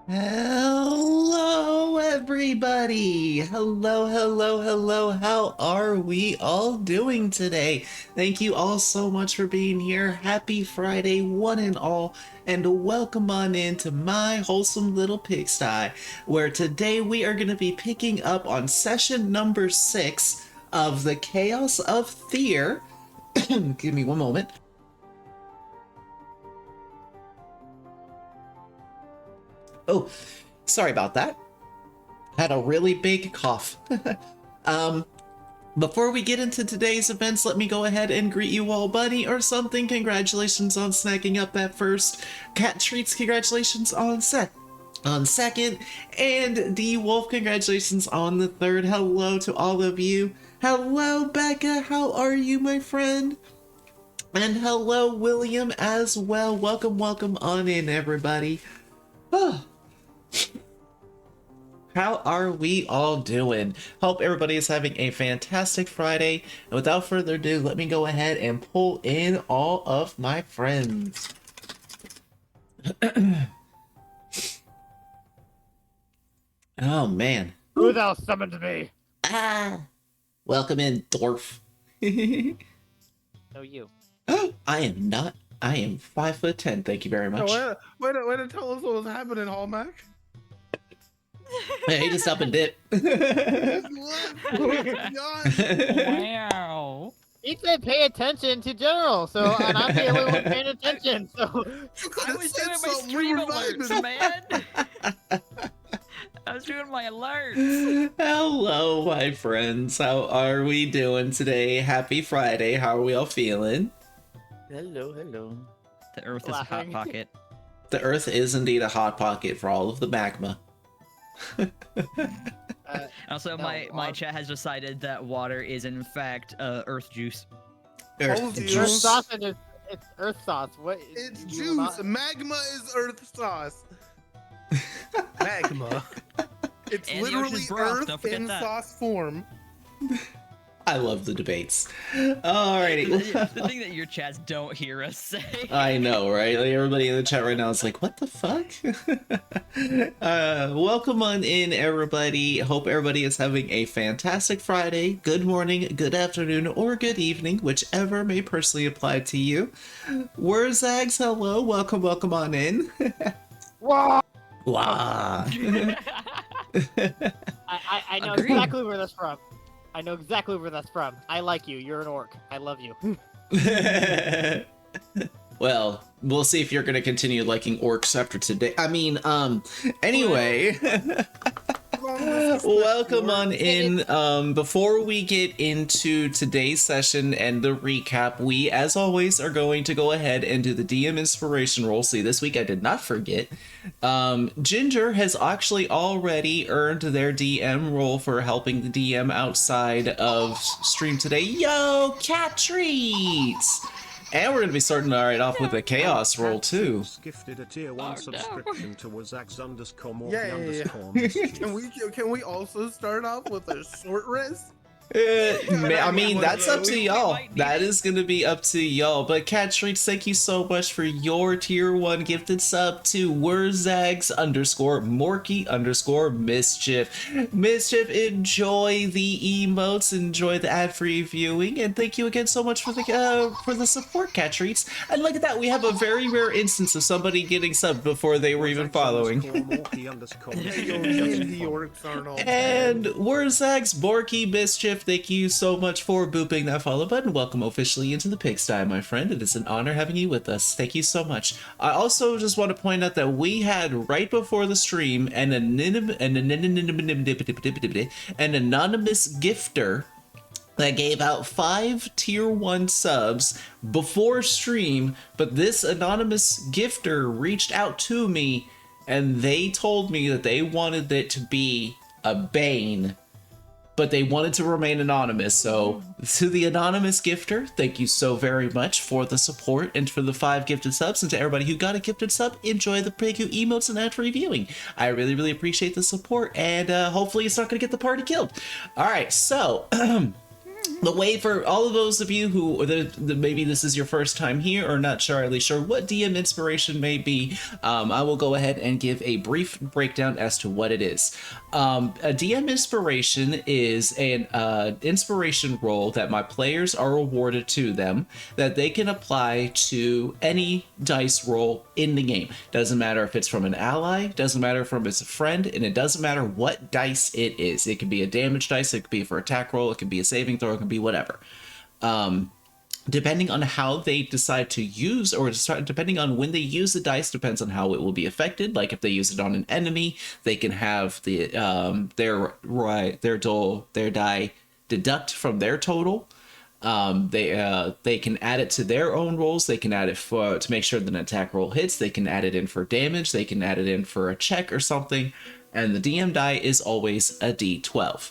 Hello, everybody. Hello, hello, hello. How are we all doing today? Thank you all so much for being here. Happy Friday, one and all, and welcome on into my wholesome little pigsty, where today we are going to be picking up on session number 6 of the Chaos of Thear. Give me one moment. Oh, sorry about that. Had a really big cough. um, Before we get into today's events, let me go ahead and greet you all, buddy, or something. Congratulations on snacking up that first. Cat Treats, congratulations on second. And D Wolf, congratulations on the third. Hello to all of you. Hello, Becca. How are you, my friend? And hello, William, as well. Welcome, welcome on in, everybody. Oh. How are we all doing? Hope everybody is having a fantastic Friday. And without further ado, let me go ahead and pull in all of my friends. Oh, man. Who thou summoned me? Welcome in, dwarf. No, you. I am not. I am 5'10". Thank you very much. Way to tell us what was happening, Hallmac. Hey, just up and dip. Wow. He said pay attention to General, and I'm the only one paying attention, so... I was doing my stream alerts, man. I was doing my alerts. Hello, my friends. How are we doing today? Happy Friday. How are we all feeling? Hello. The Earth is a hot pocket. The Earth is indeed a hot pocket for all of the magma. Also, no, my chat has decided that water is in fact Earth juice. Earth Told you. juice. Earth sauce and it's Earth sauce. What? It's you juice. not- Magma is Earth sauce. Magma. It's And the literally ocean's broth, don't Earth forget in that. sauce form. I love the debates. Alrighty. The thing that your chats don't hear us say. I know, right? Like everybody in the chat right now is like, what the fuck? Welcome on in, everybody. Hope everybody is having a fantastic Friday. Good morning, good afternoon, or good evening, whichever may personally apply to you. Wurzags, hello. Welcome on in. Whoa! Wow. I know Agreed. exactly where that's from. I know exactly where that's from. I like you. You're an orc. I love you. Well, we'll see if you're going to continue liking orcs after today. I mean, anyway. Welcome on in. Before we get into today's session and the recap, we, as always, are going to go ahead and do the DM inspiration roll. See, this week I did not forget. Ginger has actually already earned their DM roll for helping the DM outside of stream today. Yo, cat treats! And we're going to be starting right off with a chaos roll, too. Gifted a tier 1 Oh, no. subscription to Wazax_Morphy Yeah. _Mischief. Can we also start off with a short rest? I mean, that's up to We y'all. might need That it. is going to be up to y'all. But Cat Treats, thank you so much for your tier 1 gifted sub to Wurzags_Morky_Mischief. Mischief, enjoy the emotes, enjoy the ad-free viewing, and thank you again so much for the support, Cat Treats. And look at that, we have a very rare instance of somebody getting subbed before they were even following. Hey, yo, me and the orcs aren't all And bad. Wurzags, Borky, Mischief, thank you so much for booping that follow button. Welcome officially into the pigsty, my friend. It is an honor having you with us. Thank you so much. I also just want to point out that we had right before the stream an anonymous gifter that gave out 5 tier 1 subs before stream, but this anonymous gifter reached out to me and they told me that they wanted it to be a Bane, but they wanted to remain anonymous. So to the anonymous gifter, thank you so very much for the support and for the 5 gifted subs. And to everybody who got a gifted sub, enjoy the Preku emotes and ad-free viewing. I really, really appreciate the support, and hopefully it's not going to get the party killed. All right, so the way for all of those of you who maybe this is your first time here or not entirely sure what DM inspiration may be, I will go ahead and give a brief breakdown as to what it is. A DM inspiration is an inspiration roll that my players are awarded to them that they can apply to any dice roll in the game. Doesn't matter if it's from an ally, doesn't matter if it's a friend, and it doesn't matter what dice it is. It could be a damage dice, it could be for attack roll, it could be a saving throw, it could be whatever. Depending on how they decide to use, or depending on when they use the dice, depends on how it will be affected. Like if they use it on an enemy, they can have the their die deduct from their total. They can add it to their own rolls. They can add it to make sure that an attack roll hits. They can add it in for damage. They can add it in for a check or something. And the DM die is always a D12.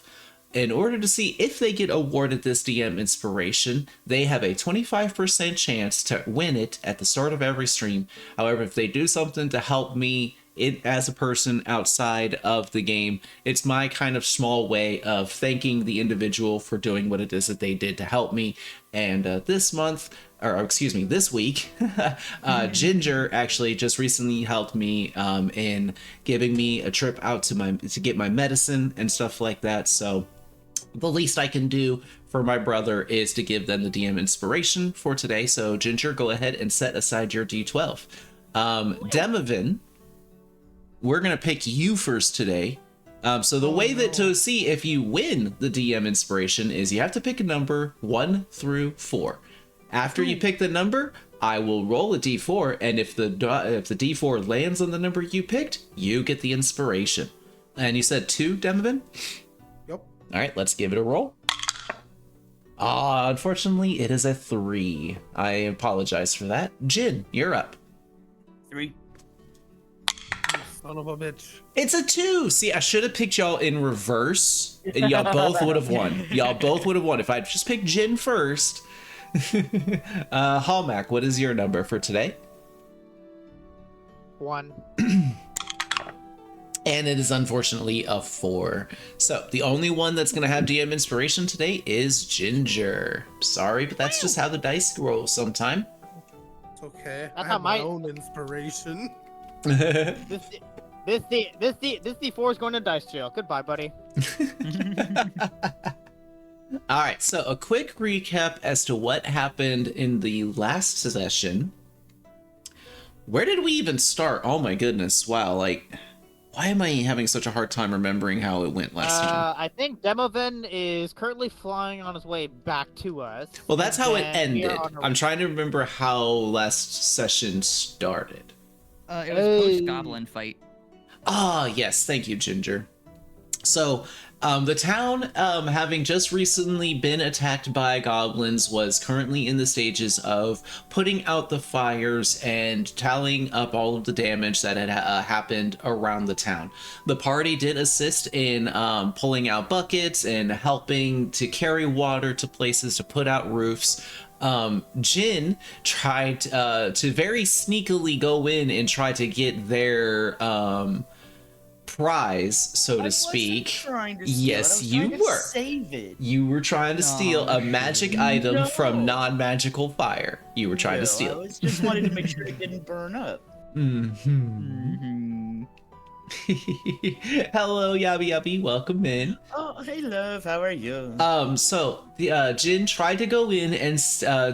In order to see if they get awarded this DM inspiration, they have a 25% chance to win it at the start of every stream. However, if they do something to help me as a person outside of the game, it's my kind of small way of thanking the individual for doing what it is that they did to help me. And this week, Ginger actually just recently helped me in giving me a trip out to get my medicine and stuff like that. So the least I can do for my brother is to give them the DM inspiration for today. So Ginger, go ahead and set aside your D12. Demovin, we're going to pick you first today. So the way that to see if you win the DM inspiration is you have to pick a number 1 through 4. After you pick the number, I will roll a D4, and if the D4 lands on the number you picked, you get the inspiration. And you said 2, Demovin? All right, let's give it a roll. Unfortunately, it is a 3. I apologize for that. Jin, you're up. 3. Son of a bitch. It's a 2. See, I should have picked y'all in reverse, and y'all both would have won. Y'all both would have won if I'd just picked Jin first. Hallmac, what is your number for today? 1. And it is unfortunately a 4. So the only one that's going to have DM inspiration today is Ginger. Sorry, but that's just how the dice roll sometime. It's okay. That's I how have my my- own inspiration. This D4 is going to dice jail. Goodbye, buddy. All right, so a quick recap as to what happened in the last session. Where did we even start? Oh my goodness, wow, like, why am I having such a hard time remembering how it went last time? I think Demovin is currently flying on his way back to us. Well, that's how it and we ended. are on our- I'm trying to remember how last session started. It was post-goblin fight. Ah, yes, thank you, Ginger. So, the town, having just recently been attacked by goblins, was currently in the stages of putting out the fires and tallying up all of the damage that had happened around the town. The party did assist in pulling out buckets and helping to carry water to places to put out roofs. Jin tried to very sneakily go in and try to get their prize, so to speak. Trying to steal Yes, it. I was you trying to were. Save it. You were trying to steal a magic item from No. non-magical fire. You were trying to I steal. was just wanted to make sure it didn't burn up. Mm-hmm. Hello, Yabby Yabby. Welcome in. Oh, hey, love. How are you? So the Jin tried to go in and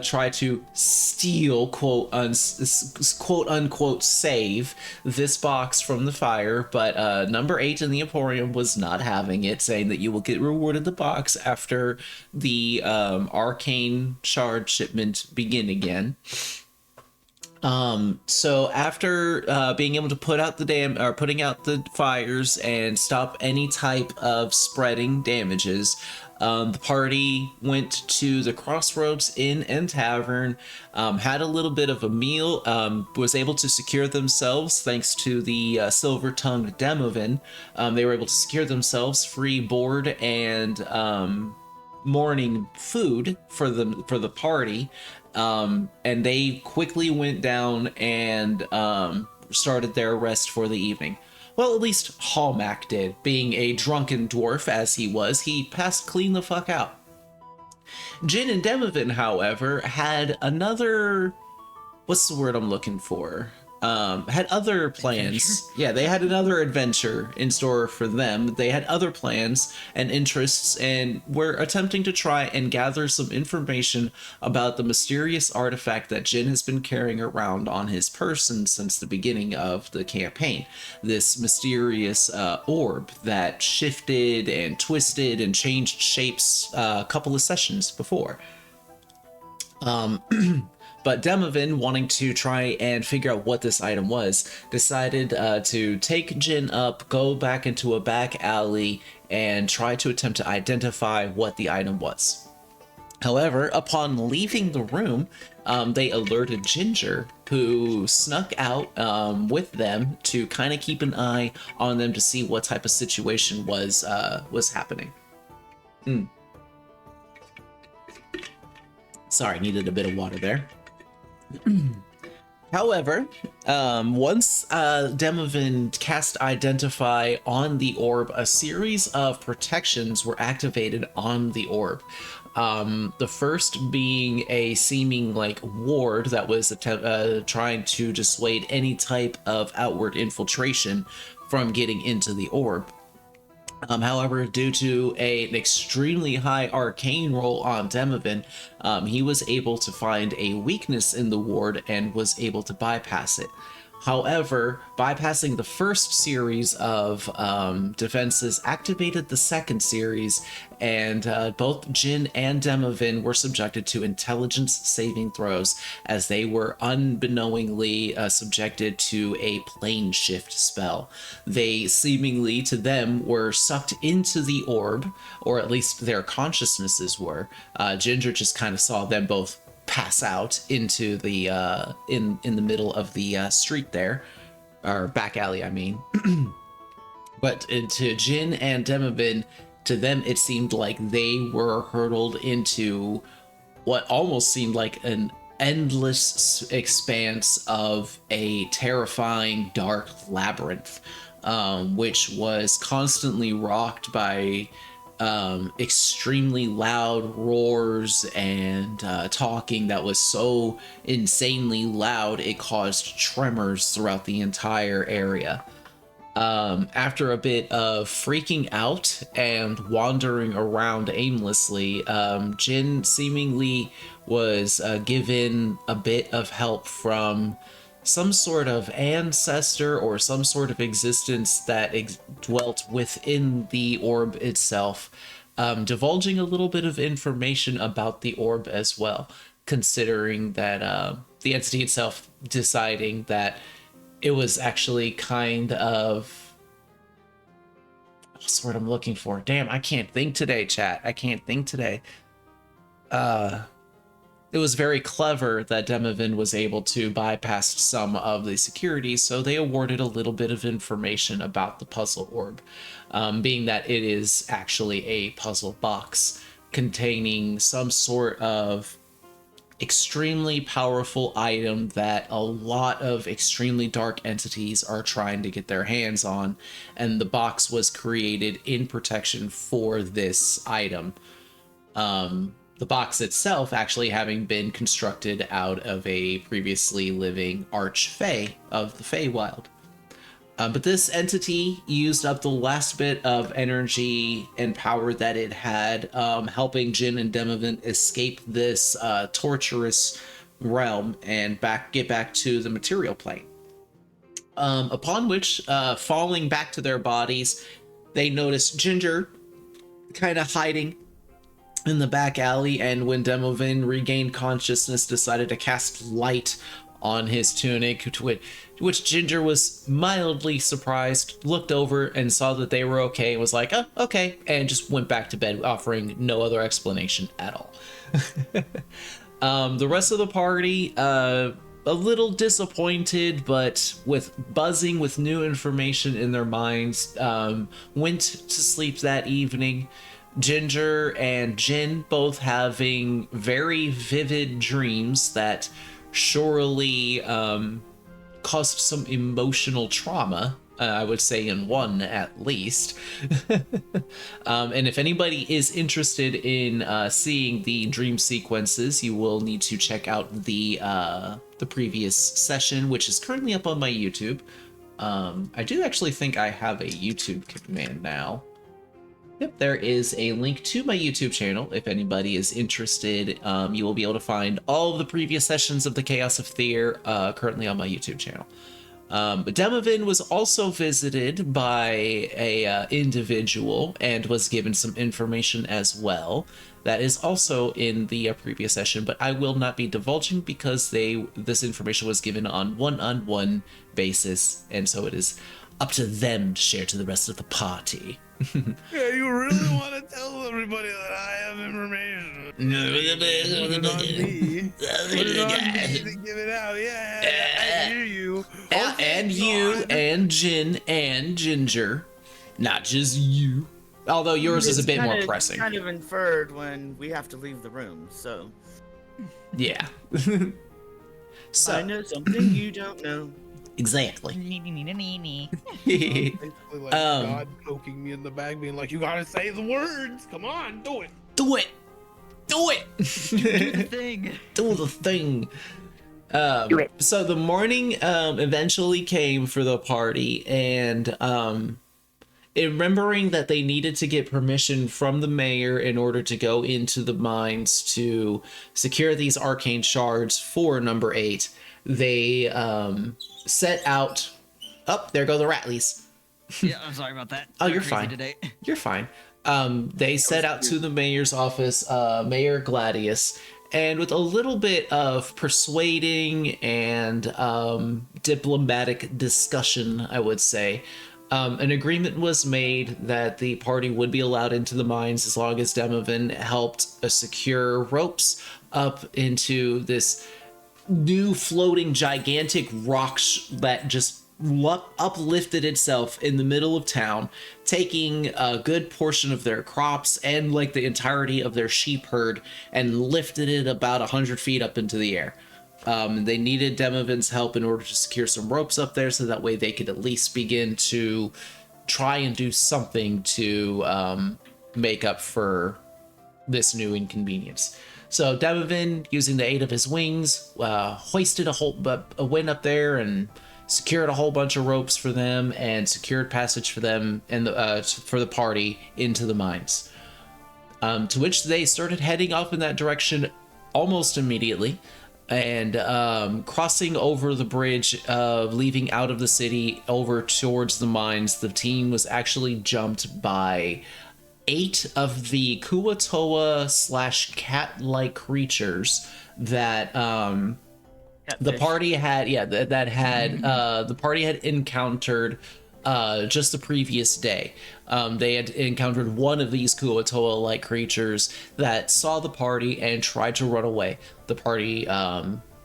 try to steal, quote unquote, save this box from the fire, but number 8 in the Emporium was not having it, saying that you will get rewarded the box after the arcane shard shipment begin again. So after being able to put out putting out the fires and stop any type of spreading damages, the party went to the Crossroads Inn and Tavern, had a little bit of a meal, was able to secure themselves thanks to the silver-tongued Demovin. They were able to secure themselves free board and morning food for the party. And they quickly went down and started their rest for the evening. Well, at least Hallmac did. Being a drunken dwarf as he was, he passed clean the fuck out. Jin and Demovan, however, had another, what's the word I'm looking for? Had other plans. Yeah, they had another adventure in store for them. They had other plans and interests and were attempting to try and gather some information about the mysterious artifact that Jin has been carrying around on his person since the beginning of the campaign. This mysterious orb that shifted and twisted and changed shapes a couple of sessions before. But Demovan, wanting to try and figure out what this item was, decided to take Jin up, go back into a back alley, and try to attempt to identify what the item was. However, upon leaving the room, they alerted Ginger, who snuck out with them to kind of keep an eye on them to see what type of situation was happening. Sorry, needed a bit of water there. However, once Demovan cast Identify on the orb, a series of protections were activated on the orb. The first being a seeming like ward that was trying to dissuade any type of outward infiltration from getting into the orb. However, due to an extremely high arcane roll on Demovan, he was able to find a weakness in the ward and was able to bypass it. However, bypassing the first series of defenses activated the second series, and both Jin and Demovan were subjected to intelligence saving throws as they were unbeknowingly subjected to a plane shift spell. They seemingly, to them, were sucked into the orb, or at least their consciousnesses were. Ginger just kind of saw them both pass out into the in the middle of the street there, or back alley, I mean. But to Jin and Demovan, to them it seemed like they were hurtled into what almost seemed like an endless expanse of a terrifying dark labyrinth, which was constantly rocked by extremely loud roars and talking that was so insanely loud it caused tremors throughout the entire area. After a bit of freaking out and wandering around aimlessly, Jin seemingly was given a bit of help from some sort of ancestor or some sort of existence that dwelt within the orb itself, divulging a little bit of information about the orb as well, considering that the entity itself deciding that it was actually kind of, what's the word I'm looking for? Damn, I can't think today, chat. I can't think today. It was very clever that Demovan was able to bypass some of the security, so they awarded a little bit of information about the puzzle orb, being that it is actually a puzzle box containing some sort of extremely powerful item that a lot of extremely dark entities are trying to get their hands on, and the box was created in protection for this item. The box itself actually having been constructed out of a previously living archfey of the Feywild. But this entity used up the last bit of energy and power that it had, helping Jin and Demovan escape this torturous realm and get back to the material plane. Upon which, falling back to their bodies, they notice Ginger kind of hiding in the back alley, and when Demovan regained consciousness, decided to cast light on his tunic, to which Ginger was mildly surprised, looked over and saw that they were okay, and was like, oh, okay, and just went back to bed, offering no other explanation at all. The rest of the party, a little disappointed, but with buzzing with new information in their minds, went to sleep that evening. Ginger and Jin both having very vivid dreams that surely caused some emotional trauma I would say in one at least. And if anybody is interested in seeing the dream sequences, you will need to check out the previous session, which is currently up on my YouTube. I do actually think I have a YouTube command now. Yep, there is a link to my YouTube channel. If anybody is interested, you will be able to find all of the previous sessions of the Chaos of Thear currently on my YouTube channel. But Demovin was also visited by a individual and was given some information as well. That is also in the previous session, but I will not be divulging because this information was given on one-on-one basis, and so it is up to them to share to the rest of the party. Yeah, you really want to tell everybody that I have information? Put it on me. Put it on me to give it out. Yeah, I hear you. And you, and Jin, and Ginger. Not just you. Although yours is a bit more pressing. Kind of inferred when we have to leave the room, so. Yeah. So I know something you don't know. exactly. Basically, like God poking me in the back, being like, "You gotta say the words. Come on, do it." Do it. Do it. Do the thing. Do the thing. So the morning eventually came for the party, and remembering that they needed to get permission from the mayor in order to go into the mines to secure these arcane shards for number 8, they set out. Oh, there go the Ratleys. Yeah, I'm sorry about that. Oh, They're you're crazy fine. Today. You're fine. They set out to the mayor's office, Mayor Gladius, and with a little bit of persuading and diplomatic discussion, I would say, an agreement was made that the party would be allowed into the mines as long as Demovin helped secure ropes up into this new floating gigantic rock that just uplifted itself in the middle of town, taking a good portion of their crops and like the entirety of their sheep herd and lifted it about 100 feet up into the air. They needed Demovin's help in order to secure some ropes up there so that way they could at least begin to try and do something to make up for this new inconvenience. So Demovin, using the aid of his wings, hoisted went up there and secured a whole bunch of ropes for them and secured passage for them and for the party into the mines. To which they started heading off in that direction almost immediately, and crossing over the bridge, leaving out of the city over towards the mines. The team was actually jumped by 8 of the Kuatoa / cat-like creatures that the party had, the party had encountered just the previous day. They had encountered one of these Kuatoa-like creatures that saw the party and tried to run away. The party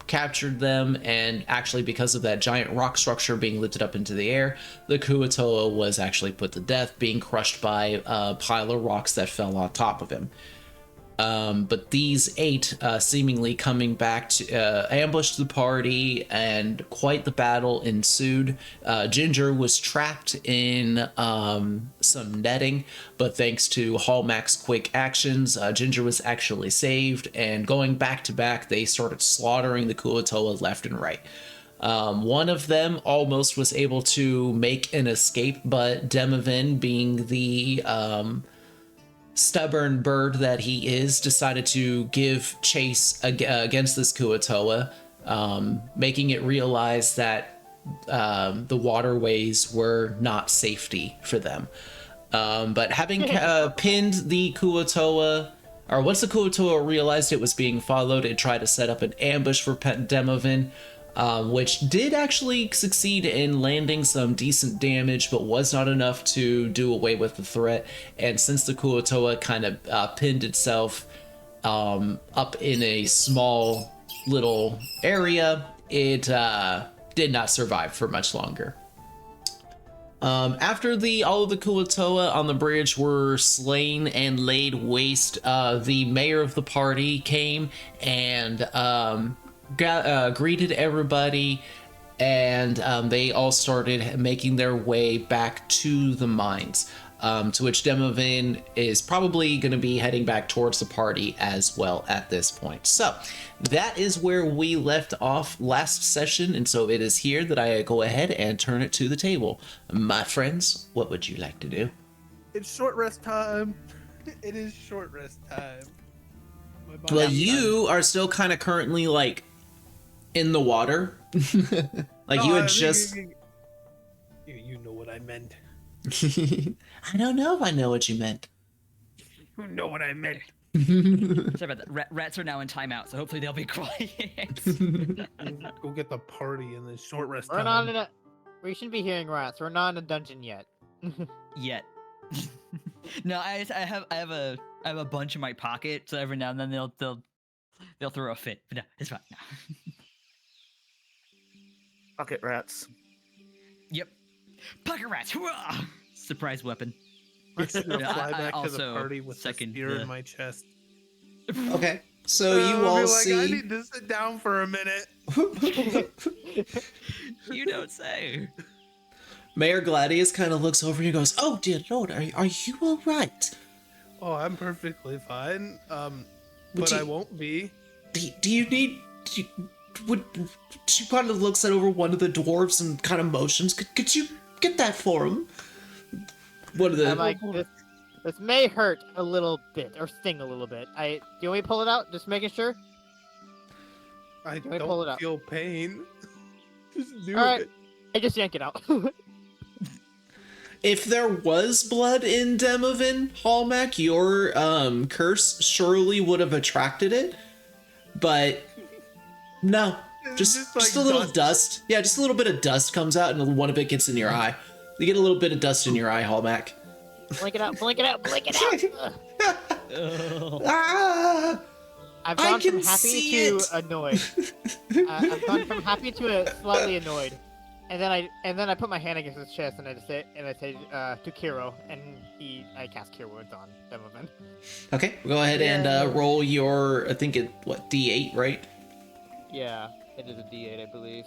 captured them, and actually because of that giant rock structure being lifted up into the air, the Kuatoa was actually put to death, being crushed by a pile of rocks that fell on top of him. But these 8 seemingly coming back to ambush the party, and quite the battle ensued. Ginger was trapped in some netting, but thanks to Hallmack's quick actions, Ginger was actually saved, and going back to back, they started slaughtering the Kuatoa left and right. One of them almost was able to make an escape, but Demovin, being the stubborn bird that he is, decided to give chase against this Kuatoa, making it realize that the waterways were not safety for them. But having pinned the Kuatoa, or once the Kuatoa realized it was being followed, it tried to set up an ambush for Demovin, which did actually succeed in landing some decent damage, but was not enough to do away with the threat. And since the Kuatoa kind of pinned itself up in a small little area, it did not survive for much longer. After all of the Kuatoa on the bridge were slain and laid waste, the mayor of the party came and greeted everybody and they all started making their way back to the mines. To which Demovin is probably going to be heading back towards the party as well at this point. So that is where we left off last session, and so it is here that I go ahead and turn it to the table. My friends, what would you like to do? It's short rest time. It is short rest time. My body's Well, done. you are still kind of currently like in the water. Like No, you I had mean, just... You know what I meant. I don't know if I know what you meant. You know what I meant. Sorry about that. Rats are now in timeout, so hopefully they'll be quiet. Go get the party in this short rest We're time. not in a. We shouldn't be hearing rats. We're not in a dungeon yet. Yet. No, I have a bunch in my pocket, so every now and then they'll throw a fit. But no, it's fine. Pocket rats. Yep. Pocket rats. Hurrah! Surprise weapon. I'm just gonna Yeah, fly I back to the also party with the second spear the- in my chest. Okay, so I'm you gonna all be like, see... I need to sit down for a minute. You don't say. Mayor Gladius kind of looks over and he goes, "Oh dear Lord, are you all right? Oh, I'm perfectly fine. Would But you- I won't be. Do you need... She kind of looks at over one of the dwarves and kind of motions. Could you get that for him? One of the... I'm like, this may hurt a little bit or sting a little bit. Do you want me to pull it out? Just making sure. I me pull it don't out? feel pain. Just do All right. it. I just yank it out. If there was blood in Demovin, Hallmac, your curse surely would have attracted it. But no, just like a little dust. Yeah, just a little bit of dust comes out and one of it gets in your eye. You get a little bit of dust in your eye, Hallmac. Blink it out. Blink it out. Blink it out. Ugh. Ah! I've I gone can from happy see to it. annoyed. I've gone from happy to slightly annoyed, and then I put my hand against his chest and I say to Kiro, and I cast Cure Wounds on Demovan. Okay, go ahead and roll your, I think D8, right? Yeah, it is a D8, I believe.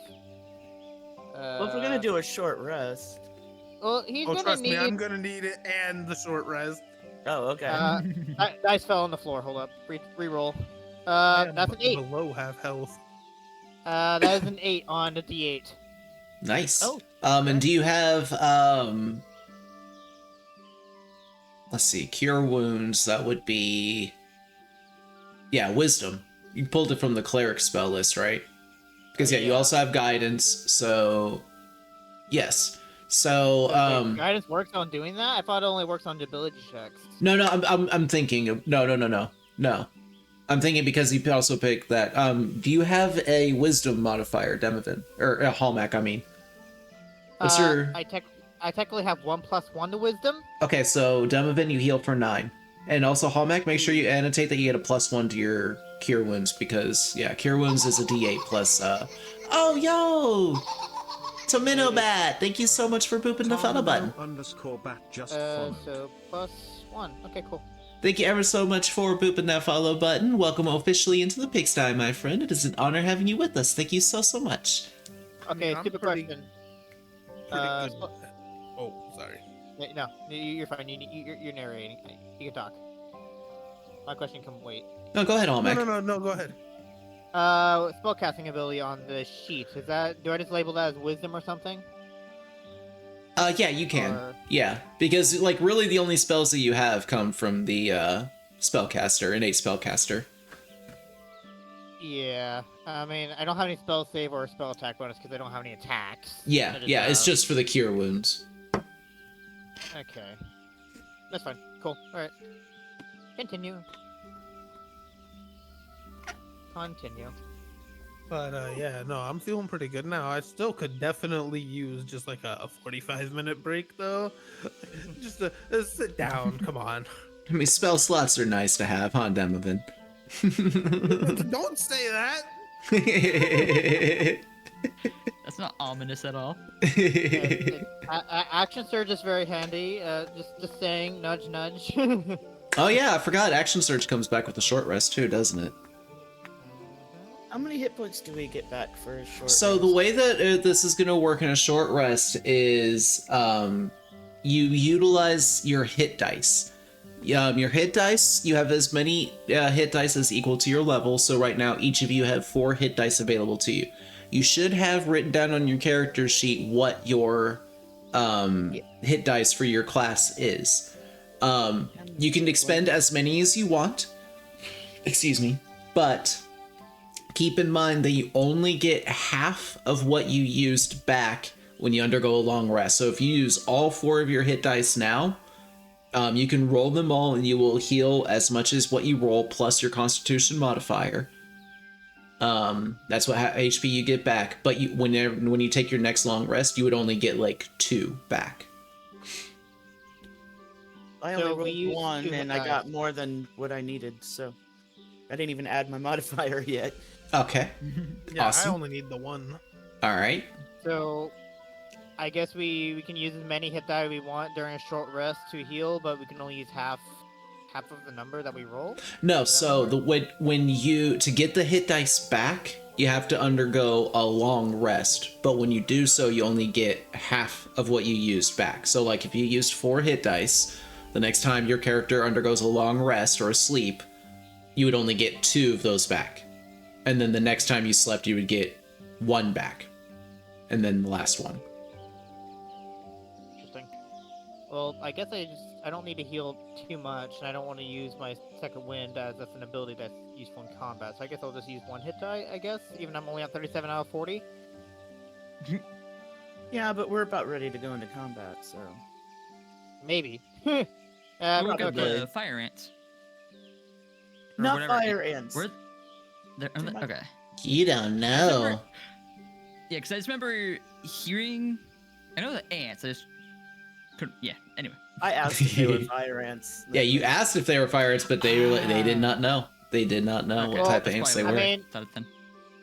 Well, if we're gonna do a short rest. Well, he's Oh, gonna trust need. me, I'm gonna need it and the short rest. Oh, okay. Dice fell on the floor. Hold up. Re-roll. I am That's an 8. below half health. That is an 8 on the D8. Nice. Oh, And do you have, let's see, Cure Wounds, that would be, yeah, Wisdom. You pulled it from the Cleric spell list, right? Because, yeah, you Yeah. also have Guidance, so, yes. So, Guidance works on doing that? I thought it only works on ability checks. no, I'm thinking of, no. I'm thinking because you also picked that. Do you have a Wisdom modifier, Demovin? Or a Hallmac, I mean. What's your... I technically have 1+1 to Wisdom. Okay, so Demovin, you heal for 9. And also, Hallmac, make sure you annotate that you get a +1 to your Cure Wounds, because, yeah, Cure Wounds is a D8 plus, Oh, yo! Tominobat, thank you so much for booping the follow button. _bat just followed. So +1. Okay, cool. Thank you ever so much for booping that follow button. Welcome officially into the pigsty, my friend. It is an honor having you with us. Thank you so much. Okay, I'm stupid pretty- question. Pretty good. Sp- Oh, sorry. No, you're fine. You're narrating. You can talk. My question can wait. No, go ahead, Hallmac. No, go ahead. Spellcasting ability on the sheet. Is that? Do I just label that as wisdom or something? Yeah, you can. Or- Yeah, because, like, really the only spells that you have come from the, spellcaster, innate spellcaster. Yeah. I mean, I don't have any spell save or spell attack bonus because I don't have any attacks. Yeah, I yeah, it's have- just for the cure wounds. Okay. That's fine. Cool. Alright. Continue. Continue. But yeah, no, I'm feeling pretty good now. I still could definitely use just like a 45-minute break though. just to sit down. Come on. I mean, spell slots are nice to have, huh, Demovin? Don't say that. That's not ominous at all. Action surge is very handy. Just saying, nudge, nudge. Oh yeah, I forgot. Action Surge comes back with a short rest too, doesn't it? How many hit points do we get back for a short So rest? the way that this is going to work in a short rest is you utilize your hit dice. Your hit dice, you have as many hit dice as equal to your level. So right now, each of you have 4 hit dice available to you. You should have written down on your character sheet what your hit dice for your class is. You can expend as many as you want. Excuse me. But keep in mind that you only get half of what you used back when you undergo a long rest. So if you use all 4 of your hit dice now, you can roll them all and you will heal as much as what you roll plus your constitution modifier. That's what HP you get back. But when you take your next long rest, you would only get like 2 back. I So only we used rolled 1 2 hit and I dice. got more than what I needed, so I didn't even add my modifier yet. Okay. Yeah, Awesome. I only need the 1. All right. So, I guess we can use as many hit die we want during a short rest to heal, but we can only use half of the number that we roll. No, Is that so right? when you to get the hit dice back, you have to undergo a long rest. But when you do so, you only get half of what you used back. So like if you used 4 hit dice, the next time your character undergoes a long rest or a sleep, you would only get 2 of those back. And then the next time you slept, you would get 1 back. And then the last one. Interesting. Well, I guess I don't need to heal too much, and I don't want to use my second wind as that's an ability that's useful in combat. So I guess I'll just use 1 hit die. I guess, even though I'm only at 37 out of 40. Yeah, but we're about ready to go into combat, so. Maybe. Look at okay. the fire ants. Or Not whatever. fire ants. Where? Okay. You don't know. Yeah, because I just remember hearing. I know the ants. I just couldn't. Yeah. Anyway. I asked if they were fire ants. Yeah, you asked if they were fire ants, but they did not know. They did not know Okay, what type of that's ants they why were. I mean- thought it then.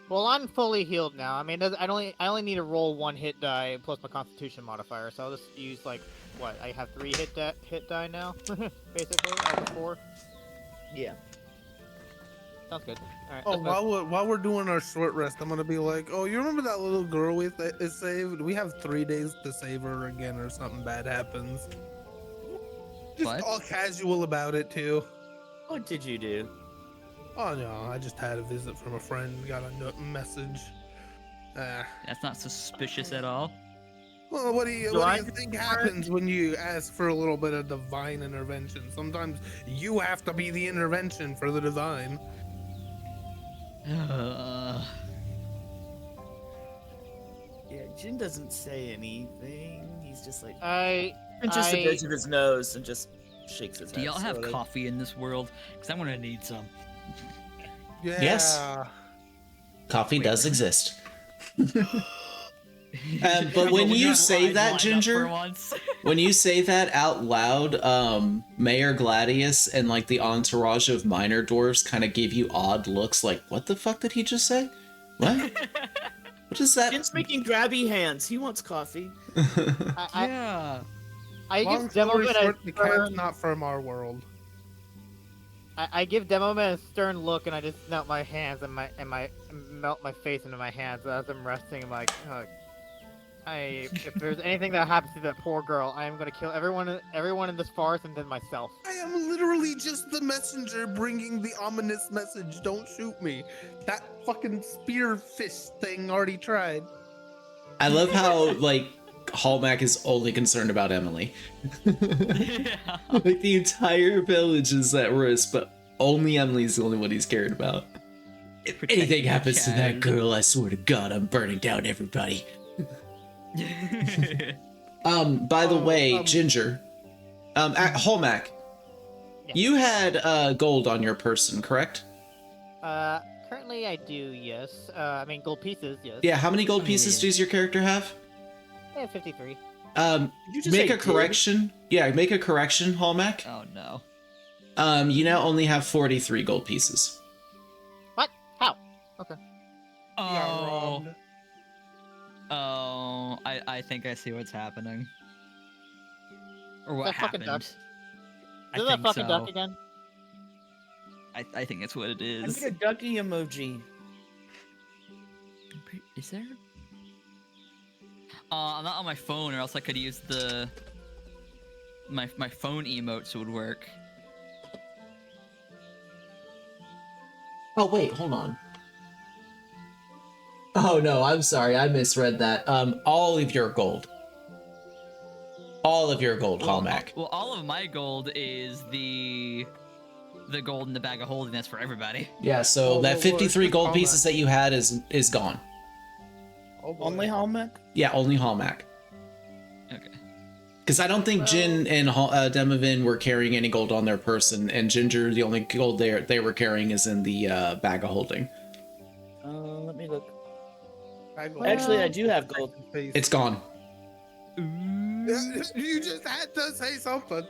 Well, I'm fully healed now. I mean, I only need to roll 1 hit die plus my Constitution modifier, so I'll just use like what? I have 3 hit die now, basically out of 4. Yeah. Sounds good. All right. Oh, let's move. while we're doing our short rest, I'm gonna be like, oh, you remember that little girl we saved? We have 3 days to save her again, or something bad happens. Just What? all casual about it too. What did you do? Oh no, I just had a visit from a friend. Got a message. That's not suspicious at all. Well, what do you I think happens when you ask for a little bit of divine intervention? Sometimes you have to be the intervention for the divine. Yeah, Jin doesn't say anything. He's just like I pinches the bridge of his nose and just shakes his Do head. y'all have slowly. coffee in this world? Because I'm gonna need some. Yeah. Yes. Coffee does exist. But when you say that, Ginger, when you say that out loud, Mayor Gladius and like the entourage of minor dwarves kind of give you odd looks like, what the fuck did he just say? What? What is that? Jin's making grabby hands. He wants coffee. Yeah. I Long give story Demoman short, a the cat's stern. not from our world. I give Demoman a stern look, and I just melt my hands and melt my face into my hands as I'm resting. I'm like, if there's anything that happens to that poor girl, I am gonna kill everyone in this forest and then myself. I am literally just the messenger bringing the ominous message. Don't shoot me. That fucking spearfish thing already tried. I love how like Hallmack is only concerned about Emily. Yeah. Like the entire village is at risk, but only Emily's the only one he's cared about. If Protect anything the happens to that child. girl, I swear to God, I'm burning down everybody. By the way, Ginger, Hallmack, Yeah. you had gold on your person, correct? Currently I do, yes. I mean, gold pieces, yes. Yeah, how many gold Oh, pieces yeah. does your character have? Yeah, 53. Did you just Make say a correction. Yeah, make a correction, Hallmack. Oh no. You now only have 43 gold pieces. What? How? Okay. Oh. Oh. I think I see what's happening. Or what That fucking duck. happened. Is that fucking duck again? I think that's what it I is. need a ducky emoji. Is there? I'm not on my phone, or else I could use the my phone emotes would work. Oh wait, hold on. Oh no, I'm sorry, I misread that. All of your gold. All of your gold, Hallmark. Well, all of my gold is the gold in the bag of holding. That's for everybody. Yeah, so Oh, that well, 53 it's gold Hallmark. pieces that you had is gone. Oh, boy. Only Hallmark? Yeah, only Hallmark. Okay. Because I don't think Jin and Demovin were carrying any gold on their person, and Ginger, the only gold they were carrying is in the bag of holding. Let me look. Well, Actually, I do have gold. It's gone. You just had to say something.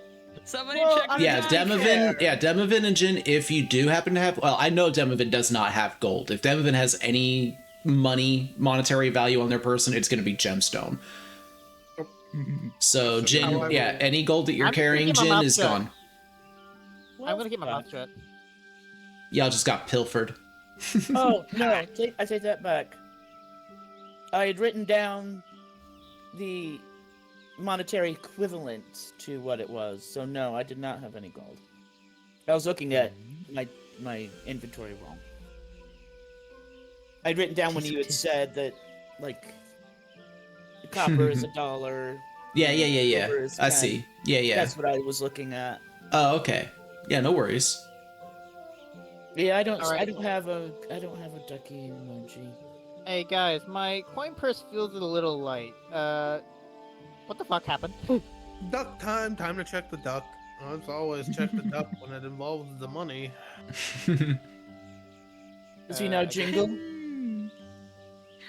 Somebody Well, check. I the Yeah, don't dice. Demovin. care. Yeah, Demovin and Jin. If you do happen to have, well, I know Demovin does not have gold. If Demovin has any monetary value on their person, it's going to be gemstone. So Jin, However- yeah, any gold that you're I'm just gonna carrying, keep my Jin, mouth is shut. gone. I'm gonna keep my mouth shut. Y'all just got pilfered. Oh no! I take that back. I had written down the monetary equivalent to what it was, so no, I did not have any gold. I was looking at my inventory wrong. I'd written down when you had said that, like, the copper is $1. Yeah. Silver is I 10. see. Yeah. That's what I was looking at. Oh, okay. Yeah, no worries. Yeah, I don't Alright. have a ducky emoji. Hey guys, my coin purse feels a little light. What the fuck happened? Duck time. Time to check the duck. Let's always check the duck when it involves the money. Does he now jingle?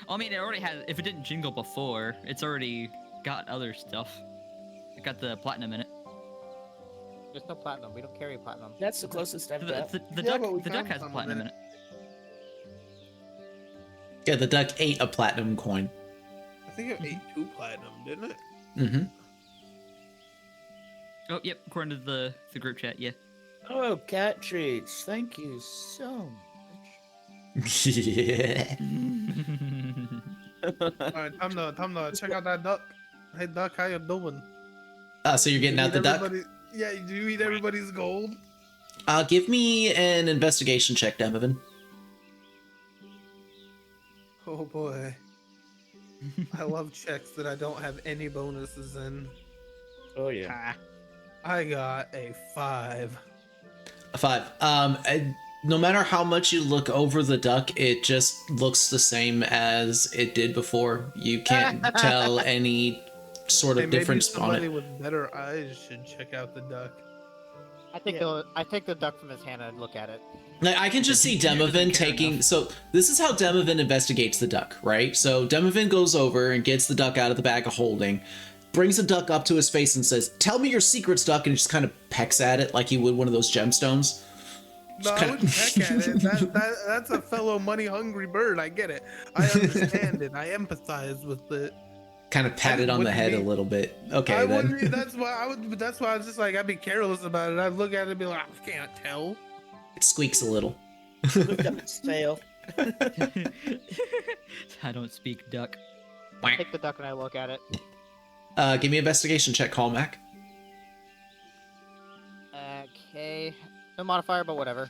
I mean, it already had. If it didn't jingle before, it's already got other stuff. It got the platinum in it. There's no platinum. We don't carry platinum. That's the closest I've The, got. the, the Yeah, duck, but we the duck found has some platinum in in it. Yeah, the duck ate a platinum coin. I think it ate 2 platinum, didn't it? Mm-hmm. Oh, yep. According to the group chat, yeah. Oh, cat treats. Thank you so much. Yeah. Alright, time to check out that duck. Hey duck, how you doing? So you're getting You out the eat duck? Yeah, do you eat everybody's gold? Give me an investigation check, Demovin. Oh boy. I love checks that I don't have any bonuses in. Oh yeah. I got a 5. A 5. No matter how much you look over the duck, it just looks the same as it did before. You can't tell any sort of Hey, maybe difference on somebody it. with better eyes should check out the duck. I take the duck from his hand and look at it. Like, I can just see Demovin taking. So this is how Demovin investigates the duck, right? So Demovin goes over and gets the duck out of the bag of holding, brings the duck up to his face and says, "Tell me your secrets, duck," and just kind of pecks at it like he would one of those gemstones. No, I wouldn't peck at it. That's a fellow money-hungry bird. I get it. I understand it. I empathize with it. Kind of pat it on the head a little bit. Okay, I then. wouldn't. That's why I would. That's why I was just like, I'd be careless about it. I'd look at it and be like, I can't tell. It squeaks a little. Lift up its tail. I don't speak duck. I take the duck and I look at it. Give me an investigation check, Callmac. Okay. No modifier, but whatever.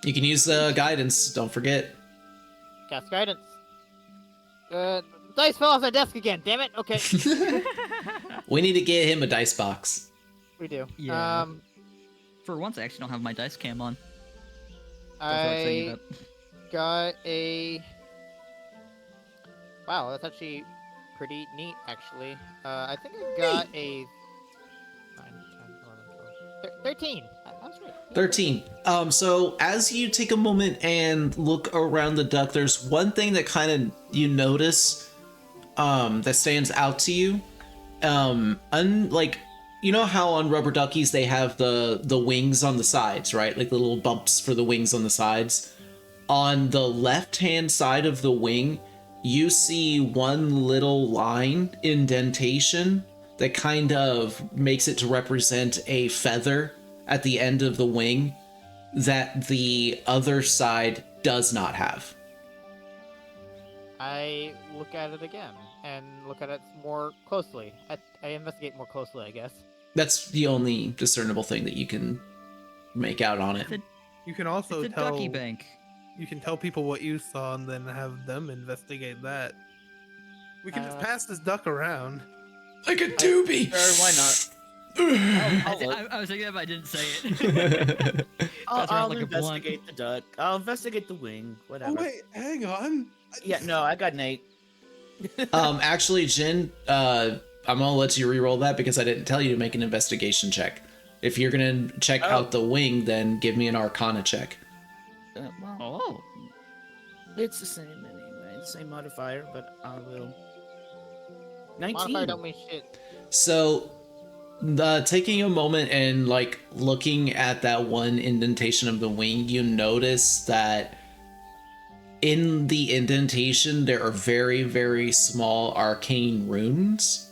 You can use guidance, don't forget. Cast guidance. Dice fell off the desk again. Damn it. Okay. We need to get him a dice box. We do. Yeah. For once, I actually don't have my dice cam on. Don't feel like setting it I up. got a. Wow, that's actually pretty neat. Actually, I think I got a 9, 10, 11, 12, 13. I was right. 13. So as you take a moment and look around the duck, there's one thing that kind of you notice that stands out to you. Like, you know how on rubber duckies they have the wings on the sides, right? Like the little bumps for the wings on the sides. On the left-hand side of the wing, you see one little line indentation that kind of makes it to represent a feather at the end of the wing that the other side does not have. I look at it again and look at it more closely. I investigate more closely, I guess. That's the only discernible thing that you can make out on it. It's a, You can also it's a tell. ducky bank. You can tell people what you saw and then have them investigate that. We can just pass this duck around. Like a doobie. Sure, why not? I was thinking if I didn't say it. That's I'll like a blunt. investigate the duck. I'll investigate the wing. Whatever. Oh wait, hang on. Yeah, no, I got an 8. Actually, Jin, I'm gonna let you re-roll that because I didn't tell you to make an investigation check. If you're gonna check out the wing, then give me an Arcana check. Well, Oh. it's the same anyway. The same modifier, but I will. 19. Modifier don't mean shit. So, taking a moment and like looking at that one indentation of the wing, you notice that in the indentation there are very, very small arcane runes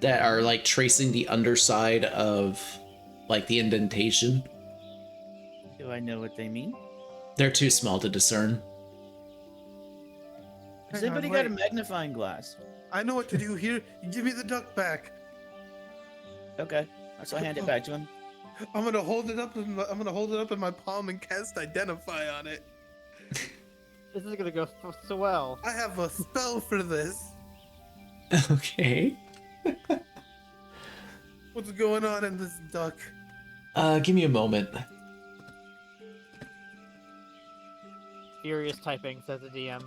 that are like tracing the underside of like the indentation. Do I know what they mean? They're too small to discern. Has Hang on, anybody got a wait. magnifying glass? I know what to do here. You give me the duck back. Okay, so I hand it back to him. I'm gonna hold it up. I'm gonna hold it up in my palm and cast Identify on it. This is gonna go so well. I have a spell for this. Okay. What's going on in this duck? Give me a moment. Furious typing, says the DM.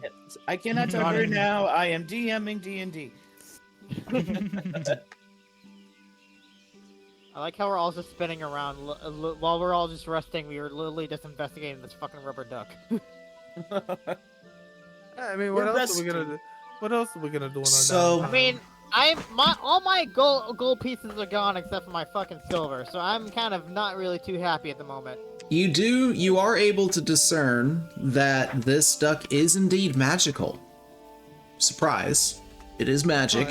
I cannot tell her now. I am DMing D&D. I like how we're all just spinning around while we're all just resting. We were literally just investigating this fucking rubber duck. I mean, We're what else are we gonna resting. do? What else are we gonna do on our So- I downtime? mean, all my gold pieces are gone except for my fucking silver, so I'm kind of not really too happy at the moment. You are able to discern that this duck is indeed magical. Surprise. It is magic.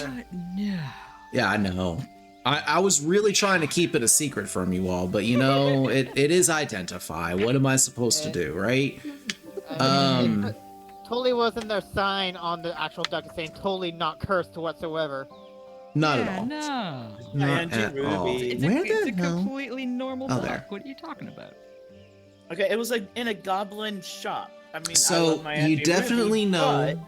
No. Yeah, I know. I was really trying to keep it a secret from you all, but you know, it is Identify. What am I supposed to do, right? It totally wasn't their sign on the actual duck saying totally not cursed whatsoever. Not Yeah, at all. no. Not Angie at all. Ruby. It's Where a the hell? completely normal Oh, duck. there. What are you talking about? Okay, it was like in a goblin shop. I mean, I So love my you Auntie definitely Ruby, know.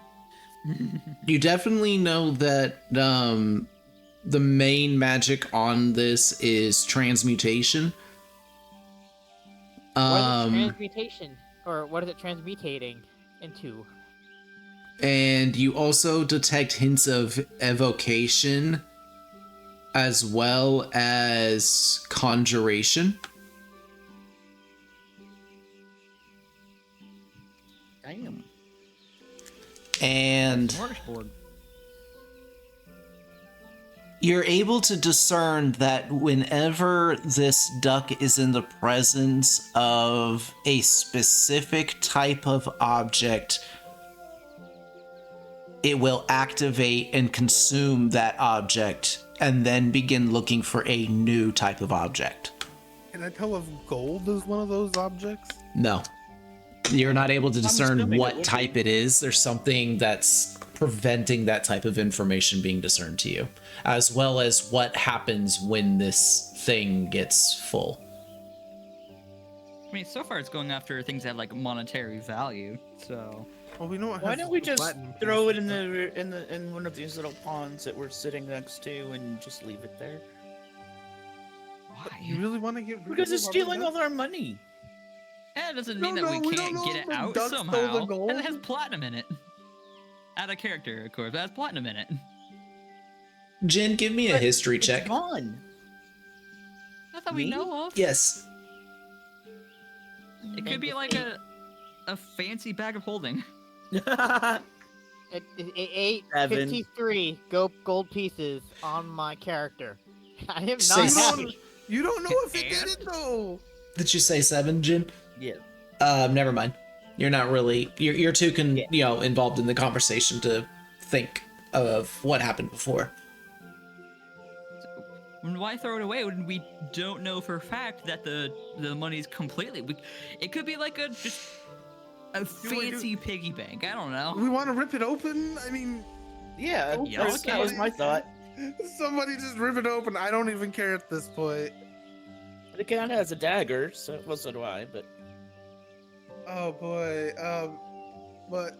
You definitely know that the main magic on this is transmutation. What is it transmutation? Or what is it transmutating into? And you also detect hints of evocation as well as conjuration. Damn. And Smorgasbord. you're able to discern that whenever this duck is in the presence of a specific type of object, it will activate and consume that object and then begin looking for a new type of object. Can I tell if gold is one of those objects? No. You're not able to discern assuming it what would type it is. There's something that's preventing that type of information being discerned to you, as well as what happens when this thing gets full. I mean, so far it's going after things that have like monetary value. So Well, we know it Why has don't we just platinum throw it pieces, in one of these little ponds that we're sitting next to and just leave it there? why? You really want to get rid Because of it's all stealing that? all our money. Yeah, it doesn't No, mean that no, we we don't can't know get if it the out duck stole the somehow. gold. And it has platinum in it. Out of character, of course. But it has platinum in it. Jen, give me a But history It's check. gone. Not that we Me? know of. Yes. It could be like a fancy bag of holding. Eight Seven. 53 gold pieces on my character. I am Say not seven. happy. You don't know if it did it though. Did you say 7, Jen? Yeah. Never mind. You're not really. You're too involved in the conversation to think of what happened before. Why throw it away when we don't know for a fact that the money's completely? It could be like a just A fancy piggy bank. I don't know. We want to rip it open? I mean, Yeah, Yeah, that was my thought. somebody just rip it open. I don't even care at this point. It kind of has a dagger, so well, so do I. But Oh boy. But.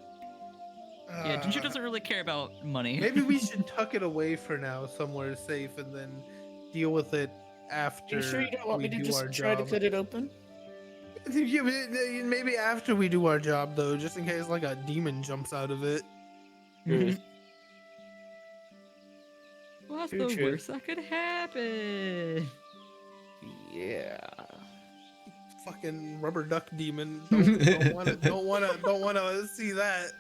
Yeah, Ginger doesn't really care about money. Maybe we should tuck it away for now, somewhere safe, and then deal with it after. are you sure you don't want we me to do our just try to job. cut it open? Yeah, maybe after we do our job, though, just in case like a demon jumps out of it. Mhm. What's True, the true. worst that could happen? Yeah. Fucking rubber duck demon. Don't wanna see that.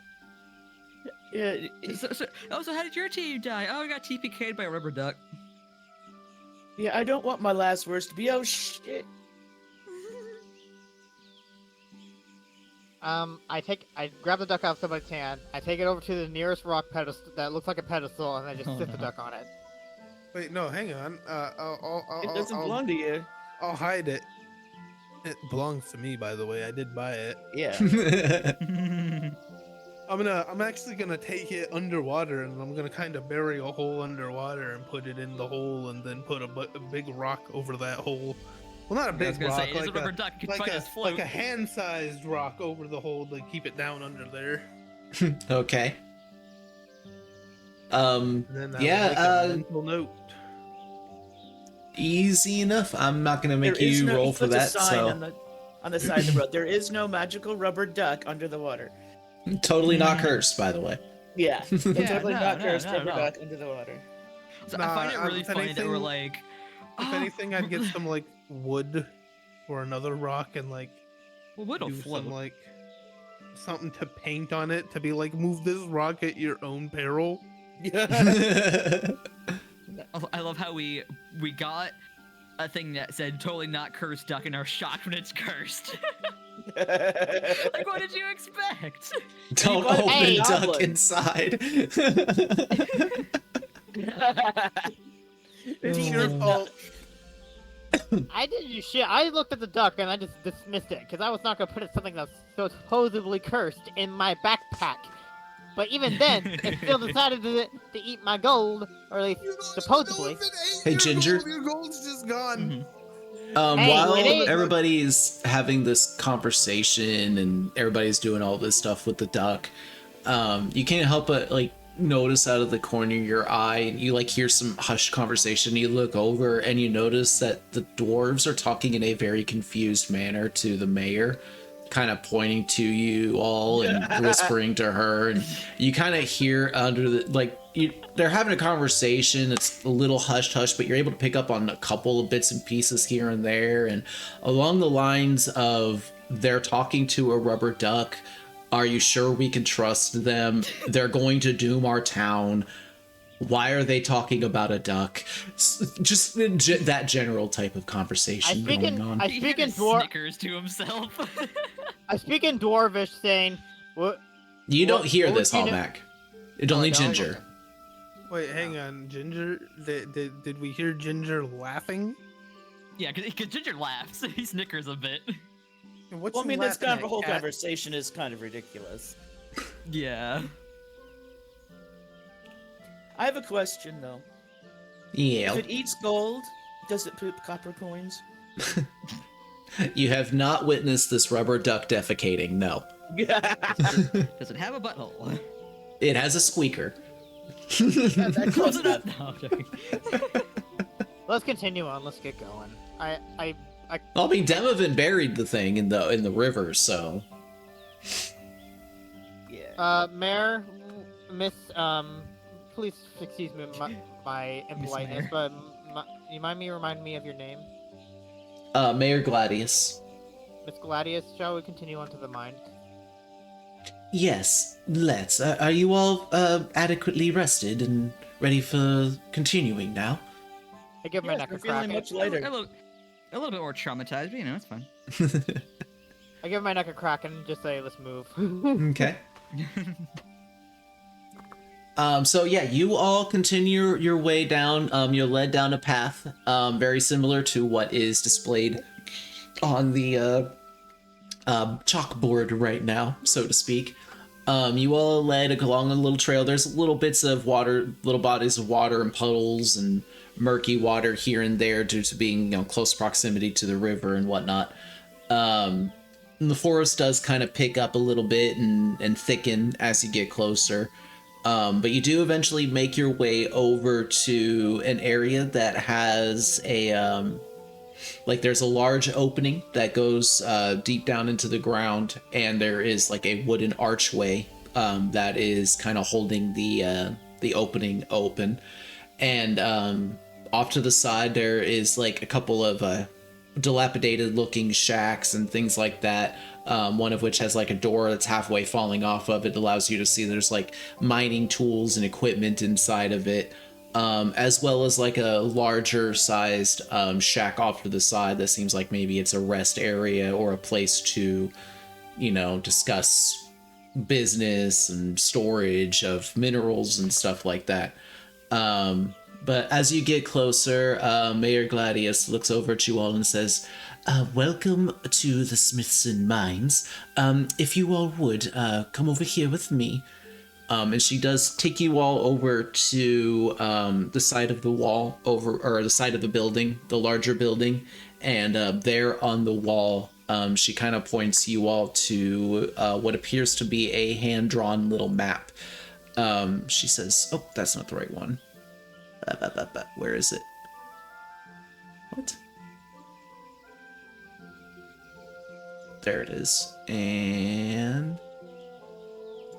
Yeah. So how did your team die? Oh, I got TPK'd by a rubber duck. Yeah, I don't want my last words to be, oh shit. I grab the duck out of somebody's hand. I take it over to the nearest rock pedestal that looks like a pedestal, and I just sit the duck on it. Wait, no, hang on. It doesn't belong to you. I'll hide it. It belongs to me, by the way. I did buy it. Yeah. I'm actually gonna take it underwater, and I'm gonna kind of bury a hole underwater and put it in the hole, and then put a big rock over that hole. Well, not a I was big gonna rock, say, it is a rubber duck. You could find his float. like a hand-sized rock over the hole to keep it down under there. Okay. And then I'll Yeah, make a mental note. Easy enough. I'm not gonna make There is you no- roll he for puts a that, sign so on the side of the road. There is no magical rubber duck under the water. totally not cursed, by the way. Yeah. Totally no, not no, cursed no, rubber no. duck under the water. So Nah, I find it really if funny that we're anything- like, If "Oh, anything, I'd get some like wood or another rock and like well, what'll do float? some like something to paint on it to be like move this rock at your own peril. I love how we got a thing that said totally not cursed duck and are shocked when it's cursed. Like, what did you expect? Don't bought it open Hey, duck goblin. inside. It's your fault. I didn't do shit. I looked at the duck and I just dismissed it because I was not gonna put something that's supposedly cursed in my backpack. But even then, it still decided to eat my gold, or at least You don't even supposedly. know if it ate Hey, your Ginger. gold, your gold's just gone. Mhm. Hey, While it ain't- everybody's having this conversation and everybody's doing all this stuff with the duck, you can't help but like notice out of the corner of your eye, and you like hear some hushed conversation. You look over and you notice that the dwarves are talking in a very confused manner to the mayor, kind of pointing to you all and whispering to her, and you kind of hear under the they're having a conversation. It's a little hush hush, but you're able to pick up on a couple of bits and pieces here and there, and along the lines of they're talking to a rubber duck. Are you sure we can trust them? They're going to doom our town. Why are they talking about a duck? Just that general type of conversation going on. I He speak in just dwarf. snickers to himself. I speak in dwarvish, saying, "What?" You don't what- hear what this, would you know- Hallmac. It's only no? Ginger. Wait, hang on, Ginger. Did we hear Ginger laughing? Yeah, because Ginger laughs. He snickers a bit. What's Well, I he mean, this laughing kind of at, whole cat? conversation is kind of ridiculous. Yeah. I have a question though. Yeah. If it eats gold, does it poop copper coins? You have not witnessed this rubber duck defecating, no. Does it have a butthole? It has a squeaker. That's close enough. No, I'm joking. Let's continue on. Let's get going. I I mean, Demovan buried the thing in the river, so Yeah. Mayor, Miss, please excuse me my impoliteness, Mayor. but you remind me of your name, Mayor Gladius. Miss Gladius. Shall we continue on to the mine? Yes, let's. Are you all adequately rested and ready for continuing now? I give my Yes, neck we're a feeling crack. much A lighter. little bit more traumatized, but you know, it's fine. I give my neck a crack and just say, "Let's move." Okay. So yeah, you all continue your way down. You're led down a path, very similar to what is displayed on the chalkboard right now, so to speak. You all led along a little trail. There's little bits of water, little bodies of water and puddles and murky water here and there due to being, close proximity to the river and whatnot. And the forest does kind of pick up a little bit and thicken as you get closer. But you do eventually make your way over to an area that has a, there's a large opening that goes deep down into the ground, and there is like a wooden archway that is kind of holding the opening open. And off to the side, there is like a couple of dilapidated looking shacks and things like that. One of which has like a door that's halfway falling off of it. Allows you to see there's like mining tools and equipment inside of it. As well as like a larger sized shack off to the side that seems like maybe it's a rest area or a place to, discuss business and storage of minerals and stuff like that. But as you get closer, Mayor Gladius looks over at you all and says, welcome to the Smithson Mines. If you all would, come over here with me. And she does take you all over to the side of the wall, or the side of the building, the larger building. And there on the wall, she kind of points you all to what appears to be a hand-drawn little map. She says, oh, that's not the right one. Where is it? What? There it is. And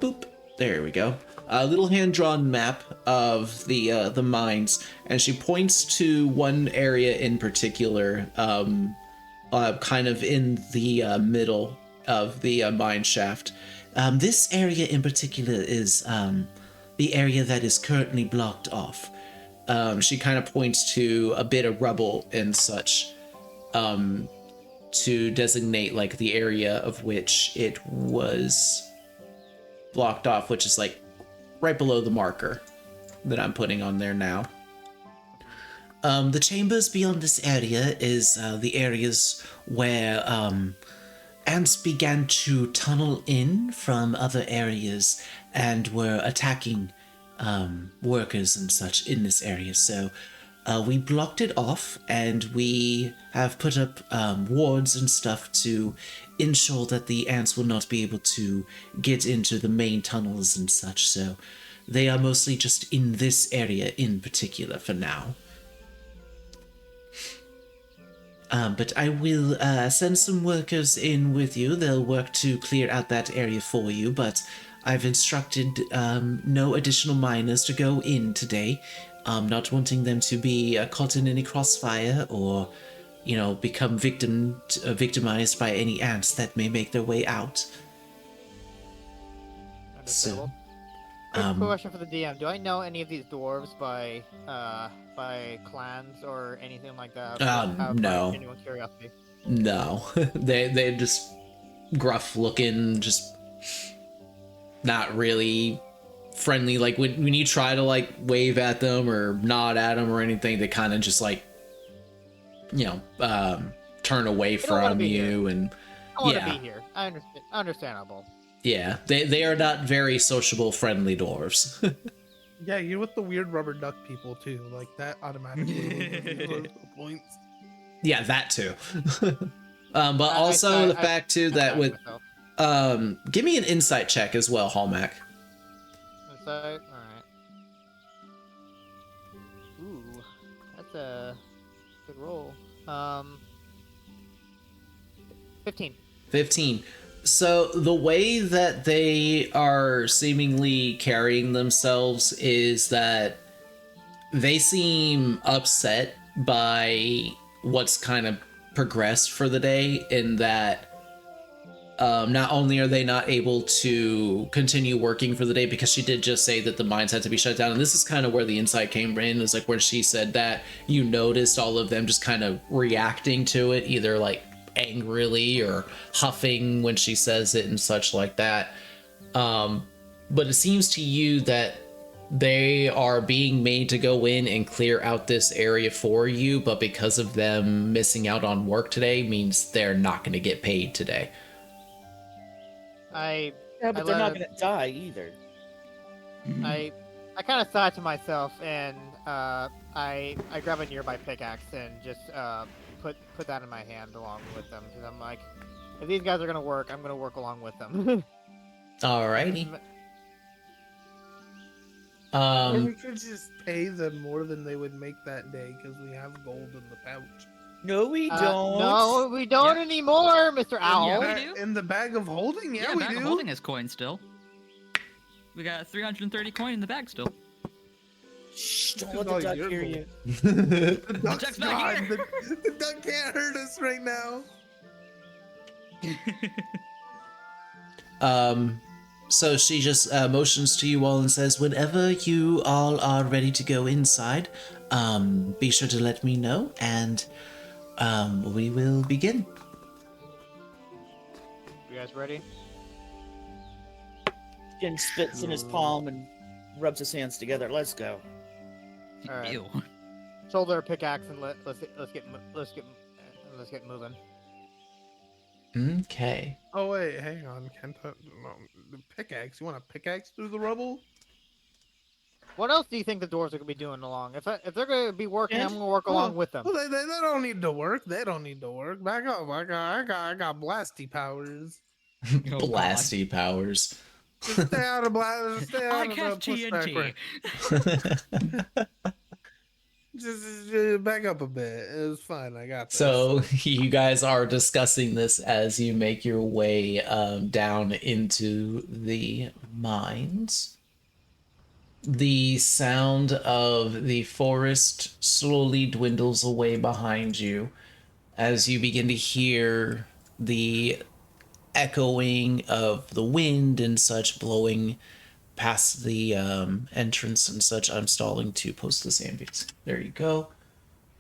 boop. There we go. A little hand-drawn map of the mines, and she points to one area in particular, kind of in the middle of the mine shaft. This area in particular is the area that is currently blocked off. She kind of points to a bit of rubble and such, to designate like the area of which it was blocked off, which is like right below the marker that I'm putting on there now. The chambers beyond this area is the areas where ants began to tunnel in from other areas and were attacking workers and such in this area. So we blocked it off, and we have put up wards and stuff to ensure that the ants will not be able to get into the main tunnels and such. So they are mostly just in this area in particular for now. But I will send some workers in with you. They'll work to clear out that area for you, but I've instructed no additional miners to go in today. Not wanting them to be caught in any crossfire or, become victimized by any ants that may make their way out. Understandable. Quick question for the DM: do I know any of these dwarves by clans or anything like that? No. Genuine curiosity. No, they're just gruff looking, just not really friendly. Like when you try to like wave at them or nod at them or anything, they kind of just like, turn away from you. And I want to be here. I understand. Understandable. Yeah, they are not very sociable, friendly dwarves. Yeah, you're with the weird rubber duck people too. Like that automatically points. Yeah, that too. But also the fact too that with give me an insight check as well, Hallmac. Insight, all right. Ooh, that's a good roll. 15. 15. So the way that they are seemingly carrying themselves is that they seem upset by what's kind of progressed for the day, in that not only are they not able to continue working for the day, because she did just say that the mines had to be shut down, and this is kind of where the insight came in, is like where she said that you noticed all of them just kind of reacting to it, either like angrily or huffing when she says it and such like that. But it seems to you that they are being made to go in and clear out this area for you, but because of them missing out on work today means they're not going to get paid today. I Yeah, but I they're not let gonna die either. I kind of sigh to myself, and I grab a nearby pickaxe and just put that in my hand along with them, because I'm like, if these guys are gonna work, I'm gonna work along with them. Alrighty. Or we Um, could just pay them more than they would make that day because we have gold in the pouch. No, we don't. No, we don't Yeah. anymore, Mr. Owl. we do. In the bag of holding, yeah, we bag do. of holding has coin still. We got 330 coin in the bag still. Shh, don't This let is the all duck your hear fault. you. The duck's duck's not gone. here. The duck can't hurt us right now. So she just motions to you all and says, whenever you all are ready to go inside, be sure to let me know, and we will begin. You guys ready? Jin spits in his palm and rubs his hands together. Let's go. All right. Ew. Shoulder let's get moving. Okay. Oh wait, hang on, Kenta. No, the pickaxe. You want a pickaxe through the rubble? What else do you think the dwarves are gonna be doing along? If they're gonna be working, Yes. I'm gonna work along with them. Well, they don't need to work. They don't need to work. Back up. I got blasty powers. Oh, God. Blasty powers. Just stay out of blast. Stay I out of cast the pushback. TNT. Just back up a bit. It was fine. I got this. So you guys are discussing this as you make your way down into the mines. The sound of the forest slowly dwindles away behind you as you begin to hear the echoing of the wind and such blowing past the entrance and such. I'm stalling to post this ambience. There you go.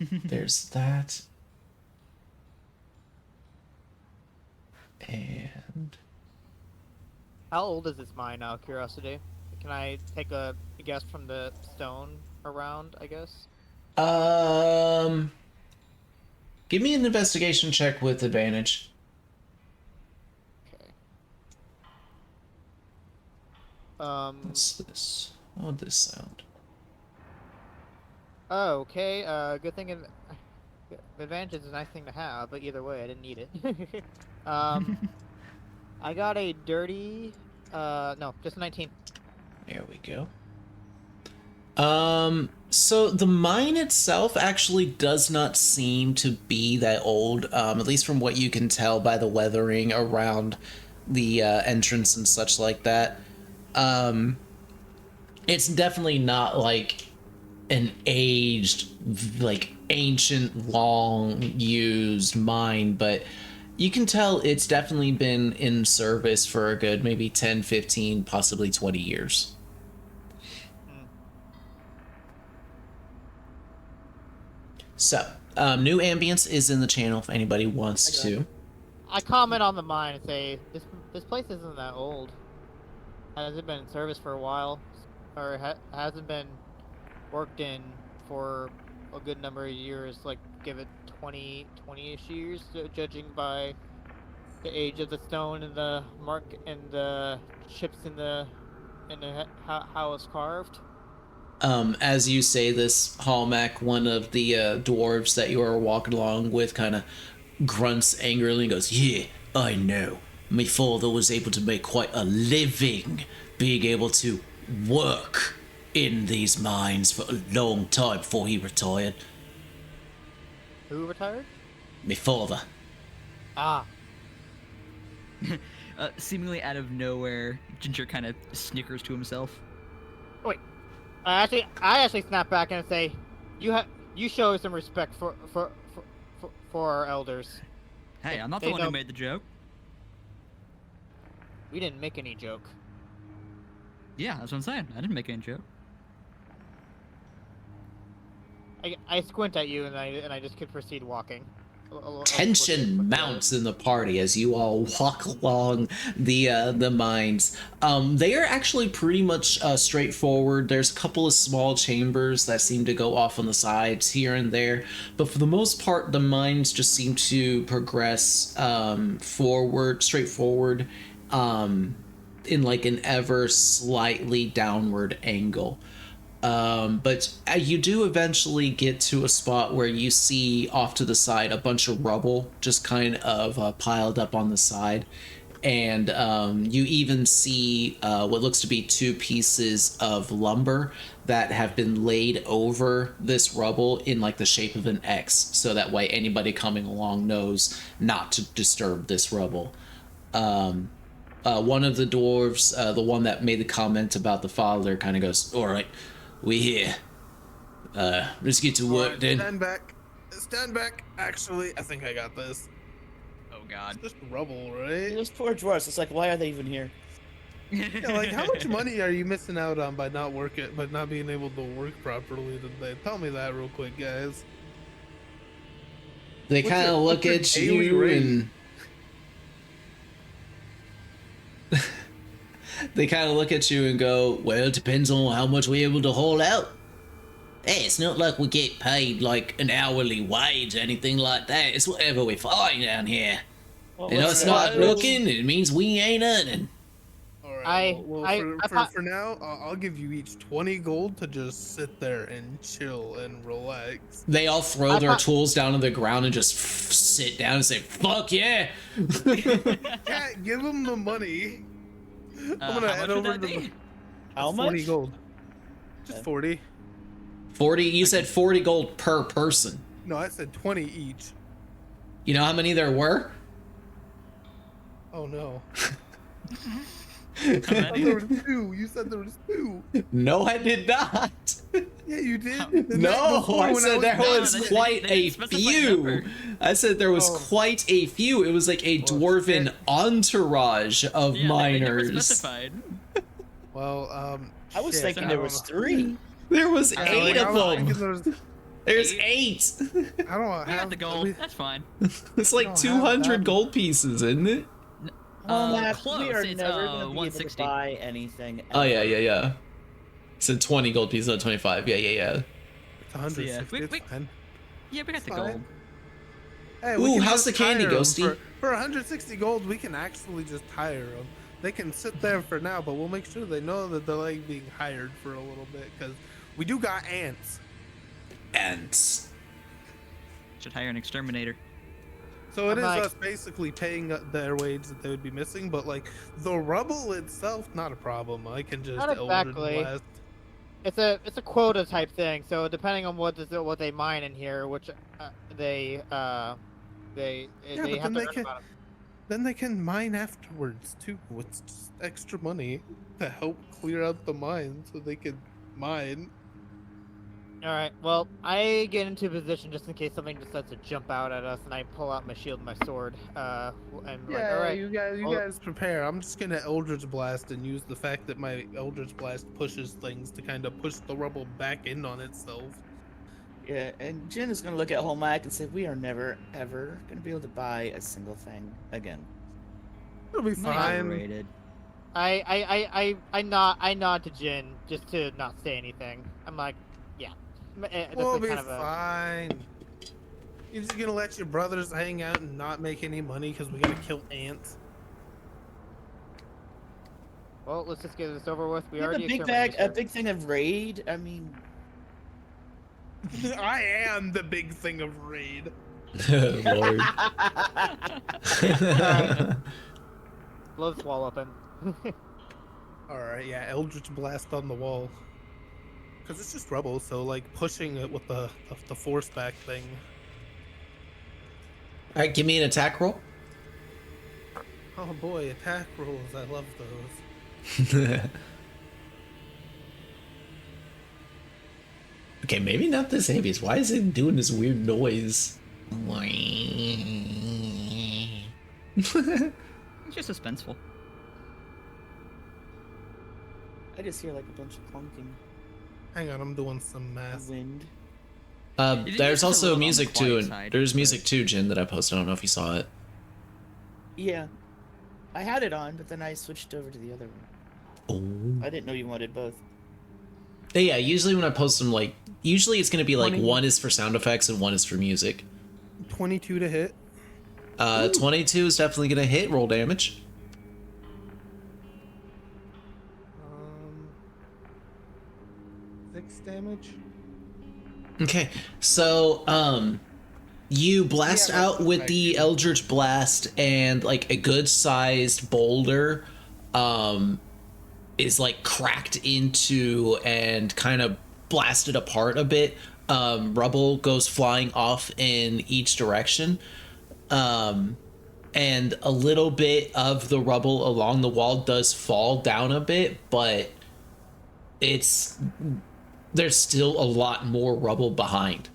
There's that. And How old is this mine out of curiosity? Can I take a guess from the stone around, I guess? give me an investigation check with advantage. Okay. What's this? What would this sound? Oh, okay. Good thing the advantage is a nice thing to have, but either way, I didn't need it. I got a dirty, no, just 19. There we go. So the mine itself actually does not seem to be that old, at least from what you can tell by the weathering around the entrance and such like that. It's definitely not like an aged, like ancient, long used mine, but you can tell it's definitely been in service for a good maybe 10, 15, possibly 20 years. So, new ambience is in the channel if anybody wants to. I comment on the mine and say, this place isn't that old. Has it been in service for a while? Or hasn't been worked in for a good number of years, like give it 20-ish years, judging by the age of the stone and the mark and the chips in the how it's carved. As you say this, Hallmack, one of the dwarves that you are walking along with, kind of grunts angrily and goes, "Yeah, I know. My father was able to make quite a living being able to work in these mines for a long time before he retired. Who retired? My father." Ah, Seemingly out of nowhere, Ginger kind of snickers to himself. wait. I actually snap back and say, you show some respect for our elders. Hey, I'm not They the one who know- made the joke. We didn't make any joke. Yeah, that's what I'm saying. I didn't make any joke. I squint at you and I just could proceed walking. Tension mounts in the party as you all walk along the mines. They are actually pretty much straightforward. There's a couple of small chambers that seem to go off on the sides here and there, but for the most part, the mines just seem to progress straightforward, in like an ever slightly downward angle. But you do eventually get to a spot where you see off to the side a bunch of rubble just kind of piled up on the side. And you even see what looks to be 2 pieces of lumber that have been laid over this rubble in like the shape of an X, so that way anybody coming along knows not to disturb this rubble. One of the dwarves, the one that made the comment about the father, kind of goes, "All right, we here. Let's get to work then." Stand back. Stand back. Actually, I think I got this. Oh God. It's just rubble, right? Those poor dwarves. It's like, why are they even here? Yeah, like how much money are you missing out on by not being able to work properly today? Tell me that real quick, guys. They kind of look what's at your daily you rate? and they kind of look at you and go, "Well, it depends on how much we're able to haul out. Hey, it's not like we get paid like an hourly wage or anything like that. It's whatever we find down here. Well, You know, it's not looking, it means we ain't earning." All right. I- well, I thought- for now, I'll give you each 20 gold to just sit there and chill and relax. They all throw I their thought- tools down on the ground and just sit down and say, "Fuck yeah." Yeah, give them the money. I'm gonna How much head would over that to be? the How 40 much? gold. Just 40. 40, you said 40 gold per person. No, I said 20 each. You know how many there were? Oh no. How I thought many? there was 2. You said there was 2. No, I did not. Yeah, you did. How- The night No, before I when said there No, was they didn't- quite they a didn't specify a few. number. I said there was Oh. quite a few. It was like a Well, dwarven shit. entourage of Yeah, they never miners. specified. Well, I was shit, thinking I there don't was know. 3. There was Yeah, 8 like, I of was them. thinking There's 8. I don't We have got the gold. we- That's fine. It's don't like have 200 that. gold pieces, isn't it? Well, Max, close. we are It's, never gonna be able to 160. buy anything. Oh, yeah, ever. yeah, yeah. So 20 gold pieces, not 25. Yeah, yeah, yeah. It's 160. we- It's we- fine. Yeah, we got the Fine. gold. Hey, Ooh, we can how's just the candy, hire 'em Ghosty? For 160 gold, we can actually just hire them. They can sit there for now, but we'll make sure they know that they're like being hired for a little bit because we do got ants. Ants. Should hire an exterminator. So it I'm is like- us basically paying their wage that they would be missing, but like the rubble itself, not a problem. I can just Not Eldritch exactly. Blast. It's a quota type thing. So depending on what they mine in here, which they but have then to they earn can- about it. Then they can mine afterwards too. It's just extra money to help clear out the mine so they can mine. All right. Well, I get into a position just in case something decides to jump out at us, and I pull out my shield and my sword. And like, Yeah, all right. you well- guys prepare. I'm just gonna Eldritch Blast and use the fact that my Eldritch Blast pushes things to kind of push the rubble back in on itself. Yeah, and Jin is gonna look at Holmac and say, "We are never, ever gonna be able to buy a single thing again." It'll be fine. Overrated. I nod to Jin just to not say anything. I'm like, yeah. That's We'll a be kind of a. fine. You're just gonna let your brothers hang out and not make any money because we gotta kill ants. Well, let's just get this over with. We You have a already big exterminated bag, a her. big thing of raid. I mean, I am the big thing of raid. Lord. Blow this wall open. All right, yeah, Eldritch Blast on the wall. Because it's just rubble, so like pushing it with the force back thing. Alright, give me an attack roll. Oh boy, attack rolls. I love those. Okay, maybe not this Avius. Why is it doing this weird noise? It's just suspenseful. I just hear like a bunch of clunking Hang on, I'm doing some math. wind. It There's is a also little on the music quiet too, and side, there's but- music too, Jin, that I posted. I don't know if you saw it. Yeah, I had it on, but then I switched over to the other one. Oh. I didn't know you wanted both. Yeah, usually when I post them, like, usually it's gonna be like 20. one is for sound effects and one is for music. 22 to hit. 22 is definitely gonna hit roll damage. damage? Okay, so you blast Yeah, out with the protection. Eldritch Blast, and like a good-sized boulder is like cracked into and kind of blasted apart a bit. Rubble goes flying off in each direction. And a little bit of the rubble along the wall does fall down a bit, but it's there's still a lot more rubble behind.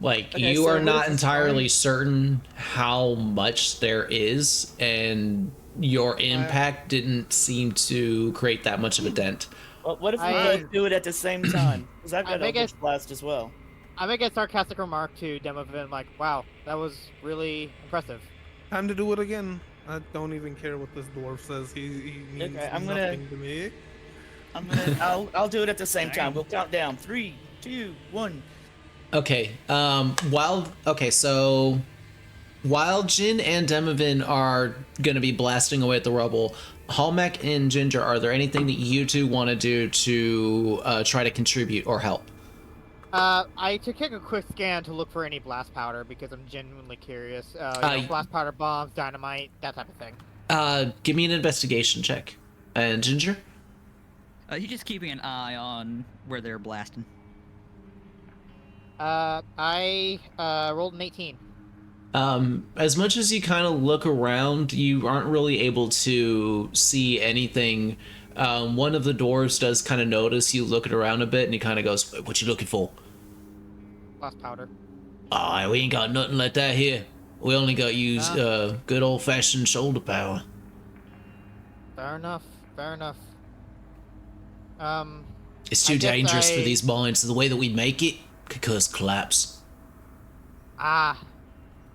Like, Okay, you so are what not is this entirely line? certain how much there is, and your impact didn't seem to create that much of a dent. Well, what if we I- both do it at the same time? Because I've I got make Eldritch it- Blast as well. I make a sarcastic remark to Demovin, like, wow, that was really impressive. Time to do it again. I don't even care what this dwarf says. He means Okay, I'm nothing to me. I'll do it at the same time. We'll count down. 3, 2, 1. Okay, so while Jin and Demovin are gonna be blasting away at the rubble, Hallmek and Ginger, are there anything that you two want to do to try to contribute or help? I took a quick scan to look for any blast powder because I'm genuinely curious. Blast powder, bombs, dynamite, that type of thing. Give me an investigation check. And Ginger? He's just keeping an eye on where they're blasting. I rolled an 18. As much as you kind of look around, you aren't really able to see anything. One of the dwarves does kind of notice you looking around a bit, and he kind of goes, "What you looking for?" Blast powder. Ah, we ain't got nothing like that here. We only got use good old-fashioned shoulder power. Fair enough. Fair enough. It's too I guess dangerous for I- these mines. The way that we make it could cause collapse.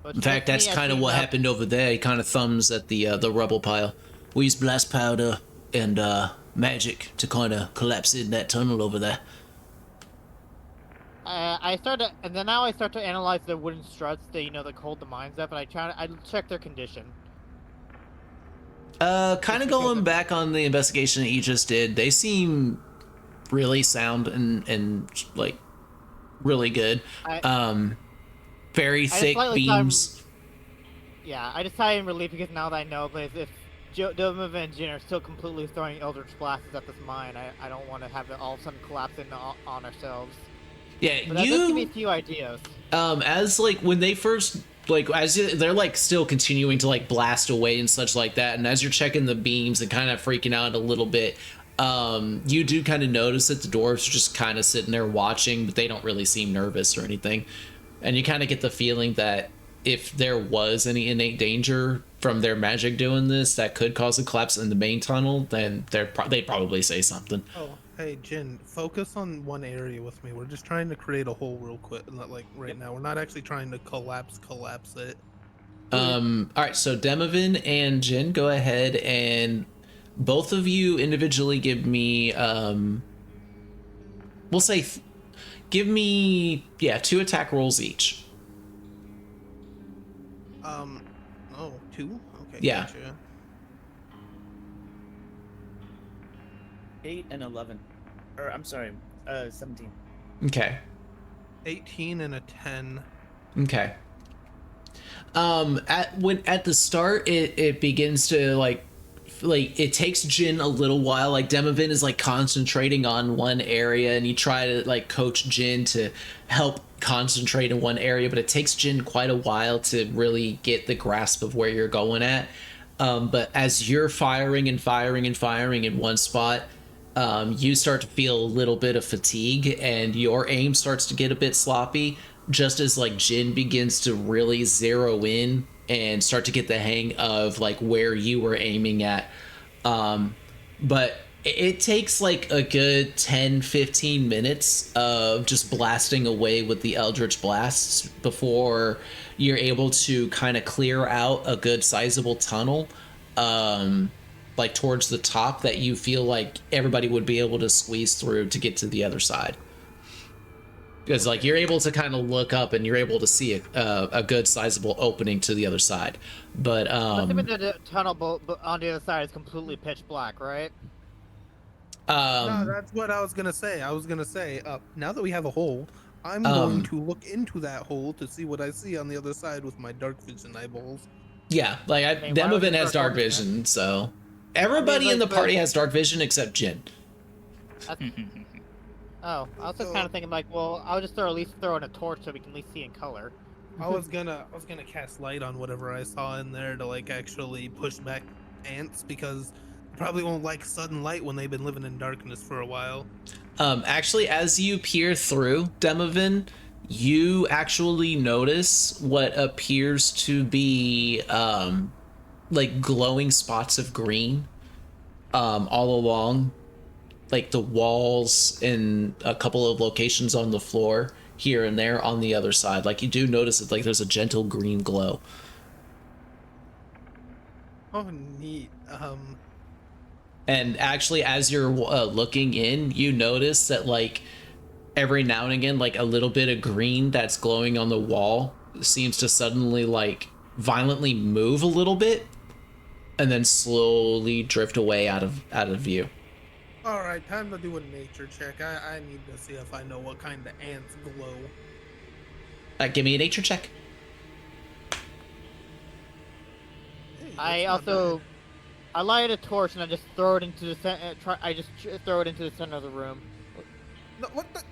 Which In fact, makes that's me, I kind of think, what happened over there. He kind of thumbs at the rubble pile. We use blast powder and magic to kind of collapse in that tunnel over there. I start to analyze the wooden struts that that hold the mines up, and I check their condition. Kind of going back on the investigation that you just did, they seem really sound and like really good. Very thick slightly beams. Yeah, I just sigh in relief because now that I know, but if Donovan and Jin are still completely throwing Eldritch Blasts at this mine, I don't want to have it all of a sudden collapse in on ourselves. Yeah, But that does give me a few ideas. As like when they first they're like still continuing to like blast away and such like that, and as you're checking the beams and kind of freaking out a little bit, you do kind of notice that the dwarves are just kind of sitting there watching, but they don't really seem nervous or anything, and you kind of get the feeling that if there was any innate danger from their magic doing this that could cause a collapse in the main tunnel, then they'd probably say something. Oh, hey, Jin, focus on one area with me. We're just trying to create a hole real quick, like right now. We're not actually trying to collapse it. All right, so Demovin and Jin, go ahead and both of you individually give me we'll say give me 2 attack rolls each. 2? Okay. Yeah. Gotcha. 8 and 11. Or, I'm sorry, 17. Okay. 18 and a 10. Okay. At the start, it begins to like it takes Jin a little while. Like, Demovin is like concentrating on one area, and you try to like coach Jin to help concentrate in one area, but it takes Jin quite a while to really get the grasp of where you're going at. But as you're firing and firing and firing in one spot, you start to feel a little bit of fatigue, and your aim starts to get a bit sloppy, just as like Jin begins to really zero in and start to get the hang of like where you were aiming at. But it takes like a good 10-15 minutes of just blasting away with the Eldritch Blasts before you're able to kind of clear out a good sizable tunnel, like towards the top, that you feel like everybody would be able to squeeze through to get to the other side. Because like you're able to kind of look up and you're able to see a good sizable opening to the other side. But Assuming that the tunnel on the other side is completely pitch black, right? No, that's what I was gonna say. Now that we have a hole, I'm going to look into that hole to see what I see on the other side with my dark vision eyeballs. Yeah, like mean, why would Demovan you has start dark focusing vision, so everybody in the like, party has dark vision except Jin. Oh, I was just kind of thinking like, well, I'll just at least throw in a torch so we can at least see in color. I was gonna cast light on whatever I saw in there to like actually push back ants because they probably won't like sudden light when they've been living in darkness for a while. Actually, as you peer through Demovan, you actually notice what appears to be like glowing spots of green all along like the walls in a couple of locations on the floor here and there on the other side. Like you do notice that like there's a gentle green glow. Oh, neat. And actually, as you're looking in, you notice that like every now and again, like a little bit of green that's glowing on the wall seems to suddenly like violently move a little bit and then slowly drift away out of view. All right, time to do a nature check. I need to see if I know what kind of ants glow. Give me a nature check. Hey, I that's not also, I light a torch and I just throw it into the center. I just throw it into the center of the room. bad. No, what the?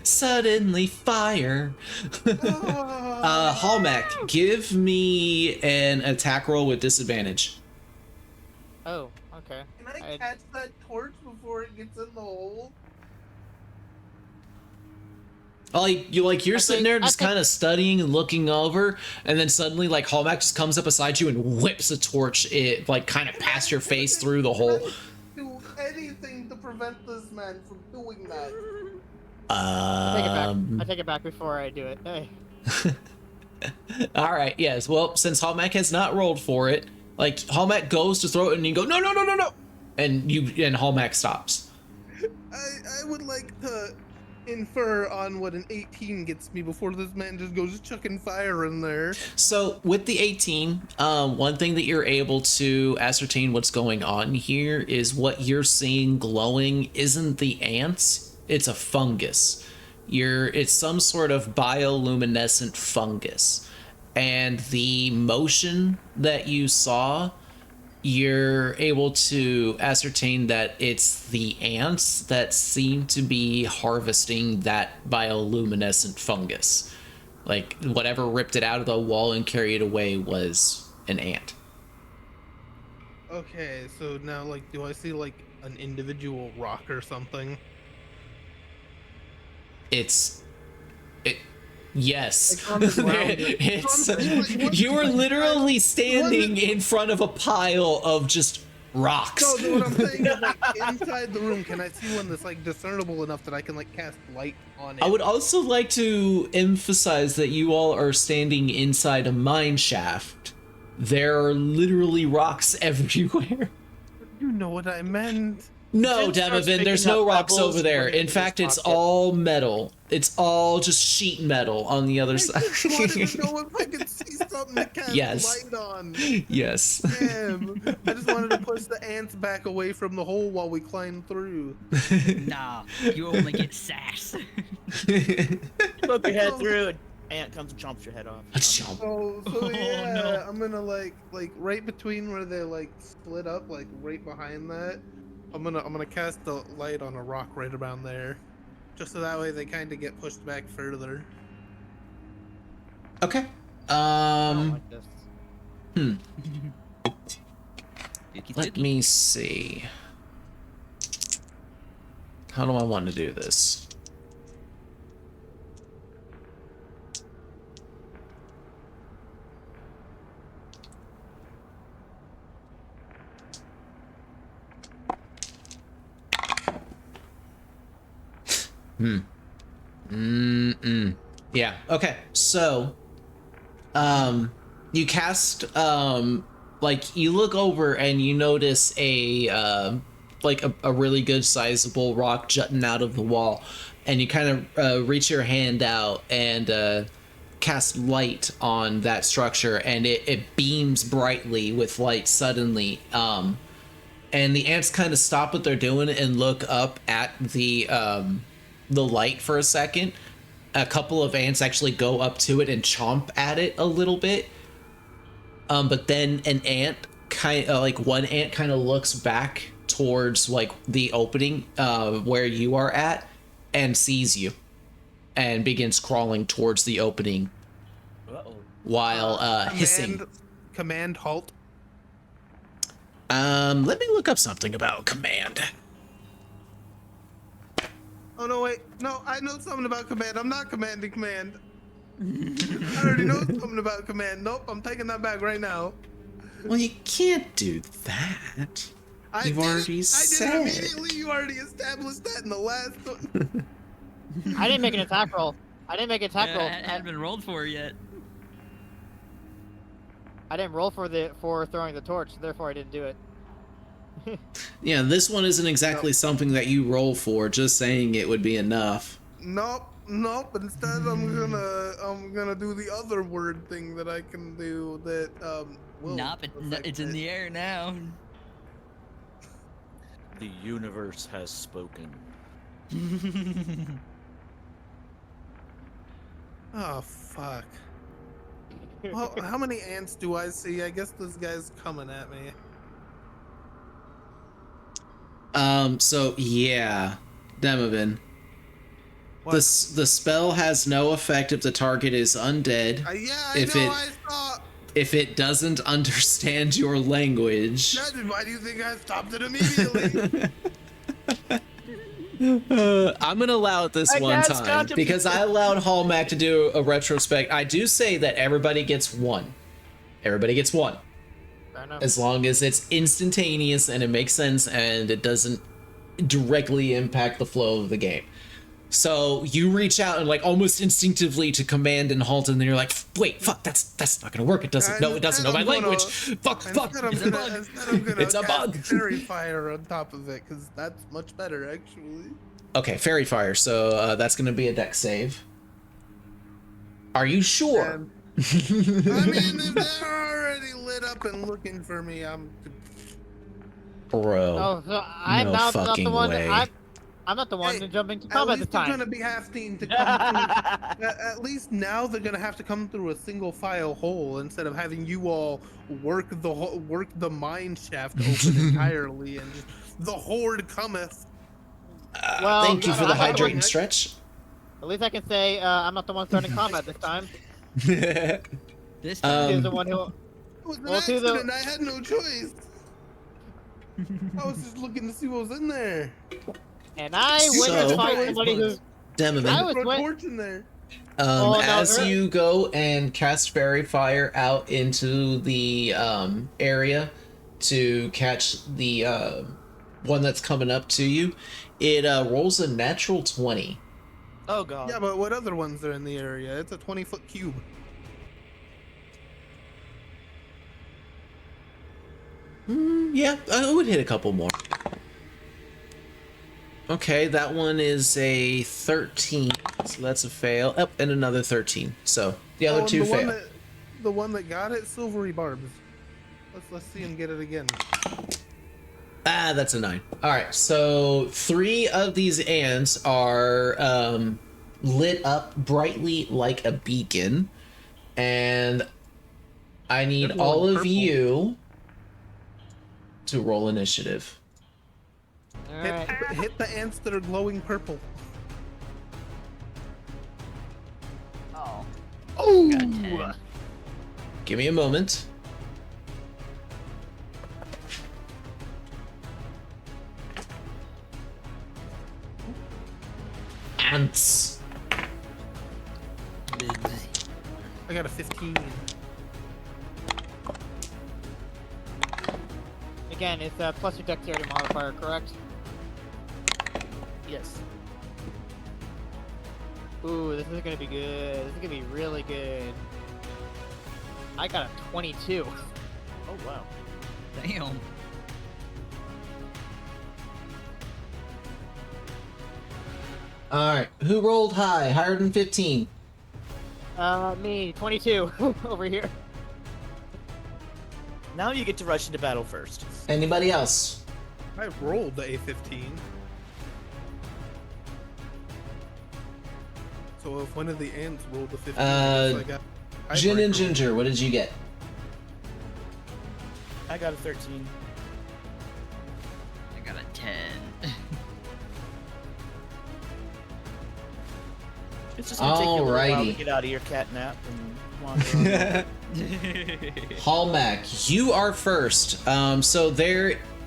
Suddenly fire. Hallmack, give me an attack roll with disadvantage. Oh, okay. Can I catch that torch before it gets in the hole? You're sitting there just I think- kind of studying and looking over, and then suddenly like Hallmack just comes up beside you and whips a torch it like kind of past your face through the hole. Do anything to prevent this man from doing that. I take it back. I take it back before I do it. Hey. All right, yes. Well, since Hallmack has not rolled for it, like Hallmack goes to throw it and you go no, and Hallmack stops. I would like to infer on what an 18 gets me before this man just goes chucking fire in there. So with the 18, one thing that you're able to ascertain what's going on here is what you're seeing glowing isn't the ants, it's a fungus. It's some sort of bioluminescent fungus. And the motion that you saw, you're able to ascertain that it's the ants that seem to be harvesting that bioluminescent fungus. Like whatever ripped it out of the wall and carried it away was an ant. Okay, so now like do I see like an individual rock or something? Yes. Like on the ground. It's you were literally standing in front of a pile of just rocks. No, what I'm saying is like inside the room, can I see one that's like discernible enough that I can like cast light on it? I would also like to emphasize that you all are standing inside a mine shaft. There are literally rocks everywhere. You know what I meant. No, Jen starts Demovan, there's picking no up rocks pebbles, over there. putting it In in fact, his it's pocket. all metal. It's all just sheet metal on the other I side. just wanted to know if I could see something to cast Yes. light on. Yes. Damn. I just wanted to push the ants back away from the hole while we climb through. Nah, you only get sass. Poke your head through, and ant comes and chomps your head off. So Oh, yeah, no. I'm gonna like right between where they like split up, like right behind that. I'm gonna cast the light on a rock right around there, just so that way they kind of get pushed back further. Okay. I don't like this. Let me see. How do I want to do this? Yeah. Okay. So, you cast, like, you look over and you notice like a really good sizable rock jutting out of the wall, and you kind of reach your hand out and cast light on that structure, and it beams brightly with light suddenly. and the ants kind of stop what they're doing and look up at the light for a second. A couple of ants actually go up to it and chomp at it a little bit. But then an ant one ant kind of looks back towards like the opening where you are at and sees you and begins crawling towards the opening. Uh-oh. While hissing. Command halt. Let me look up something about command. Oh no, wait. No, I know something about command. I'm not commanding command. I already know something about command. Nope, I'm taking that back right now. Well, you can't do that. You've already said. I did immediately. You already established that in the last one. I didn't make an attack roll. I didn't make an attack roll. It hadn't been rolled for yet. I didn't roll for throwing the torch, therefore I didn't do it. Yeah, this one isn't exactly something that you roll for. Just saying it would be enough. Nope. Instead, I'm gonna do the other word thing that I can do. That will It's in the air now. The universe has spoken. Oh fuck. Well, how many ants do I see? I guess this guy's coming at me. So yeah, Demobin. What? The spell has no effect if the target is undead. Yeah, I saw. If it doesn't understand your language. Why do you think I stopped it immediately? I'm gonna allow it this one time because I allowed Hallmac to do a retrospect. I do say that everybody gets one. Everybody gets one. Fair enough. As long as it's instantaneous and it makes sense and it doesn't directly impact the flow of the game. So you reach out and like almost instinctively to command and halt, and then you're like, wait, fuck, that's not gonna work. It doesn't know my language. Fuck. It's a bug. It's a bug. Fairy fire on top of it, because that's much better actually. Okay, fairy fire. So that's gonna be a dex save. Are you sure? I mean, if they're already lit up and looking for me, Bro. Oh, so I'm no not fucking the one. way. I'm not the one Hey, jumping to at combat least this time. they're gonna be having to come through, at least now they're gonna have to come through a single file hole instead of having you all work the mine shaft open entirely and just the horde cometh. Well, Thank you for the I'm not hydrate and one- stretch. At least I can say I'm not the one starting combat this time. This time. He's the one who. It was an Well, to the- accident. I had no choice. I was just looking to see what was in there. And I went to So- find somebody who. I Demon, was Throw a wait- torch in there. Oh, no, as there- you go and cast fairy fire out into the area to catch the one that's coming up to you, it rolls a natural 20. Oh god. Yeah, but what other ones are in the area? It's a 20-foot cube. Yeah, I would hit a couple more. Okay, that one is a 13, so that's a fail. Oh, and another 13. So the other and two fail. The one that got it, silvery barbs. Let's see him get it again. Ah, that's a 9. All right, so 3 of these ants are lit up brightly like a beacon, and I need They're all glowing of purple. you to roll initiative. Alright. Hit the ants that are glowing purple. Oh. Oh! Got 10. Give me a moment. Ants. I got a 15. Again, it's plus your dexterity modifier, correct? Yes. Ooh, this is gonna be good. This is gonna be really good. I got a 22. Oh wow. Damn. All right, who rolled high? Higher than 15. Me, 22 over here. Now you get to rush into battle first. Anybody else? I rolled the A15. So if one of the ants rolled the 15, I got Jin and tiebreaker. Ginger, what did you get? I got a 13. I got a 10. It's just gonna take you a little while to Alrighty. get out of your cat nap and wander on. Hallmac, you are first.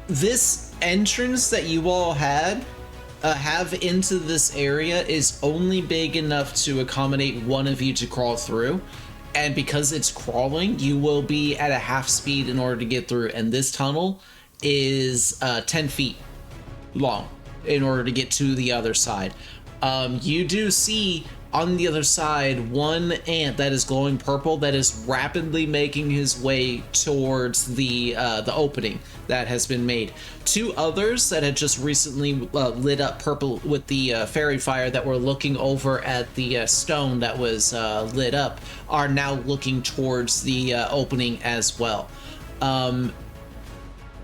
This entrance that you all have into this area is only big enough to accommodate one of you to crawl through. And because it's crawling, you will be at a half speed in order to get through. And this tunnel is 10 feet long in order to get to the other side. You do see on the other side one ant that is glowing purple that is rapidly making his way towards the opening that has been made. Two others that had just recently lit up purple with the fairy fire that were looking over at the stone that was lit up are now looking towards the opening as well.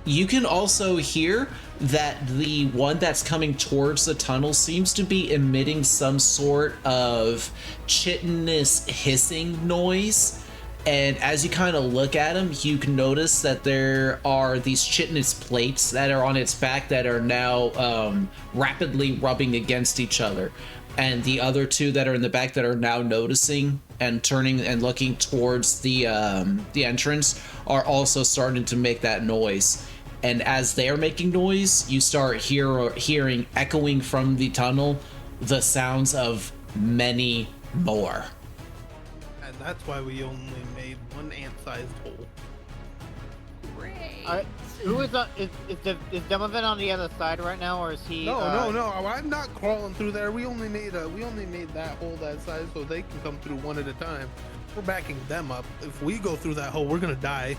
You can also hear that the one that's coming towards the tunnel seems to be emitting some sort of chitinous hissing noise. And as you kind of look at him, you can notice that there are these chitinous plates that are on its back that are now rapidly rubbing against each other. And the other two that are in the back that are now noticing and turning and looking towards the entrance are also starting to make that noise. And as they're making noise, you start hearing echoing from the tunnel the sounds of many more. And that's why we only made one ant-sized hole. Who is is Demovan on the other side right now, or is he? No, I'm not crawling through there. We only made that hole that size so they can come through one at a time. We're backing them up. If we go through that hole, we're gonna die.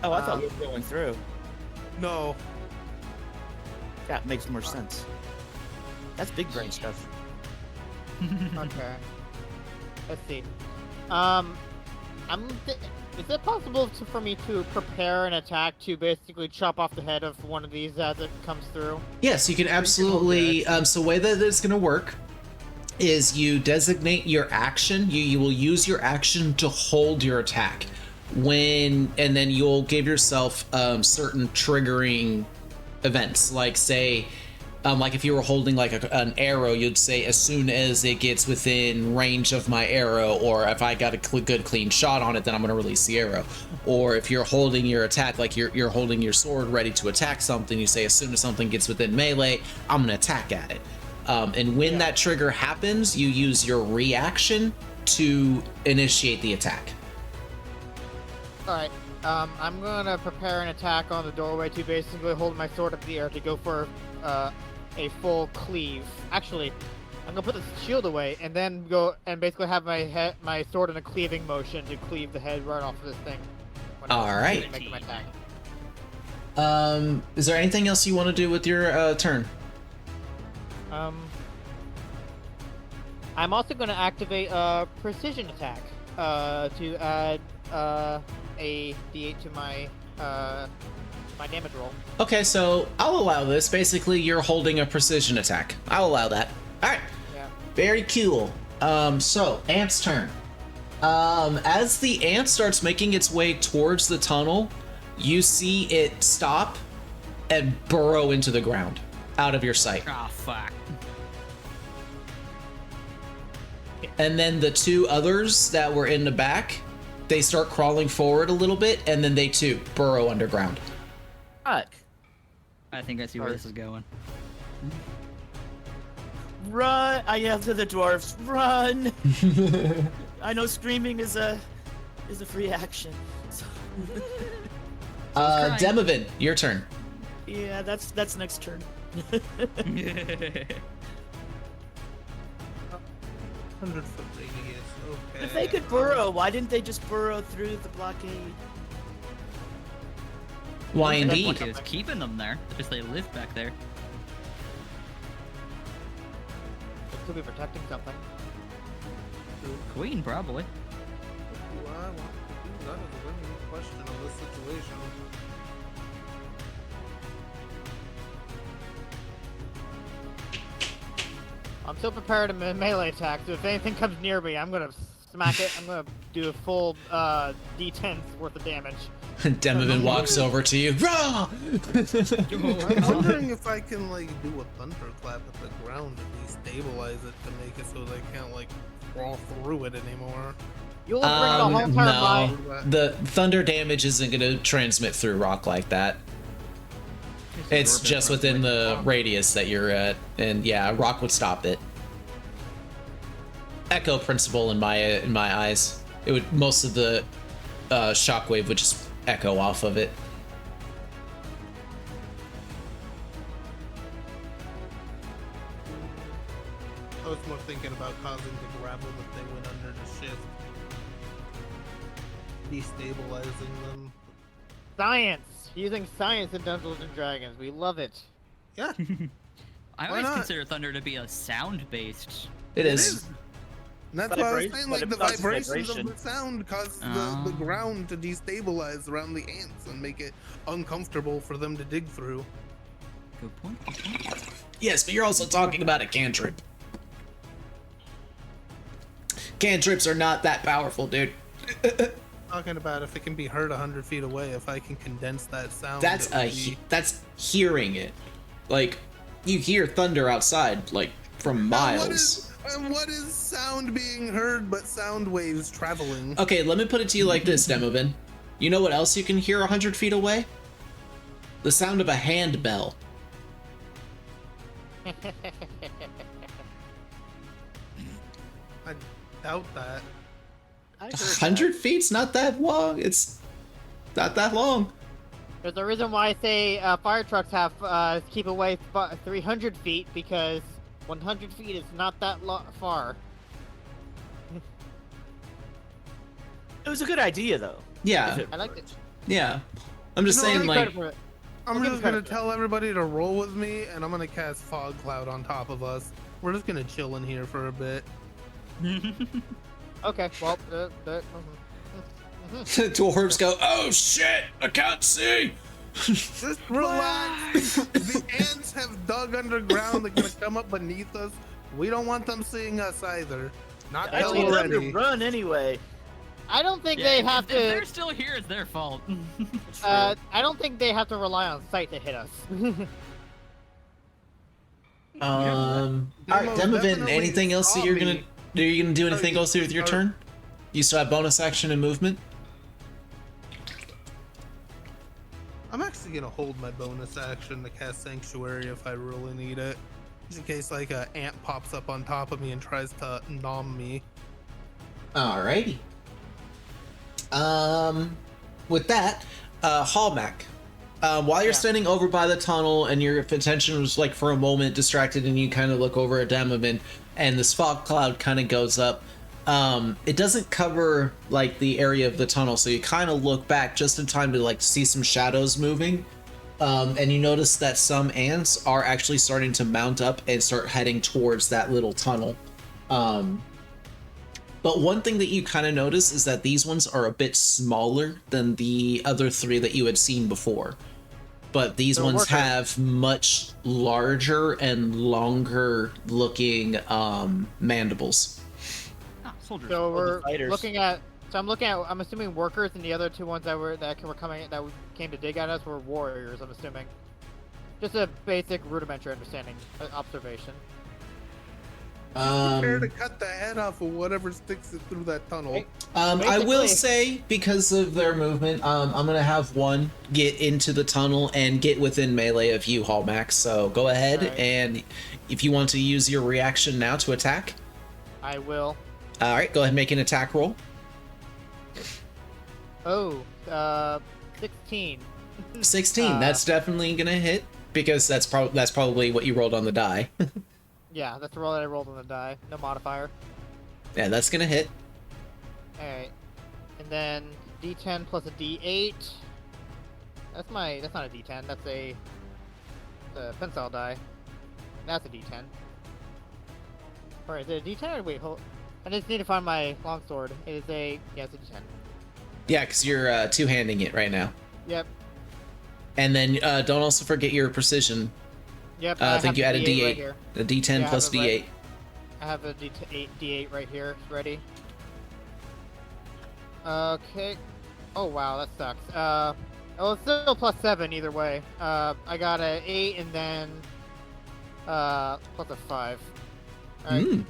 Oh, I thought we were going through. No. That makes more sense. That's big brain stuff. Okay. Let's see. Is it possible for me to prepare an attack to basically chop off the head of one of these as it comes through? Yes, you can absolutely. So the way that it's going to work is you designate your action. You will use your action to hold your attack. And then you'll give yourself certain triggering events, like say, like if you were holding like an arrow, you'd say as soon as it gets within range of my arrow, or if I got a good clean shot on it, then I'm going to release the arrow. Or if you're holding your attack, like you're holding your sword ready to attack something, you say as soon as something gets within melee, I'm going to attack at it. And when that trigger happens, you use your reaction to initiate the attack. Alright, I'm gonna prepare an attack on the doorway to basically hold my sword up in the air to go for a full cleave. Actually, I'm gonna put the shield away and then go and basically have my sword in a cleaving motion to cleave the head right off of this thing. Alright. Make my attack. Is there anything else you want to do with your turn? I'm also gonna activate a precision attack to add a d8 to my damage roll. Okay, so I'll allow this. Basically, you're holding a precision attack. I'll allow that. All right. Yeah. Very cool. So Ant's turn. As the ant starts making its way towards the tunnel, you see it stop and burrow into the ground, out of your sight. Oh, fuck. And then the two others that were in the back, they start crawling forward a little bit, and then they too burrow underground. Fuck. I think I see where this is going. Run! I yell to the dwarves, run! I know screaming is a free action. So... Demovan, your turn. yeah, that's next turn. 100-foot radius. Okay. If they could burrow, why didn't they just burrow through the blockade? Why indeed? Lucky is keeping them there. Because they live back there. It could be protecting something. Queen, probably. What do I want to do? That is a winning question of this situation. I'm so prepared to melee attack, so if anything comes near me, I'm gonna smack it. I'm gonna do a full D10 worth of damage. Demovan walks over to you. Rah! I'm wondering if I can like do a thunderclap at the ground to destabilize it to make it so they can't like crawl through it anymore. You'll bring the whole entire no. mine. The thunder damage isn't going to transmit through rock like that. It's just within the radius that you're at, and yeah, rock would stop it. Echo principle in my eyes. It would most of the shockwave would just echo off of it. I was more thinking about causing the gravel that they went under to shift, destabilizing them. Science! Using science in Dungeons and Dragons. We love it. Yeah, I Why always not? consider thunder to be a sound-based. It is. And that's why I was Vibration, saying but like it the causes vibrations vibration. of the sound cause the Oh. ground to destabilize around the ants and make it uncomfortable for them to dig through. Good point. Good point. Yes, but you're also talking about a cantrip. Cantrips are not that powerful, dude. Talking about if it can be heard 100 feet away, if I can condense that sound. That's it would be- that's hearing it. Like you hear thunder outside, like from Now, miles. what is sound being heard but sound waves traveling? Okay, let me put it to you like this, Demovan. You know what else you can hear 100 feet away? The sound of a handbell. I doubt that. I heard 100 feet's not that long. It's not that long. There's a reason why I say fire trucks have keep away 300 feet, because 100 feet is not that far. It was a good idea, though. Yeah, I liked it. yeah. I'm just You know, saying, I like, Credit for it. I'm I'll give just you gonna credit for tell everybody to roll with me, and I'm gonna cast fog cloud on top of us. We're just gonna chill in here for a bit. Okay, well, dwarves go, oh shit, I can't see. Just relax. The ants have dug underground. They're gonna come up beneath us. We don't want them seeing us either. Not I till told we're them to ready. run anyway. I don't think Yeah, they if- have if they're to. still here, it's their fault. I don't think they have to rely on sight to hit us. All right, Demo Demovan, definitely anything else that saw you're gonna me. do anything you else with your start- turn? You still have bonus action and movement. I'm actually gonna hold my bonus action to cast Sanctuary if I really need it, just in case like a ant pops up on top of me and tries to nom me. Alrighty. With that, Hallmack. While you're Yeah. standing over by the tunnel and your attention was like for a moment distracted, and you kind of look over at Demovan, and this fog cloud kind of goes up. It doesn't cover like the area of the tunnel, so you kind of look back just in time to like see some shadows moving. And you notice that some ants are actually starting to mount up and start heading towards that little tunnel. But one thing that you kind of notice is that these ones are a bit smaller than the other three that you had seen before. But these They're ones working. have much larger and longer looking mandibles. Ah, soldiers. So the we're fighters. looking at. So I'm looking at. I'm assuming workers, and the other two ones that were coming that came to dig at us were warriors. I'm assuming. Just a basic rudimentary understanding, observation. Prepare to cut the head off of whatever sticks it through that tunnel. I will Basically- say, because of their movement, I'm gonna have one get into the tunnel and get within melee of you, Hallmax. So go ahead, Alright. and if you want to use your reaction now to attack, I will. all right, go ahead and make an attack roll. Oh, 16. 16. That's definitely gonna hit because that's probably what you rolled on the die. Yeah, that's the roll that I rolled on the die. No modifier. Yeah, that's gonna hit. Alright. And then D10 plus a D8. That's not a D10, that's a pencil die. That's a D10. Or is it a D10 or wait, hold. I just need to find my longsword. It is yeah, it's a D10. Yeah, because you're two-handing it right now. Yep. And then don't also forget your precision. Yep. I think have you the add a D8 D8. right here. The D10 Yeah, I plus have it D8. right- I have a D8 right here, ready. Okay. Oh wow, that sucks. Oh, it's still +7 either way. I got a 8 and then plus a 5. Alright.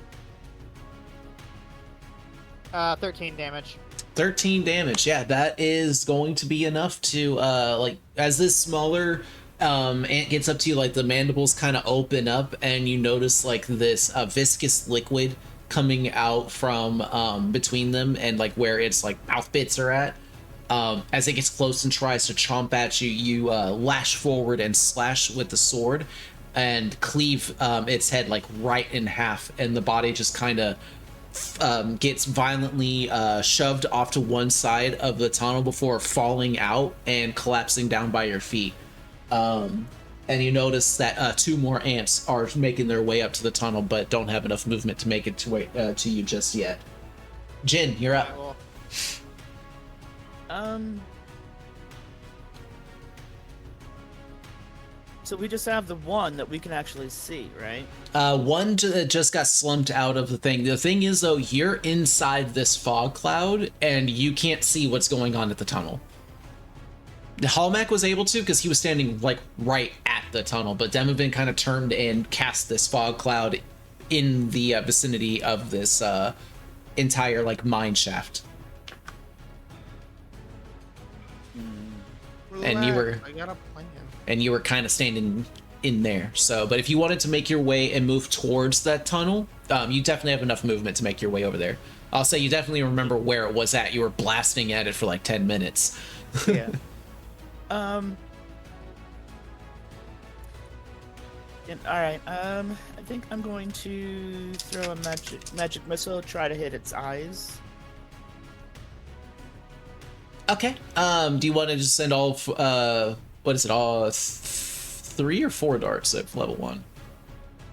13 damage. 13 damage. Yeah, that is going to be enough to like as this smaller ant gets up to you, like the mandibles kind of open up and you notice like this viscous liquid coming out from between them and like where its like mouth bits are at. As it gets close and tries to chomp at you, you lash forward and slash with the sword and cleave its head like right in half, and the body just kind of gets violently shoved off to one side of the tunnel before falling out and collapsing down by your feet. And you notice that 2 more ants are making their way up to the tunnel, but don't have enough movement to make it to you just yet. Jin, you're up. Well, So we just have the one that we can actually see, right? One just got slumped out of the thing. The thing is, though, you're inside this fog cloud, and you can't see what's going on at the tunnel. Hallmack was able to, because he was standing, like, right at the tunnel, but Demovin kind of turned and cast this fog cloud in the vicinity of this entire, like, mine shaft. And you were... I got a plan. And you were kind of standing in there. So, but if you wanted to make your way and move towards that tunnel, you definitely have enough movement to make your way over there. I'll say you definitely remember where it was at. You were blasting at it for like 10 minutes. Yeah. All right. I think I'm going to throw a magic missile, try to hit its eyes. Okay. Do you want to just send all what is it, all 3 or 4 darts at level 1?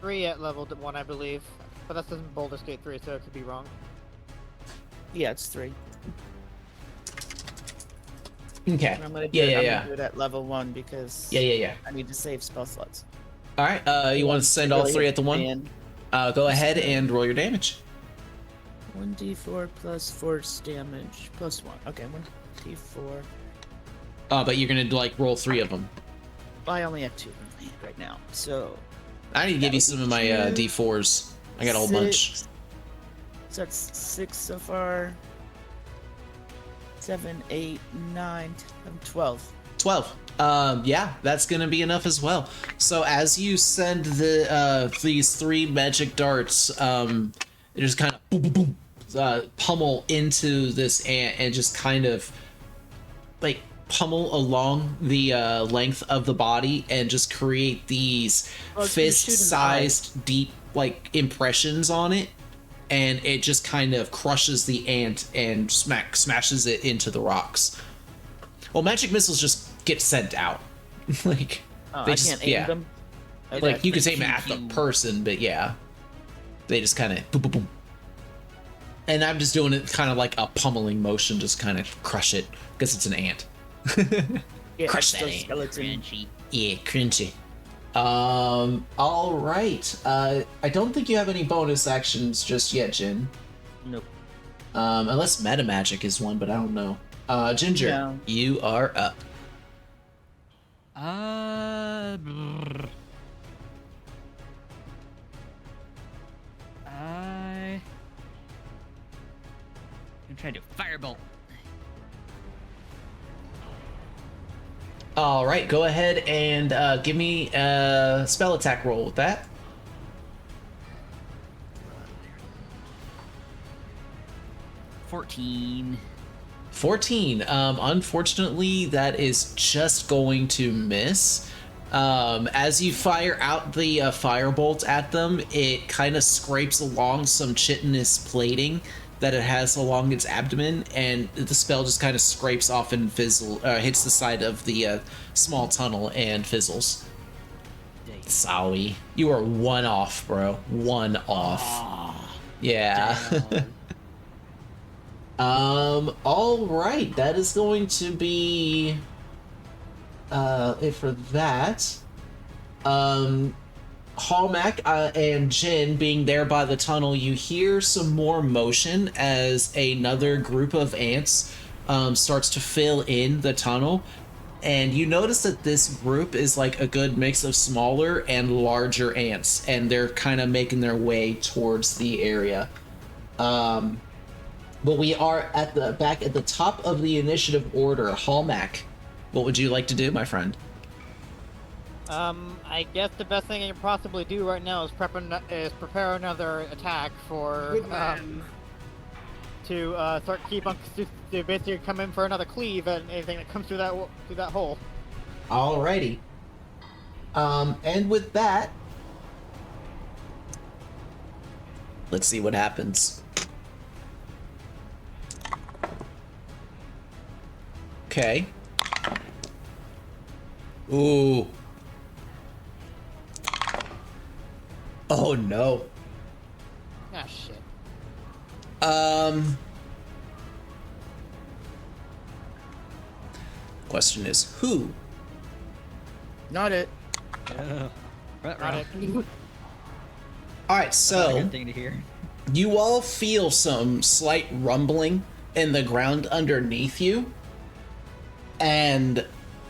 3 at level 1, I believe. But that's in Boulder State 3, so it could be wrong. Yeah, it's 3. Okay. And I'm gonna do Yeah, it, yeah, I'm yeah. gonna do it at level 1 because Yeah. I need to save spell slots. All right. You want to send all Really 3 at the 1? and Go ahead and roll your damage. 1d4 plus force damage plus 1. Okay, 1d4. But you're gonna like roll 3 of them. I only have 2 in my hand right now, so I need to give you some of my 2, D4s. I got a whole bunch. 6. So that's 6 so far. 7, 8, 9, 10, 12. 12. Yeah, that's gonna be enough as well. So as you send these 3 magic darts, it just kind of boom, boom, boom, pummel into this ant and just kind of like pummel along the length of the body and just create these Oh, so you shoot an fist-sized deep like impressions on it, and it just kind of crushes the ant and smashes it into the rocks. Well, magic missiles just get sent out. Like Oh, they I just, can't aim them. Okay. like you could aim at the person, but yeah, they just kind of boom, boom, boom. And I'm just doing it kind of like a pummeling motion, just kind of crush it because it's an ant. Yeah, Crush it's that the ant. skeleton. Yeah, crunchy. All right. I don't think you have any bonus actions just yet, Jin. Nope. Unless meta magic is one, but I don't know. Ginger, No. you are up. Brr. I'm trying to do firebolt. All right, go ahead and give me a spell attack roll with that. 14. 14. Unfortunately, that is just going to miss. As you fire out the firebolt at them, it kind of scrapes along some chitinous plating that it has along its abdomen, and the spell just kind of scrapes off and hits the side of the small tunnel and fizzles. Sorry. You are 1 off, bro. 1 off. Yeah. All right. That is going to be it for that. Hallmack and Jin being there by the tunnel, you hear some more motion as another group of ants starts to fill in the tunnel. And you notice that this group is like a good mix of smaller and larger ants, and they're kind of making their way towards the area. But we are at the back at the top of the initiative order. Hallmack, what would you like to do, my friend? I guess the best thing you can possibly do right now is prepare another attack for Good man. to to basically come in for another cleave and anything that comes through that hole. Alrighty. And with that, let's see what happens. Okay. Ooh. Oh no. Ah, shit. Question is who? Not it. Got it. All right, That's a so good thing to hear. you all feel some slight rumbling in the ground underneath you, and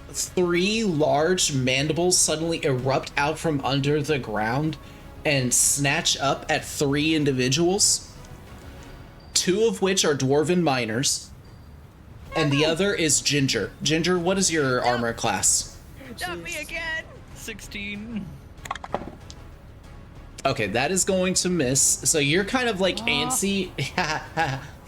3 large mandibles suddenly erupt out from under the ground and snatch up at 3 individuals, 2 of which are dwarven miners, and the other is Ginger. Ginger, what is your armor class? Not me again. 16. Okay, that is going to miss. So you're kind of like antsy.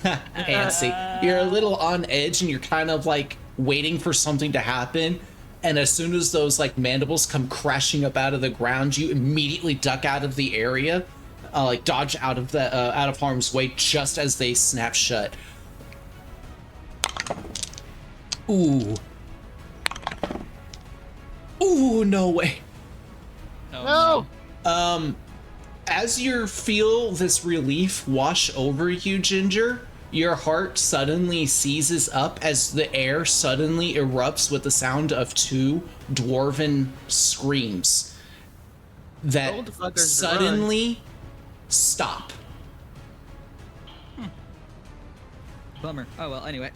Antsy. You're a little on edge and you're kind of like waiting for something to happen. And as soon as those like mandibles come crashing up out of the ground, you immediately duck out of the area, like dodge out of the out of harm's way just as they snap shut. Ooh. Ooh, no way. Oh, No! As you feel this relief wash over you, Ginger, your heart suddenly seizes up as the air suddenly erupts with the sound of 2 dwarven screams that Told the fuckers to run. suddenly stop. Bummer. Oh well, anyway.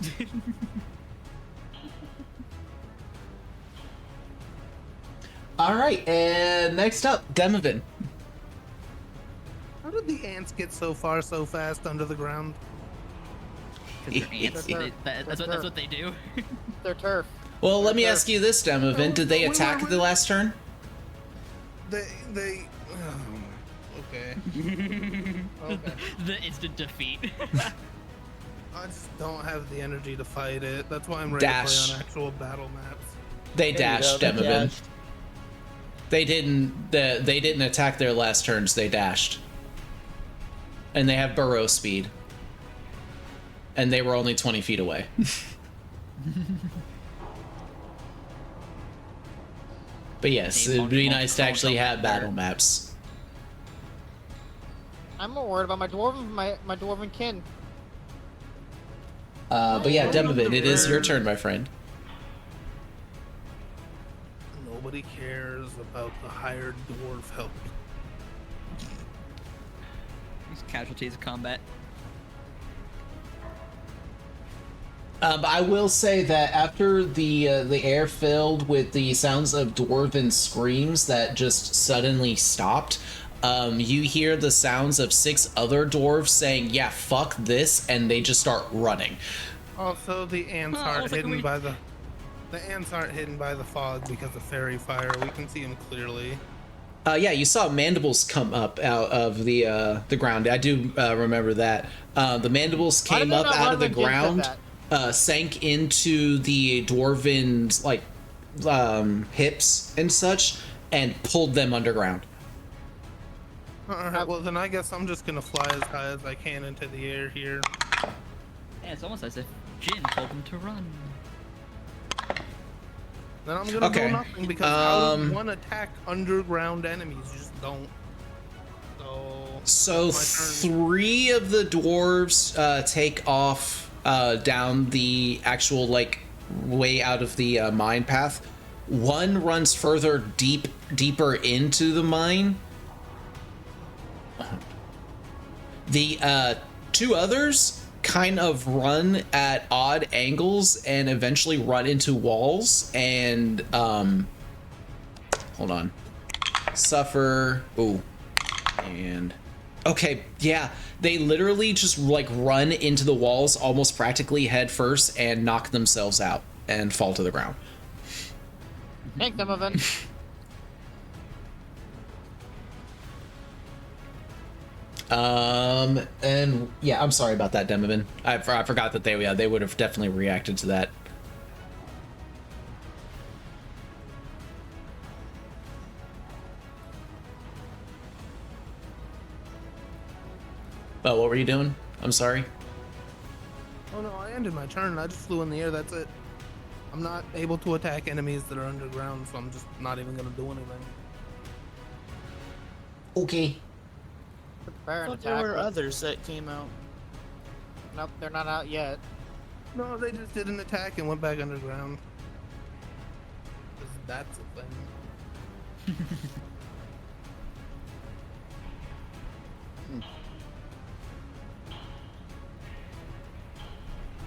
All right, and next up, Demovan. How did the ants get so far so fast under the ground? 'Cause they're ants. That's what they do. Their turf. Well, let me ask you this, Demovan. Did they attack the last turn? They. Oh, okay. Okay. The instant defeat. I just don't have the energy to fight it. That's why I'm ready Dash. to play on actual battle maps. They There you dashed, go, they Demovan. dashed. They didn't attack their last turns, they dashed. And they have burrow speed. And they were only 20 feet away. But yes, They it'd be multiple nice to actually control have battle there. maps. I'm more worried about my dwarven kin. But yeah, Demovan, it is your turn, my friend. Nobody cares about the hired dwarf help. These casualties of combat. But I will say that after the air filled with the sounds of dwarven screams that just suddenly stopped, you hear the sounds of 6 other dwarves saying, "Yeah, fuck this," and they just start running. Also, the ants Oh, aren't it's like hidden we- by the ants aren't hidden by the fog because of fairy fire. We can see them clearly. Yeah, you saw mandibles come up out of the ground. I do remember that. The mandibles Why did came they up not out run of the when Jin said ground, that? sank into the dwarven like hips and such, and pulled them underground. Alright, well then I guess I'm just gonna fly as high as I can into the air here. Yeah, it's almost as if Jin told them to run. Then I'm gonna Okay. do nothing because how does Um, one attack underground enemies? You just don't. So my turn. 3 of the dwarves take off down the actual like way out of the mine path. 1 runs further deeper into the mine, The two others kind of run at odd angles and eventually run into walls and hold on. Suffer. Ooh. And okay, yeah. They literally just like run into the walls almost practically head first and knock themselves out and fall to the ground. Thanks, Donovan. And yeah, I'm sorry about that, Demovan. I forgot that they would have definitely reacted to that. Oh, what were you doing? I'm sorry. Oh no, I ended my turn. I just flew in the air. That's it. I'm not able to attack enemies that are underground, so I'm just not even gonna do anything. Okay. Prepare I an thought there attack. were others that came out. Nope, they're not out yet. No, they just did an attack and went back underground. 'Cause that's a thing.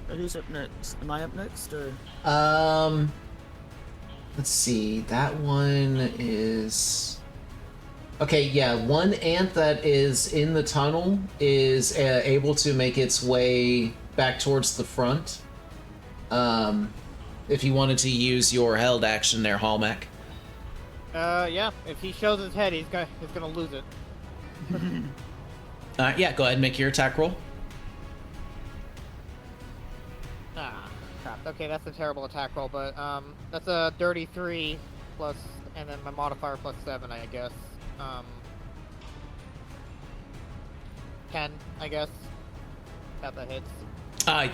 Who's up next? Am I up next, or? Let's see. That one is. Okay, yeah, one ant that is in the tunnel is able to make its way back towards the front. If you wanted to use your held action there, Hallmack. Yeah. If he shows his head, he's gonna lose it. Yeah, go ahead and make your attack roll. Ah, crap. Okay, that's a terrible attack roll, but that's a dirty 3 plus, and then my modifier plus 7, I guess. 10, I guess. That hits.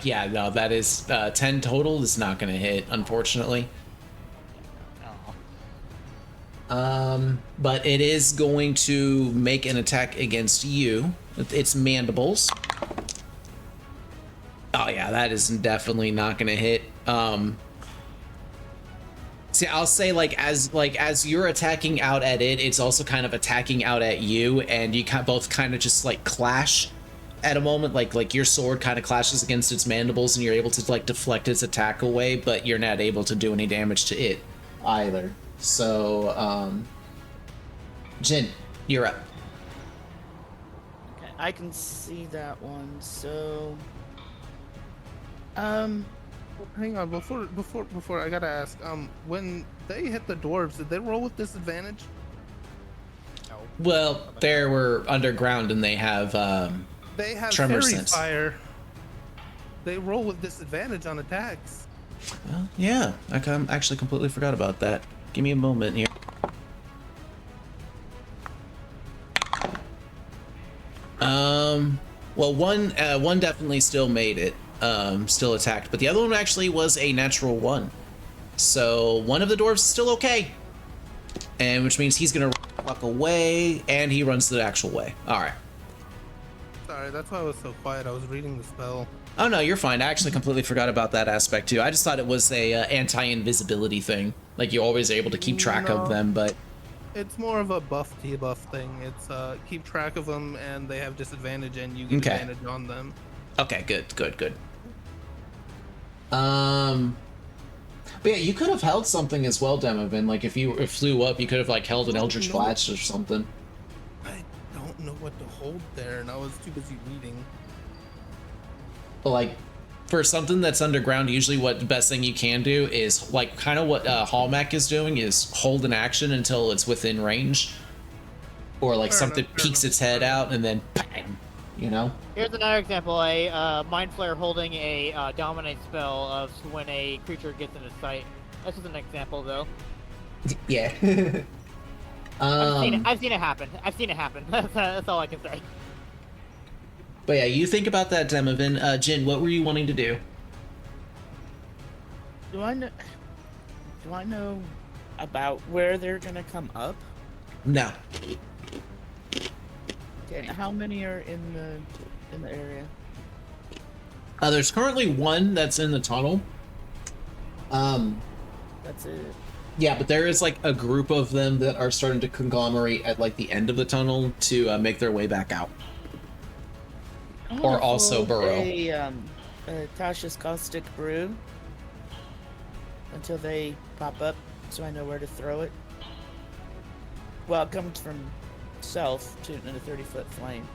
Yeah, no, that is 10 total is not going to hit, unfortunately. But it is going to make an attack against you with its mandibles. Oh yeah, that is definitely not going to hit. See, I'll say as you're attacking out at it, it's also kind of attacking out at you, and you both kind of just like clash at a moment. Like your sword kind of clashes against its mandibles, and you're able to like deflect its attack away, but you're not able to do any damage to it either. So, Jin, you're up. Okay, I can see that one. So, Hang on, before I gotta ask, when they hit the dwarves, did they roll with disadvantage? No. Well, they were underground, and they have They have tremor fairy sense. fire. They roll with disadvantage on attacks. Well, yeah, I actually completely forgot about that. Give me a moment here. Well, one definitely still made it, still attacked, but the other one actually was a natural 1. So one of the dwarves is still okay, and which means he's gonna walk away, and he runs the actual way. All right. Sorry, that's why I was so quiet. I was reading the spell. Oh no, you're fine. I actually completely forgot about that aspect too. I just thought it was a anti-invisibility thing, like you're always able to keep track of them, but. It's more of a buff debuff thing. It's keep track of them, and they have disadvantage, and you get Okay. advantage on them. Okay, good. But yeah, you could have held something as well, Demovan. Like if you flew up, you could have like held an Eldritch No. Blast or something. I don't know what to hold there, and I was too busy reading. But like for something that's underground, usually what the best thing you can do is like kind of what Hallmack is doing is hold an action until it's within range, or like Fair something enough, peeks its head out and then bang, you know. Here's another example: a mind flare holding a dominate spell of when a creature gets into sight. That's just an example, though. Yeah. I've seen it happen. That's all I can say. But yeah, you think about that, Demovan. Jin, what were you wanting to do? do I know about where they're gonna come up? No. Okay, how many are in the area? There's currently one that's in the tunnel. That's it. Yeah, but there is like a group of them that are starting to conglomerate at like the end of the tunnel to make their way back out. I Or wanna also hold burrow. a Tasha's caustic brew until they pop up, so I know where to throw it. Well, it comes from south to in a 30-foot flame,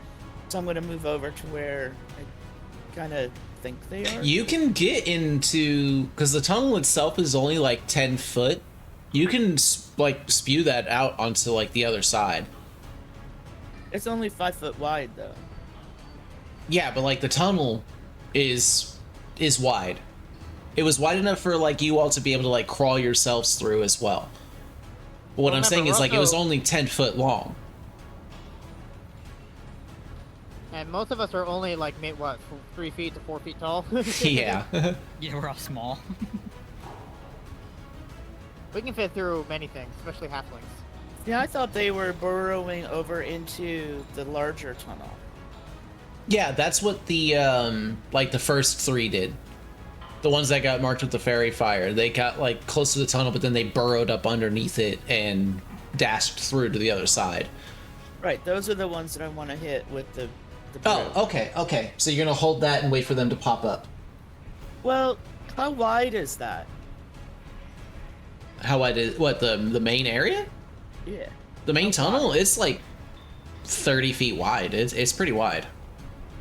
so I'm gonna move over to where I kind of think they are. You can get into, because the tunnel itself is only like 10 foot. You can like spew that out onto like the other side. It's only 5 foot wide though. Yeah, but like the tunnel is wide. It was wide enough for like you all to be able to like crawl yourselves through as well. But what I'm saying is like it was only 10 foot long. And most of us are only like, what, 3 feet to 4 feet tall? Yeah. Yeah, we're all small. We can fit through many things, especially halflings. Yeah, I thought they were burrowing over into the larger tunnel. Yeah, that's what the like the first 3 did. The ones that got marked with the fairy fire. They got like close to the tunnel, but then they burrowed up underneath it and dashed through to the other side. Right, those are the ones that I want to hit with the Oh, brew. okay. So you're gonna hold that and wait for them to pop up. Well, how wide is that? How wide is what the main area? Yeah. The main How tunnel? wide? It's like 30 feet wide. It's pretty wide.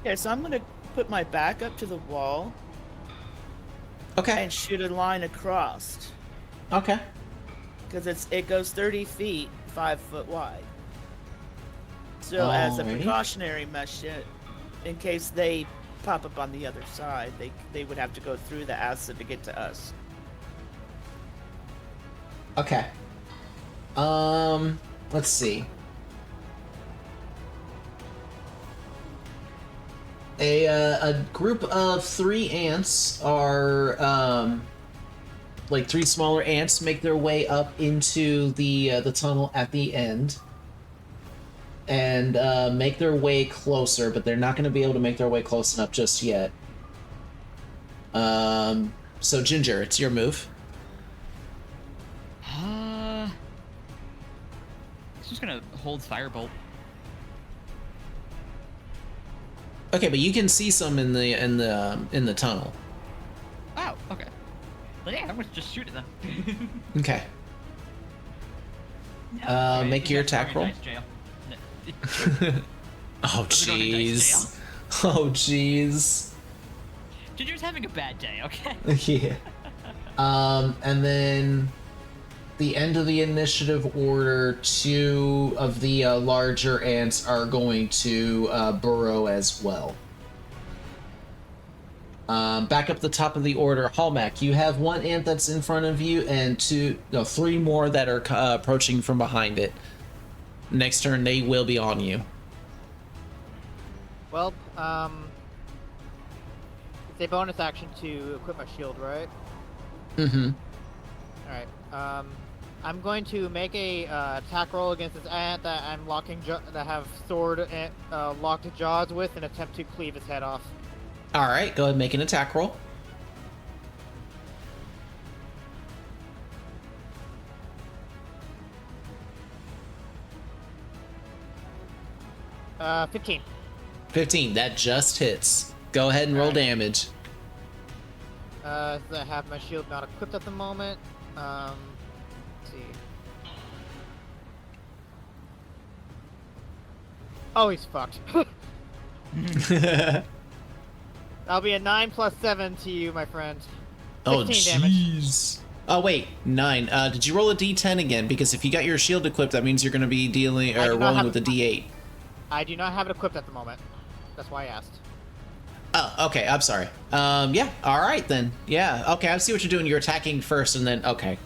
Yeah, so I'm gonna put my back up to the wall Okay. and shoot a line across. Okay. Because it goes 30 feet, 5 foot wide. So as a Alrighty. precautionary measure, in case they pop up on the other side, they would have to go through the acid to get to us. Okay. Let's see. A group of 3 ants are like 3 smaller ants make their way up into the tunnel at the end and make their way closer, but they're not going to be able to make their way close enough just yet. So Ginger, it's your move. It's just gonna hold firebolt. Okay, but you can see some in the tunnel. Oh, okay. Well, yeah, I'm gonna just shoot it then. Okay. Okay, Make he's your not attack throwing roll. dice, jail. Oh Those are going in dice jeez. Oh jeez. Ginger's having a bad day, okay? Yeah. And then the end of the initiative order, 2 of the larger ants are going to burrow as well. Back up the top of the order, Hallmack, you have 1 ant that's in front of you and 3 more that are approaching from behind it. Next turn, they will be on you. Well, it's a bonus action to equip my shield, right? Mm-hmm. Alright, I'm going to make a attack roll against this ant that I'm that have sword and locked jaws with and attempt to cleave its head off. All right, go ahead and make an attack roll. 15. 15, that just hits. Go ahead and roll Alright. damage. So I have my shield not equipped at the moment. Let's see. Oh, he's fucked. That'll be a 9 plus 7 to you, my friend. Oh 15 damage. jeez. Oh wait, 9. Did you roll a d10 again? Because if you got your shield equipped, that means you're going to be dealing I or do not rolling have with a d8. I do not have it equipped at the moment. That's why I asked. Oh, okay. I'm sorry. Yeah. All right then. Yeah. Okay. I see what you're doing. You're attacking first, and then okay.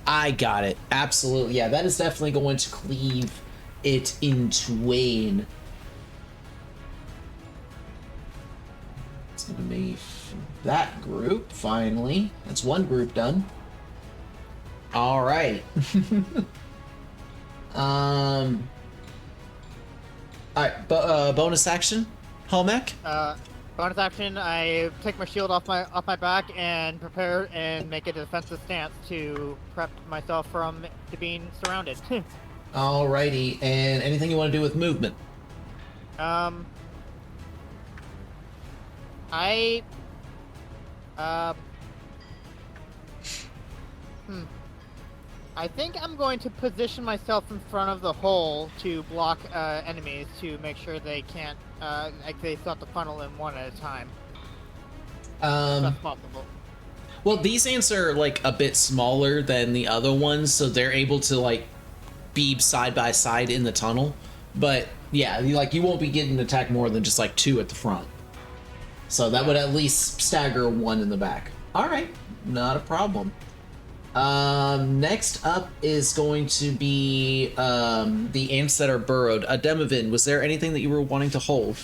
I got it. Absolutely. Yeah. That is definitely going to cleave it in twain. It's gonna be that group finally. That's one group done. All right. All right. Bonus action, Hallmack. Bonus action, I take my shield off my back and prepare and make a defensive stance to prep myself from being surrounded. Alrighty, and anything you want to do with movement? I uh I think I'm going to position myself in front of the hole to block enemies to make sure they can't like they still have to funnel in one at a time. If that's possible. Well, these ants are like a bit smaller than the other ones, so they're able to like be side by side in the tunnel. But yeah, you won't be getting attacked more than just like 2 at the front. So that would at least stagger 1 in the back. All right, not a problem. Next up is going to be the ants that are burrowed. Demovin, was there anything that you were wanting to hold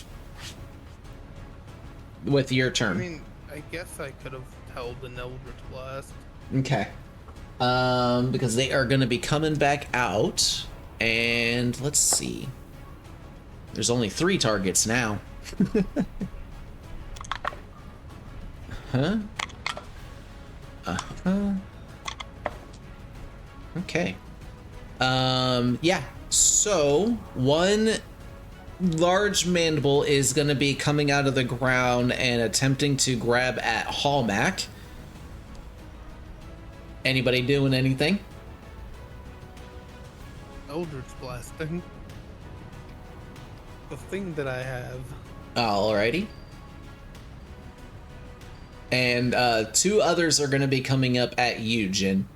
with your turn? I mean, I guess I could have held an Eldritch Blast. Okay. Because they are going to be coming back out, and let's see. There's only 3 targets now. Huh? Uh-huh. Okay. Yeah. So, one large mandible is going to be coming out of the ground and attempting to grab at Hallmac. Anybody doing anything? Eldritch Blasting. The thing that I have. Alrighty. And 2 others are going to be coming up at you, Jin.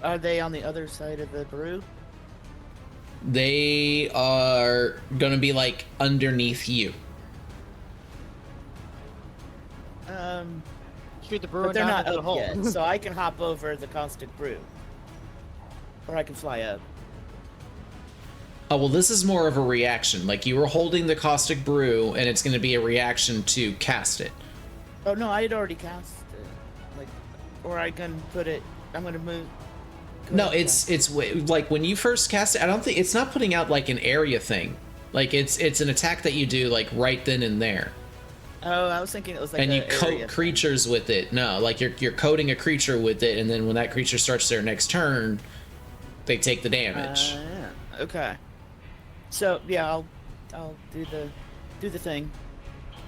Are they on the other side of the brew? They are going to be like underneath you. Shoot the brewer But they're down not into the up hole. yet, so I can hop over the caustic brew. Or I can fly up. Oh, well, this is more of a reaction. Like, you were holding the caustic brew, and it's going to be a reaction to cast it. Oh no, I had already cast it. Like, or I can put it. I'm gonna move. go No, ahead, it's like when you first cast it, I don't think it's not putting out like an area thing. Like it's an attack that you do like right then and there. Oh, I was thinking it was like. And you a coat area creatures with it. No, like you're coating a creature with it, and then when that creature starts their next turn, they take the thing. damage. Yeah. Okay. So yeah, I'll do the thing.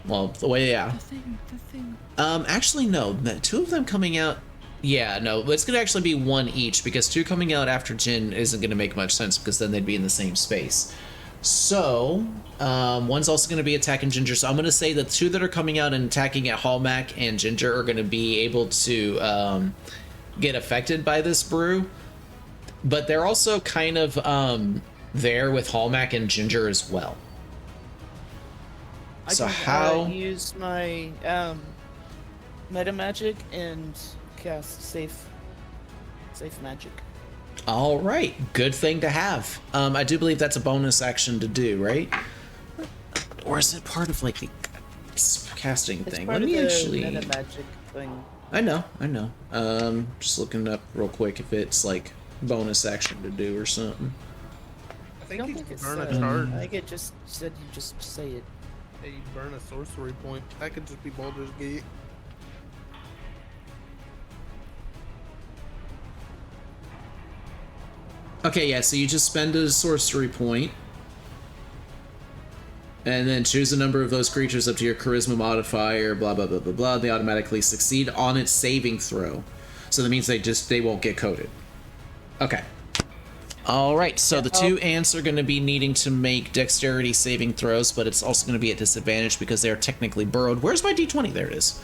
Well, the way, yeah. The thing. Actually, no. 2 of them coming out. Yeah, no. It's gonna actually be 1 each because 2 coming out after Jin isn't gonna make much sense because then they'd be in the same space. So, one's also gonna be attacking Ginger. So I'm gonna say the 2 that are coming out and attacking at Hallmac and Ginger are gonna be able to get affected by this brew, but they're also kind of there with Hallmac and Ginger as well. I So can, how? use my meta magic and cast safe magic. All right, good thing to have. I do believe that's a bonus action to do, right? Or is it part of like the casting It's thing? part Let of me the actually. meta magic thing. I know. Just looking up real quick if it's like bonus action to do or something. I I think don't you think could it's. burn a charge. I think it just said you just say it. Yeah, you burn a sorcery point. That could just be Baldur's Gate. Okay, yeah. So you just spend a sorcery point, and then choose a number of those creatures up to your charisma modifier. Blah blah blah blah blah. They automatically succeed on its saving throw. So that means they won't get coated. Okay. All right, so the 2 ants are going to be needing to make dexterity saving throws, but it's also going to be at disadvantage because they're technically burrowed. Where's my d20? There it is.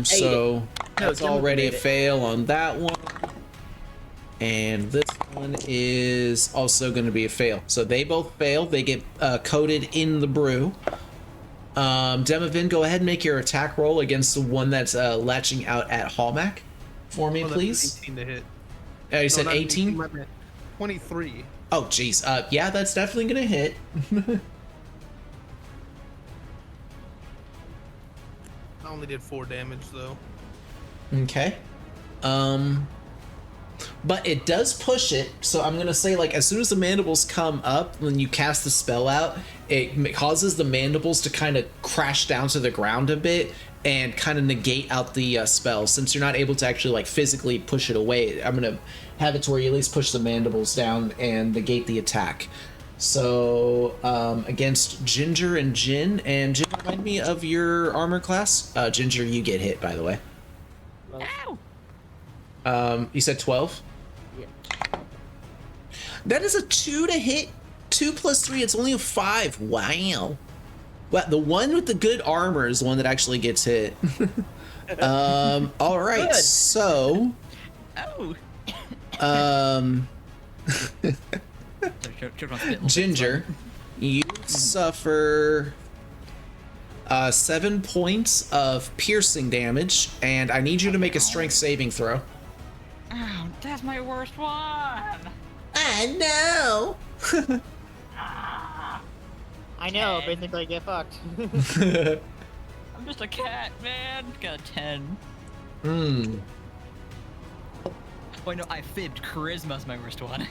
So that's already a fail on that one. And this one is also going to be a fail. So they both fail. They get coated in the brew. Demovin, go ahead and make your attack roll against the one that's latching out at Hallmac for me, Well, that's please. 18 to hit. You No, said not 18? my bad. 23. Oh, jeez. Yeah, that's definitely gonna hit. I only did 4 damage though. Okay. But it does push it, so I'm gonna say, like, as soon as the mandibles come up, when you cast the spell out, it causes the mandibles to kind of crash down to the ground a bit and kind of negate out the spell. Since you're not able to actually, like, physically push it away, I'm gonna have it to where you at least push the mandibles down and negate the attack. So, against Ginger and Jin. And Jin, remind me of your armor class. Ginger, you get hit, by the way. Well, You said 12? yeah. That is a 2 to hit. 2 plus 3, it's only a 5. Wow. Well, the one with the good armor is the one that actually gets hit. All right, Good. so, Oh. Ginger, you suffer 7 points of piercing damage, and I need you to make a strength saving throw. Oh, that's my worst one. I know. I know, basically get fucked. I'm just a cat, man. Got a 10. Oh, no, I fibbed. Charisma's my worst one.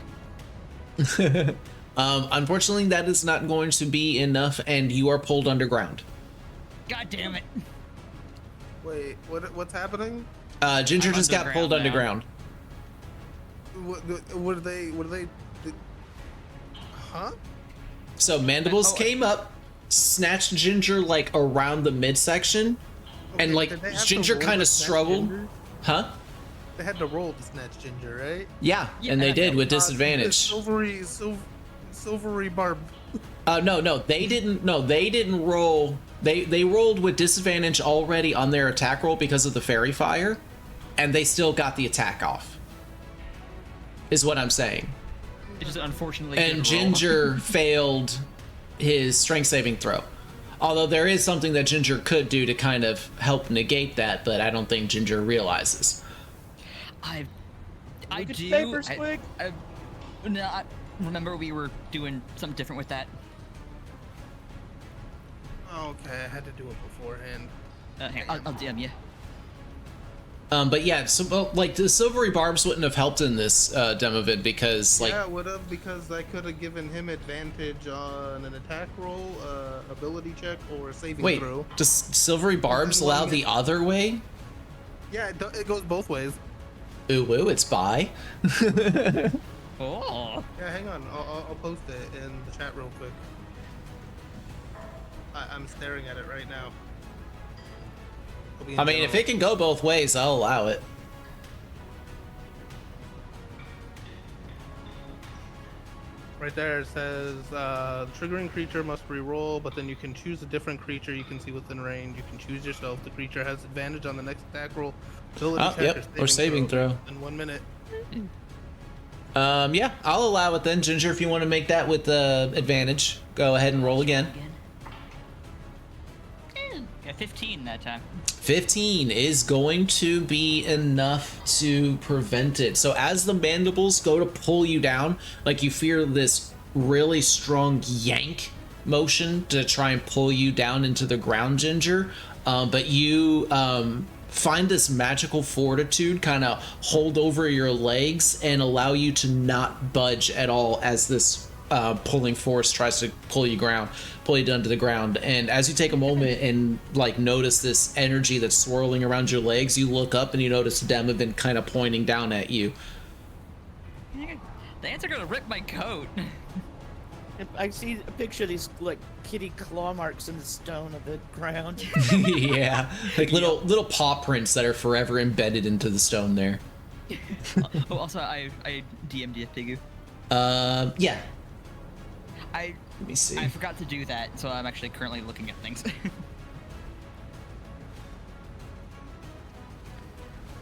Unfortunately, that is not going to be enough, and you are pulled underground. God damn it. Wait, what's happening? Ginger I'm just got pulled underground underground. What are they? Huh? So Mandibles Oh, came up, snatched Ginger like around the midsection, and Okay, like did they have to Ginger roll kind to of snatch struggled. Ginger? Huh? They had to roll to snatch Ginger, right? Yeah, Yeah, and they I did know. with disadvantage. Silvery barb. No, they didn't. No, they didn't roll. They rolled with disadvantage already on their attack roll because of the fairy fire, and they still got the attack off. Is what I'm saying. It's just unfortunately. And good roll. Ginger failed his strength saving throw. Although there is something that Ginger could do to kind of help negate that, but I don't think Ginger realizes. I Look at do. your paper, Squig. No, I remember we were doing something different with that. Okay, I had to do it beforehand. Hang on, I'll DM you. But yeah, so well, like the silvery barbs wouldn't have helped in this Demovid because like Yeah, it would have, because I could have given him advantage on an attack roll, ability check, or a saving wait, throw. does silvery barbs allow the other way? Yeah, it goes both ways. Ooh, it's bi. Oh. Yeah, hang on. I'll post it in the chat real quick. I'm staring at it right now. It'll be in I mean, if general. it can go both ways, I'll allow it. Right there it says the triggering creature must re-roll, but then you can choose a different creature you can see within range. You can choose yourself. The creature has advantage on the next attack roll, ability Oh, check, yep, or saving throw. in 1 minute. Yeah, I'll allow it then, Ginger. If you want to make that with advantage, go ahead and roll again. Yeah, 15 that time. 15 is going to be enough to prevent it. So as the mandibles go to pull you down, like you feel this really strong yank motion to try and pull you down into the ground, Ginger. But you find this magical fortitude kind of hold over your legs and allow you to not budge at all as this pulling force tries to pull you down to the ground. And as you take a moment and like notice this energy that's swirling around your legs, you look up and you notice Demovid kind of pointing down at you. The ants are gonna rip my coat. I see a picture of these like kitty claw marks in the stone of the ground. Yeah, like little paw prints that are forever embedded into the stone there. Oh, also, I DM'd you, Pigu. Yeah. I Let me see. I forgot to do that, so I'm actually currently looking at things.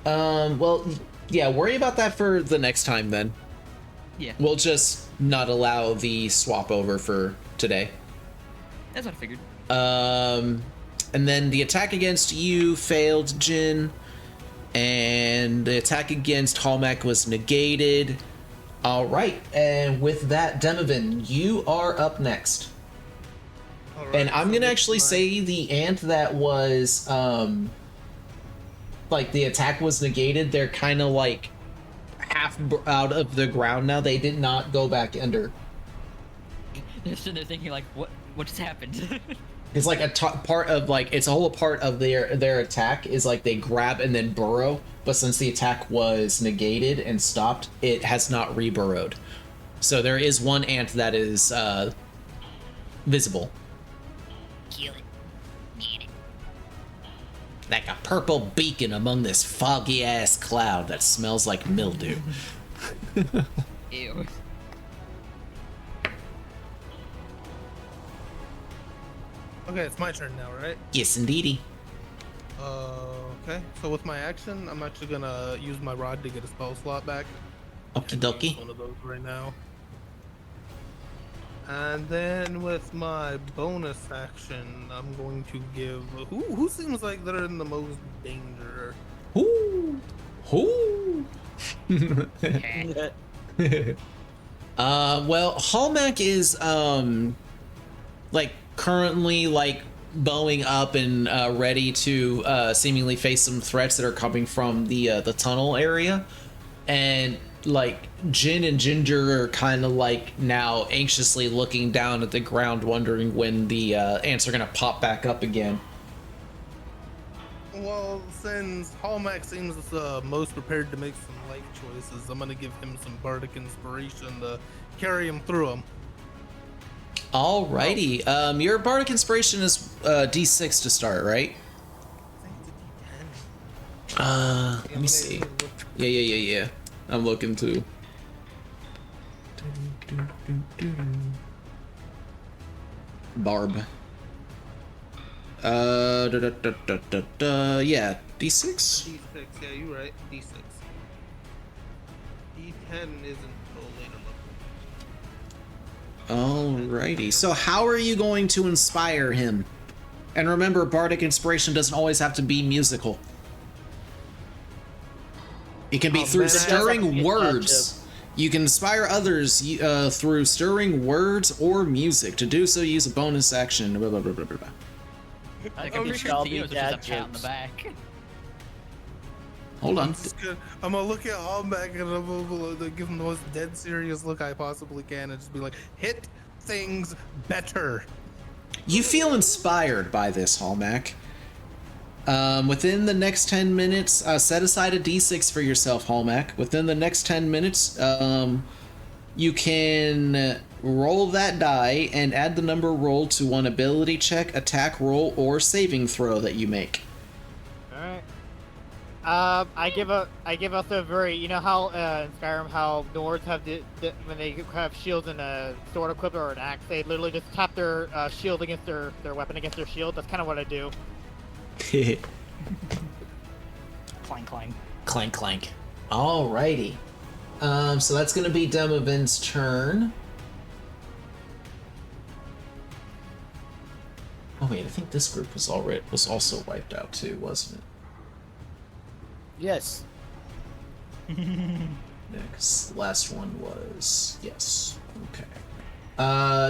Well, yeah, worry about that for the next time then. Yeah, We'll just not allow the swap over for today. that's what I figured. And then the attack against you failed, Jin. And the attack against Hallmack was negated. All right, and with that, Demovid, you are up next. Alright, And I'm so gonna this actually is my- say the ant that was, like the attack was negated. They're kind of like half out of the ground now. They did not go back under. They're sitting there thinking like, what just happened? It's like a part of like it's a whole part of their attack is like they grab and then burrow, but since the attack was negated and stopped, it has not reburrowed. So there is one ant that is visible. Kill it. Get it. Like a purple beacon among this foggy ass cloud that smells like mildew. Ew. Okay, it's my turn now, right? Yes, indeedy. Okay. So with my action, I'm actually gonna use my rod to get a spell slot back. Okie And use dokie. one of those right now. And then with my bonus action, I'm going to give who seems like they're in the most danger. Whoo! Whoo! Well, Hallmack is like currently like bowing up and ready to seemingly face some threats that are coming from the tunnel area, and like Jin and Ginger are kind of like now anxiously looking down at the ground, wondering when the ants are gonna pop back up again. Well, since Hallmack seems most prepared to make some life choices, I'm gonna give him some bardic inspiration to carry him through them. Alrighty, your bardic inspiration is D6 to start, right? Let me see. Yeah. I'm looking too. Barb. Yeah, D6? D6, yeah, you're right. D6. D10 isn't until later level. Alrighty. So how are you going to inspire him? And remember, bardic inspiration doesn't always have to be musical. It can be through man, stirring words. You can inspire others through stirring words or music. To do so, use a bonus action. Blah, blah, blah, blah, blah. I Oh, can we picture shall be Theo's with just a dad pat on the jokes. back. Hold on. I'm gonna look at Hallmack and I'm gonna give him the most dead serious look I possibly can and just be like, hit things better. You feel inspired by this, Hallmack. Within the next 10 minutes, set aside a d6 for yourself, Hallmack. Within the next 10 minutes, you can roll that die and add the number rolled to one ability check, attack roll, or saving throw that you make. Alright. I give us a very, you know how in Skyrim how Nords have when they have shields and a sword equipped or an axe, they literally just tap their shield against their weapon against their shield. That's kind of what I do. Clang, clang. Clank, clank. Alrighty. So that's gonna be Demovin's turn. Oh wait, I think this group was also wiped out too, wasn't it? Yes. Yeah, because the last one was yes. Okay.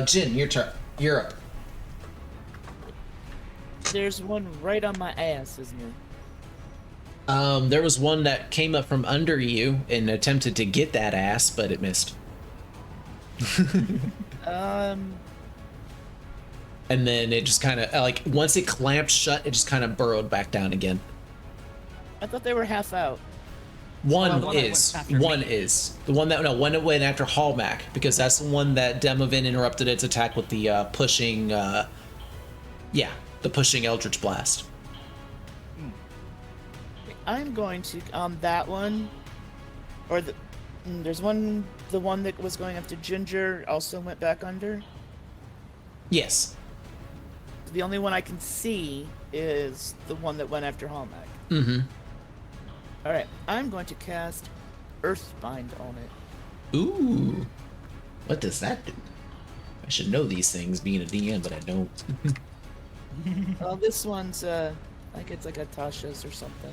Jin, your turn. You're up. There's one right on my ass, isn't there? There was one that came up from under you and attempted to get that ass, but it missed. And then it just kind of like once it clamped shut, it just kind of burrowed back down again. I thought they were half out. One the one that is went after one me. is the one that one that went after Hallmack because that's the one that Demovin interrupted its attack with the pushing. The pushing Eldritch Blast. I'm going to that one, or there's one. The one that was going after Ginger also went back under. Yes. The only one I can see is the one that went after Hallmack. Mm-hmm. All right, I'm going to cast Earthbind on it. Ooh. What does that do? I should know these things being a DM, but I don't. Well, this one's like it's like a Tasha's or something.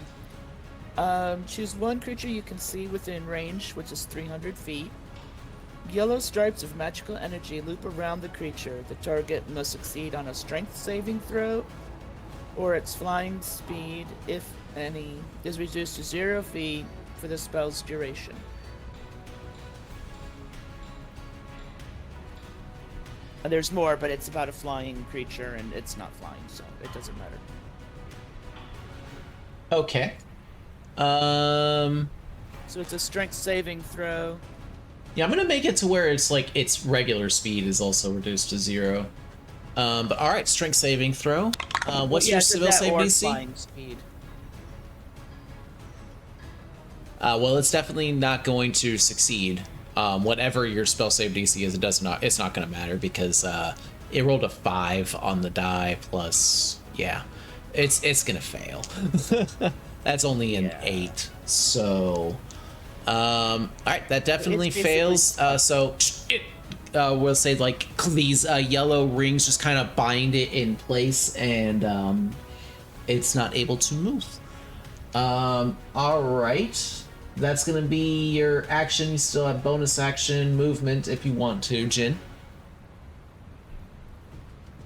Choose one creature you can see within range, which is 300 feet. Yellow stripes of magical energy loop around the creature. The target must succeed on a strength saving throw, or its flying speed, if any, is reduced to 0 feet for the spell's duration. And there's more, but it's about a flying creature, and it's not flying, so it doesn't matter. Okay. So it's a strength saving throw. Yeah, I'm gonna make it to where it's like its regular speed is also reduced to 0. But all right, strength saving throw. What's your civil save DC? Flying speed. Well, it's definitely not going to succeed. Whatever your spell save DC is, it's not going to matter because it rolled a 5 on the die plus, yeah, it's going to fail. That's only an 8. So, all right, that definitely fails. So we'll say like these yellow rings just kind of bind it in place, and it's not able to move. All right. That's gonna be your action. You still have bonus action movement if you want to, Jin.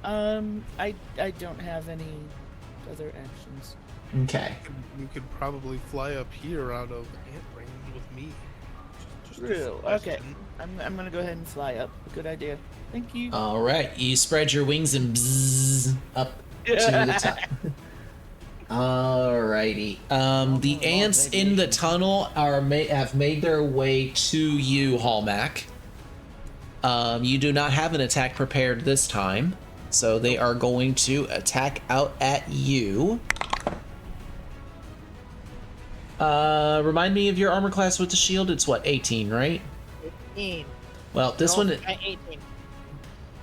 I don't have any other actions. Okay. You could probably fly up here out of ant range with me. Just a Real. Okay. suggestion. I'm gonna go ahead and fly up. Good idea. Thank you. All right. You spread your wings and bzzz up to the top. Alrighty. The ants in the tunnel have made their way to you, Hallmac. You do not have an attack prepared this time, so they are going to attack out at you. Remind me of your armor class with the shield. It's what, 18, right? 18. Well, this one. 18.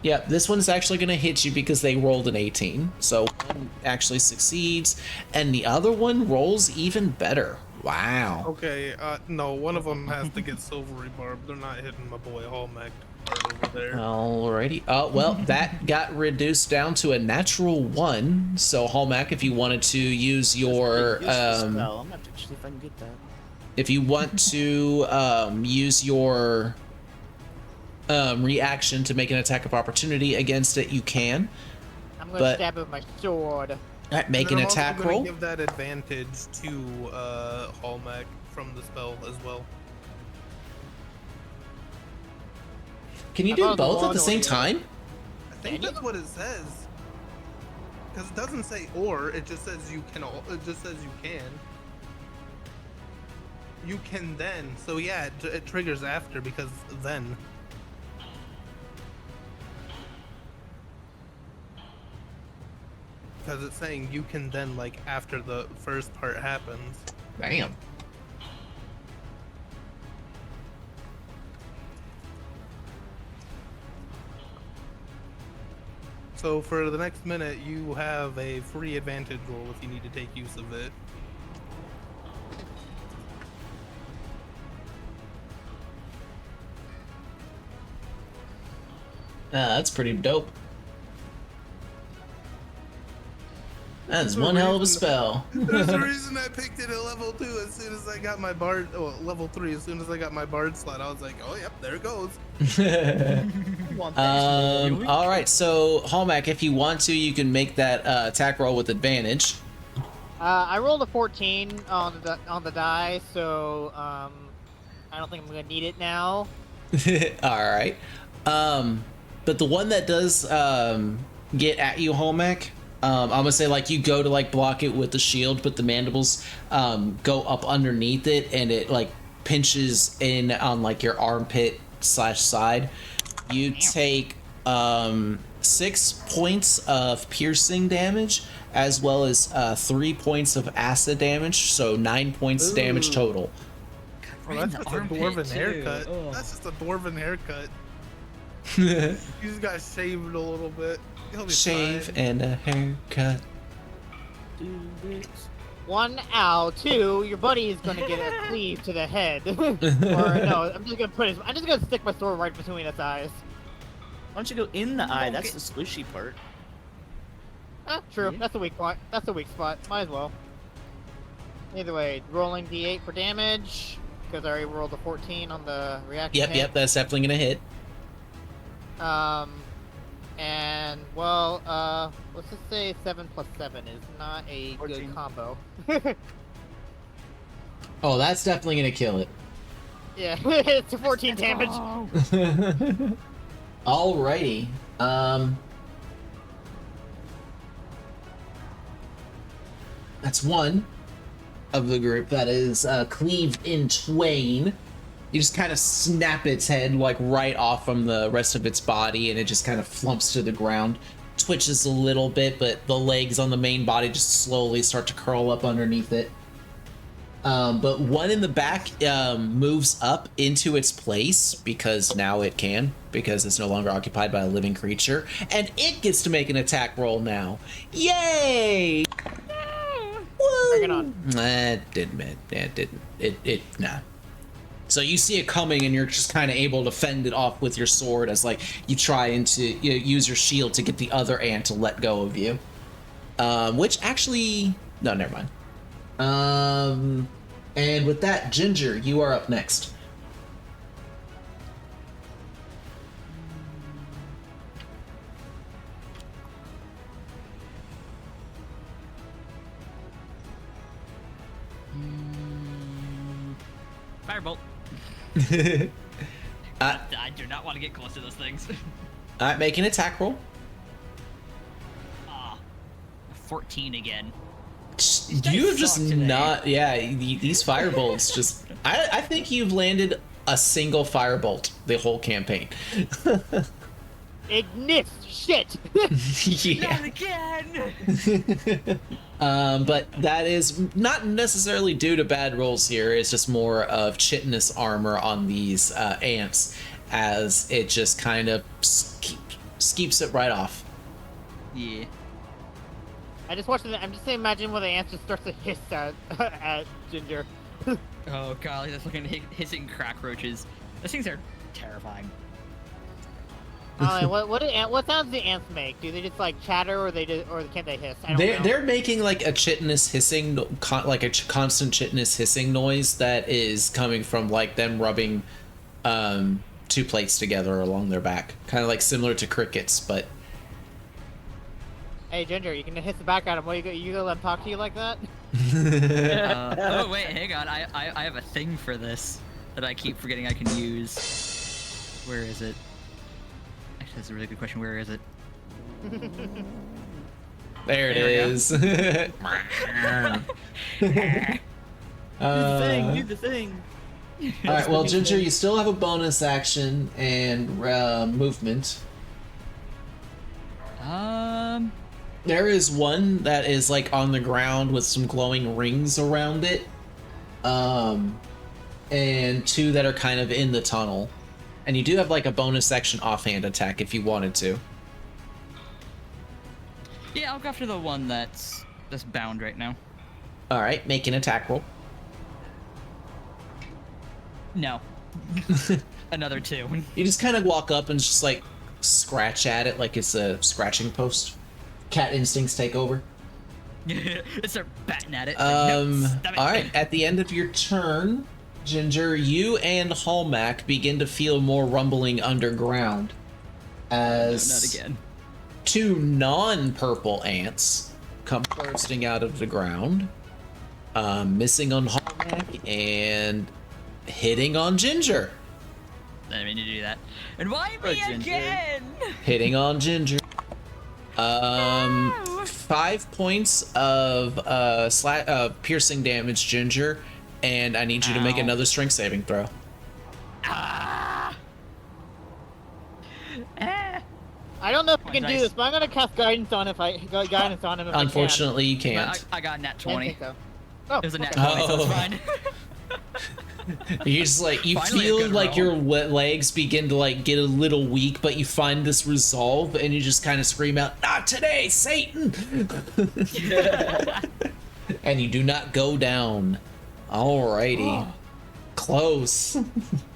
Yeah, this one's actually going to hit you because they rolled an 18. So one actually succeeds, and the other one rolls even better. Wow. Okay, no, one of them has to get silvery barb. They're not hitting my boy Hallmac right over there. Alrighty. Well, that got reduced down to a natural 1. So Hallmac, if you wanted to use your I'm gonna have to see if I can get that. if you want to use your reaction to make an attack of opportunity against it, you can. I'm gonna But- stab it with my sword. All right, make an And then I'm also attack gonna roll. Give that advantage to Hallmac from the spell as well. Can you I do thought both at one the or same the time? I think that's what it says. Because it doesn't say or, it just says you can. It just says you can. You can then. So yeah, it triggers after because then. Because it's saying you can then, like, after the first part happens. Bam. So for the next minute, you have a free advantage roll if you need to take use of it. That's pretty dope. That's There's a one hell of a reason- spell. There's a reason I picked it at level 2 as soon as I got my bard. Well, level 3 as soon as I got my bard slot. I was like, oh yep, there it goes. All right, so Hallmac, if you want to, you can make that attack roll with advantage. I rolled a 14 on the die, so I don't think I'm gonna need it now. All right. But the one that does get at you, Hallmac, I'm gonna say like you go to like block it with the shield, but the mandibles go up underneath it, and it like pinches in on like your armpit / side. You take 6 points of piercing damage, as well as 3 points of acid damage, so 9 points damage total. Oh, that's just a dwarven haircut. That's just a dwarven haircut. You just got shaved a little bit. You'll be Shave fine. and a haircut. Do this. 1 ow, 2, your buddy is gonna get a cleave to the head. Or no, I'm just gonna stick my sword right between its eyes. Why don't you go in the eye? That's the squishy part. Ah, true. Yeah. That's the weak point. That's the weak spot. Might as well. Either way, rolling d8 for damage because I already rolled a 14 on the reaction. hit. Yep, that's definitely gonna hit. And well, let's just say 7 plus 7 is not a 14. good combo. Oh, that's definitely gonna kill it. Yeah, it's a 14 damage. Alrighty. That's one of the group that is cleaved in twain. You just kind of snap its head like right off from the rest of its body, and it just kind of flumps to the ground, twitches a little bit, but the legs on the main body just slowly start to curl up underneath it. But one in the back moves up into its place because now it can, because it's no longer occupied by a living creature, and it gets to make an attack roll now. Yay! Woo! Bring it on. It didn't. Nah. So you see it coming, and you're just kind of able to fend it off with your sword as like you try and to use your shield to get the other ant to let go of you. Which actually, no, never mind. And with that, Ginger, you are up next. Firebolt. Uh, I do not want to get close to those things. Make an attack roll. 14 again. You have just suck today. not, yeah, these firebolts just, I think you've landed a single firebolt the whole campaign. Ignis! Shit! Yeah. Not again! But that is not necessarily due to bad rolls here. It's just more of chitinous armor on these ants, as it just kind of skeeps it right off. Yeah. I just watched it. I'm just imagining when the ant just starts to hiss at Ginger. Oh golly, that's looking hissing cockroaches. Those things are terrifying. What sounds do ants make? Do they just like chatter, or can't they hiss? I don't know. They're making like a chitinous hissing, like a constant chitinous hissing noise that is coming from like them rubbing two plates together along their back, kind of like similar to crickets, but. Hey Ginger, you can hiss back at him. What you gonna let him talk to you like that? Oh wait, hang on. I have a thing for this that I keep forgetting I can use. Where is it? Actually, that's a really good question. Where is it? There it There we go. is. Do the thing. Do the thing. All right. Well, Ginger, you still have a bonus action and movement. There is one that is like on the ground with some glowing rings around it, and two that are kind of in the tunnel. And you do have like a bonus action offhand attack if you wanted to. Yeah, I'll go after the one that's bound right now. All right, make an attack roll. No. Another 2. You just kind of walk up and just like scratch at it like it's a scratching post. Cat instincts take over. Start batting at it. All No, stop it. right, at the end of your turn, Ginger, you and Hallmack begin to feel more rumbling underground as No, not again. two non-purple ants come bursting out of the ground, missing on Hallmack and hitting on Ginger. I didn't mean to do that. And why Poor me Ginger. again? Hitting on Ginger. 5 points of piercing damage, Ginger, and I need you to make Ow. another strength saving throw. Ah! Eh. I don't know if I One can do dice. this, but I'm gonna cast guidance on him if Unfortunately, you I, can't. I got a nat I can. 20. I think so. Oh, It was a nat okay. 20, so Oh. it's fine. You just like you Finally a feel good like roll. your legs begin to like get a little weak, but you find this resolve and you just kind of scream out, "Not today, Satan!" And you do not go down. Alrighty, close.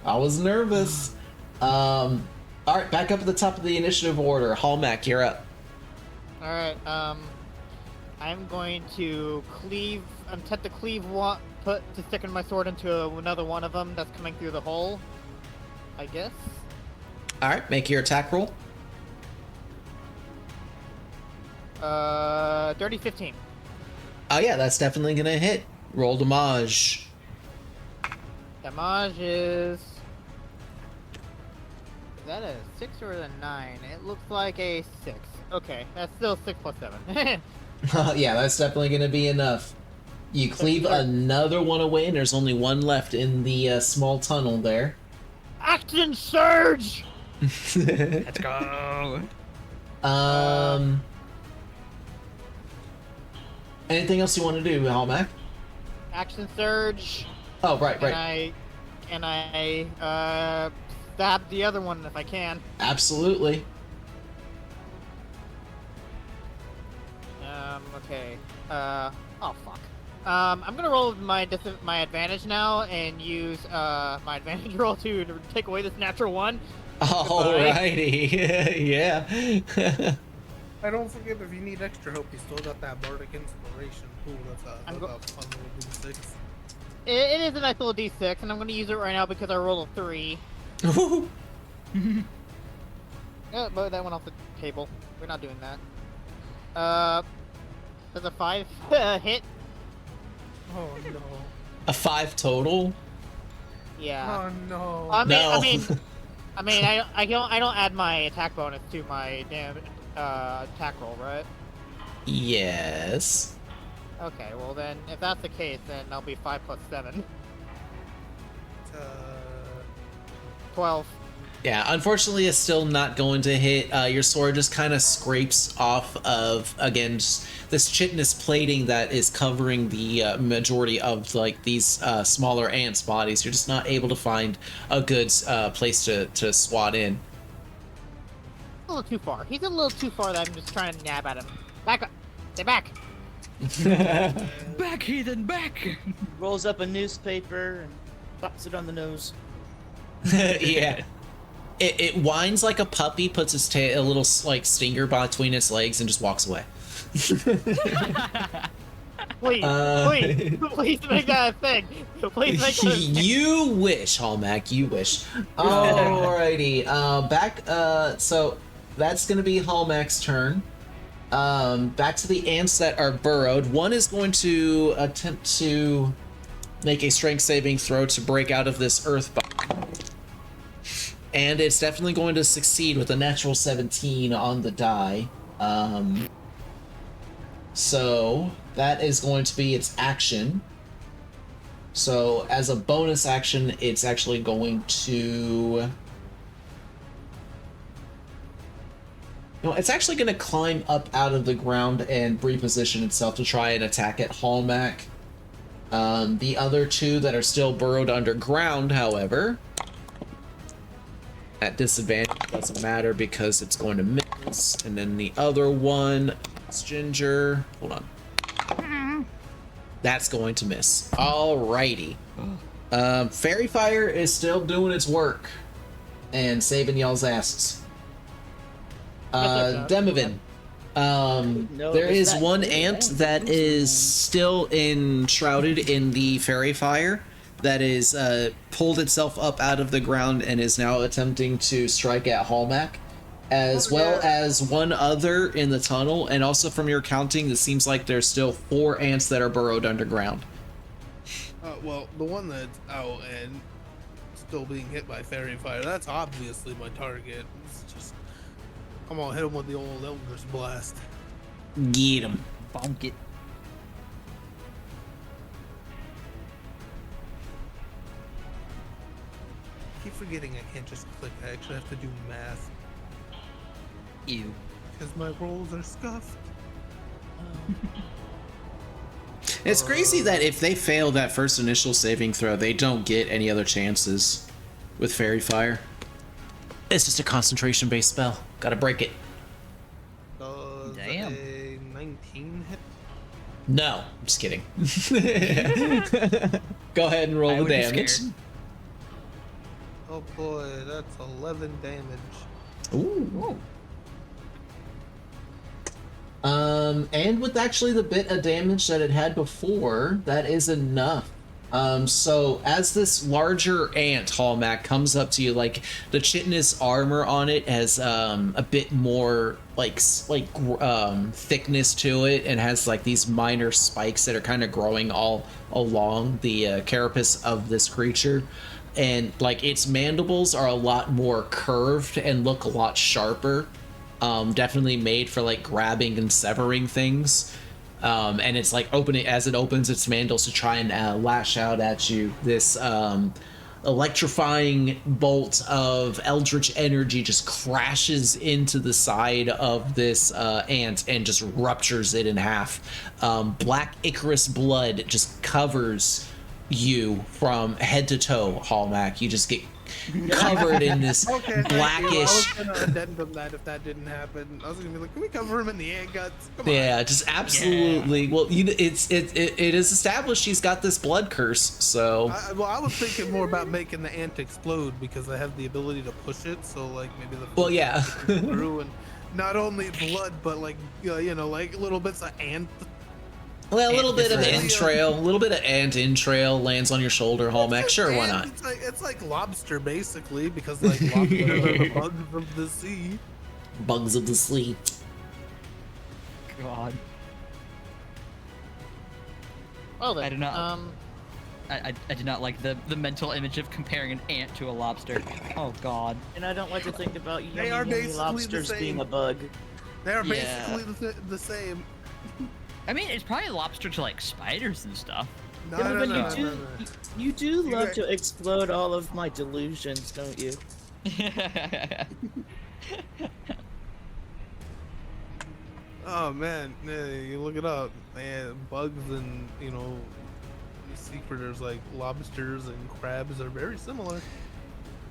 I was nervous. All right, back up at the top of the initiative order. Hallmack, you're up. All right. I'm going to cleave. I'm set to cleave one. To sticking my sword into another one of them that's coming through the hole. I guess. All right, make your attack roll. Dirty 15. Oh yeah, that's definitely gonna hit. Roll damage. Damage is that a 6 or a 9? It looks like a 6. Okay, that's still 6 plus 7. Yeah, that's definitely gonna be enough. You cleave another one away, and there's only one left in the small tunnel there. Action surge! Let's go. Anything else you want to do, Halmac? Action surge. Oh, right. And I stab the other one if I can. Absolutely. Okay. Oh fuck. I'm gonna roll my advantage now and use my advantage roll to take away this natural one. Alrighty. Yeah. I don't forget, if you need extra hope, you still got that bardic inspiration. Ooh, that's a fun little D6. It is a nice little D6, and I'm gonna use it right now because I rolled a 3. Yeah, but that went off the table. We're not doing that. Does a 5 hit? Oh no. A 5 total? Yeah. Oh no. I mean, No. I don't add my attack bonus to my damn attack roll, right? Yes. Okay, well then, if that's the case, then I'll be 5 plus 7. 12. Yeah, unfortunately, it's still not going to hit. Your sword just kind of scrapes off of, again, just this chitinous plating that is covering the majority of like these smaller ants' bodies. You're just not able to find a good place to swat in. A little too far. He's a little too far that I'm just trying to nab at him. Back up. Stay back. Back, heathen, back! Rolls up a newspaper and pops it on the nose. Yeah. It whines like a puppy, puts its tail, a little like stinger between its legs, and just walks away. Please make that a thing. Please make that a thing. You wish, Hallmac, you wish. Alrighty, back, so that's gonna be Hallmac's turn. Back to the ants that are burrowed. One is going to attempt to make a strength saving throw to break out of this earth box. And it's definitely going to succeed with a natural 17 on the die. So that is going to be its action. So as a bonus action, it's actually going to... No, it's actually going to climb up out of the ground and reposition itself to try and attack at Hallmac. The other two that are still burrowed underground, however... At disadvantage, doesn't matter because it's going to miss. And then the other one, it's Ginger. Hold on. That's going to miss. Alrighty. Fairy Fire is still doing its work and saving y'all's asses. Demovin. There is one ant that is still enshrouded in the Fairy Fire that is pulled itself up out of the ground and is now attempting to strike at Hallmac, as well as one other in the tunnel. And also from your counting, it seems like there's still 4 ants that are burrowed underground. Well, the one that's out and still being hit by fairy fire, that's obviously my target. It's just, come on, hit him with the old Elder's Blast. Get him. Bonk it. I keep forgetting I can't just click. I actually have to do math. Ew. Because my rolls are scuffed. It's crazy that if they fail that first initial saving throw, they don't get any other chances with Fairy Fire. It's just a concentration-based spell. Gotta break it. Damn. A 19 hit? No, I'm just kidding. Go ahead and roll I the would be damage. scared. Oh boy, that's 11 damage. Ooh. And with actually the bit of damage that it had before, that is enough. So as this larger ant, Hallmac, comes up to you, like the chitinous armor on it has a bit more thickness to it, and has like these minor spikes that are kind of growing all along the carapace of this creature. And like its mandibles are a lot more curved and look a lot sharper. Definitely made for like grabbing and severing things. And it's like opening as it opens its mandibles to try and lash out at you. This electrifying bolt of eldritch energy just crashes into the side of this ant and just ruptures it in half. Black Icarus blood just covers you from head to toe, Hallmac. You just get covered in this Okay, blackish. I was gonna addendum that if that didn't happen. I was gonna be like, can we cover him in the ant guts? Come on. Yeah, just absolutely. Well, it is established he's got this blood curse, so I was thinking more about making the ant explode because I have the ability to push it. So like maybe the well, yeah. through and not only blood but like like little bits of ant. Well, a little bit of Israel. entrail, a little bit of ant entrail lands on your shoulder, Hallmac. Sure, why not? It's like lobster basically because like lobsters are the bugs of the sea. Bugs of the sea. God. Well then, I do not. I do not like the mental image of comparing an ant to a lobster. Oh God. And I don't like to think about They yummy, are yummy basically the lobsters being same. a bug. They are Yeah. basically the same. I mean, it's probably a lobster to like spiders and stuff. No, Yeah, no, but no, you no, do, no, no. you do You love guys- to explode all of my delusions, don't you? Oh man, yeah, you look it up, man. Bugs and sea critters like lobsters and crabs are very similar.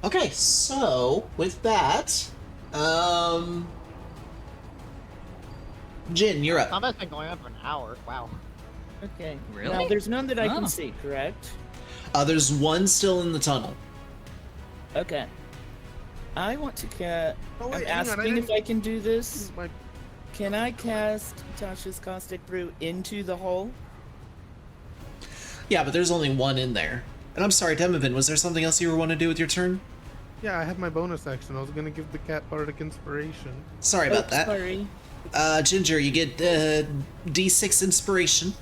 Okay, so with that, Jin, you're up. combat's been going on for an hour. Wow. Okay. Really? Now, there's none that I Oh. can see, correct? There's one still in the tunnel. Okay. I want to Oh, I'm wait, hang on, I asking if didn't- I can do this. My Can I cast Tasha's Caustic Brew into the hole? Yeah, but there's only one in there. And I'm sorry, Demovin, was there something else you were want to do with your turn? Yeah, I have my bonus action. I was gonna give the cat bardic inspiration. Sorry about Oops, that. Sorry. Ginger, you get D6 inspiration.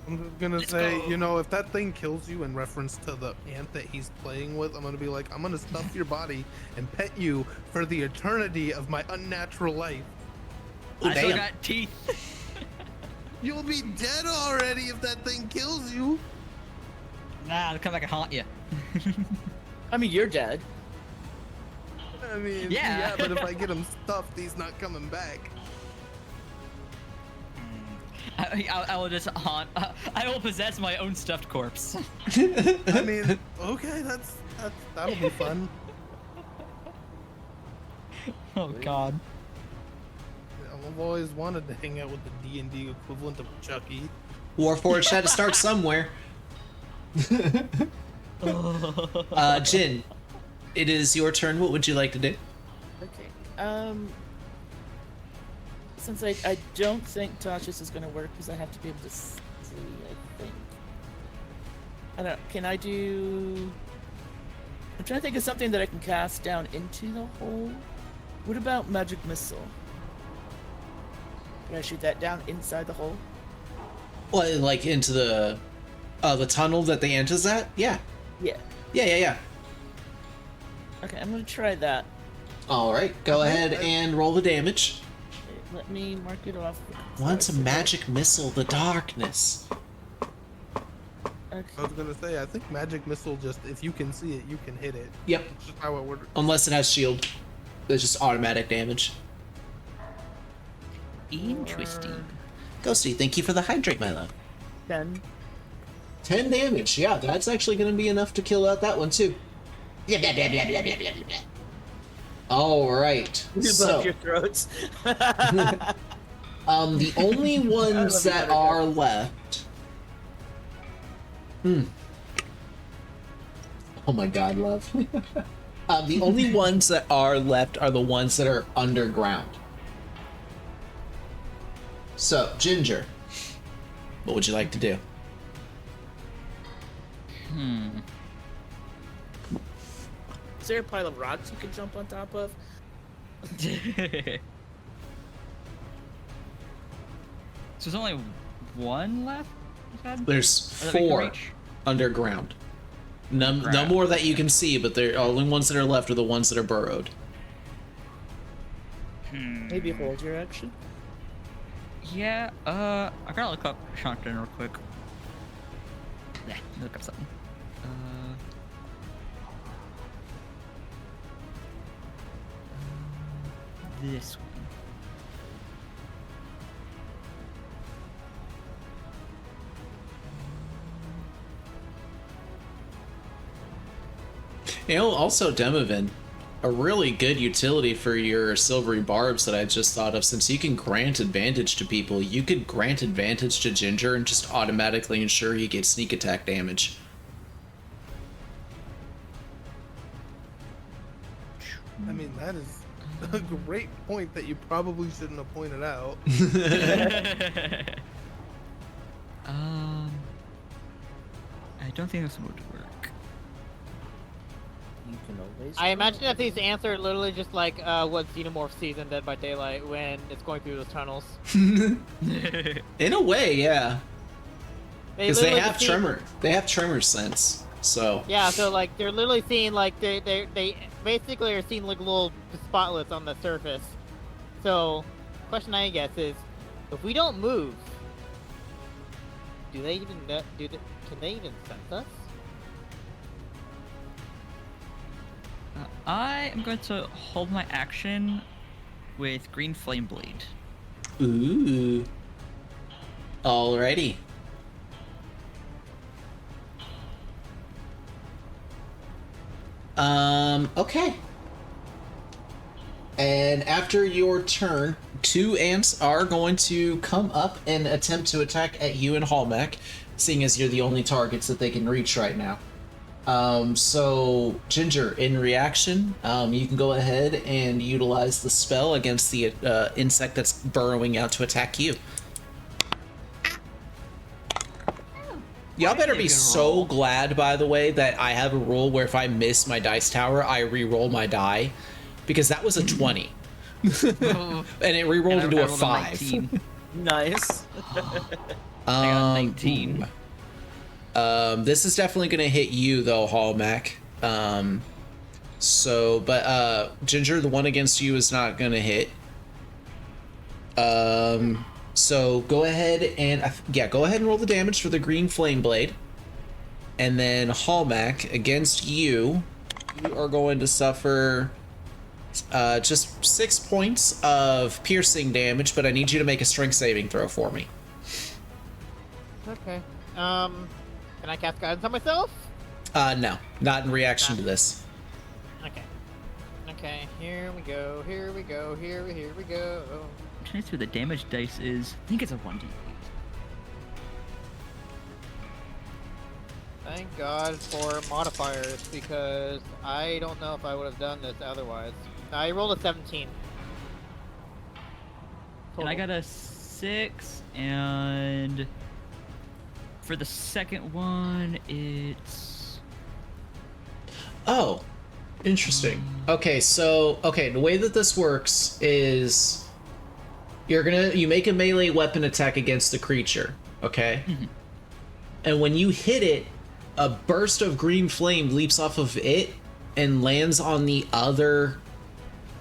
I'm gonna say, if that thing kills you in reference to the ant that he's playing with, I'm gonna be like, I'm gonna stuff your body and pet you for the eternity of my unnatural life. Ooh, I still damn. got teeth. You'll be dead already if that thing kills you. Nah, I'll come back and haunt you. I mean, you're dead. I mean, Yeah. but if I get him stuffed, he's not coming back. I will just haunt. I will possess my own stuffed corpse. I mean, okay, that'll be fun. Oh God. I've always wanted to hang out with the D&D equivalent of Chucky. Warforged had to start somewhere. Jin, it is your turn. What would you like to do? Okay. Since I don't think Tasha's is gonna work because I have to be able to see, I think. I don't. Can I do? I'm trying to think of something that I can cast down into the hole. What about magic missile? Can I shoot that down inside the hole? Well, like into the tunnel that the ant is at? Yeah. Yeah. Yeah. Okay, I'm gonna try that. All right, go ahead and roll the damage. Let me mark it off. Once a magic missile, the darkness. I Okay. was gonna say, I think magic missile just, if you can see it, you can hit it. Yep. It's just how it works. Unless it has shield. It's just automatic damage. Interesting. Ghosty, thank you for the hydrate, my love. 10. 10 damage. Yeah, that's actually going to be enough to kill out that one, too. All right. So, Above your throats. the only ones that are left. Oh my God, love. The only ones that are left are the ones that are underground. So, Ginger, what would you like to do? Is there a pile of rocks you could jump on top of? So there's only one left? You said? There's Or that we can 4 reach? underground. No Underground. more that you can see, but the only ones that are left are the ones that are burrowed. Maybe hold your action. Yeah, I gotta look up Shantan real quick. Yeah, look up something. This one. You know, also Demovan, a really good utility for your silvery barbs that I just thought of, since you can grant advantage to people, you could grant advantage to Ginger and just automatically ensure he gets sneak attack damage. I mean, that is a great point that you probably shouldn't have pointed out. I don't think this would work. You can always. I imagine that these ants are literally just like what Xenomorph sees in Dead by Daylight when it's going through those tunnels. In a way, yeah. Because they literally have see- tremor. They have tremor sense. So Yeah, so like they're literally seeing like they basically are seeing like little spotlets on the surface. So, question I guess is, if we don't move, do they even know, can they even sense us? I am going to hold my action with Green Flame Blade. ooh. Alrighty. Okay. And after your turn, 2 ants are going to come up and attempt to attack at you and Hallmack, seeing as you're the only targets that they can reach right now. So, Ginger, in reaction, you can go ahead and utilize the spell against the insect that's burrowing out to attack you. Y'all better be so glad, by the way, that I have a rule where if I miss my dice tower, I re-roll my die. Because that was a 20. And it re-rolled into a 5. Nice. I got 19. This is definitely going to hit you, though, Hallmack. Ginger, the one against you is not going to hit. So go ahead and go ahead and roll the damage for the green flame blade, and then Hallmack, against you, you are going to suffer just 6 points of piercing damage. But I need you to make a strength saving throw for me. Okay. Can I cast guidance on myself? No, not in reaction to this. Okay. Okay. Here we go. Here we go. Here we go. I'm trying to see what the damage dice is. I think it's a 1d8. Thank God for modifiers, because I don't know if I would have done this otherwise. I rolled a 17. And I Total. got a 6, and for the second one, it's... Oh, interesting. Okay, the way that this works is you make a melee weapon attack against the creature, okay? And when you hit it, a burst of green flame leaps off of it and lands on the other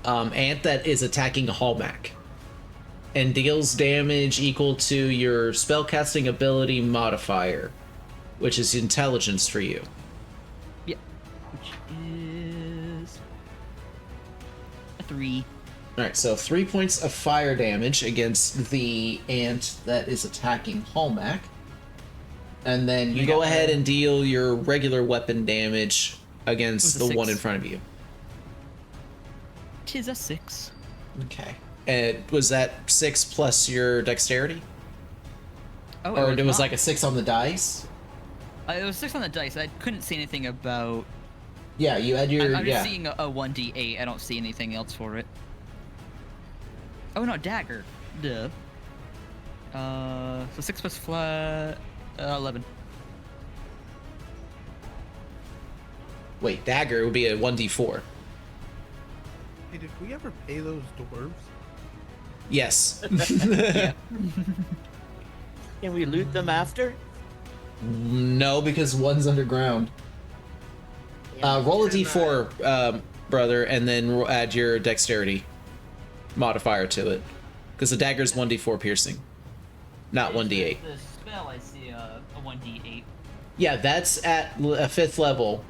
ant that is attacking Hallmack, and deals damage equal to your spellcasting ability modifier, which is intelligence for you. Yeah. Which is... a 3. Alright, so 3 points of fire damage against the ant that is attacking Hallmack. And then you go ahead and deal your regular weapon damage against the one in 6. front of you. 'Tis a 6. Okay. And was that 6 plus your dexterity? Oh, Or it was not. like a 6 on the dice? It was 6 on the dice. I couldn't see anything about... Yeah, you had your... I'm yeah. just seeing a 1d8. I don't see anything else for it. Oh no, dagger. Duh. So 6 plus flat... 11. Wait, dagger would be a 1d4. Hey, did we ever pay those dwarves? Yes. Can we loot them after? No, because one's underground. Roll a d4, brother, and then add your dexterity modifier to it. Because the dagger's 1d4 piercing. not It's 1d8. The spell I see a 1d8. Yeah, that's at a 5th level.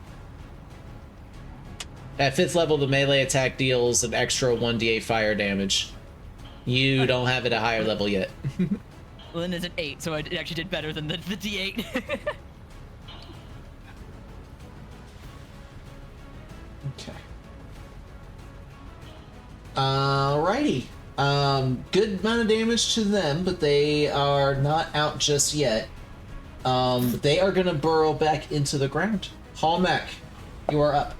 At 5th level, the melee attack deals an extra 1d8 fire damage. You don't have it at a higher level yet. Well, then it's an 8, so it actually did better than the d8. Okay. Alrighty. Good amount of damage to them, but they are not out just yet. They are gonna burrow back into the ground. Hallmac, you are up.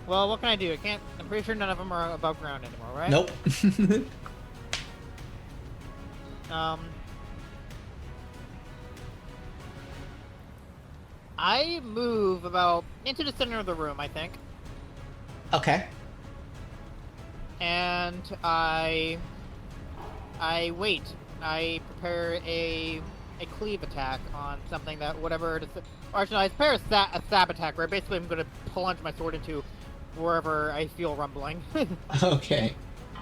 Well, what can I do? I can't. I'm pretty sure none of them are above ground anymore, right? Nope. I move about into the center of the room, I think, Okay. and I wait. I prepare a cleave attack on something that whatever it is. Or actually, I prepare a stab attack where basically I'm going to plunge my sword into wherever I feel rumbling. Okay.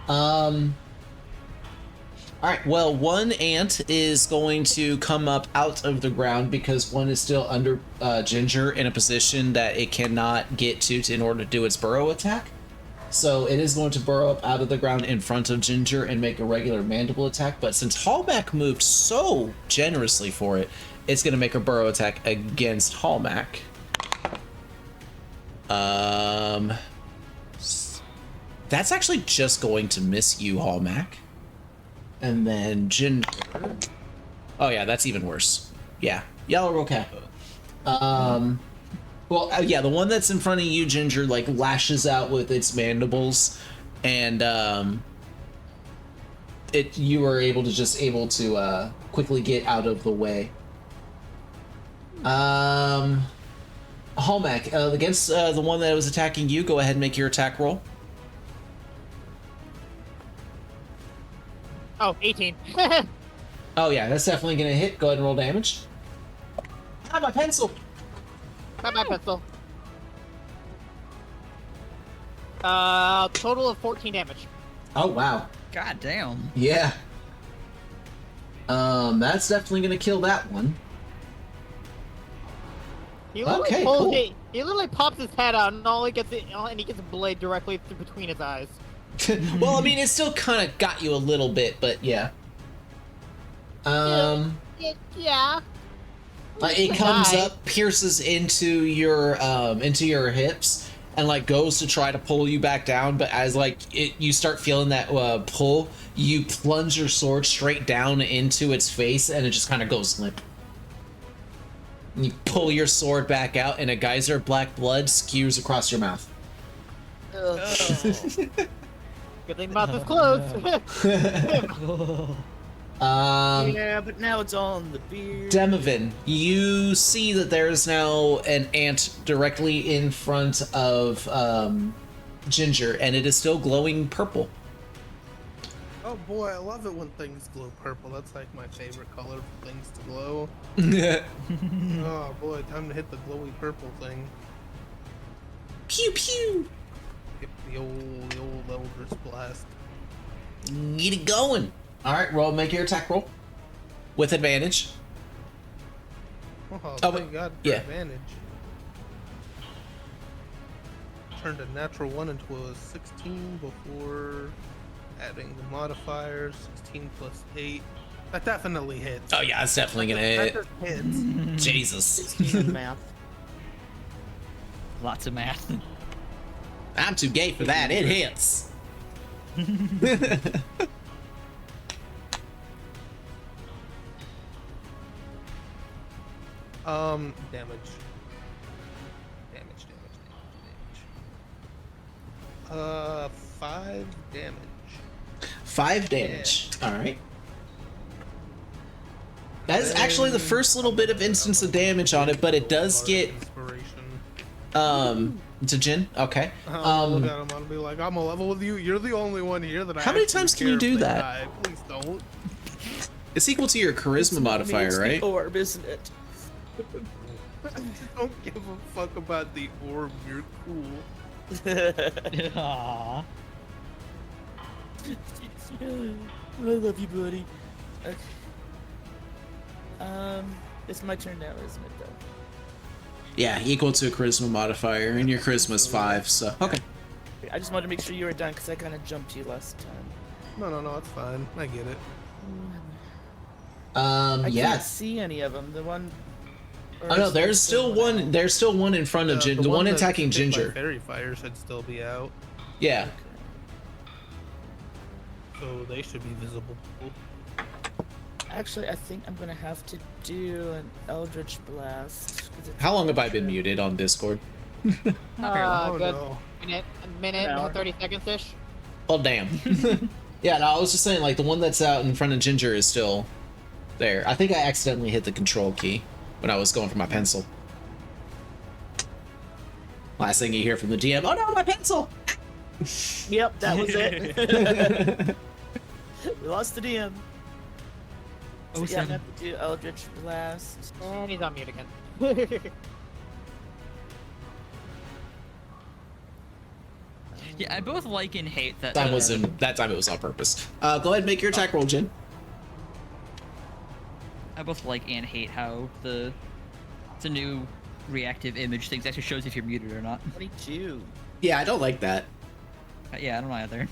Alright, well, one ant is going to come up out of the ground because one is still under Ginger in a position that it cannot get to in order to do its burrow attack. So it is going to burrow up out of the ground in front of Ginger and make a regular mandible attack, but since Hallback moved so generously for it, it's going to make a burrow attack against Hallmac. That's actually just going to miss you, Hallmac. And then Ginger. Oh yeah, that's even worse. Yeah, Yellow Kappa. Well, yeah, the one that's in front of you, Ginger, like lashes out with its mandibles, and you were able to quickly get out of the way. Hallmac, against the one that was attacking you, go ahead and make your attack roll. Oh, 18. Oh yeah, that's definitely gonna hit. Go ahead and roll damage. Ah, my pencil. Not my pistol. Total of 14 damage. Oh wow. God damn. Yeah. That's definitely gonna kill that one. He literally Okay, pulls cool. he literally pops his head out, and he gets a blade directly between his eyes. Well, I mean, it still kind of got you a little bit, but yeah. Yeah. It comes Die. up, pierces into your hips, and like goes to try to pull you back down. But as you start feeling that pull, you plunge your sword straight down into its face, and it just kind of goes limp. And you pull your sword back out, and a geyser of black blood skews across your mouth. Good thing about this clothes. Yeah, but now it's on the beard. Demovin, you see that there's now an ant directly in front of Ginger, and it is still glowing purple. Oh boy, I love it when things glow purple. That's like my favorite color for things to glow. Oh boy, time to hit the glowy purple thing. Pew pew! Hit the old Eldritch Blast. Get it going! Alright, roll, make your attack roll. With advantage. Oh, Oh, thank God for yeah. advantage. Turned a natural 1 into a 16 before adding the modifiers. 16 plus 8. That definitely hits. Oh yeah, it's definitely gonna That hit. just hits. Jesus. 16 in math. Lots of math. I'm too gay for that, it hits. Damage. 5 damage. 5 damage. Alright. That is actually the first little bit of instance of damage on it, but it does get Inspiration. to Jin. Okay. I'll look at him and be like, I'm a level with you. You're the only one here that I How many actually times can you care do if they that? die. Please don't. It's equal to your charisma modifier, It's right? the orb, isn't it? Don't give a fuck about the orb. You're cool. Aww. I love you, buddy. Okay. It's my turn now, isn't it, though? Yeah, equal to a charisma modifier, and your charisma's 5, so okay. I just wanted to make sure you were done because I kind of jumped you last time. No, it's fine. I get it. I Yeah. can't see any of them. The one. Oh no, there's still one. There's still one in front of the one that's attacking hit by Ginger. Fairy fire should still be out, Yeah. so they should be visible. Actually, I think I'm gonna have to do an Eldritch Blast. 'cause it's- How long have I been muted on Discord? Not very long. Oh Good. no. Minute, An hour. 30 seconds ish. Oh damn. Yeah, no, I was just saying, like, the one that's out in front of Ginger is still there. I think I accidentally hit the control key when I was going for my pencil. Last thing you hear from the DM, oh no, my pencil! Yep, that was it. We lost the DM. So, yeah, I'm gonna have to do Eldritch Blast. And he's on mute again. Yeah, I both like and hate that. That time it was on purpose. Go ahead and make your attack roll, Jin. I both like and hate how it's a new reactive image thing that actually shows if you're muted or not. 22. Yeah, I don't like that. Yeah, I don't either.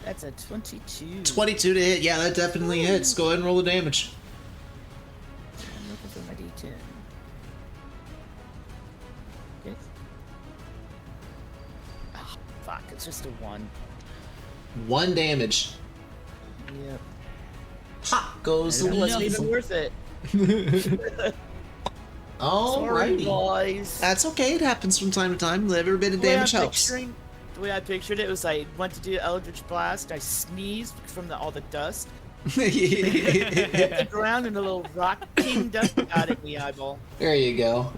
That's a 22. 22 to hit, yeah, that definitely hits. Go ahead and roll the damage. I'm looking for my D10. Okay. Ah, fuck, it's just a 1. 1 damage. Yep. Ha! Goes the It wasn't weasel. even worth it. Sorry, Alrighty. boys. That's okay, it happens from time to time. Every bit of The way damage I'm helps. The way I pictured it was I went to do Eldritch Blast, I sneezed from all the dust, hit the ground, and a little rock king dust got in the eyeball. There you go.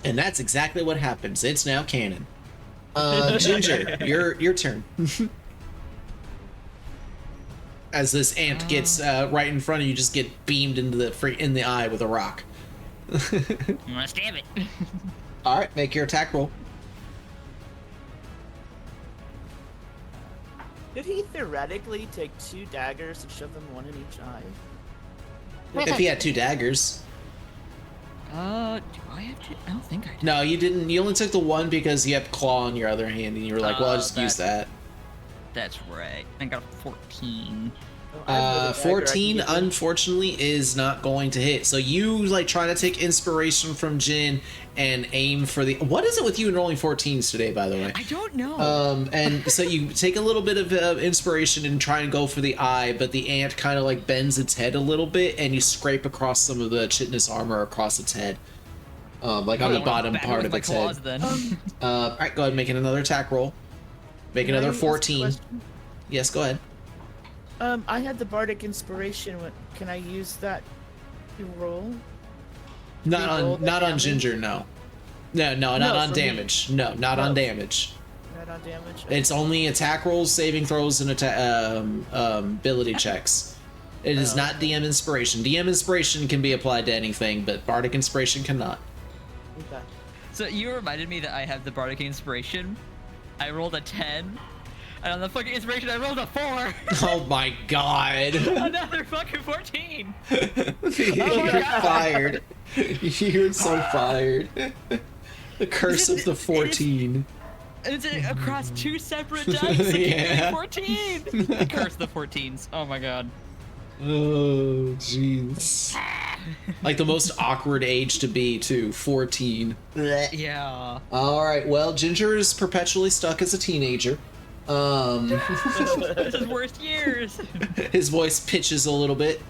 And that's exactly what happens. It's now canon. Ginger, your turn. As this ant gets right in front of you, just get beamed into in the eye with a rock. I'm gonna stab it. All right, make your attack roll. Could he theoretically take 2 daggers and shove them one in each eye? If he had 2 daggers. Do I have to? I don't think I do. No, you didn't. You only took the one because you have claw in your other hand, and you were like, "Well, I'll just use that." That's right. I got a 14. Oh, I have another dagger I can 14 use them. unfortunately is not going to hit. So you like try to take inspiration from Jin and aim for the. What is it with you and rolling 14s today, by the way? I don't know. And so you take a little bit of inspiration and try and go for the eye, but the ant kind of like bends its head a little bit, and you scrape across some of the chitinous armor across its head, like on the bottom part of its head. Then. All right, go ahead and make another attack roll. Make Can I another ask a 14. question? Yes, go ahead. I had the Bardic Inspiration. Can I use that to roll? Not the on damage? Ginger, no. No, not No, on for me. damage. No, not on No. damage. Not on damage? It's only attack rolls, saving throws, and ability checks. It is Oh. not DM Inspiration. DM Inspiration can be applied to anything, but Bardic Inspiration cannot. Okay. So you reminded me that I have the Bardic Inspiration. I rolled a 10. And on the fucking inspiration, I rolled a 4. Oh my god. Another fucking 14. You're God. fired. You're so fired. The curse of the 14. And it's across 2 separate dice. Like Yeah. 14. The curse of the 14s. Oh my god. Oh, jeez. Like the most awkward age to be, too. 14. Yeah. Alright, well, Ginger is perpetually stuck as a teenager. This is worst years. His voice pitches a little bit.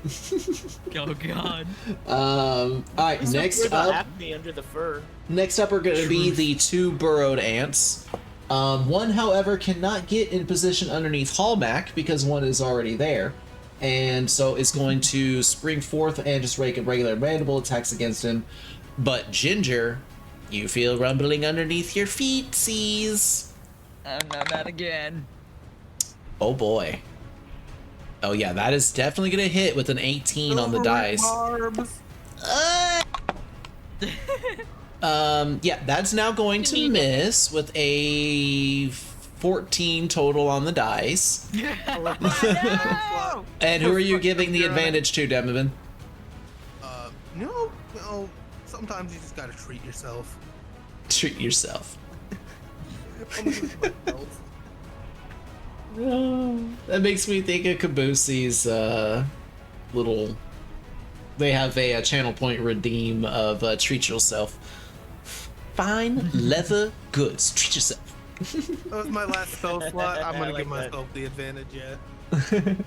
Oh god. Alright, Where's next the up acne under the fur? are gonna be the 2 burrowed ants. One, however, cannot get in position underneath Hallmack because one is already there. And so it's going to spring forth and just make regular mandible attacks against him. But Ginger, you feel rumbling underneath your feet, sees. Oh no, not again. Oh boy. Oh yeah, that is definitely gonna hit with an 18 on the dice. Barbs. Yeah, that's now going to miss with a 14 total on the dice. No! And who are you giving the advantage to, Demovan? No, sometimes you just gotta treat yourself. Treat yourself. I'm gonna treat myself. That makes me think of Kabusie's little. They have a channel point redeem of treat yourself. Fine leather goods. Treat yourself. That was my last spell slot. I'm gonna I give like that. myself the advantage yet.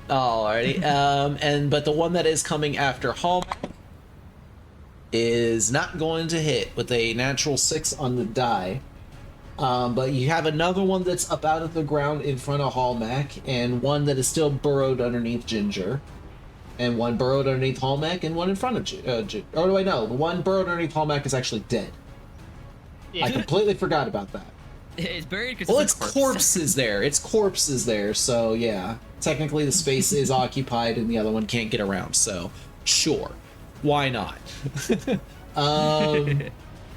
Alrighty. But the one that is coming after Hallmark is not going to hit with a natural 6 on the die. But you have another one that's up out of the ground in front of Hallmark, and one that is still burrowed underneath Ginger, and one burrowed underneath Hallmark, and one in front of Ginger. Oh wait, no, the one burrowed underneath Hallmark is actually dead. I completely forgot about that. It's buried because Well, it's its corpse is there. Its corpse is there, so yeah. Technically, the space is occupied, and the other one can't get around. So, sure, why not?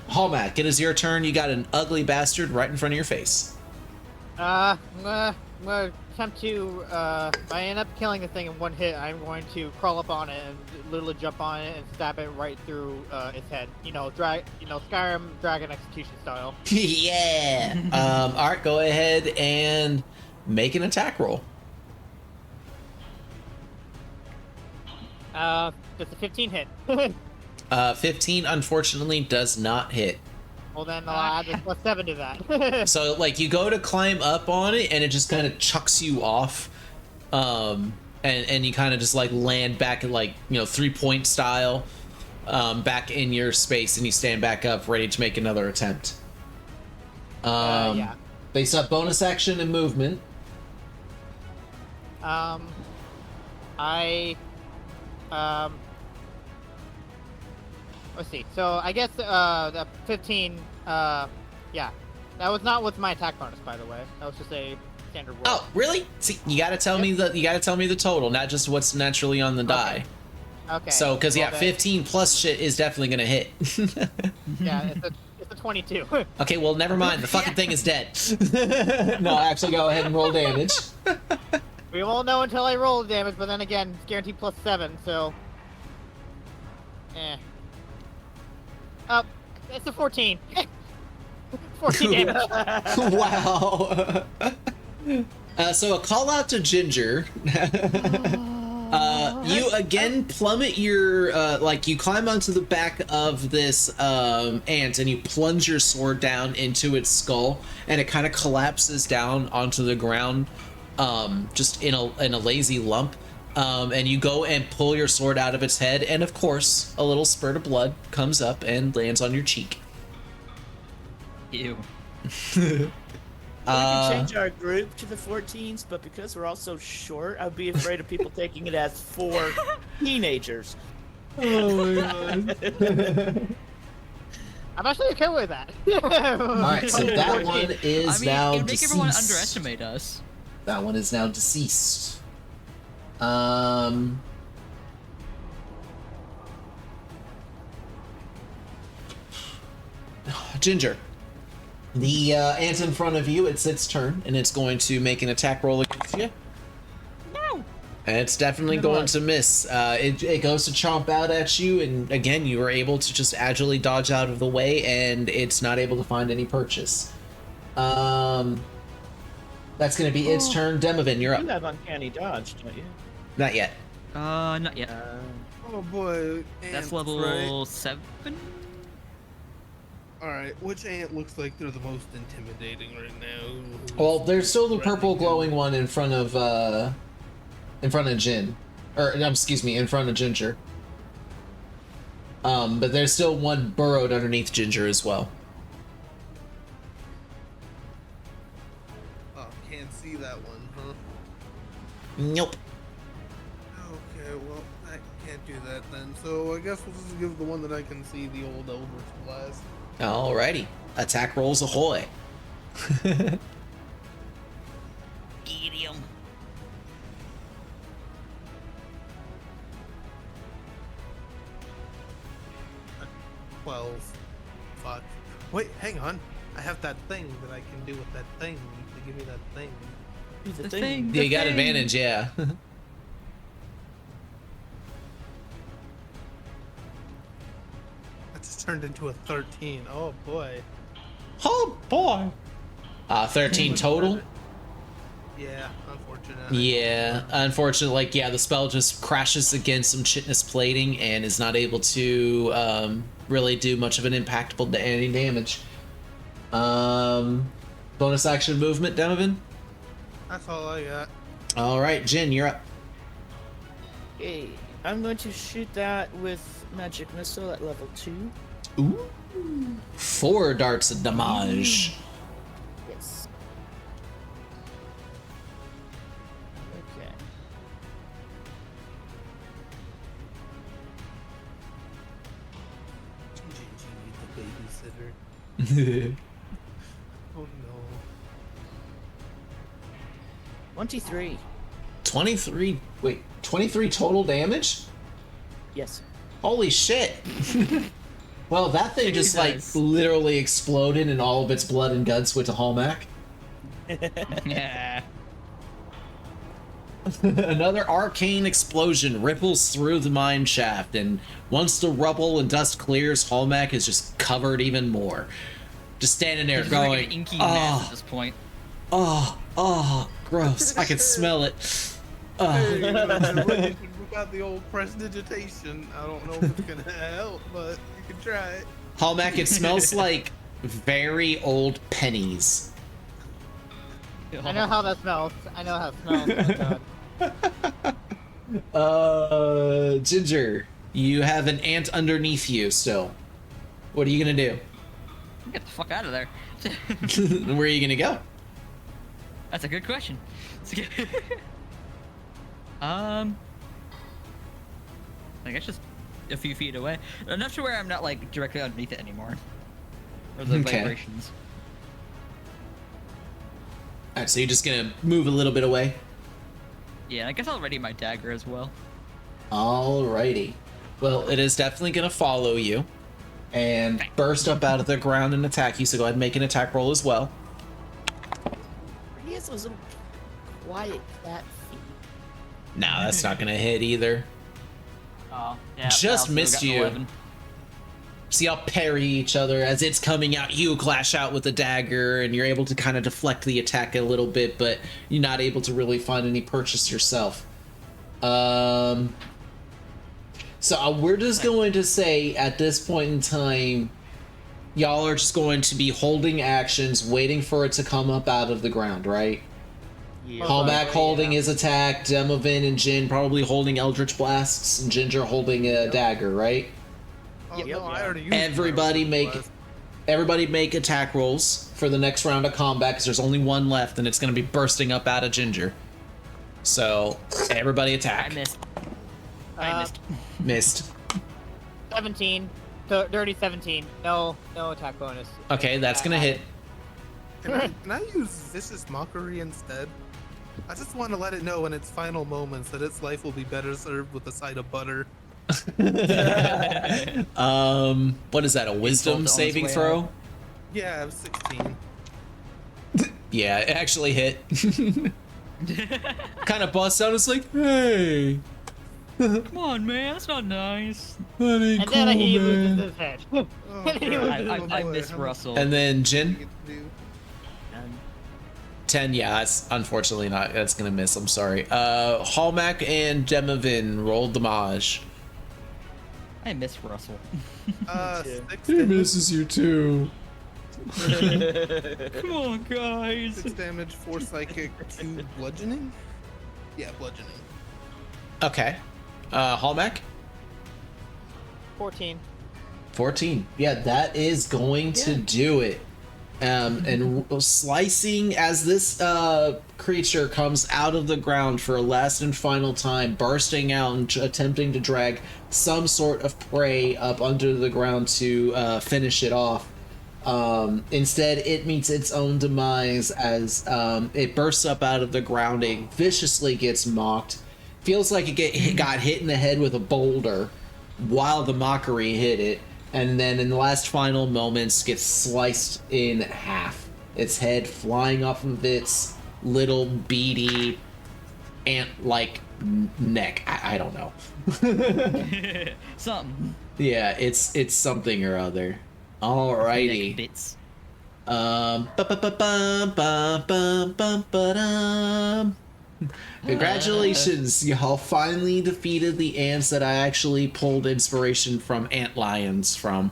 Hallmark, it is your turn. You got an ugly bastard right in front of your face. I'm gonna attempt to, if I end up killing the thing in one hit, I'm going to crawl up on it and literally jump on it and stab it right through, its head. Skyrim Dragon Execution style. Yeah. Alright, go ahead and make an attack roll. Just a 15 hit. 15 unfortunately does not hit. Well then, I'll add a +7 to that. So, like, you go to climb up on it, and it just kind of chucks you off. And you kind of just, like, land back at, like, 3-point style, back in your space, and you stand back up, ready to make another attempt. Yeah. Based on bonus action and movement. Let's see. So I guess the 15. Yeah, that was not with my attack bonus, by the way. That was just a standard roll. Oh, really? See, you gotta tell me the total, not just what's naturally on the die. Okay. So, because well, yeah, then- 15 plus shit is definitely gonna hit. Yeah, it's a 22. Okay, well, never mind. The fucking thing is dead. No, actually, go ahead and roll damage. We won't know until I roll the damage, but then again, it's guaranteed +7, so. It's a 14. 14 damage. Wow. So a call out to Ginger. You again plummet your, you climb onto the back of this ant and you plunge your sword down into its skull, and it kind of collapses down onto the ground, just in a lazy lump. And you go and pull your sword out of its head, and of course, a little spurt of blood comes up and lands on your cheek. Ew. We could change our group to the 14s, but because we're all so short, I'd be afraid of people taking it as 4 teenagers. Oh my god. I'm actually okay with that. Alright, so that one is now it would make deceased. everyone underestimate us. That one is now deceased. Ginger. The ant in front of you, it's its turn, and it's going to make an attack roll against you. No! And it's definitely going to miss. It goes to chomp out at you, and again, you are able to just agilely dodge out of the way, and it's not able to find any purchase. That's going to be its turn. Demovan, you're You up. have uncanny dodge, don't you? Not yet. Not yet. Oh boy. That's ants, level right? 7. Alright, which ant looks like they're the most intimidating right now? Well, there's still the purple Threatening glowing one in front of Jin. Or, excuse me, in front of Ginger. But there's still one burrowed underneath Ginger as well. Oh, can't see that one, huh? Nope. Okay, well, I can't do that then. So I guess we'll just give the one that I can see the old Eldritch Blast. Alrighty. Attack rolls ahoy. Get him. 12. Fuck. Wait, hang on. I have that thing that I can do with that thing. They give me that thing. The thing. Yeah, you got advantage, yeah. That just turned into a 13. Oh boy. Oh boy. 13 total? Yeah, unfortunate. Yeah, unfortunately, like, yeah, the spell just crashes against some chitinous plating and is not able to really do much of an impactful any damage. Bonus action movement, Donovan? That's all I got. All right, Jin, you're up. Okay, I'm going to shoot that with magic missile at level 2. Ooh. 4 darts of damage. Yes. Okay. Gigi need the babysitter. Oh no. 23. 23, wait, 23 total damage? Yes. Holy shit. Well, that thing just, like, Jesus. literally exploded and all of its blood and guts went to Hallmack. Yeah. Another arcane explosion ripples through the mine shaft, and once the rubble and dust clears, Hallmack is just covered even more. Just standing there It's like going, an inky mess at this point. oh, gross. I can smell it. Hey, we Oh. got the old prestidigitation. I don't know if it's gonna help, but you can try it. Hallmack, it smells like very old pennies. I know how that smells. I know how it smells. Oh god. Ginger, you have an ant underneath you still. What are you gonna do? Get the fuck out of there. Where are you gonna go? That's a good question. I guess just a few feet away. Enough to where I'm not like directly underneath it anymore. Or the Okay. vibrations. Alright, so you're just gonna move a little bit away? Yeah, I guess I'll ready my dagger as well. Alrighty. Well, it is definitely gonna follow you and burst up out of the ground and attack you, so go ahead and make an attack roll as well. He has those little quiet cat feet. No, that's not gonna hit either. Oh, yeah. Just I also missed got you. 11. See, y'all parry each other as it's coming out. You clash out with the dagger, and you're able to kind of deflect the attack a little bit, but you're not able to really find any purchase yourself. So we're just going to say at this point in time, y'all are just going to be holding actions, waiting for it to come up out of the ground, right? Yeah. Hallback yeah. holding his attack, Demovin and Jin probably holding Eldritch Blasts, and Ginger holding a dagger, right? Oh Yep. no, I already used Everybody my make blast. everybody make attack rolls for the next round of combat, because there's only one left, and it's going to be bursting up out of Ginger. So everybody attack. I missed. I missed. Missed. 17. Dirty 17. No attack bonus. Okay, that's gonna hit. Can I use vicious mockery instead? I just want to let it know in its final moments that its life will be better served with a side of butter. What is that? A wisdom on its saving way throw? out. Yeah, I was 16. Yeah, it actually hit. Kind of busts out. It's like, hey, Come on, man. That's not nice. that ain't And cool, then he man. loses his head. Oh, I boy, miss how much Russell. And then do you Jin, get to do? 10. Yeah, that's unfortunately not. That's gonna miss. I'm sorry. Hallmack and Demovin rolled the mage. I miss Russell. Yeah. 6 He damage, misses you too. Come on, guys. 6 damage, 4 psychic, 2 bludgeoning? Yeah, bludgeoning. Okay. Hallmack? 14. 14. Yeah, that is going to do it. And slicing as this creature comes out of the ground for a last and final time, bursting out and attempting to drag some sort of prey up under the ground to finish it off. Instead, it meets its own demise as it bursts up out of the ground. It viciously gets mocked. Feels like it got hit in the head with a boulder while the mockery hit it. and then in the last final moments gets sliced in half. Its head flying off of its little beady ant-like neck. I don't know. Something. Yeah, it's something or other. Neck Alrighty. bits. Ba-ba-ba-bum-bum-bum-ba-dum. Congratulations, y'all finally defeated the ants that I actually pulled inspiration from ant lions from.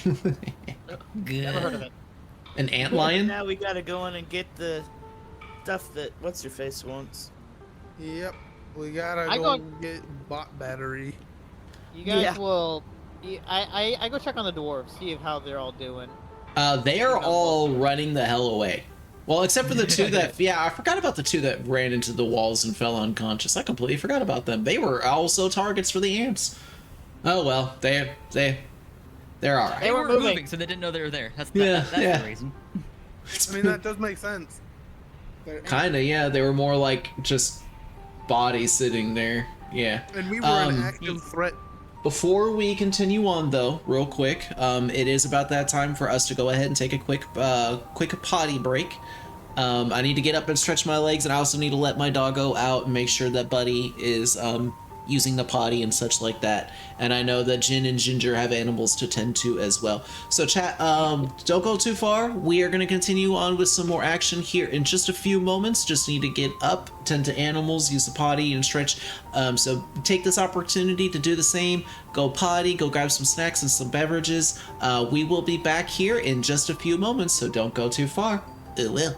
Good. Never heard of it. An ant lion? Now we gotta go in and get the stuff that what's your face wants. Yep. We gotta I go go- get bot battery. You guys Yeah. will. I go check on the dwarves, see how they're all doing. They are all running the hell away. Well, except for the two that, yeah, I forgot about the two that ran into the walls and fell unconscious. I completely forgot about them. They were also targets for the ants. Oh well, they're all right. They were were moving. moving, so they didn't know they were there. That's Yeah, that's yeah. the reason. I mean, that does make sense. Kinda, yeah. They were more like just bodies sitting there. Yeah. And we were an Um, active threat. Before we continue on, though, real quick, it is about that time for us to go ahead and take a quick potty break. I need to get up and stretch my legs, and I also need to let my doggo out and make sure that Buddy is using the potty and such like that. And I know that Jin and Ginger have animals to tend to as well. So chat, don't go too far. We are going to continue on with some more action here in just a few moments. Just need to get up, tend to animals, use the potty, and stretch. So take this opportunity to do the same. Go potty, go grab some snacks and some beverages. We will be back here in just a few moments, so don't go too far. It will.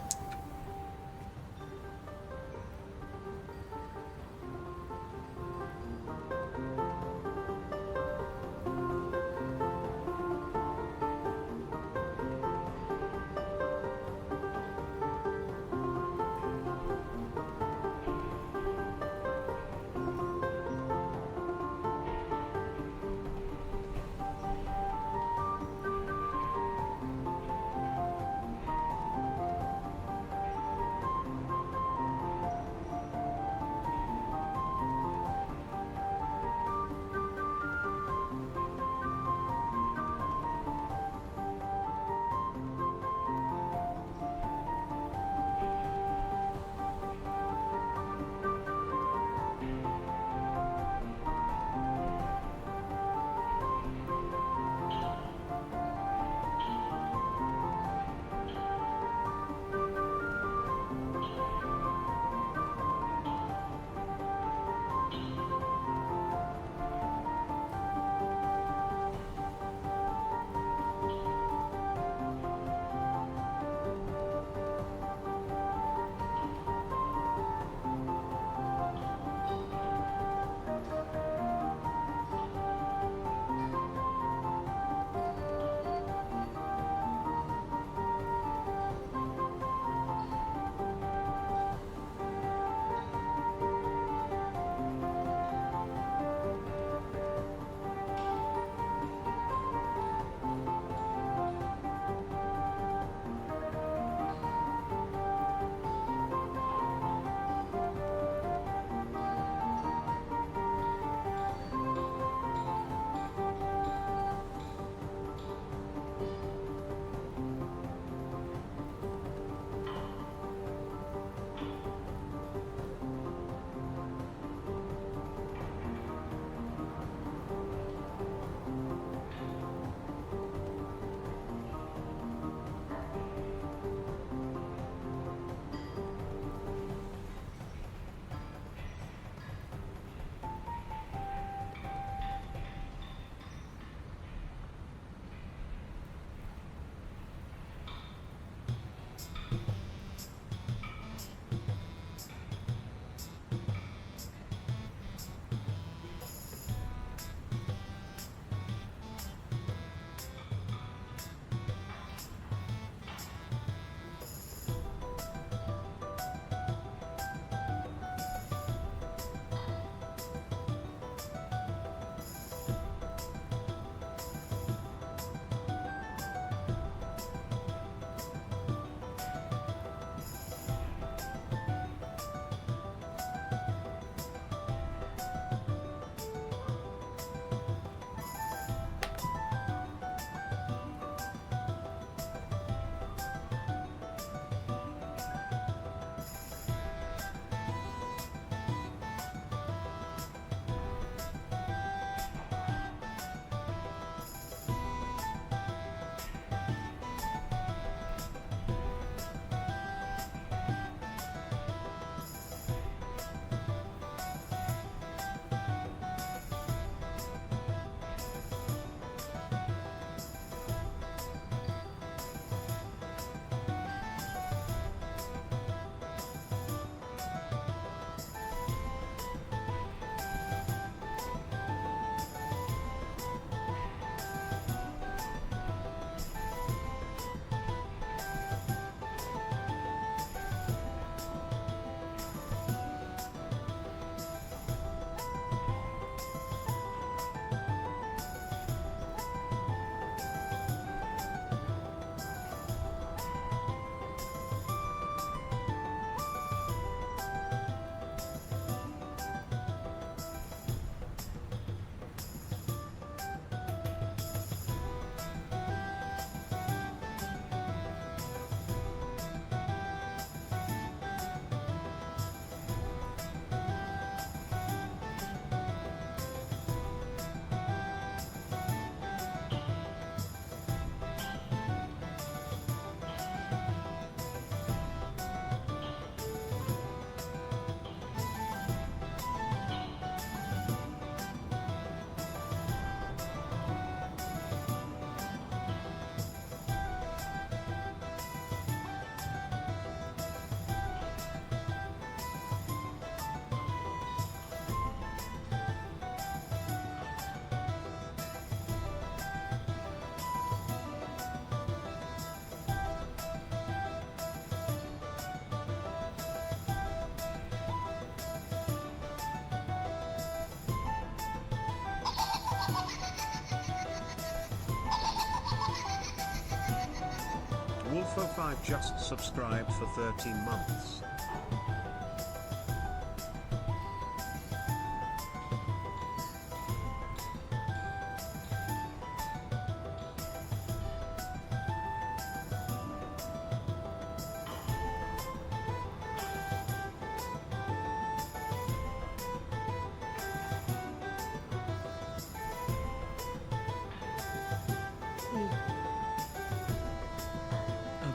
Wolfo5 just subscribed for 13 months.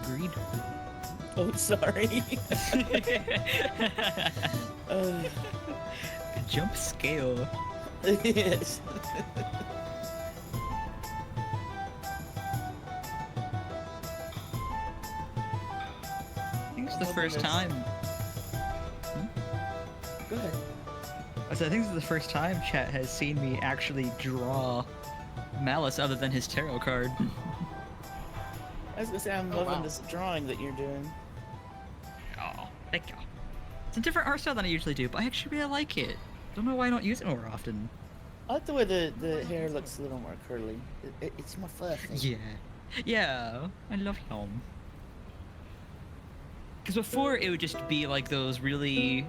Agreed. Oh, sorry. Jump scale. Yes. I think it's the first time. Go ahead. I said, I think this is the first time chat has seen me actually draw Malice other than his tarot card. I was gonna say I'm loving this drawing that you're doing. Oh, thank you. It's a different art style than I usually do, but I actually really like it. Don't know why I don't use it more often. I like the way the hair looks a little more curly. It's more fluffy. Yeah. Yeah, I love him. Because before it would just be like those really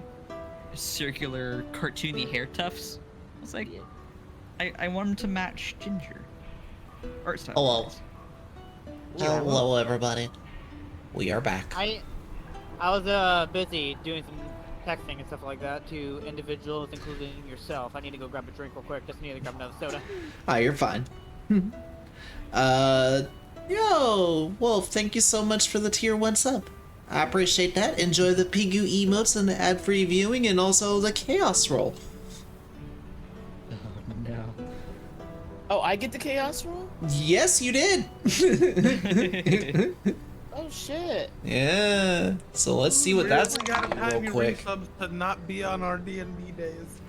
circular, cartoony hair tufts. I was like, I want him to match Ginger. Art style. Hello. Hello, everybody. We are back. I was busy doing some texting and stuff like that to individuals, including yourself. I need to go grab a drink real quick. Just need to grab another soda. Ah, you're fine. Yo, Wolf, thank you so much for the tier 1 sub. I appreciate that. Enjoy the Pigu emotes and the ad-free viewing and also the chaos roll. Oh no. Oh, I get the chaos roll? Yes, you did. Oh shit. Yeah. So let's see what that's really gotta time real your quick. resubs to not be on our D&D days.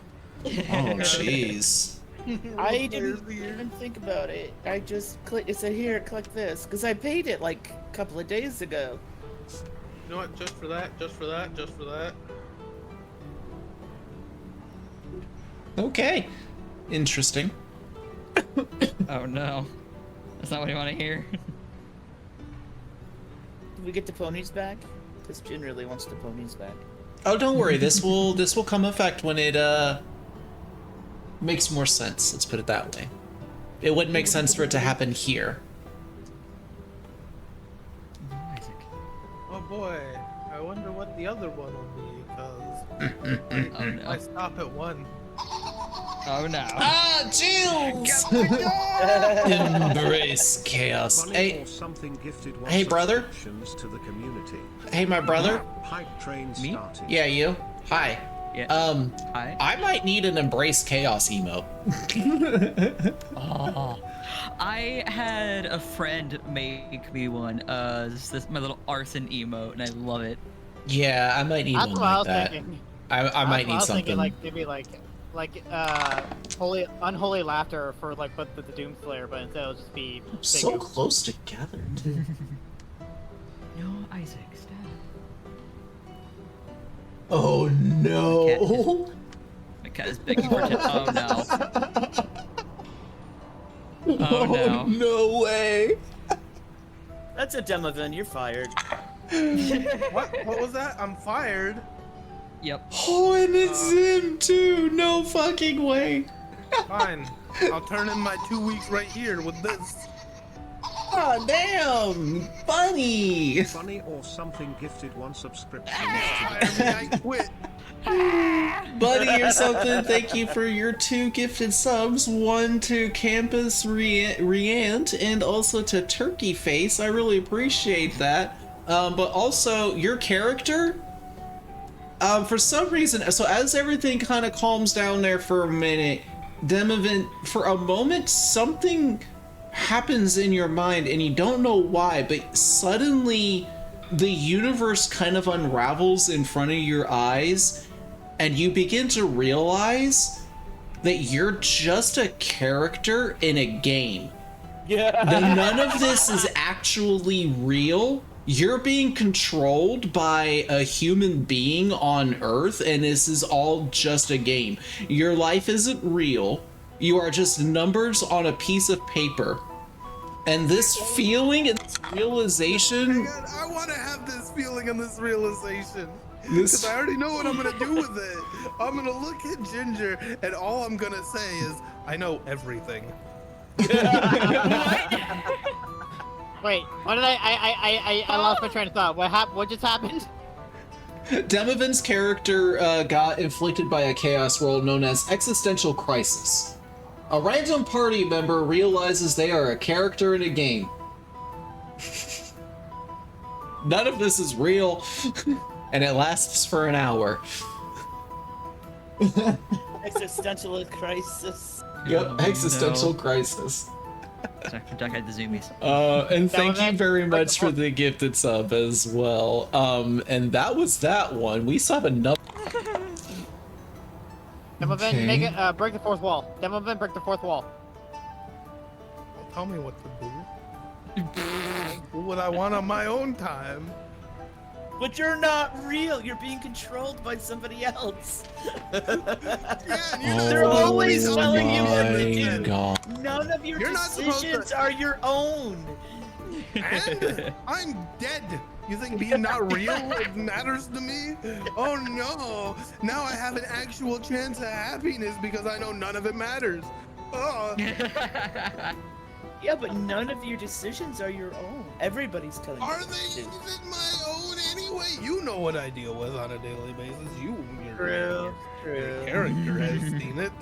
Oh, jeez. I didn't even think about it. I just click. It said here, click this, because I paid it like a couple of days ago. You know what? Just for that, just for that, just for that. Okay. Interesting. Oh no. That's not what you want to hear. Did we get the ponies back? Because Jin really wants the ponies back. Oh, don't worry. This will come effect when it makes more sense. Let's put it that way. It wouldn't make sense for it to happen here. Isaac. Oh boy, I wonder what the other one will be, because Oh no. I stop at one. Oh no. Ah, Jules! Embrace chaos. Funny Hey, or something gifted one Hey, brother. subscriptions to the community. hey, my brother. Hype train Me? started. Yeah, you. Hi. Yeah. Hi. I might need an embrace chaos emote. Oh. I had a friend make me one. This my little arson emote, and I love it. Yeah, I might need That's one what I like was that. thinking. I might I need was thinking something. like maybe like unholy laughter for like but the Doomslayer, but instead it'll just be So Pigu. close together, too. No, Isaac, stop. Oh no! My cat is begging for attention. Oh no. Oh no. No way! That's a Demovan. You're fired. What was that? I'm fired. Yep. Oh, and it's him too! No fucking way! Fine. I'll turn in my 2 weeks right here with this. Oh damn! Funny! Funny or something gifted one subscription Fire to the me, I quit. Buddy or something, thank you for your 2 gifted subs. 1 to Campus Riant and also to Turkey Face. I really appreciate that. But also, your character, for some reason, so as everything kind of calms down there for a minute, Demovan, for a moment, something happens in your mind and you don't know why, but suddenly the universe kind of unravels in front of your eyes and you begin to realize that you're just a character in a game. Yeah. That none of this is actually real. You're being controlled by a human being on Earth, and this is all just a game. Your life isn't real. You are just numbers on a piece of paper. And this feeling and this Hang realization, on, I want to have this feeling and this realization. this Because I already know what I'm gonna do with it. I'm gonna look at Ginger, and all I'm gonna say is, "I know everything." Wait, what did I lost my train of thought. What just happened? Demovan's character got inflicted by a chaos roll known as existential crisis. A random party member realizes they are a character in a game. None of this is real, and it lasts for an hour. Existential crisis. Yep, Oh, existential no. crisis. Sorry, Duck had the zoomies. And thank you Demovan, very break much the for the gifted sub as well. And that was that one. We still have another. Demovan, Okay. make it break the fourth wall. Demovan, break the fourth wall. Don't tell me what to do. Do what I want on my own time. But you're not real. You're being controlled by somebody else. Yeah, and They're always telling you what to my do. God. None of your You're not supposed decisions to- are your own. And I'm dead. You think being not real matters to me? Oh no! Now I have an actual chance at happiness because I know none of it matters. Oh. Yeah, but none of your decisions are your own. Everybody's telling you. Are what they to do. even my own anyway? You know what I deal with on a daily basis. Your character has seen it.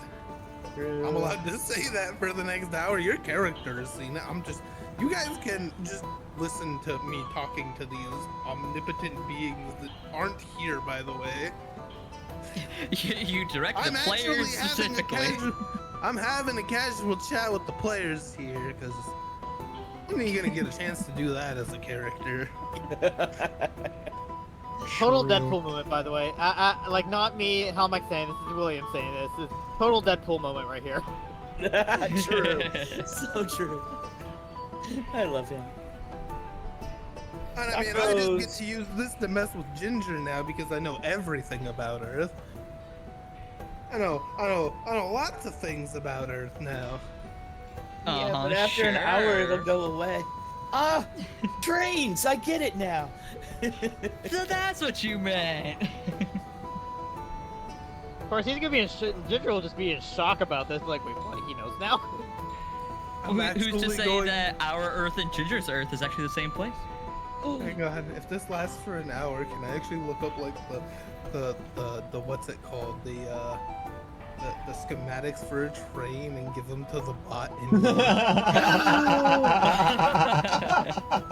I'm allowed to say that for the next hour. Your character has seen it. You guys can just listen to me talking to these omnipotent beings that aren't here, by the way. you direct the I'm actually players specifically. I'm having a casual chat with the players here because when are you gonna get a chance to do that as a character? Total True. Deadpool moment, by the way. Like not me. How am I saying this? Is William saying this? This is total Deadpool moment right here. True. So true. I love him. And I mean, I just get to use this to mess with Ginger now because I know everything about Earth. I know lots of things about Earth now. Yeah, but after an hour, it'll go away. Ah, trains! I get it now. So that's what you meant. Of course, he's gonna be in. Ginger will just be in shock about this. Like, wait, what? He knows now. Who's to actually say going- that our Earth and Ginger's Earth is actually the same place? Hang on, if this lasts for an hour, can I actually look up like the what's it called? The schematics for a train and give them to the bot in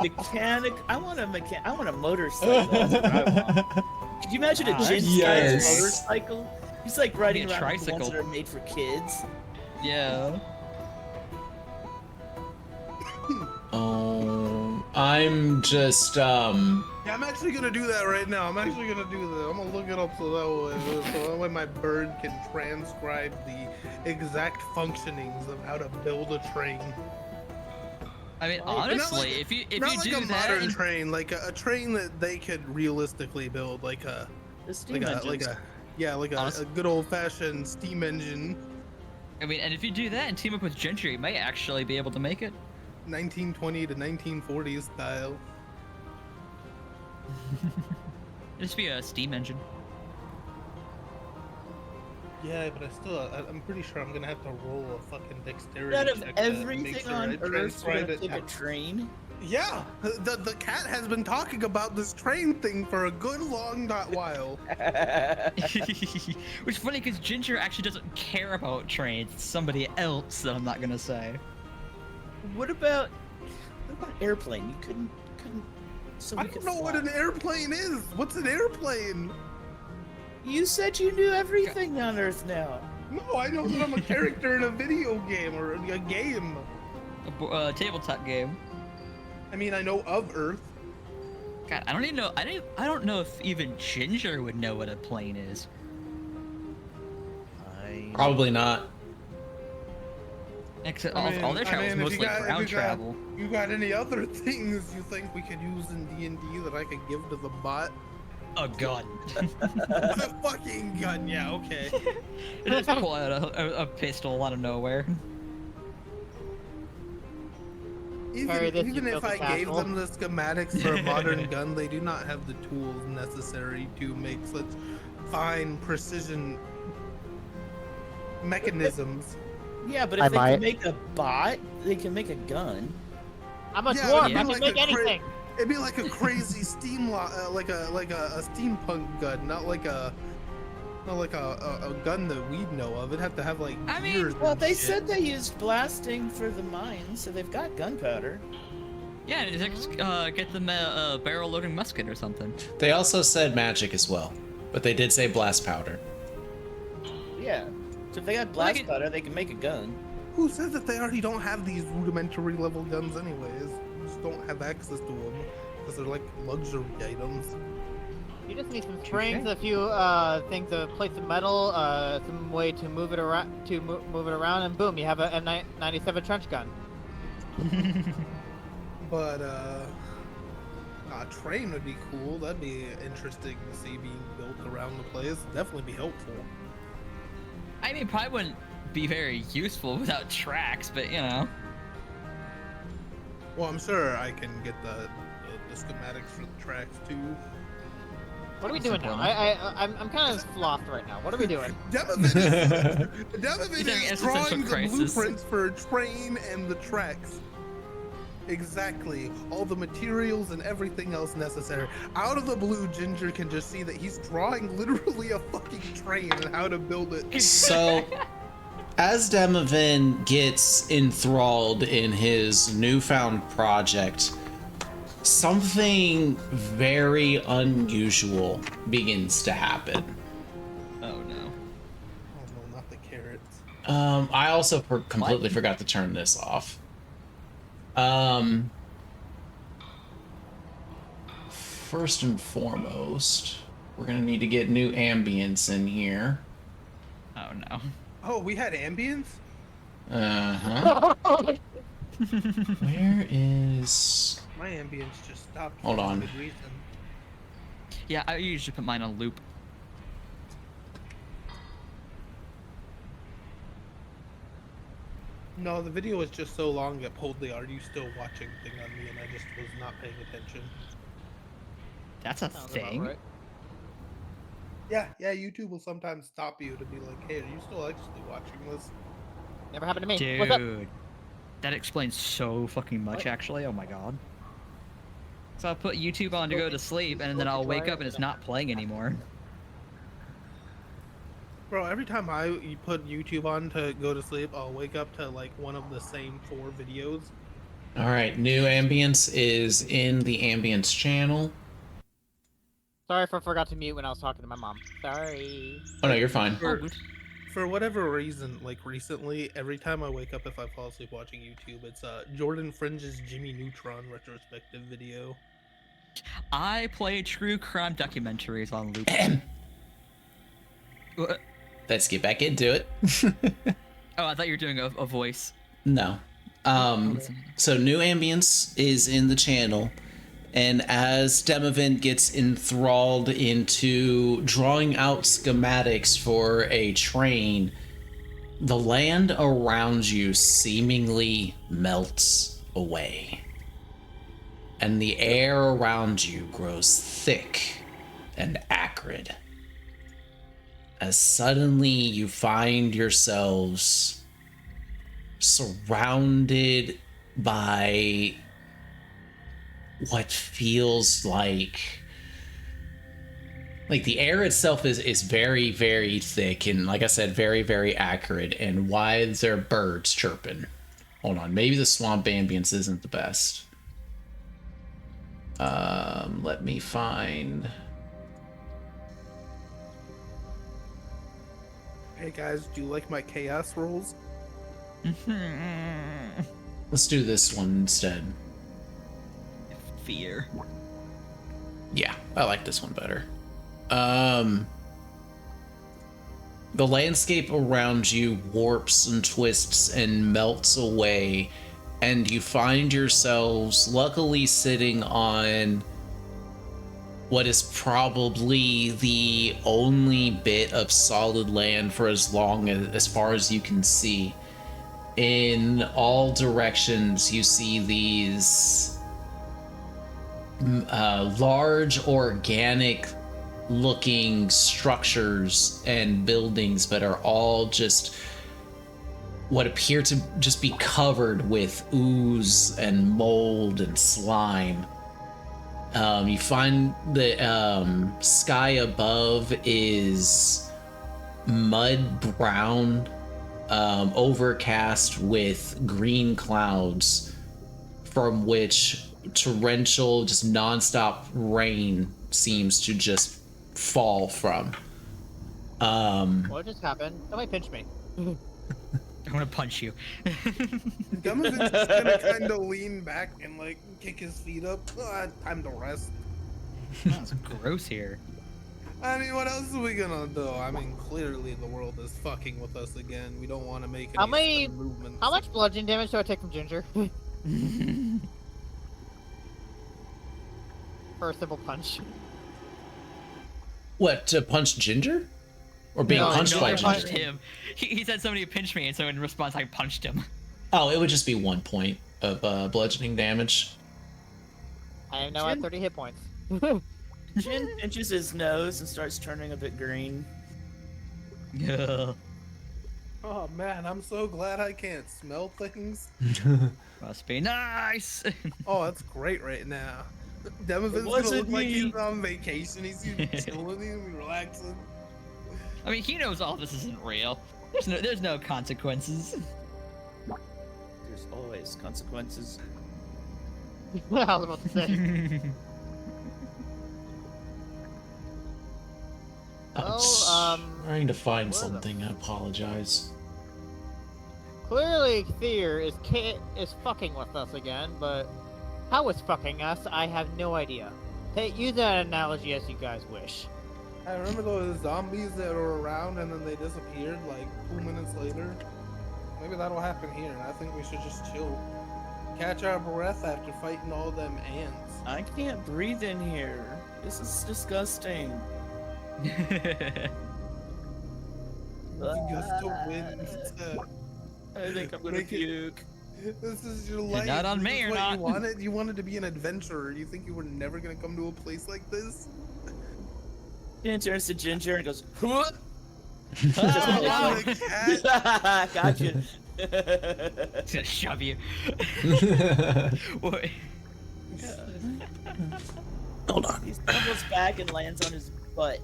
Mechanic. I want a motorcycle. That's what I want. Could you imagine a Jin Yes. motorcycle? He's like riding Maybe a around with the ones tricycle. that are made for kids. Yeah. I'm just Yeah, I'm actually gonna do that right now. I'm actually gonna do that. I'm gonna look it up so that way my bird can transcribe the exact functionings of how to build a train. I mean, But not honestly, like- if you Not do like a that, modern train, like a train that they could realistically build, like a The steam like engines. a Honest- a good old fashioned steam engine, I mean, and if you do that and team up with Ginger, you might actually be able to make it. 1920 to 1940s style. Just be a steam engine. Yeah, but I'm pretty sure I'm gonna have to roll a fucking dexterity Out of check to make everything sure I on Earth, you're transcribe gonna it. take a train? Yeah, the cat has been talking about this train thing for a good long while. Which is funny because Ginger actually doesn't care about trains. It's somebody else that I'm not gonna say. What about airplane? You couldn't. So I we don't could know what fly. an airplane is. What's an airplane? You said you knew everything on Earth now. No, I know that I'm a character in a video game or a game. A tabletop game. I mean, I know of Earth. God, I don't even know. I don't know if even Ginger would know what a plane is. probably not. Except I mean- all their I travel is mean, if mostly you ground travel. You got any other things you think we could use in D&D that I could give to the bot? A gun. A fucking gun, yeah, okay. Just pull out a pistol out of nowhere. Carry this, you Even if filthy I gave castle. them the schematics for a modern gun, they do not have the tools necessary to make such fine precision mechanisms. Yeah, but I if they might. can make a bot, they can make a gun. I'm a Yeah, dwarf. it'd be I can like make a anything. It'd be like a crazy like a steampunk gun, not like a gun that we'd know of. It'd have to have like I mean, gears Well, and they shit. said they used blasting for the mines, so they've got gunpowder. Yeah, just get them a barrel loading musket or something. They also said magic as well, but they did say blast powder. Yeah. So if they got Well, blast they can- powder, they can make a gun. Who says that they already don't have these rudimentary level guns anyways? Just don't have access to them because they're like luxury items. You just need some springs, a few things to place some metal, some way to move it around, move it around, and boom, you have a M97 trench gun. But a train would be cool. That'd be interesting to see being built around the place. Definitely be helpful. I mean, probably wouldn't be very useful without tracks, but you know. Well, I'm sure I can get the schematics for the tracks too. What are we doing now? I'm kind of lost right now. What are we doing? Demovid You're doing is existential drawing the crisis. blueprints for a train and the tracks. Exactly. All the materials and everything else necessary. Out of the blue, Ginger can just see that he's drawing literally a fucking train and how to build it. So, as Demovin gets enthralled in his newfound project, something very unusual begins to happen. Oh no. Oh no, not the carrots. I also completely forgot to turn this off. First and foremost, we're gonna need to get new ambience in here. Oh no. Oh, we had ambience? Uh-huh. Where is... My ambience just stopped. Hold for no on. good reason. Yeah, I usually put mine on loop. No, the video was just so long it pulled the "Are you still watching" thing on me, and I just was not paying attention. That's a Sounds about thing. right. Yeah, YouTube will sometimes stop you to be like, "Hey, are you still actually watching this?" Never happened to me. What's up? Dude, that explains so fucking much, actually. Oh my god. So I'll put YouTube on to go to sleep, and then I'll wake up and it's not playing anymore. Bro, every time I put YouTube on to go to sleep, I'll wake up to like one of the same 4 videos. All right, new ambience is in the ambience channel. Sorry if I forgot to mute when I was talking to my mom. Sorry. Oh no, you're fine. For whatever reason, like recently, every time I wake up, if I fall asleep watching YouTube, it's Jordan Fringe's Jimmy Neutron retrospective video. I play true crime documentaries on loop. What? Let's get back into it. Oh, I thought you were doing a voice. No. So new ambience is in the channel, and as Demovin gets enthralled into drawing out schematics for a train, the land around you seemingly melts away, and the air around you grows thick and acrid, as suddenly you find yourselves surrounded by what feels like the air itself is very, very thick, and like I said, very, very acrid. And why is there birds chirping? Hold on, maybe the swamp ambience isn't the best. Let me find... Hey guys, do you like my chaos rolls? Let's do this one instead. Fear. Yeah, I like this one better. The landscape around you warps and twists and melts away, and you find yourselves luckily sitting on what is probably the only bit of solid land for as far as you can see. in all directions you see these large organic looking structures and buildings, but are all just what appear to just be covered with ooze and mold and slime. You find the sky above is mud brown, overcast with green clouds from which torrential, just nonstop rain seems to just fall from. What just happened? Somebody pinch me. I'm gonna punch you. Gummavin's just gonna kind of lean back and like kick his feet up. Time to rest. That's gross here. I mean, what else are we gonna do? I mean, clearly the world is fucking with us again. We don't want to make any sudden movements. How much bludgeoning damage do I take from Ginger? For a simple punch. What, to punch Ginger? Or being No, punched No, by I Ginger? punched him. He said somebody pinched me, and so in response, I punched him. Oh, it would just be 1 point of bludgeoning damage. I am now at 30 hit points. Jin pinches his nose and starts turning a bit green. Yeah. Oh man, I'm so glad I can't smell things. Must be nice. Oh, that's great right now. Demovin's gonna wasn't look like me. he's on vacation. He's chilling, he's relaxing. I mean, he knows all this isn't real. There's no consequences. There's always consequences. I was about to say. Well, Trying to find where the something. I apologize. Clearly Thear is fucking with us again, but how it's fucking us, I have no idea. Use that analogy as you guys wish. I remember those zombies that were around and then they disappeared like 2 minutes later. Maybe that'll happen here, and I think we should just chill. Catch our breath after fighting all them ants. I can't breathe in here. This is disgusting. Gust of wind. I think I'm gonna Make it- puke. This is your life. not on This me is or what not. You wanted. You wanted to be an adventurer. You think you were never gonna come to a place like this? Jin turns to Ginger and goes, "Huh?" Ah, Like a cat. Gotcha. He's gonna shove you. What? Hold on. He stumbles back and lands on his butt.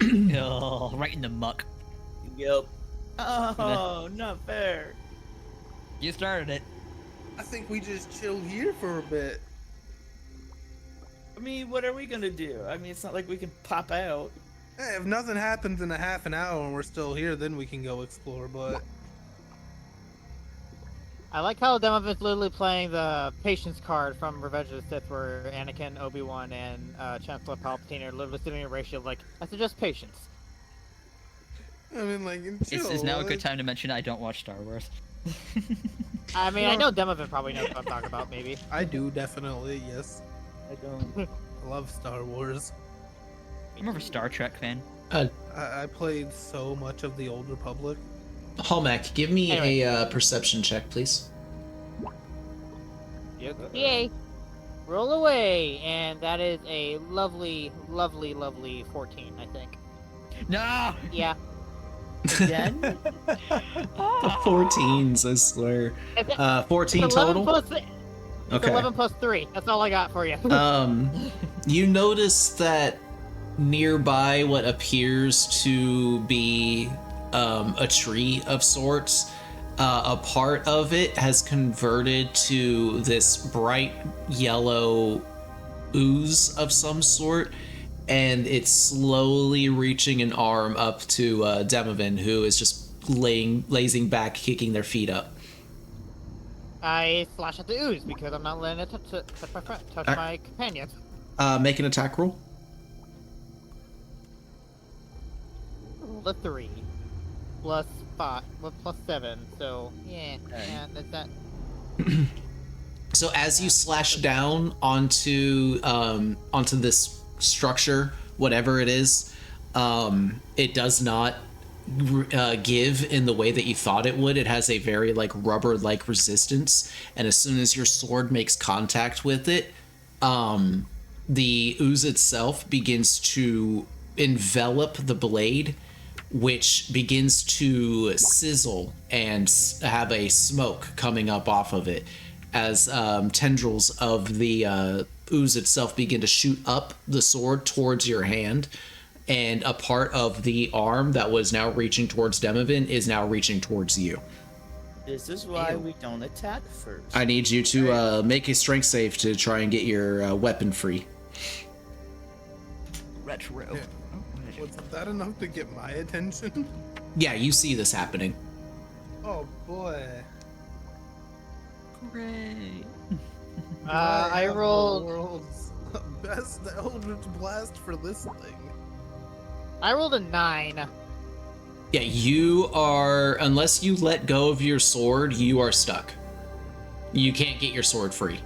Oh, right in the muck. Yep. Oh, not fair. You started it. I think we just chill here for a bit. I mean, what are we gonna do? I mean, it's not like we can pop out. Hey, if nothing happens in a half an hour and we're still here, then we can go explore. But I like how Demovin's literally playing the patience card from Revenge of the Sith, where Anakin, Obi-Wan, and Chancellor Palpatine are literally sitting in a ratio of like, I suggest patience. I mean, like, chill. Is now a like- good time to mention I don't watch Star Wars. I mean, I know Demovin probably knows what I'm talking about, maybe. I do definitely. Yes, I don't. I love Star Wars. I'm more of a Star Trek fan. I played so much of the Old Republic. Hallmack, give me Anyway. a perception check, please. Yay! Roll away, and that is a lovely, lovely, lovely 14, I think. No! Yeah. Again? The 14s, I swear. 14 It's 11 total? plus, it's Okay. 11 plus 3. That's all I got for you. You notice that nearby what appears to be a tree of sorts, a part of it has converted to this bright yellow ooze of some sort, and it's slowly reaching an arm up to Demovin, who is just lazing back, kicking their feet up. I slash at the ooze because I'm not letting it touch my friend, touch my companion. Make an attack roll. Roll a 3. Plus 5. Well, plus 7. So, yeah. Yeah, that's that. So as you slash down onto this structure, whatever it is, it does not give in the way that you thought it would. It has a very like rubber-like resistance, and as soon as your sword makes contact with it, the ooze itself begins to envelop the blade, which begins to sizzle and have a smoke coming up off of it as tendrils of the ooze itself begin to shoot up the sword towards your hand, and a part of the arm that was now reaching towards Demovin is now reaching towards you. This is why we don't attack first. I need you to make a strength save to try and get your weapon free. Retro. Yeah. Was that enough to get my attention? Yeah, you see this happening. Oh boy. Great. I have the rolled. world's best Eldritch Blast for this thing. I rolled a 9. Yeah, you are, unless you let go of your sword, you are stuck. You can't get your sword free.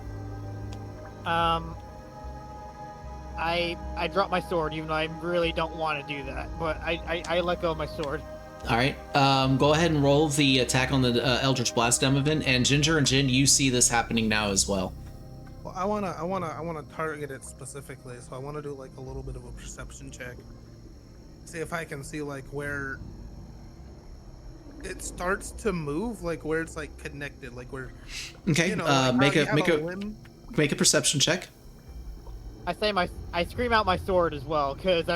I dropped my sword, even though I really don't want to do that. But I let go of my sword. All right, go ahead and roll the attack on the Eldritch Blast, Demovin, and Ginger and Jin, you see this happening now as well. Well, I wanna target it specifically, so I wanna do like a little bit of a perception check. See if I can see like where it starts to move, like where it's like connected, like where. Okay, You know, like make how you have a limb. make a perception check. I scream out my sword as well, because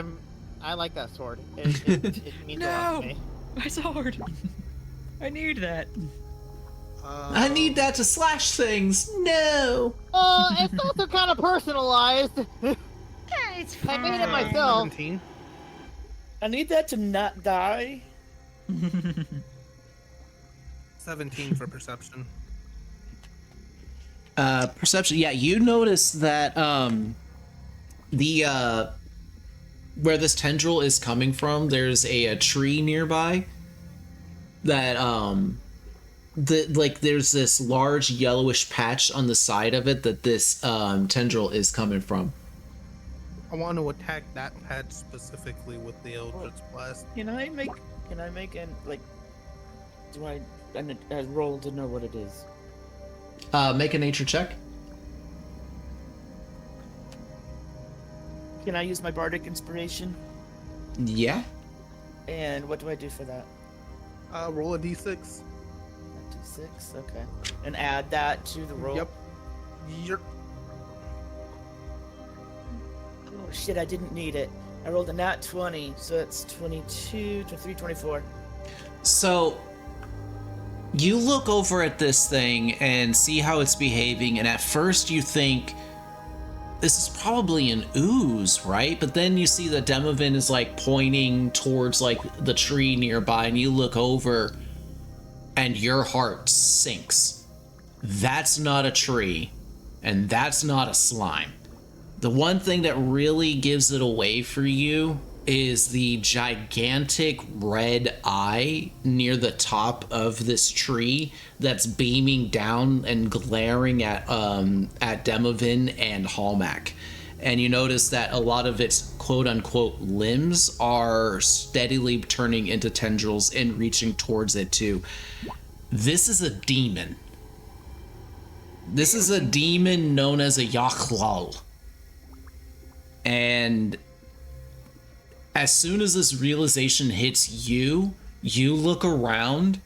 I like that sword. It means a lot to me. My sword. I need that. I need that to slash things. No. It's also kind of personalized. It's I made it myself. 17. I need that to not die. 17 for perception. Perception. Yeah, you notice that the where this tendril is coming from, there's a tree nearby that there's this large yellowish patch on the side of it that this tendril is coming from. I want to attack that patch specifically with the Eldritch Blast. Can I make an like? Do I roll to know what it is? Make a nature check. Can I use my bardic inspiration? Yeah. And what do I do for that? Roll a d6. D6, okay. And add that to the roll. Yep. Oh shit, I didn't need it. I rolled a nat 20, so that's 22, 23, 24. So you look over at this thing and see how it's behaving, and at first you think this is probably an ooze, right? But then you see that Demovin is like pointing towards like the tree nearby, and you look over and your heart sinks. That's not a tree, and that's not a slime. The one thing that really gives it away for you is the gigantic red eye near the top of this tree that's beaming down and glaring at Demovin and Hallmack. And you notice that a lot of its quote-unquote limbs are steadily turning into tendrils and reaching towards it too. This is a demon. This is a demon known as a Yachlal. And as soon as this realization hits you, you look around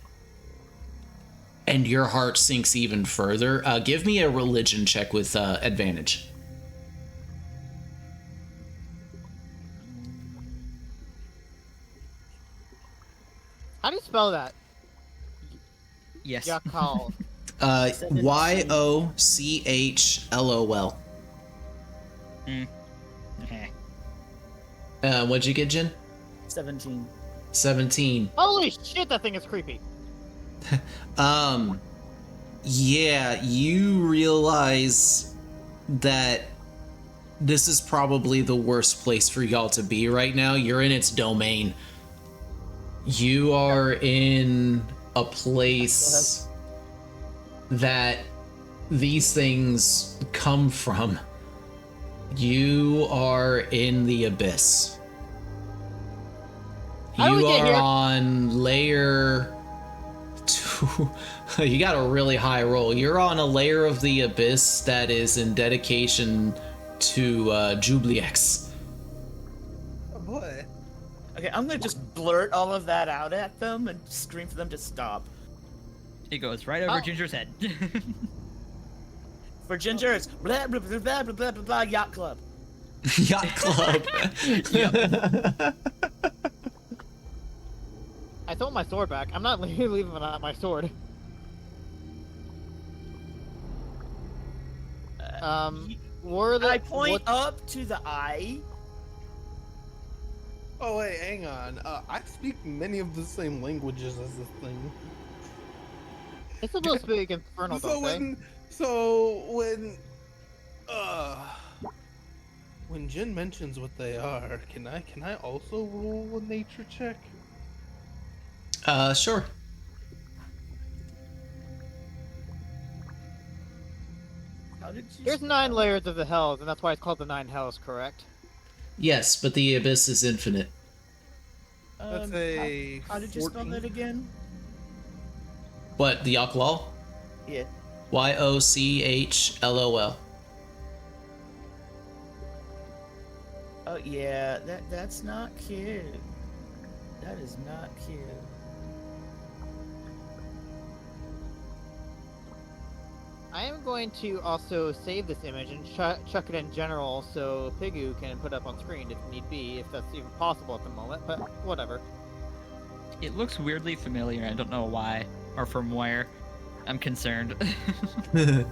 and your heart sinks even further. Give me a religion check with advantage. How do you spell that? Yes. Yakal. Yochlol. Eh. What'd you get, Jen? 17. 17. Holy shit, that thing is creepy. Yeah, you realize that this is probably the worst place for y'all to be right now. You're in its domain. You are in a place that these things come from. You are in the abyss. How do we You get are here? on layer 2. You got a really high roll. You're on a layer of the abyss that is in dedication to Jubliex. Oh boy. Okay, I'm gonna just blurt all of that out at them and scream for them to stop. It goes right over Oh. Ginger's head. For Ginger, it's blah blah blah blah blah blah blah, blah yacht club. Yacht Club. I throw my sword back. I'm not leaving without my sword. Were the I point what- up to the eye. Oh wait, hang on. I speak many of the same languages as this thing. It's supposed to be infernal, So don't they? when Jin mentions what they are, can I also roll a nature check? Sure. How did you? There's 9 layers of the hells, and that's why it's called the 9 hells, correct? Yes, but the abyss is infinite. That's a How did you spell 14. that again? What, the Yoklol? Yeah. YOCHLOL. Oh yeah, that's not cute. That is not cute. I am going to also save this image and chuck it in general so Pigu can put up on screen if need be, if that's even possible at the moment, but whatever. It looks weirdly familiar. I don't know why or from where. I'm concerned. I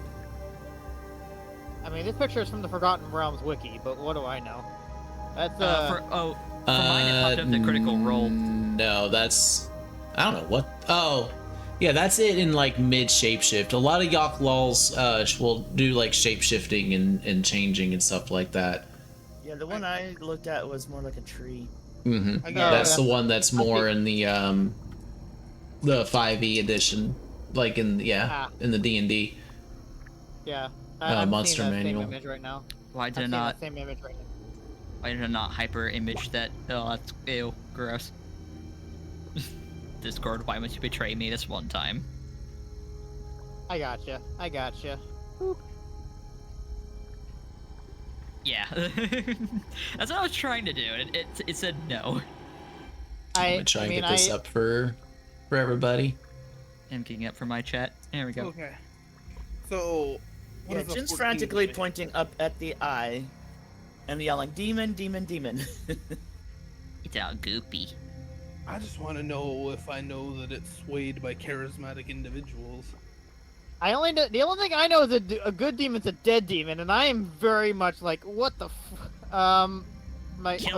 mean, this picture is from the Forgotten Realms wiki, but what do I know? That's, for mine, it popped up the critical role. No, that's... I don't know what... Oh, yeah, that's it in, like, mid-shapeshift. A lot of Yoklols will do, like, shapeshifting and changing and stuff like that. Yeah, the one I looked at was more like a tree. Mm-hmm. I got That's it. the one that's more in the 5e edition. Like, in the D&D. yeah. Monster I'm seeing that Manual. same image right now. Why I'm did I seeing not? that same image right now. Why did I not hyper image that? Oh, that's ew, gross. Discord, why must you betray me this one time? I gotcha. Yeah, that's what I was trying to do. It said no. I'm gonna try and get this up for everybody. Emptying up for my chat. There we go. Okay. So. what Yeah, is a Jin's 14 frantically say? pointing up at the eye and yelling, "Demon, demon, demon!" It's all goopy. I just want to know if I know that it's swayed by charismatic individuals. the only thing I know is a good demon's a dead demon, and I am very much like, what the Kill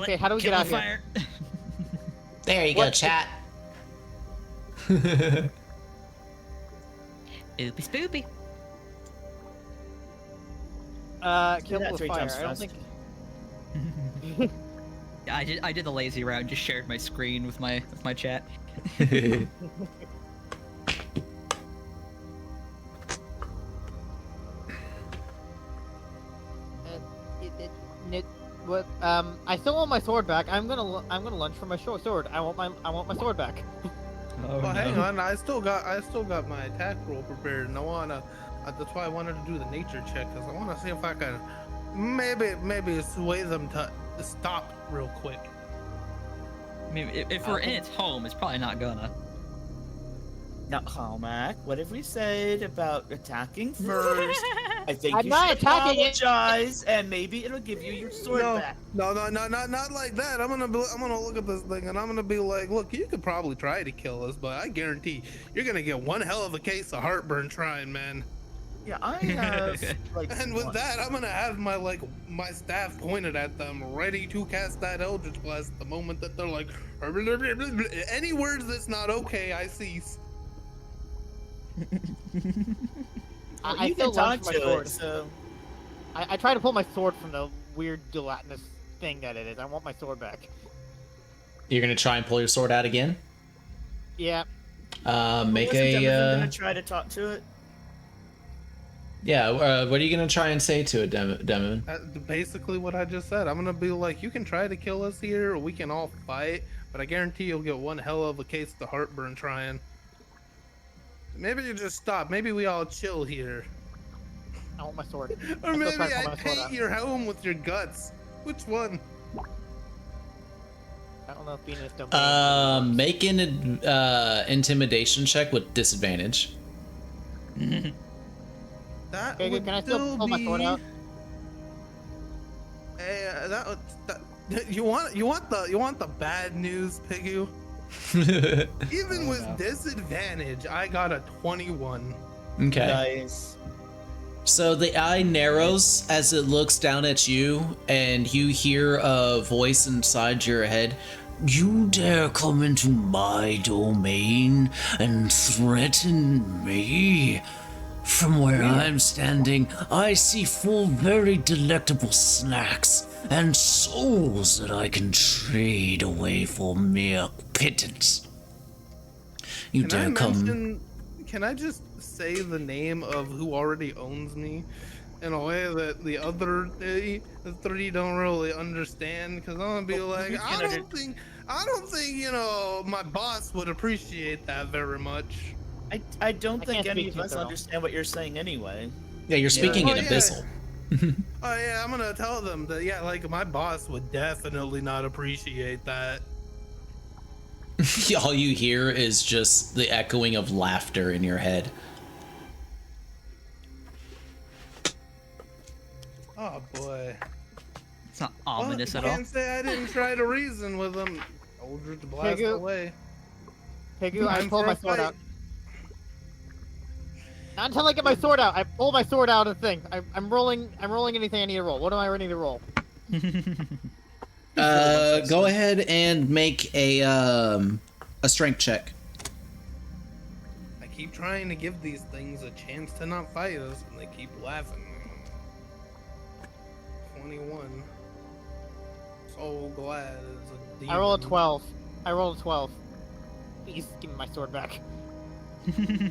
okay, it, how do we kill get out the here? fire. There you go, What? chat. Oopie spoopy. Kill that with 3 fire. times I don't fast. think. I did the lazy route and just shared my screen with my chat. What? I still want my sword back. I'm gonna lunge for my sword. I want my sword back. Oh, Well, hang on. I still got my attack roll prepared, and I wanna. That's why I wanted to do the nature check, because I want to see if I can maybe sway them to stop real quick. I mean, if we're in its home, it's probably not gonna. Now, Hallmark, what have we said about attacking first? I think I'm you not should attacking it. apologize, and maybe it'll give you your sword back. No, not like that. I'm gonna look at this thing, and I'm gonna be like, look, you could probably try to kill us, but I guarantee you're gonna get one hell of a case of heartburn trying, man. Yeah, I have like. And with one. that, I'm gonna have my staff pointed at them, ready to cast that Eldritch Blast the moment that they're like, any words that's not okay, I cease. Well, I you still can lunge talk for my to sword. it, so I try to pull my sword from the weird gelatinous thing that it is. I want my sword back. You're gonna try and pull your sword out again? Yeah. Make wasn't Demon a gonna try to talk to it. yeah. What are you gonna try and say to it, Demon? Basically what I just said. I'm gonna be like, you can try to kill us here, or we can all fight, but but I guarantee you'll get one hell of a case of the heartburn trying. Maybe you just stop. Maybe we all chill here. I want my sword. Or I'm still maybe trying to pull I my sword paint out. your home with your guts. Which one? I don't know if Venus don't. Make an intimidation check with disadvantage. That Okay, would can I still pull my sword out? You want the bad news, Pigu? Even with disadvantage, I got a 21. Okay. Nice. So the eye narrows as it looks down at you, and you hear a voice inside your head. You dare come into my domain and threaten me? From where I'm standing, I see full very delectable snacks and souls that I can trade away for mere pittance. You dare come... Can I just say the name of who already owns me in a way that the other three don't really understand? Because I'm gonna be like, I don't think my boss would appreciate that very much. I don't think can't any speak of to us Thear. understand what you're saying anyway. Yeah, you're speaking in Oh, yeah. Abyssal. Oh yeah, I'm gonna tell them that like my boss would definitely not appreciate that. All you hear is just the echoing of laughter in your head. Oh boy. It's not ominous Well, at all. can't say I didn't try to reason with them. Eldritch blast Pigu. away. Pigu, I I'm pulled for my a sword fight. out. Not until I get my sword out. I pull my sword out of the thing. I'm rolling anything I need to roll. What am I ready to roll? Go ahead and make a strength check. I keep trying to give these things a chance to not fight us, and they keep laughing. 21. So glad it's a demon. I roll a 12. I rolled a 12. Please give me my sword back.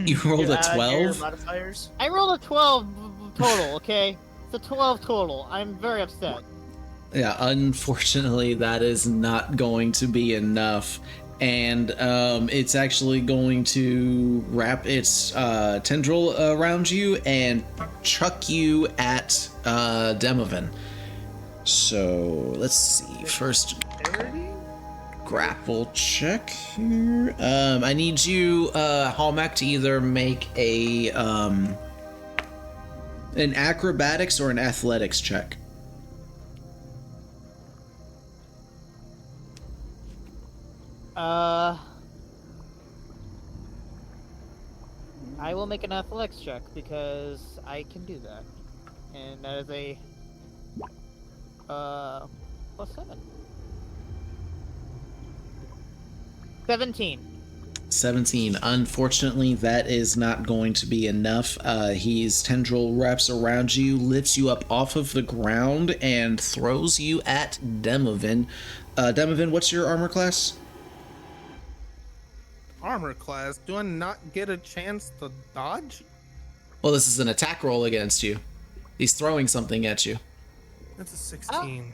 You rolled a Add your 12? modifiers. I rolled a 12 total, okay? It's a 12 total. I'm very upset. Yeah, unfortunately, that is not going to be enough. And it's actually going to wrap its tendril around you and chuck you at Demovan. So let's see. First, Parody? grapple check here. I need you, Hallmark, to either make a an acrobatics or an athletics check. I will make an athletics check because I can do that. And that is a +7. 17. 17. Unfortunately, that is not going to be enough. His tendril wraps around you, lifts you up off of the ground, and throws you at Demovan. Demovan, what's your armor class? Armor class. Do I not get a chance to dodge? Well, this is an attack roll against you. He's throwing something at you. That's a 16.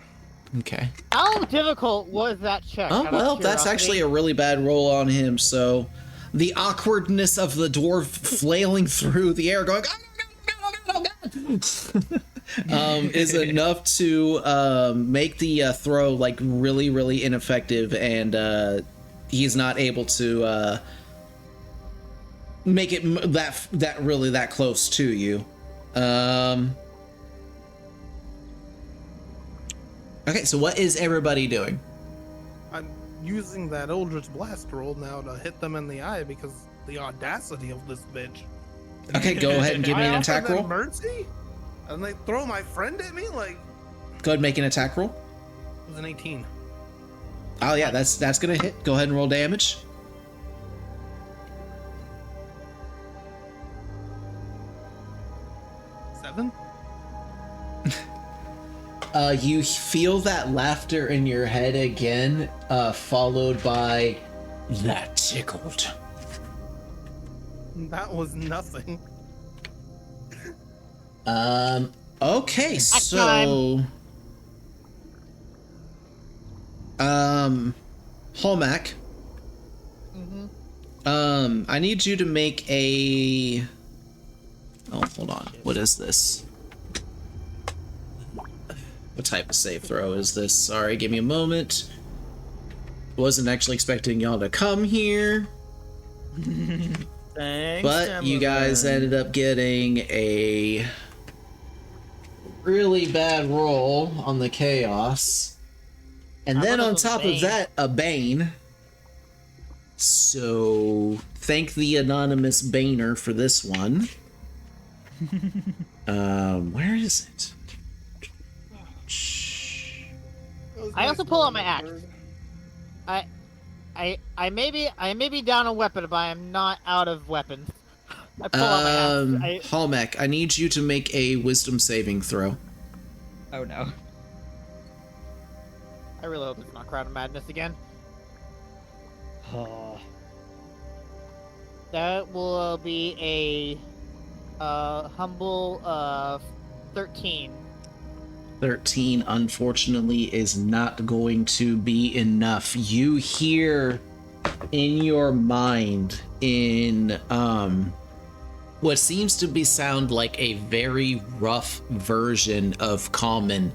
Okay. How difficult was that check? Oh, out of well, that's curiosity? actually a really bad roll on him, so the awkwardness of the dwarf flailing through the air going, oh, no, is enough to make the throw like really, really ineffective, and he's not able to make it that close to you. Okay, so what is everybody doing? I'm using that Eldritch Blast roll now to hit them in the eye because the audacity of this bitch. Okay, go ahead and give me I an offer attack them roll. Mercy? And they throw my friend at me? Like, Go ahead and make an attack roll. it was an 18. Oh yeah, that's gonna hit. Go ahead and roll damage. Seven? You feel that laughter in your head again, followed by that tickled. That was nothing. Okay, so Hallmack. I need you to make a... Oh, hold on. What is this? What type of save throw is this? Sorry, give me a moment. Wasn't actually expecting y'all to come here. Thanks, But you guys ended up getting a really bad roll on the chaos. And then on top of that, a bane. So thank the anonymous baner for this one. Where is it? I also pull out my axe. I may be down a weapon, but I am not out of weapons. I pull out my axe. Hallmack, I need you to make a wisdom saving throw. Oh no. I really hope it's not Crowd of Madness again. That will be a humble 13. 13, unfortunately, is not going to be enough. You hear in your mind, in what seems to be sound like a very rough version of common,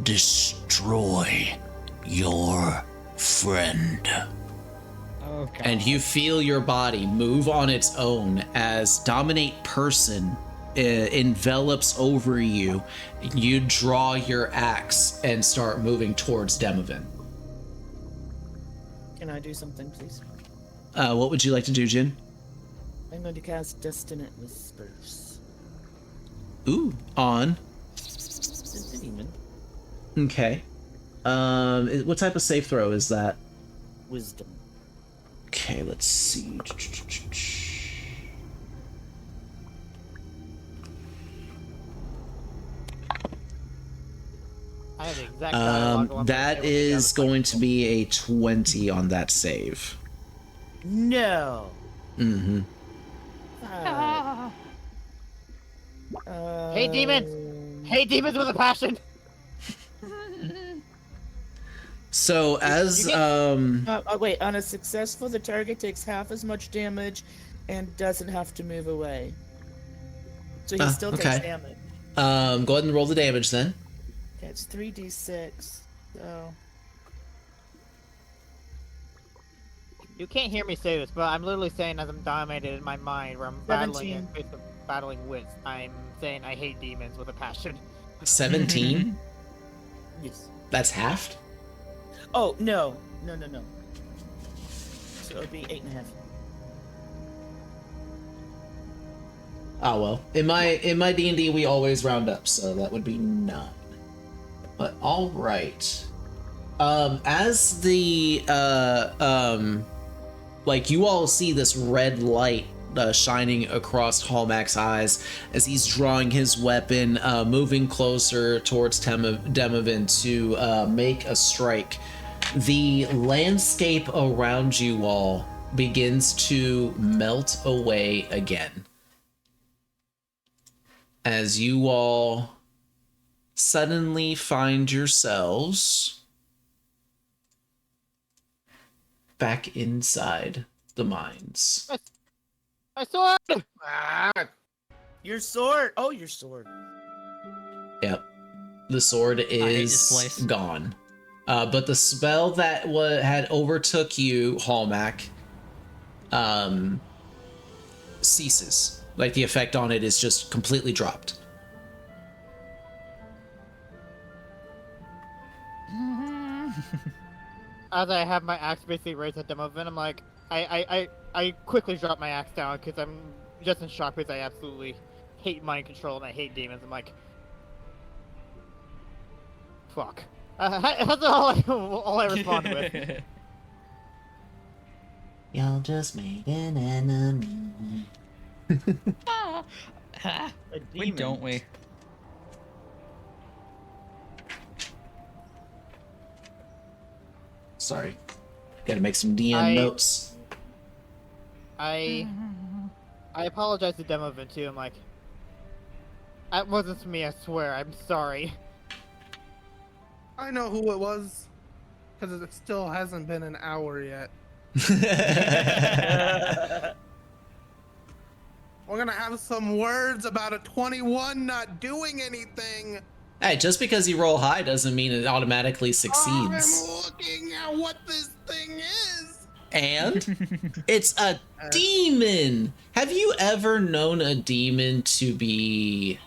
destroy your friend. Oh, God. And you feel your body move on its own as Dominate Person envelops over you. You draw your axe and start moving towards Demovin. Can I do something, please? What would you like to do, Jin? I'm going to cast Destinate Whispers. Ooh, on. It's a demon. Okay. What type of save throw is that? Wisdom. Okay, let's see. I have the exact dialogue on my That table is together. going to be a 20 on that save. No. Mm-hmm. Hey, demons! Hey, demons with a passion! So as wait, on a successful, the target takes half as much damage and doesn't have to move away. So he still takes damage. Go ahead and roll the damage then. Okay, it's 3d6. So You can't hear me say this, but I'm literally saying as I'm dominated in my mind, where I'm battling 17. it, basically battling wits, I'm saying I hate demons with a passion. 17? yes. That's halved? Oh no. So it would be 8.5. Oh well. In my D&D we always round up, so that would be 9. But all right. As the like you all see this red light shining across Hallmack's eyes as he's drawing his weapon, moving closer towards Demovin to make a strike. The landscape around you all begins to melt away again. As you all suddenly find yourselves back inside the mines. My sword! Your sword! Oh, your sword. Yep. The sword hate this is place. gone. But the spell that had overtook you, Hallmack, ceases. Like the effect on it is just completely dropped. As I have my axe basically raised at Demovin, I'm like, I quickly drop my axe down because I'm just in shock because I absolutely hate mind control and I hate demons. I'm like, fuck. That's all I respond with. Y'all just made an enemy. We don't we? Sorry. Gotta make some DM notes. I apologize to Demovin too. I'm like, that wasn't me. I swear. I'm sorry. I know who it was. because it still hasn't been an hour yet. We're gonna have some words about a 21 not doing anything. Hey, just because you roll high doesn't mean it automatically succeeds. I'm looking at what this thing is. And it's a demon. Have you ever known a demon to be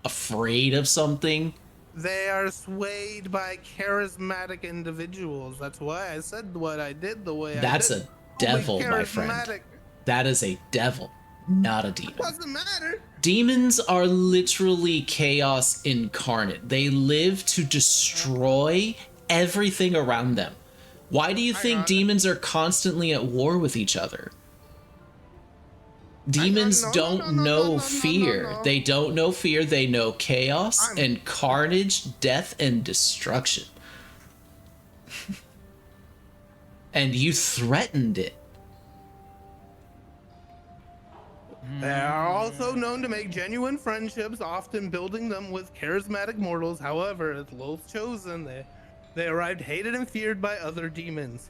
afraid of something? They are swayed by charismatic individuals. That's why I said what I did the way I did. That's a devil, my friend. That is a devil, not a demon. Doesn't matter. Demons are literally chaos incarnate. They live to destroy everything around them. Why do you think demons are constantly at war with each other? Demons don't know fear. They don't know fear. They know chaos and carnage, death and destruction. And you threatened it. They are also known to make genuine friendships, often building them with charismatic mortals. However, as Loth chosen, they arrived hated and feared by other demons.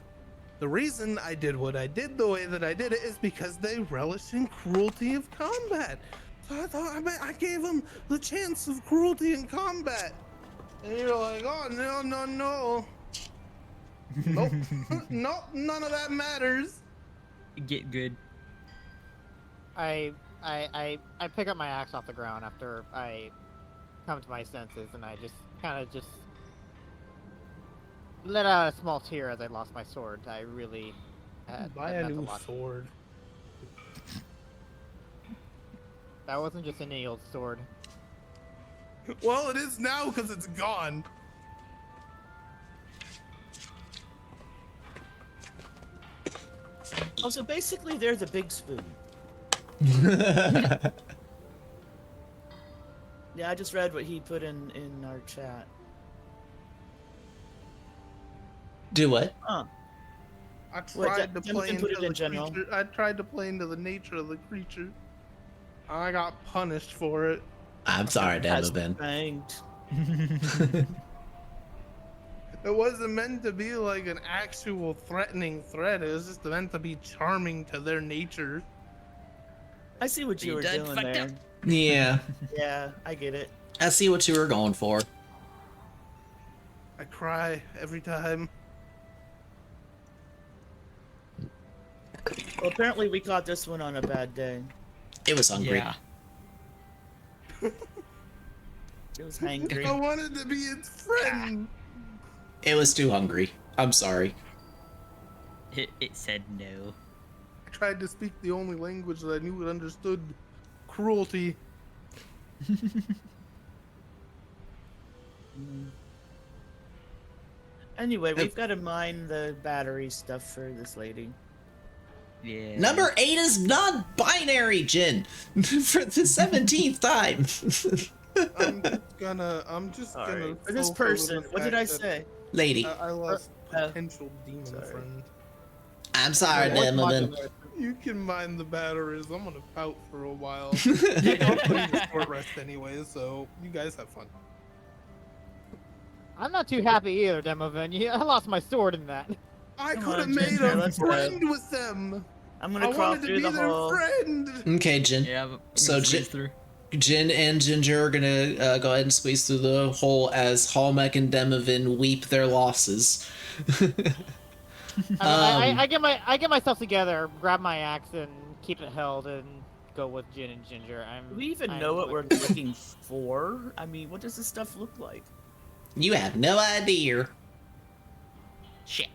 The reason I did what I did the way that I did it is because they relish in cruelty of combat. So I thought I gave them the chance of cruelty in combat. And you're like, oh, no. Nope. Nope, none of that matters. Get good. I pick up my axe off the ground after I come to my senses, and I just kind of let out a small tear as I lost my sword. I really Buy a new sword. That wasn't just any old sword. Well, it is now because it's gone. Oh, so basically, there's a big spoon. Yeah, I just read what he put in our chat. Do what? Huh. I tried to play into it in general. creature. I tried to play into the nature of the creature. I got punished for it. I'm sorry, Demoven. Thanked. It wasn't meant to be like an actual threatening threat. It was just meant to be charming to their nature. I see what you were doing there. Yeah. Yeah, I get it. I see what you were going for. I cry every time. Well, apparently we caught this one on a bad day. It was hungry. Yeah. It was hangry. I wanted to be its friend. It was too hungry. I'm sorry. It said no. I tried to speak the only language that I knew it understood. Cruelty. Anyway, we've got to mine the battery stuff for this lady. Yeah. Number 8 is non-binary, Jin. For the 17th time. I'm just gonna. For this person, what did I say? Lady. I lost potential demon friend. I'm sorry, Demoven. You can mine the batteries. I'm gonna pout for a while. I'm putting a short rest anyway, so you guys have fun. I'm not too happy either, Demoven. I lost my sword in that. I Come could have on, made Ginger, a let's friend with them. I'm I gonna crawl wanted to through be the their hole. friend. Okay, Jin. Yeah, but So squeeze through. Jin and Ginger are gonna go ahead and squeeze through the hole as Hallmek and Demoven weep their losses. I get myself together, grab my axe, and keep it held, and go with Jin and Ginger. Do we even know what we're looking for? I mean, what does this stuff look like? You have no idea. Shit.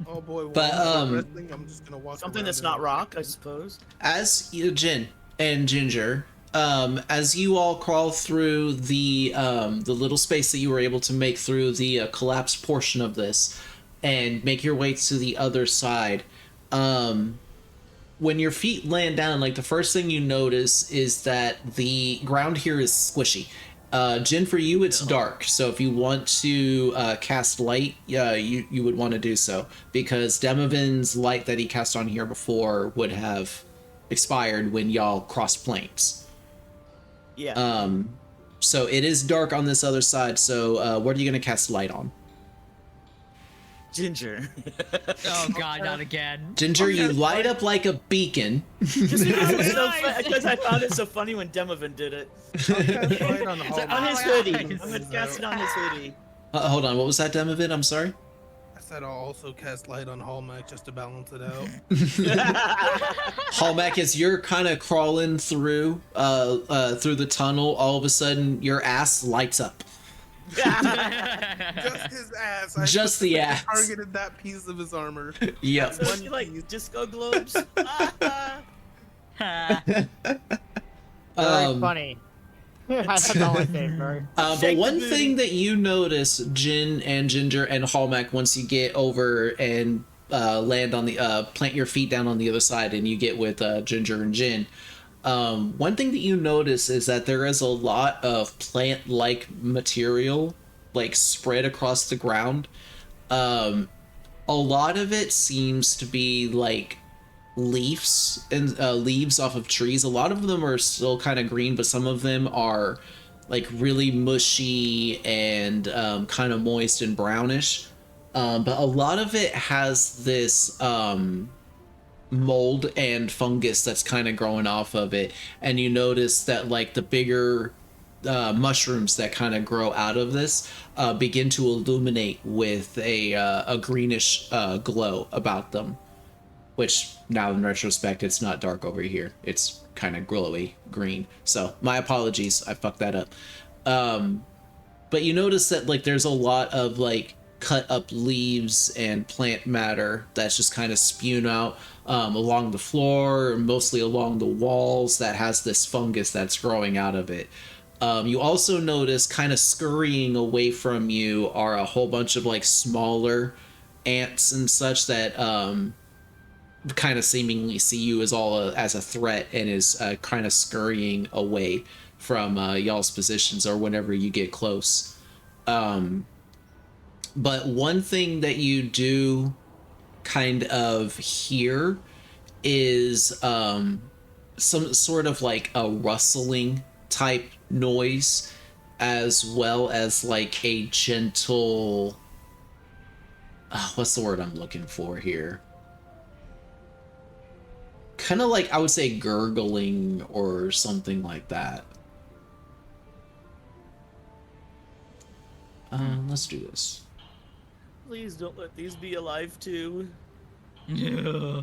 Oh boy, But, I'm just gonna walk Something around that's and- not rock, I suppose. As you, Jin and Ginger, as you all crawl through the little space that you were able to make through the collapsed portion of this, and make your way to the other side, when your feet land down, like the first thing you notice is that the ground here is squishy. Jin, for you, it's dark, so if you want to cast light, you would want to do so, because Demoven's light that he cast on here before would have expired when y'all crossed planes. Yeah. So it is dark on this other side, so what are you going to cast light on? Ginger. Oh god, not again. Ginger, you light up like a beacon. Just because, it was so Nice. because I found it so funny when Demovan did it. I'll cast light on It's Hallmark. on his Oh, hoodie. nice. I'm gonna cast it on his hoodie. Hold on, what was that Demovid? I'm sorry. I said I'll also cast light on Hallmark just to balance it out. Hallback, as you're kind of crawling through the tunnel, all of a sudden your ass lights up. Just his ass. I Just the ass. targeted that piece of his armor. Yep. So you like disco globes? Very funny. That's all I say, sorry. But Shake the one booty. thing that you notice, Jin and Ginger and Hallmack, once you get over and land on the plant your feet down on the other side, and you get with Ginger and Jin. One thing that you notice is that there is a lot of plant-like material, like spread across the ground. A lot of it seems to be like leaves and leaves off of trees. A lot of them are still kind of green, but some of them are like really mushy and kind of moist and brownish. But a lot of it has this mold and fungus that's kind of growing off of it, and you notice that like the bigger mushrooms that kind of grow out of this begin to illuminate with a greenish glow about them. Which, now in retrospect, it's not dark over here. It's kind of glowy green. So, my apologies. I fucked that up. But you notice that, like, there's a lot of, like, cut up leaves and plant matter that's just kind of spewed out along the floor, mostly along the walls, that has this fungus that's growing out of it. You also notice, kind of scurrying away from you, are a whole bunch of, like, smaller ants and such that, kind of seemingly see you as as a threat, and is kind of scurrying away from y'all's positions or whenever you get close. But one thing that you do kind of hear is some sort of like a rustling type noise, as well as like a gentle what's the word I'm looking for here? Kind of like, I would say, gurgling or something like that. Let's do this. Please don't let these be alive too. Yeah.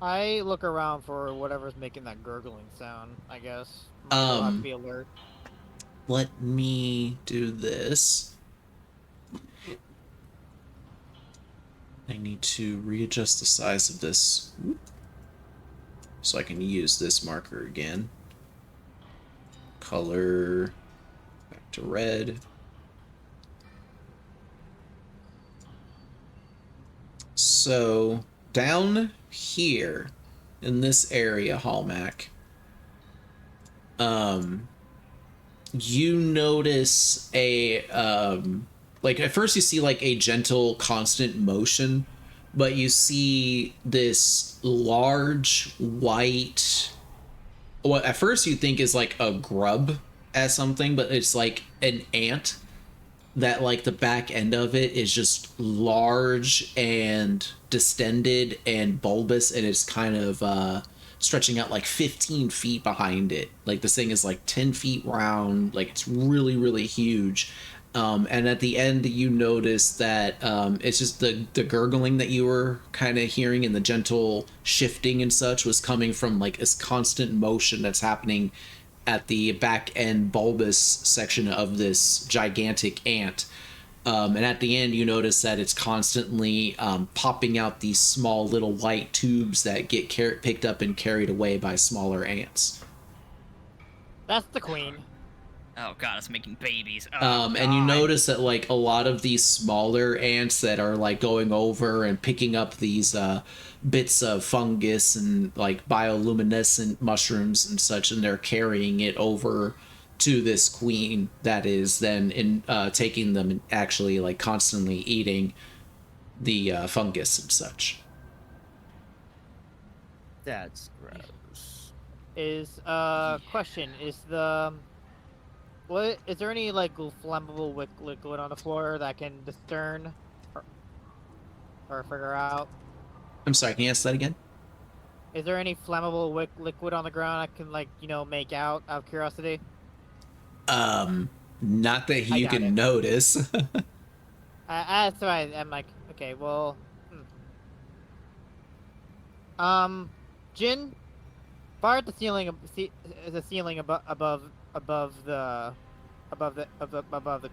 I look around for whatever's making that gurgling sound, I guess. I'll have to be alert. Let me do this. I need to readjust the size of this so I can use this marker again. Color back to red. So down here in this area, Hallmack, you notice a like, at first you see like a gentle constant motion, but you see this large white, what at first you think is like a grub as something, but it's like an ant that, like, the back end of it is just large and distended and bulbous, and it's kind of stretching out like 15 feet behind it. Like, this thing is like 10 feet round, like it's really, really huge. And at the end, you notice that it's just the gurgling that you were kind of hearing, and the gentle shifting and such was coming from like this constant motion that's happening at the back end bulbous section of this gigantic ant. And at the end, you notice that it's constantly popping out these small little white tubes that get picked up and carried away by smaller ants. That's the queen. Oh god, it's making babies. Oh, And you God. notice that like a lot of these smaller ants that are like going over and picking up these bits of fungus and like bioluminescent mushrooms and such, and they're carrying it over to this queen that is then taking them and actually like constantly eating the fungus and such. That's gross. Is question, is the what is there any like flammable liquid on the floor that can discern or figure out? I'm sorry, can you ask that again? Is there any flammable liquid on the ground I can, like, make out of curiosity? Not that I you doubt can it. notice. So I'm like, okay, well, Jin, fire at the ceiling, the ceiling above the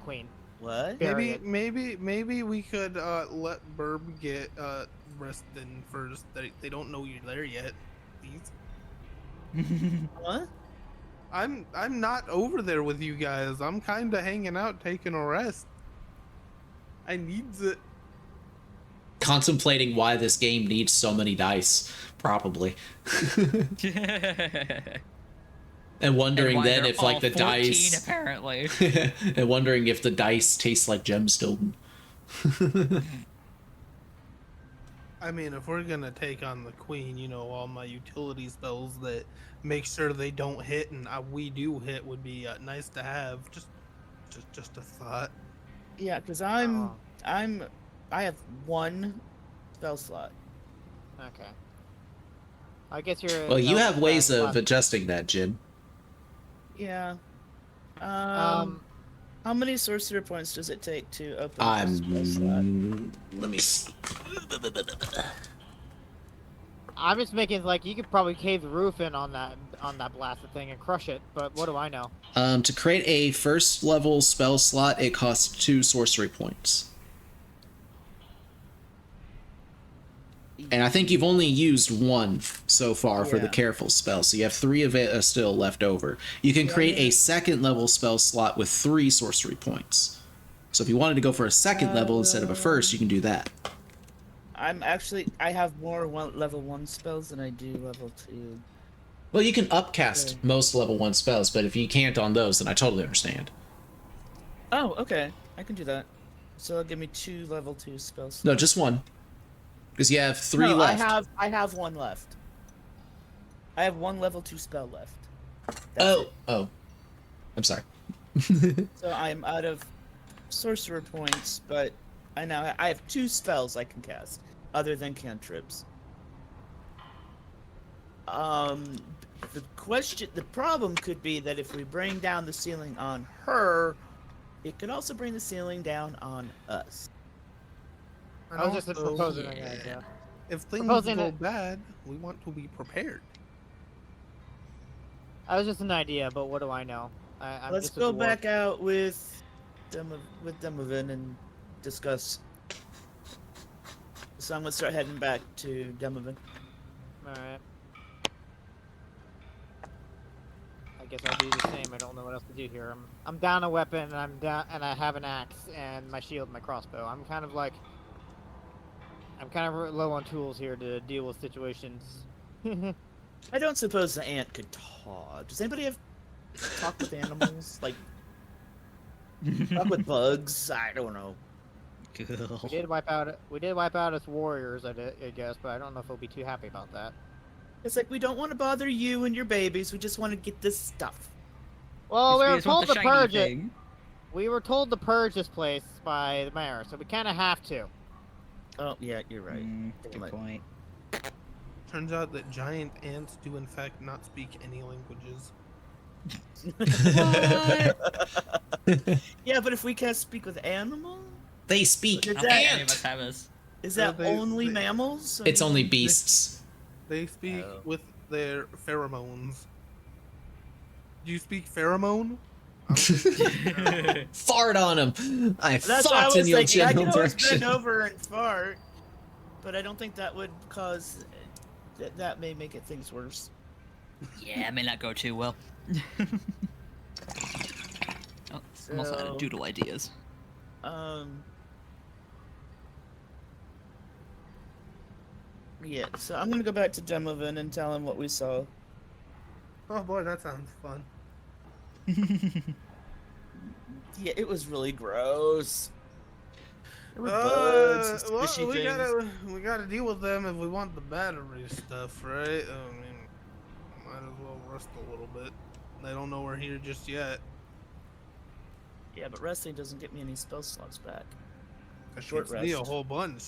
queen. What? Bury it. Maybe we could let Burb get Reston first. They don't know you're there yet. Please. What? I'm not over there with you guys. I'm kind of hanging out, taking a rest. I need the. Contemplating why this game needs so many dice, probably. And wondering why then they're if like all the 14, dice apparently. and wondering if the dice taste like gemstone. I mean, if we're gonna take on the queen, all my utility spells that make sure they don't hit and we do hit would be nice to have. Just a thought. Yeah, because Oh, I have one spell slot. okay. I guess you're. Well, you oh, have ways of last- adjusting that, Jin. Yeah. Um, How many sorcerer points does it take to open a spell slot? Let me see. I'm just making like you could probably cave the roof in on that blasted thing and crush it, but what do I know? To create a first level spell slot, it costs 2 sorcery points. And I think you've only used 1 so far for the Yeah. careful spell, so you have 3 of it still left over. You can create a second level spell slot with 3 sorcery points. So if you wanted to go for a second level instead of a first, you can do that. I have more level 1 spells than I do level 2. Well, you can upcast Okay. most level 1 spells, but if you can't on those, then I totally understand. Oh, okay. I can do that. So it'll give me 2 level 2 spells. No, just 1. Because you have 3 No, left. I have 1 left. I have 1 level 2 spell left. That's Oh, it. oh. I'm sorry. So I'm out of sorcerer points, but I have 2 spells I can cast other than cantrips. The problem could be that if we bring down the ceiling on her, it could also bring the ceiling down on us. I was just Also, proposing an idea. if things proposing go that- bad, we want to be prepared. That was just an idea, but what do I know? I'm Let's just a go dwarf. back out with Demovin and discuss. So I'm gonna start heading back to Demovin. Alright. I guess I'll do the same. I don't know what else to do here. I'm down a weapon, and and I have an axe and my shield and my crossbow. I'm kind of low on tools here to deal with situations. I don't suppose the ant could talk. Does anybody have talk with animals? Like talk with bugs? I don't know. We did wipe out its warriors, I guess, but I don't know if they'll be too happy about that. It's like we don't want to bother you and your babies. We just want to get this stuff. Well, we were just want told the to shiny purge it. thing. We were told to purge this place by the mayor, so we kind of have to. Oh yeah, you're right. Good point. Turns out that giant ants do in fact not speak any languages. Yeah, but if we can't speak with animals, They speak Is I don't think any of ant. us have this. is Yeah, that they- only they- mammals? It's only beasts. They speak Oh. with their pheromones. Do you speak pheromone? Fart on him. I That's what I fought was in your thinking. I general can always direction. bend over and fart, but I don't think that would cause. That may make things worse. Yeah, it may not go too well. Oh, I'm also out So- of doodle ideas. Yeah, so I'm gonna go back to Demovin and tell him what we saw. Oh boy, that sounds fun. Yeah, it was really gross. There were bugs and Well, squishy we things. gotta deal with them if we want the battery stuff, right? I mean, might as well rest a little bit. They don't know we're here just yet. Yeah, but resting doesn't get me any spell slots back. That Short gives me a rest. whole bunch.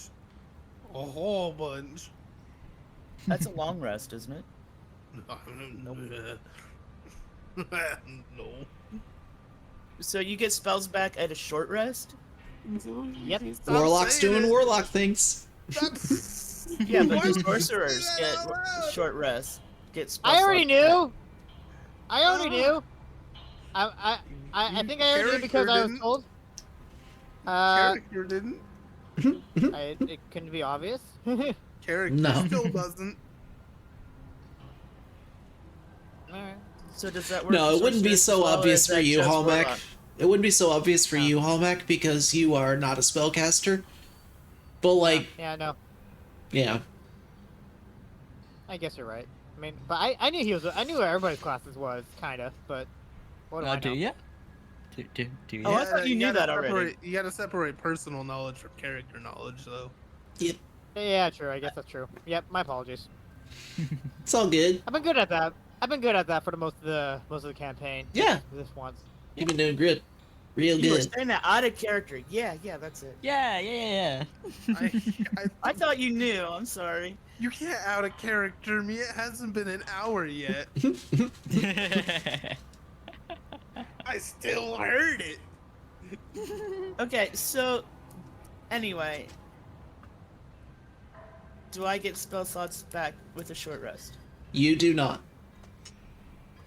A whole bunch. That's a long rest, isn't it? No. So you get spells back at a short rest? Yep. Stop Warlock's saying doing it. warlock things. Stop. Yeah, but Why the would you say sorcerers that get out loud? short rest. Get spell I already slots back. knew. I already knew. I think I already knew because I was Character told. Character didn't. It couldn't be obvious. Character No. still doesn't. Alright. So does that work? No, for it wouldn't be sorcerers so as well, or obvious is for that you, just Hallmack. warlock? It wouldn't be so obvious for No. you, Hallmack, because you are not a spellcaster. But like, Yeah, no. yeah. I guess you're right. I mean, but I knew he was. I knew where everybody's classes was, kinda. But what do I know? Do you? Do you? Oh, I thought you knew gotta that already. separate- You gotta separate personal knowledge from character knowledge, though. Yep. Yeah, true. I guess that's true. Yep. My apologies. It's all good. I've been good at that. I've been good at that for the most of the campaign. Yeah. This once. You've been doing good. Real You were good. saying that out of character. Yeah, that's it. Yeah. I thought you knew. I'm sorry. You can't out a character me. It hasn't been an hour yet. I still heard it. Okay, so anyway, do I get spell slots back with a short rest? You do not.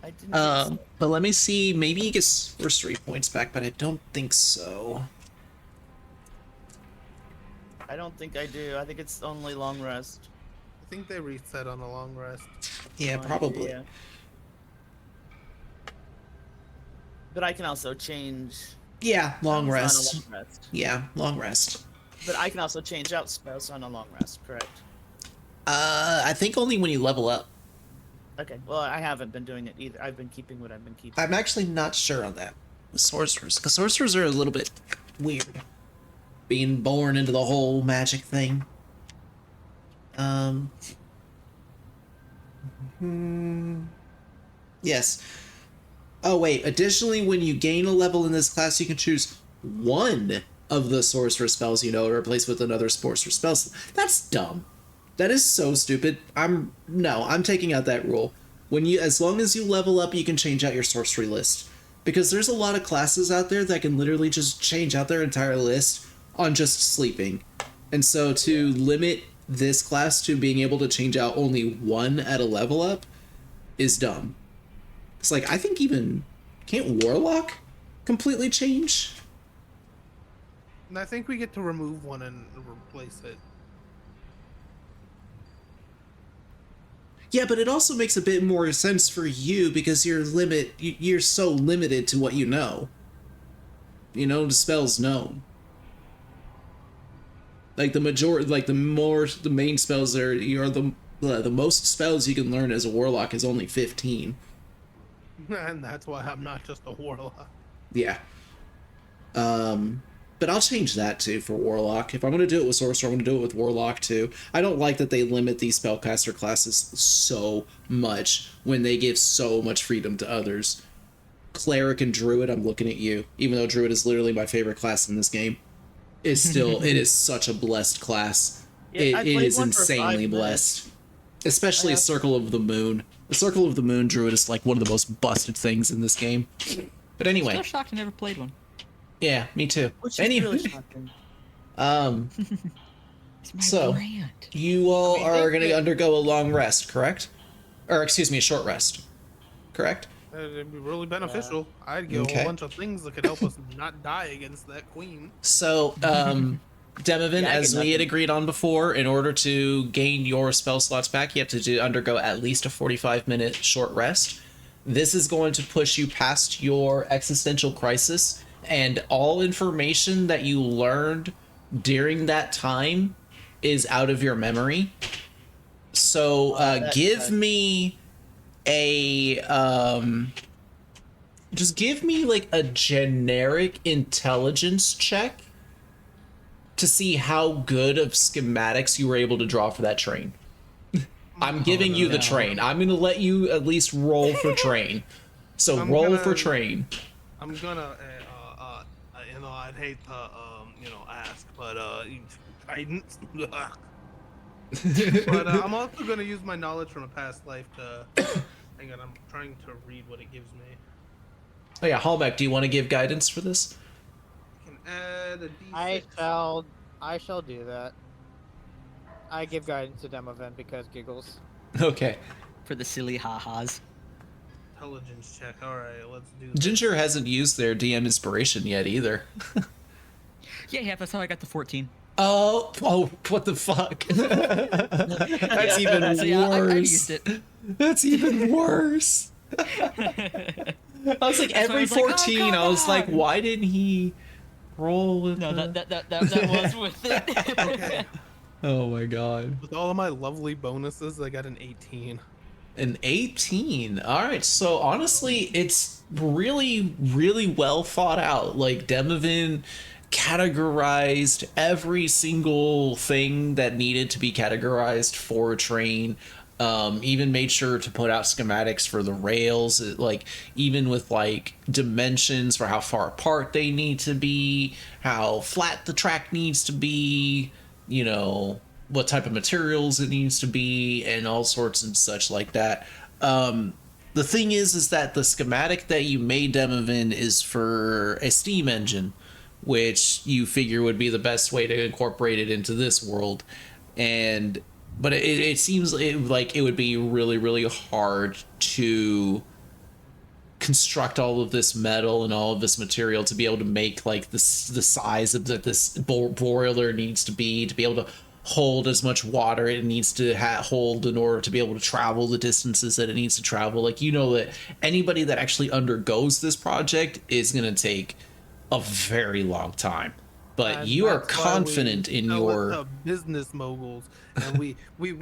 I didn't. think so. But let me see. Maybe he gets sorcery points back, but I don't think so. I don't think I do. I think it's only long rest. I think they reset on a long rest. Yeah, No probably. idea. But I can also change. Yeah, long spells on a rest. long rest. Yeah, long rest. But I can also change out spells on a long rest. Correct. I think only when you level up. Okay. Well, I haven't been doing it either. I've been keeping what I've been keeping. I'm actually not sure on that with sorcerers, because sorcerers are a little bit weird, being born into the whole magic thing. Yes. Oh wait. Additionally, when you gain a level in this class, you can choose one of the sorcerer spells you know to replace with another sorcerer spell. That's dumb. That is so stupid. I'm taking out that rule. As long as you level up, you can change out your sorcery list. Because there's a lot of classes out there that can literally just change out their entire list on just sleeping. And so to limit this class to being able to change out only one at a level up is dumb. It's like, I think can't Warlock completely change? And I think we get to remove one and replace it. Yeah, but it also makes a bit more sense for you because you're so limited to what you know. You know, the spells known. Like the main spells are the most spells you can learn as a warlock is only 15. And that's why I'm not just a warlock. Yeah. But I'll change that too for warlock. If I'm gonna do it with sorcerer, I'm gonna do it with warlock too. I don't like that they limit these spellcaster classes so much when they give so much freedom to others. Cleric and druid, I'm looking at you. Even though druid is literally my favorite class in this game, it is such a blessed class. Yeah, I It played is one for 5 insanely minutes. blessed. Especially I a have- Circle of the Moon. The Circle of the Moon druid is like one of the most busted things in this game. But anyway, Still shocked I never played one. yeah, me too. Which is Anyway, really shocking. It's my So- brand. you all I are think going to that- undergo a long rest, correct? Or excuse me, a short rest, correct? It'd be really beneficial. I'd get a Okay. whole bunch of things that could help us not die against that queen. So, Demovan, Yeah, I as get we had nothing. agreed on before, in order to gain your spell slots back, you have to undergo at least a 45-minute short rest. This is going to push you past your existential crisis, and all information that you learned during that time is out of your memory. So, That give sucks. me a just give me like a generic intelligence check to see how good of schematics you were able to draw for that train. I'm giving you the no. train. I'm gonna let you at least roll for train. So I'm roll gonna- for train. I'm gonna, I'd hate to, ask, but, guidance. But I'm also going to use my knowledge from a past life to. Hang on, I'm trying to read what it gives me. Oh yeah, Hallback, do you want to give guidance for this? I can add a d6. I shall do that. I give guidance to Demovan because giggles. Okay. For the silly ha-has. Intelligence check. All right, let's do this. Ginger hasn't used their DM inspiration yet either. Yeah, that's how I got the 14. Oh, what the fuck? That's even So yeah, I worse. used it. That's even worse. I was like, That's why I every was like, oh, 14, come I was like, on. why didn't he roll with No, the... that was with it. Okay. Oh my god. With all of my lovely bonuses, I got an 18. An 18. All right, so honestly, it's really, really well thought out. Like, Demovan categorized every single thing that needed to be categorized for a train. Even made sure to put out schematics for the rails, like even with like dimensions for how far apart they need to be, how flat the track needs to be, you know, what type of materials it needs to be, and all sorts and such like that. The thing is that the schematic that you made, Demovan, is for a steam engine, which you figure would be the best way to incorporate it into this world. But it seems like it would be really, really hard to construct all of this metal and all of this material to be able to make like the size of that this boiler needs to be able to hold as much water it needs to hold in order to be able to travel the distances that it needs to travel. Like, you know, that anybody that actually undergoes this project is going to take a very long time. But And you are that's why confident we in sell it your to business moguls, and we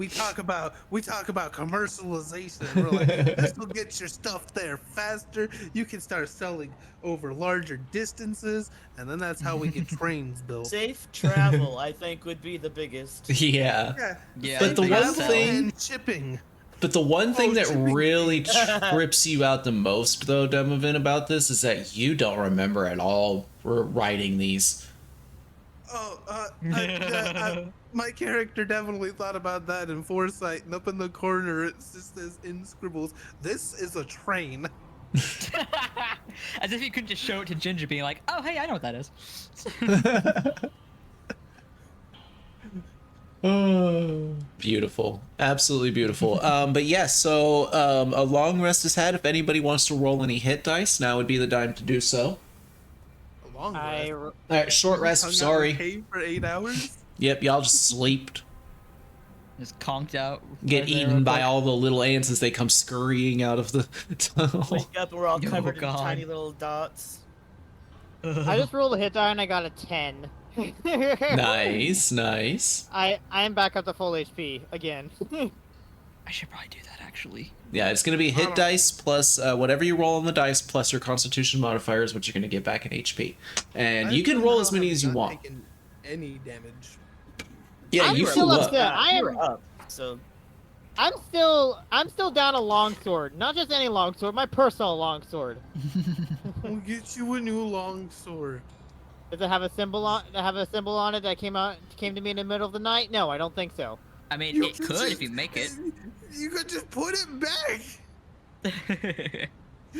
talk about commercialization. We're like, this will get your stuff there faster. You can start selling over larger distances, and then that's how we get trains built. Safe travel, I think, would be the biggest. yeah. Yeah, But the one travel thing- and shipping. But the one thing that shipping really fee. trips you out the most, though, Demovan, about this is that you don't remember at all writing these. Oh, my character definitely thought about that in foresight, and up in the corner it just says in scribbles, "This is a train." As if you could just show it to Ginger, being like, "Oh, hey, I know what that is." Oh, beautiful, absolutely beautiful. But yes, so a long rest is had. If anybody wants to roll any hit dice, now would be the time to do so. A long rest. All right, short rest. Hung out in Sorry. a cave for 8 hours. Yep, y'all just sleeped. Just conked out. Get right there eaten real by quick. all the little ants as they come scurrying out of the tunnel. Wake up, we're all Oh, covered in God. tiny little dots. I just rolled a hit die and I got a 10. Nice, nice. I am back up to full HP again. I should probably do that actually. Yeah, it's going to be hit dice plus whatever you roll on the dice plus your constitution modifier is what you're going to get back in HP. And I you can somehow roll as many have as you not want. taken any damage. Yeah, I'm you still flew up. upset. I You am- were up, so I'm still down a longsword. Not just any longsword, my personal longsword. We'll get you a new longsword. Does it have a symbol on it that came to me in the middle of the night? No, I don't think so. I mean, You it could if you make it. You could just put it back. I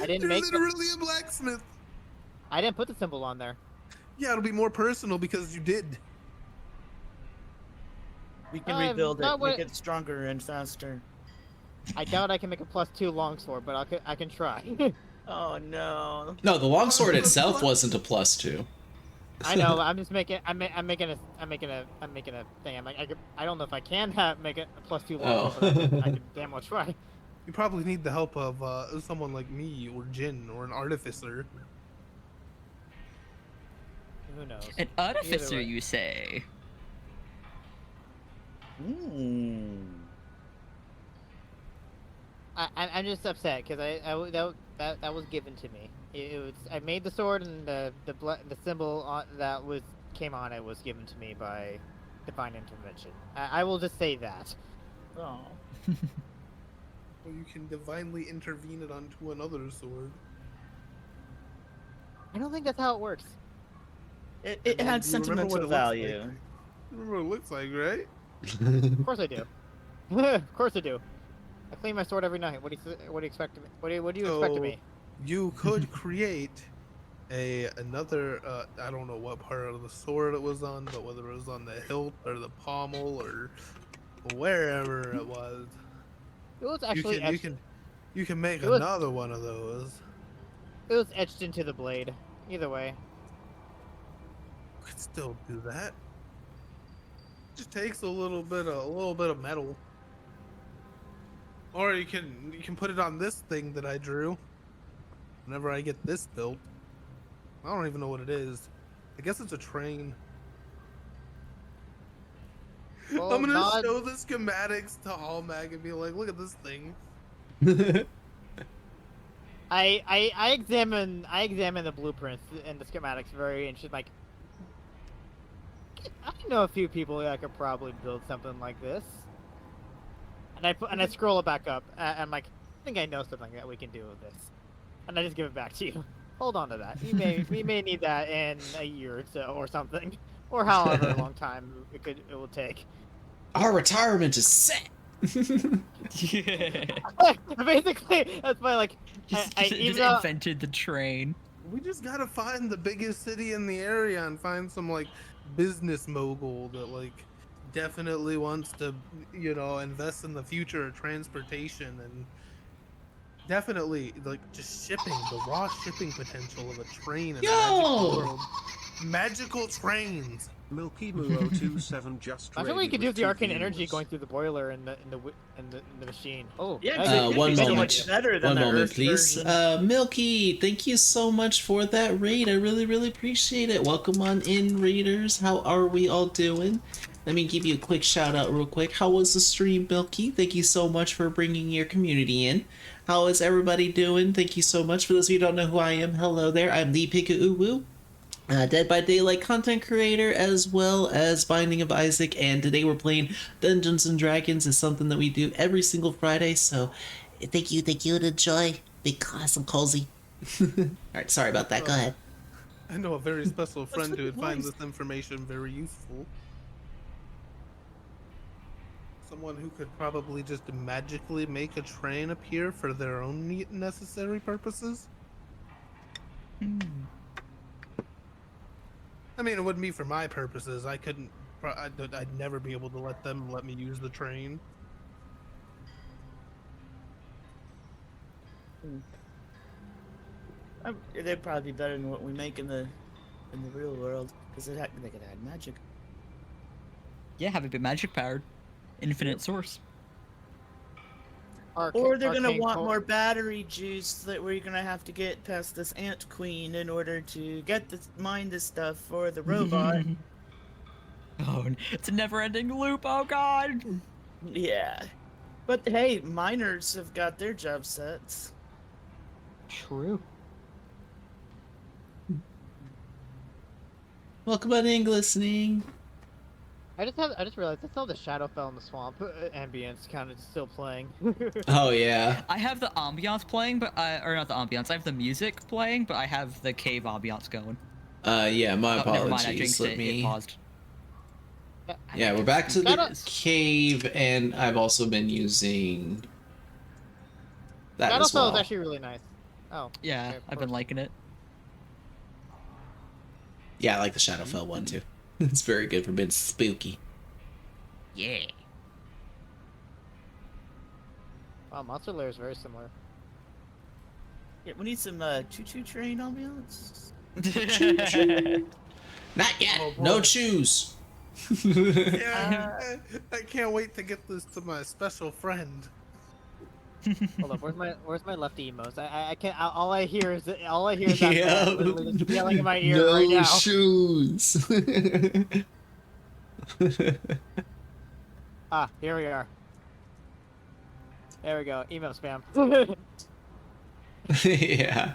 didn't You're make the, literally a blacksmith. I didn't put the symbol on there. Yeah, it'll be more personal because you did. we can I'm rebuild it, not make what- it stronger and faster. I doubt I can make a +2 longsword, but I can try. Oh no. No, the longsword itself wasn't a +2. I know. I'm just making. I'm making a thing. I'm like, I don't know if I can make it a +2 longsword, but I can damn well try. You probably need the help of someone like me or Jin or an artificer. Who knows? An artificer, way. you say? I'm just upset because that was given to me. It was I made the sword and the symbol came on it was given to me by divine intervention. I will just say that. Oh. Or you can divinely intervene it onto another sword. I don't think that's how it works. It Do had you remember what sentimental it looks value. like? You remember what it looks like, right? Of course I do. Of course I do. I clean my sword every night. What do you expect of me? What do you expect of me? You could create another I don't know what part of the sword it was on, but whether it was on the hilt or the pommel or wherever it was, It was you actually can you etched. can you can make It was another one of those. it was etched into the blade. Either way. You could still do that. Just takes a little bit of metal. Or you can put it on this thing that I drew. Whenever I get this built. I don't even know what it is. I guess it's a train. Well, I'm gonna not- show the schematics to Hallmag and be like, look at this thing. I examine the blueprints and the schematics very interested. Like, I know a few people that could probably build something like this. And I scroll it back up. And I'm like, I think I know something that we can do with this. And I just give it back to you. Hold on to that. We may need that in a year or so or something, or however long time it will take. Our retirement is set. Yeah. Basically, that's my like. I Just even though, invented the train. We just gotta find the biggest city in the area and find some like business mogul that like definitely wants to, invest in the future of transportation and definitely like just shipping, the raw shipping potential of a train in a magical world. Magical trains. Milky Moo 027 just I feel like you could raided use with the 2 arcane energy viewers. going through the boiler and the machine. Oh, Yeah, nice. 'cause it could One be so moment. much better than One the moment, Earth please. version. Milky, thank you so much for that raid. I really, really appreciate it. Welcome on in, readers. How are we all doing? Let me give you a quick shout out real quick. How was the stream, Milky? Thank you so much for bringing your community in. How is everybody doing? Thank you so much. For those of you who don't know who I am, hello there. I'm the Pika Dead by Daylight content creator, as well as Binding of Isaac, and today we're playing Dungeons and Dragons. Is something that we do every single Friday, so thank you, and enjoy. Be class and cozy. Alright, sorry about that, go ahead. I know a very special What's friend with who the would find voice? this information very useful. Someone who could probably just magically make a train appear for their own necessary purposes. I mean, it wouldn't be for my purposes. I couldn't. I'd never be able to let me use the train. They'd probably be better than what we make in the real world because they could add magic. Yeah, have it be magic powered. Infinite source. Or they're gonna Arcane want core- more battery juice that we're gonna have to get past this ant queen in order to get mine this stuff for the robot. Oh, it's a never ending loop, oh god! Yeah. But hey, miners have got their job sets. True. Welcome on in, listening. I just realized that's how the Shadowfell in the swamp ambience kind of still playing. Oh, yeah. I have the ambiance playing, but or not the ambience, I have the music playing, but I have the cave ambiance going. Yeah, my Oh, never mind, I apologies. jinxed Let it, me... it paused. Yeah, we're back to the Shadow- cave, and I've also been using that as Shadowfell well. is actually really nice. Oh. Yeah, okay, of I've been course. liking it. Yeah, I like the Shadowfell one, too. It's very good for being spooky. Yeah. Wow, Monster Lair is very similar. Yeah, we need some choo-choo train ambiance. Not yet! Oh, boy. No choose! Yeah, I can't wait to get this to my special friend. Hold up, where's my lefty emotes? I can't. All I hear is that Yeah. man literally just yelling in my ear No right now. shoes! Ah, here we are. There we go. Emo spam. Yeah.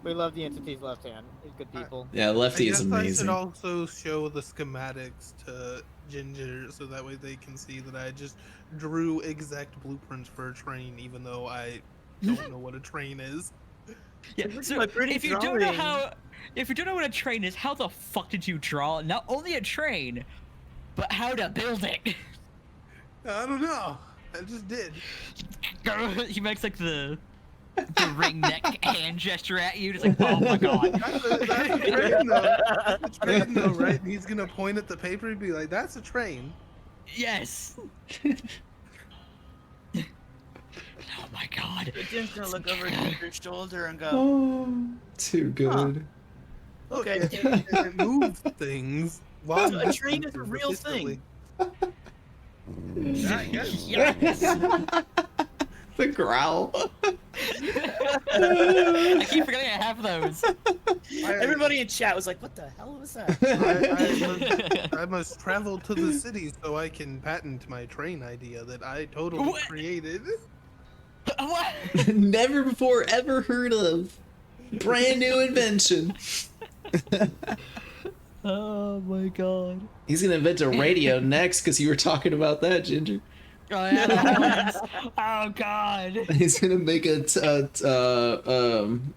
We love the entity's left hand. He's good people. Yeah, Lefty I is guess I should amazing. also show the schematics to Ginger so that way they can see that I just drew exact blueprints for a train, even though I don't know what a train is. Yeah, This is so my pretty if you don't know drawing. if you don't know what a train is, how the fuck did you draw not only a train, But how to build it? I don't know. I just did. He makes like the ring neck hand gesture at you. Just like, oh my god. That's a train, though. That's a train, though, right? And he's gonna point at the paper and be like, "That's a train." Yes. Oh my god. Jim's gonna look over your shoulder and go, Oh, too good. okay. It moves things. While So a train is a real thing. Yeah, I guess. The growl. I keep forgetting I have those. Everybody in chat was like, what the hell was that? I must travel to the city so I can patent my train idea that I totally What? created. What? Never before ever heard of. Brand new invention. Oh my god. He's gonna invent a radio next because you were talking about that, Ginger. Oh, yeah, the horns. Oh god. He's gonna make a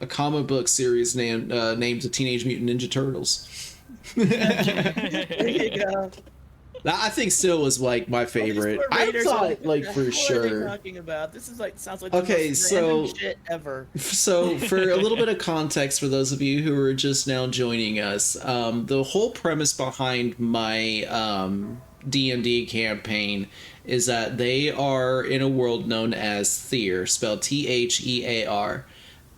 comic book series named the Teenage Mutant Ninja Turtles. There you go. That I think still was like my favorite. I thought like for What are they sure. talking about? This is like sounds like Okay, the most so- random shit ever. So, for a little bit of context for those of you who are just now joining us, the whole premise behind my D&D campaign is that they are in a world known as Thear, spelled Thear.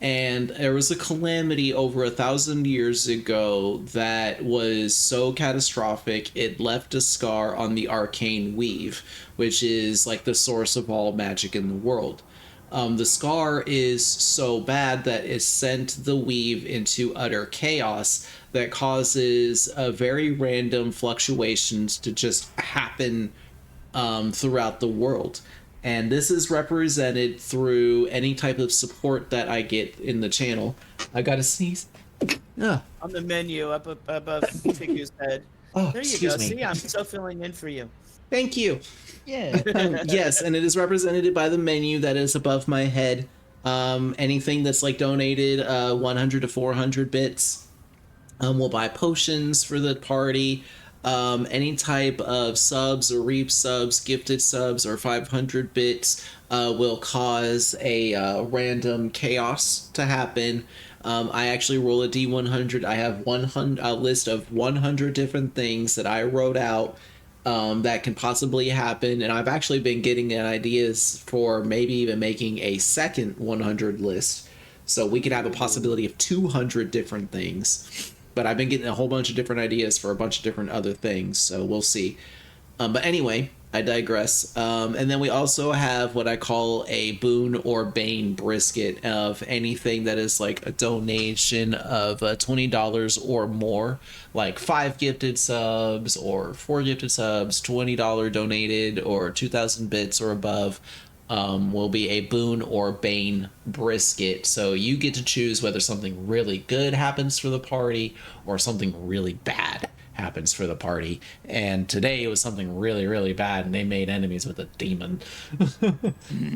And there was a calamity over 1,000 years ago that was so catastrophic it left a scar on the arcane weave, which is like the source of all magic in the world. The scar is so bad that it sent the weave into utter chaos that causes very random fluctuations to just happen throughout the world. And this is represented through any type of support that I get in the channel. I gotta sneeze. Ah. On the menu up above Figu's head. Oh, There you excuse go. me. See, I'm so filling in for you. Thank you. Yeah. Yes, and it is represented by the menu that is above my head. Anything that's like donated 100 to 400 bits. We'll buy potions for the party. Any type of subs or reap subs, gifted subs, or 500 bits will cause a random chaos to happen. I actually roll a D100. I have a list of 100 different things that I wrote out that can possibly happen, and I've actually been getting ideas for maybe even making a second 100 list, so we could have a possibility of 200 different things. But I've been getting a whole bunch of different ideas for a bunch of different other things, so we'll see. But anyway, I digress. And then we also have what I call a boon or bane brisket of anything that is like a donation of $20 or more, like 5 gifted subs or 4 gifted subs, $20 donated, or 2,000 bits or above. Will be a boon or bane brisket. So you get to choose whether something really good happens for the party or something really bad happens for the party. And today it was something really, really bad, and they made enemies with a demon.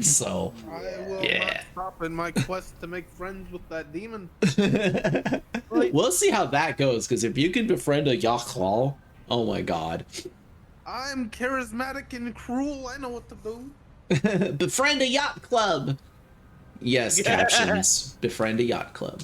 So, I will Yeah. not stop in my quest to make friends with that demon. we'll see how that goes, because if you can befriend a Yaklal, oh my god. I'm charismatic and cruel. I know what to do. Befriend a yacht club. Yes, captions. Befriend a yacht club.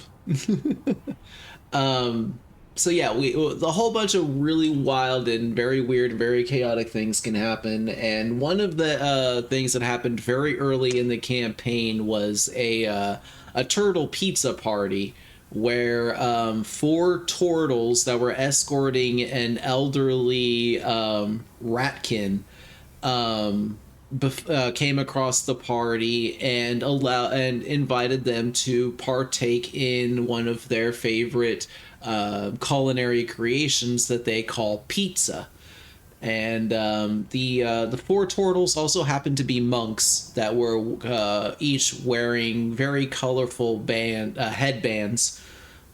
So yeah, the whole bunch of really wild and very weird, very chaotic things can happen. And one of the things that happened very early in the campaign was a turtle pizza party where 4 turtles that were escorting an elderly ratkin came across the party and invited them to partake in one of their favorite culinary creations that they call pizza. And the 4 turtles also happened to be monks that were each wearing very colorful headbands,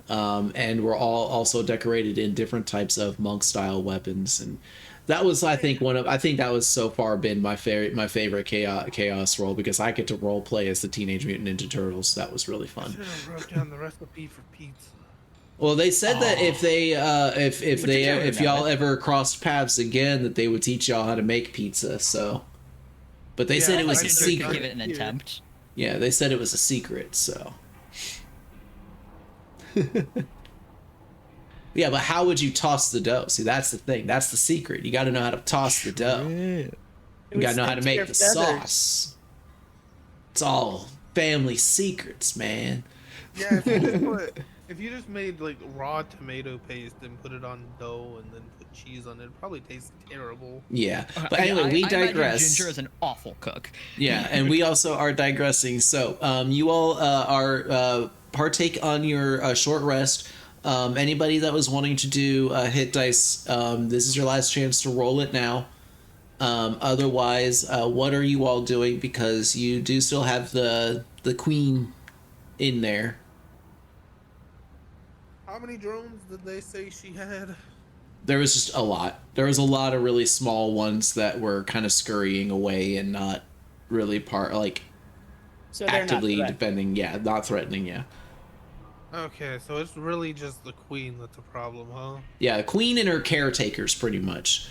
and were all also decorated in different types of monk style weapons. And that was, I think, that was so far been my favorite chaos role, because I get to role play as the Teenage Mutant Ninja Turtles. That was really fun. Should have wrote down the recipe for pizza. Well, they said that if they if y'all about it? ever crossed paths again, that they would teach y'all how to make pizza. So, but they Yeah, said it was I a think Ginger could secret. give it an attempt. Yeah, they said it was a secret. So, yeah, but how would you toss the dough? See, that's the thing. That's the secret. You got to know how to toss the dough. You got to know how to make the sauce. It's all family secrets, man. Yeah, if you just made like raw tomato paste and put it on dough and then put cheese on it, it'd probably taste terrible. Yeah, but anyway, we I imagine digress. Ginger is an awful cook. Yeah, and we also are digressing. So, you all are partake on your short rest. Anybody that was wanting to do hit dice, this is your last chance to roll it now. Otherwise, what are you all doing? Because you do still have the queen in there. How many drones did they say she had? There was just a lot. There was a lot of really small ones that were kind of scurrying away and not really So they're actively not defending. Yeah, not threatening. Yeah. Okay, so it's really just the queen that's a problem, huh? Yeah, queen and her caretakers, pretty much.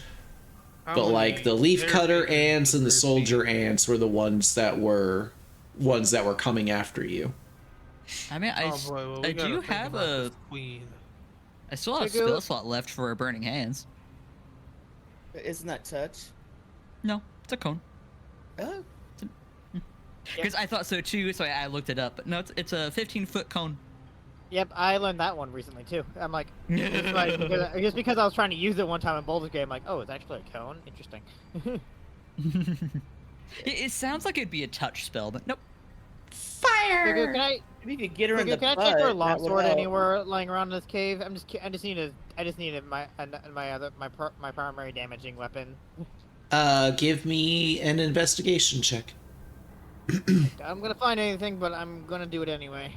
How But many like the leaf cutter caretakers ants would and the there soldier be? ants were the ones that were coming after you. I mean, Oh boy, well, we I gotta do think have about a. this queen. I still have a Check out- spell slot left for burning hands. Isn't that touch? No, it's a cone. Oh, Because I thought so too, so I looked it up. But no, it's a 15-foot cone. Yep, I learned that one recently too. I'm like, just because I was trying to use it one time in Baldur's Gate, I'm like, oh, it's actually a cone. Interesting. It sounds like it'd be a touch spell, but nope. Figure, can I? maybe you could get her in Figure, the can I butt. check for a that would longsword help. anywhere lying around in this cave? I just needed my primary damaging weapon. Give me an investigation check. I'm gonna find anything, but I'm gonna do it anyway.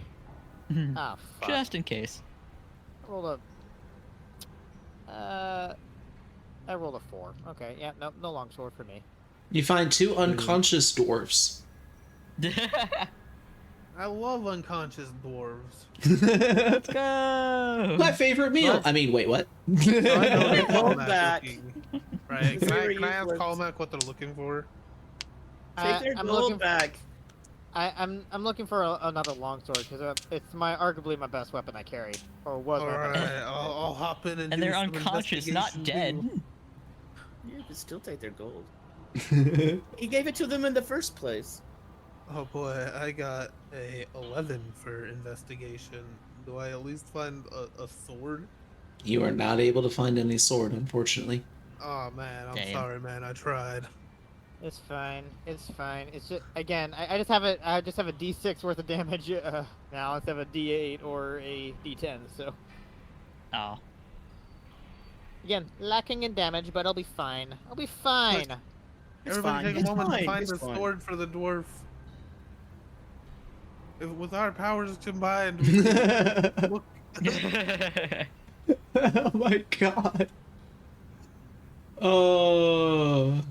Ah, fuck. Just in case. I rolled I rolled a 4. Okay, yeah, no longsword for me. You find 2 unconscious dwarfs. I love unconscious dwarves. Let's go. My favorite meal. I mean, wait, what? So I know They're what going Colmac back. looking. Right? Very Can I ask useless. Colmac what they're looking for? Take their I'm gold looking. back. I'm looking for another longsword because it's arguably my best weapon I carry, or was All my right, best. I'll hop in and And do they're some unconscious, not investigation dead. too. You could still take their gold. He gave it to them in the first place. Oh boy, I got a 11 for investigation. Do I at least find a sword? You are not able to find any sword, unfortunately. Oh man, I'm Damn. sorry, man. I tried. It's fine. It's fine. It's just again, I just have a D6 worth of damage now instead of a D8 or a D10. So Oh. again, lacking in damage, but I'll be fine. I'll be fine. It's Everybody fine. take It's a moment fine. to find It's a fine. sword for the dwarf. With our powers combined, we can look. Oh my god. Oh.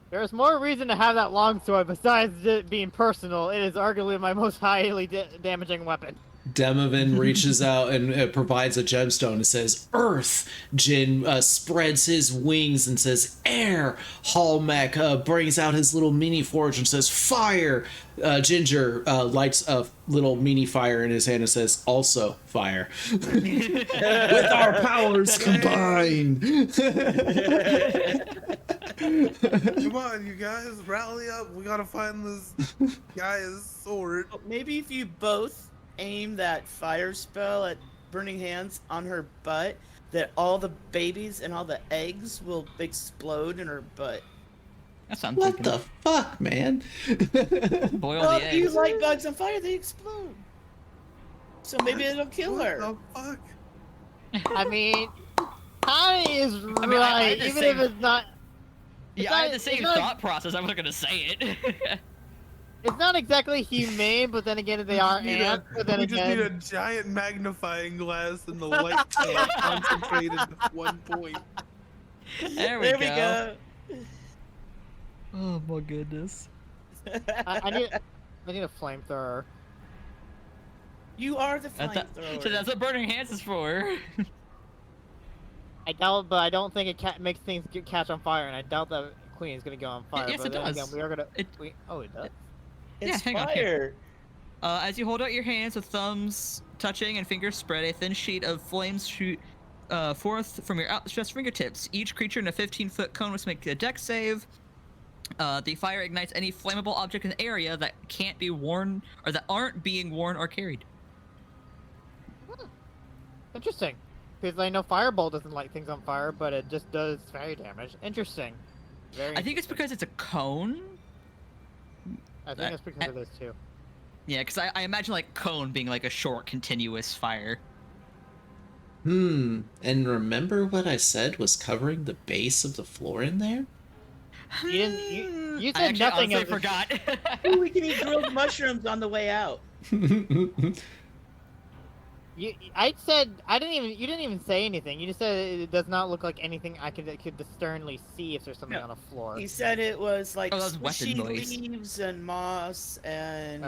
There's more reason to have that longsword besides it being personal. It is arguably my most highly damaging weapon. Demovan reaches out and provides a gemstone and says, Earth! Jin spreads his wings and says, Air! Hallmek brings out his little mini forge and says, Fire! Ginger lights a little mini fire in his hand and says, Also, fire. With our powers combined! Come on, you guys, rally up. We gotta find this guy's sword. Maybe if you both aim that fire spell at Burning Hands on her butt, that all the babies and all the eggs will explode in her butt. That's what I'm What thinking. the fuck, man? Boil Well, the if you eggs. light bugs on fire, they explode. So maybe it'll kill What her. the fuck? I mean, Connie is mean, right, I had the even same- if it's not. Yeah, I had the it's same not- thought process. I wasn't gonna say it. It's not exactly humane, but then again, they are We just need ants. But then we just need a again, giant magnifying glass and the light concentrated at one point. There we go. Oh my goodness. I need a flamethrower. You are the flamethrower. So that's what burning hands is for. I doubt, but I don't think it makes things catch on fire, and I doubt that Queen is gonna go on fire. yes, but it then does. again, we are gonna. It- Oh, it does. Yeah, It's hang on, here. fire. As you hold out your hands with thumbs touching and fingers spread, a thin sheet of flames shoot forth from your outstretched fingertips. Each creature in a 15-foot cone must make a dex save. The fire ignites any flammable object in the area that can't be worn or that aren't being worn or carried. Interesting. Because I know Fireball doesn't light things on fire, but it just does fire damage. Interesting. Very. I think it's because it's a cone. I think it's because of this too. Yeah, because I imagine like cone being like a short, continuous fire. And remember what I said was covering the base of the floor in there? You didn't. You I said actually nothing honestly of the- forgot. Ooh, we can eat grilled mushrooms on the way out. I said I didn't even. You didn't even say anything. You just said it does not look like anything I could discernly see if there's something No. on the floor. He said it was like Oh, that was weapon squishy noise. leaves and moss and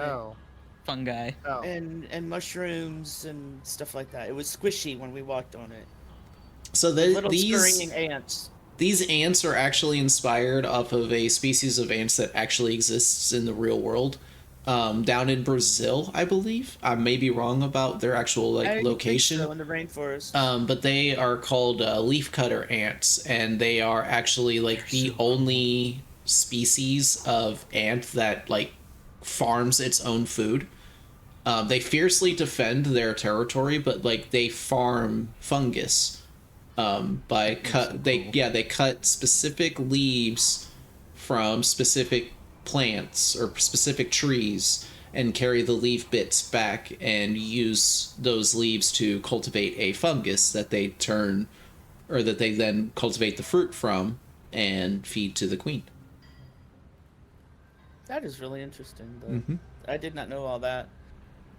Fungi. Oh. and mushrooms and stuff like that. It was squishy when we walked on it. So Little these scurrying ants. these ants are actually inspired off of a species of ants that actually exists in the real world, down in Brazil, I believe. I may be wrong about their actual I think location. so, in the rainforest. But they are called leafcutter ants, and they are actually the only species of ant that farms its own food. They fiercely defend their territory, but they farm fungus. They cut specific leaves from specific plants or specific trees and carry the leaf bits back and use those leaves to cultivate a fungus that they then cultivate the fruit from and feed to the queen. That is really interesting. Though. Mm-hmm. I did not know all that.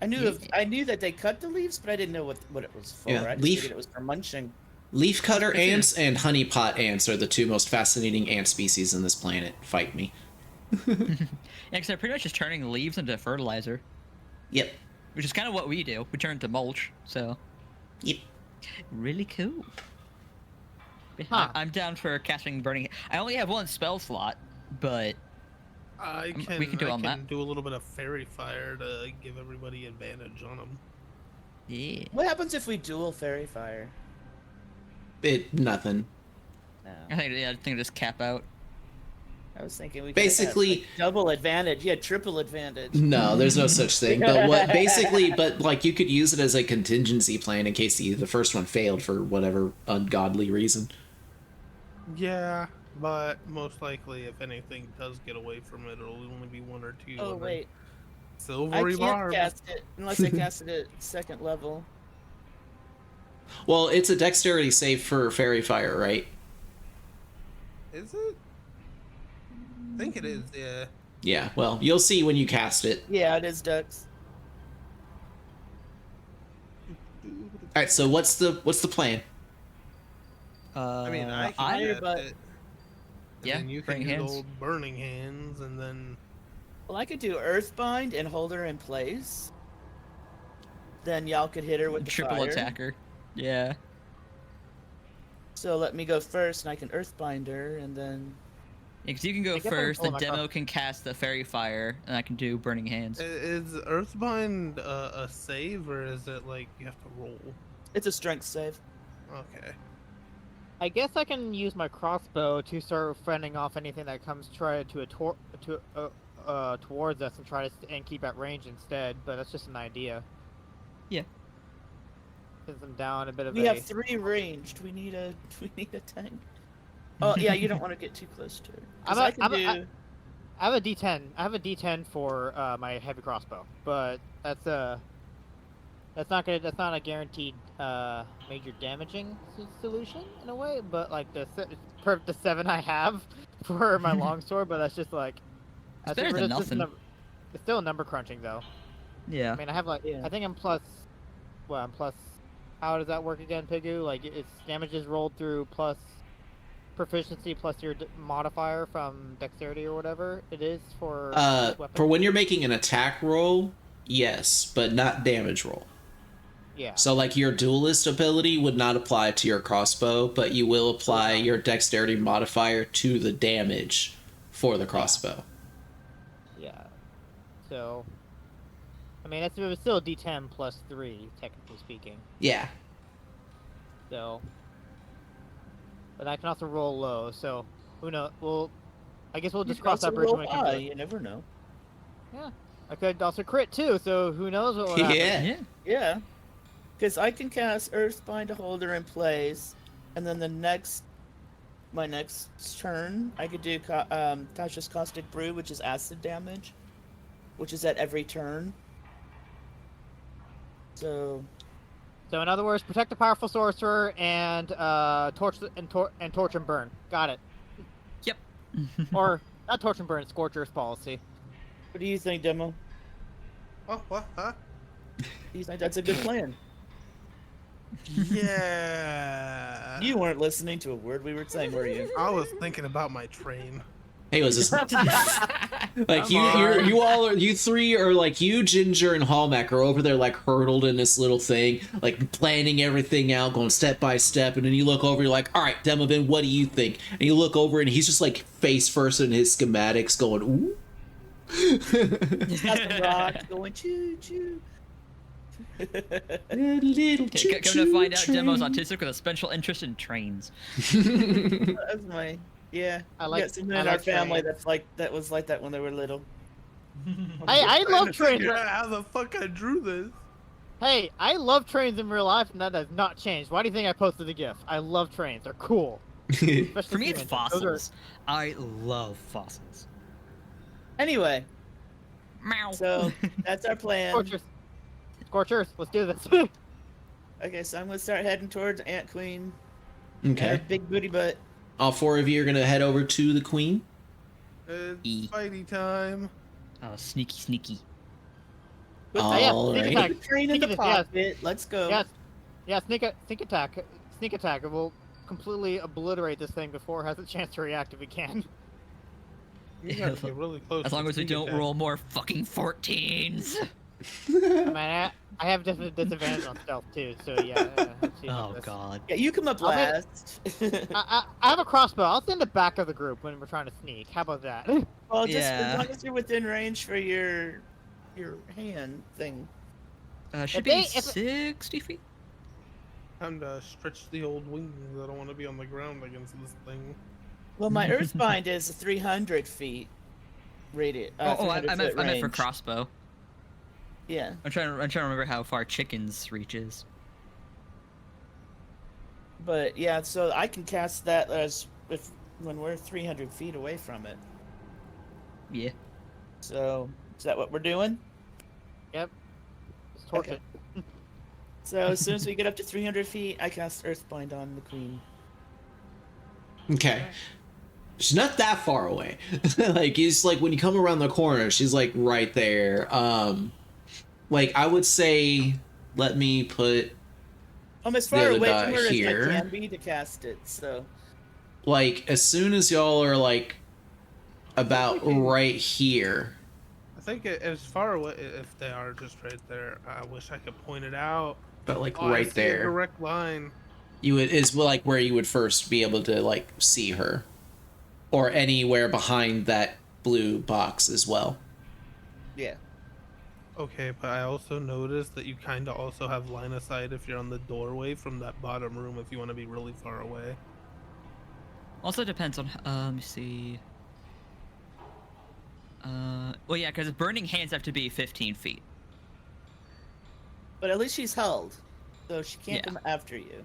I knew that they cut the leaves, but I didn't know what it was for. Yeah, I just figured it was for munching. Leafcutter ants and honeypot ants are the two most fascinating ant species on this planet. Fight me. Yeah, because they're pretty much just turning leaves into fertilizer, Yep. which is kind of what we do. We turn it to mulch, so Yep. really cool. Huh. I'm down for casting burning. I only have one spell slot, but we can do on that. do a little bit of fairy fire to give everybody advantage on them. Yeah. What happens if we dual fairy fire? Nothing. No. I think just cap out. I was thinking we could Basically- have, double advantage. Yeah, triple advantage. No, there's no such thing. But you could use it as a contingency plan in case the first one failed for whatever ungodly reason. Yeah, but most likely, if anything does get away from it, it'll only be one or two. Oh and then wait, I silvery can't barb. cast it unless I cast it at second level. Well, it's a dexterity save for fairy fire, right? Is it? I think it is. Yeah. Yeah. Well, you'll see when you cast it. Yeah, it is Dux. All right. So what's the plan? I mean, I can I- cast but- it. Yeah, And you can burning do hands. the old burning hands, and then Well, I could do Earthbind and hold her in place. Then y'all could hit her with the Triple fire. attacker. Yeah. So let me go first, and I can Earthbind her, and then Because you can go I guess I can first, pull the my demo card. can cast the fairy fire, and I can do burning hands. is Earthbind a save, or is it like you have to roll? it's a strength save. Okay. I guess I can use my crossbow to start fending off anything that comes towards us and try to and keep at range instead. But that's just an idea. Yeah. Since I'm down a bit of We a. have 3 ranged. We need a tank. Oh yeah, you don't want to get too close to her. 'Cause I can do. I have a D10. I have a D10 for my heavy crossbow, but that's not a guaranteed major damaging solution in a way. But like the 7 I have for my longsword, but that's just like. It's better than nothing. It's still a number crunching though. Yeah. I mean, I have Yeah. I think I'm plus. Well, I'm plus. How does that work again, Pigu? Like it's damage is rolled through plus proficiency plus your modifier from dexterity or whatever it is for weapons. For when you're making an attack roll, yes, but not damage roll. Yeah. So like your duelist ability would not apply to your crossbow, but you will apply your dexterity modifier to the damage for the crossbow. Yeah. So, I mean, it was still a D10 plus 3, technically speaking. Yeah. So, but I can also roll low. So, who knows? Well, I guess we'll just cross that bridge when we come to it. You never know. Yeah. I could also crit too. So who knows what will happen? Yeah. Yeah. Because I can cast Earthbind to hold her in place, and then my next turn, I could do Tasha's Caustic Brew, which is acid damage, which is at every turn. So So in other words, protect the powerful sorcerer and torch and burn. Got it. Yep. Or not torch and burn, Scorcher's policy. what do you think, Demo? What? Huh? Do you think that's a good plan? Yeah. You weren't listening to a word we were saying, were you? I was thinking about my train. Hey, was this like you three are like you, Ginger, and Hallmack are over there like hurtled in this little thing, like planning everything out, going step by step, and then you look over, you're like, all right, Demobin, what do you think? And you look over and he's just like face first in his schematics going, ooh. Got some rocks going choo choo. Little Come to find out, Demo's autistic with a special interest in trains. That's my I we like- got someone I in like our family trains. that was like that when they were little. I Trying love to trains. figure out how the fuck I drew this. Hey, I love trains in real life, and that has not changed. Why do you think I posted the GIF? I love trains. They're cool. Especially For me, it's steam engines. Those are- fossils. I love fossils. Anyway, Meow. so that's our plan. Scorchers, let's do this. Okay, so I'm gonna start heading towards Ant Queen. And her Okay. big booty butt. All four of you are gonna head over to the Queen. It's E. Spidey time. Oh, sneaky. Put Oh, the yeah, sneak right. attack. train in Sneak the attack, pocket. Let's go. Yeah, sneak attack. Sneak attack. It will completely obliterate this thing before it has a chance to react if we can. You gotta get really close. As to long as we sneak don't attack. roll more fucking 14s. I mean, I have disadvantage on stealth too, so yeah. Let's see how Oh this- god. Yeah, you come up I'll hit- last. I have a crossbow. I'll stay in the back of the group when we're trying to sneak. How about that? Well, just Yeah. as long as you're within range for your hand thing. Should they- be 60 feet. Time to stretch the old wings. I don't want to be on the ground against this thing. Well, my Earthbind is 300 feet radius. I 300 meant for range. crossbow. Yeah. I'm trying to remember how far chickens reaches. But yeah, so I can cast that when we're 300 feet away from it. Yeah. So is that what we're doing? Yep. Just torch Okay. it. So as soon as we get up to 300 feet, I cast Earthbind on the queen. Okay. She's not that far away. Like it's like when you come around the corner, she's like right there. Like I would say, let me put I'm as The far other away dot from her here. as I can be to cast it. So like as soon as y'all are like about right here. I think as far away, if they are just right there, I wish I could point it out. But like Oh, I right see a there, direct line. you would is like where you would first be able to like see her, or anywhere behind that blue box as well. yeah. Okay, but I also noticed that you kind of also have line of sight if you're on the doorway from that bottom room if you want to be really far away. Also depends on. Let me see. Well, yeah, because burning hands have to be 15 feet. But at least she's held, so she can't Yeah. come after you.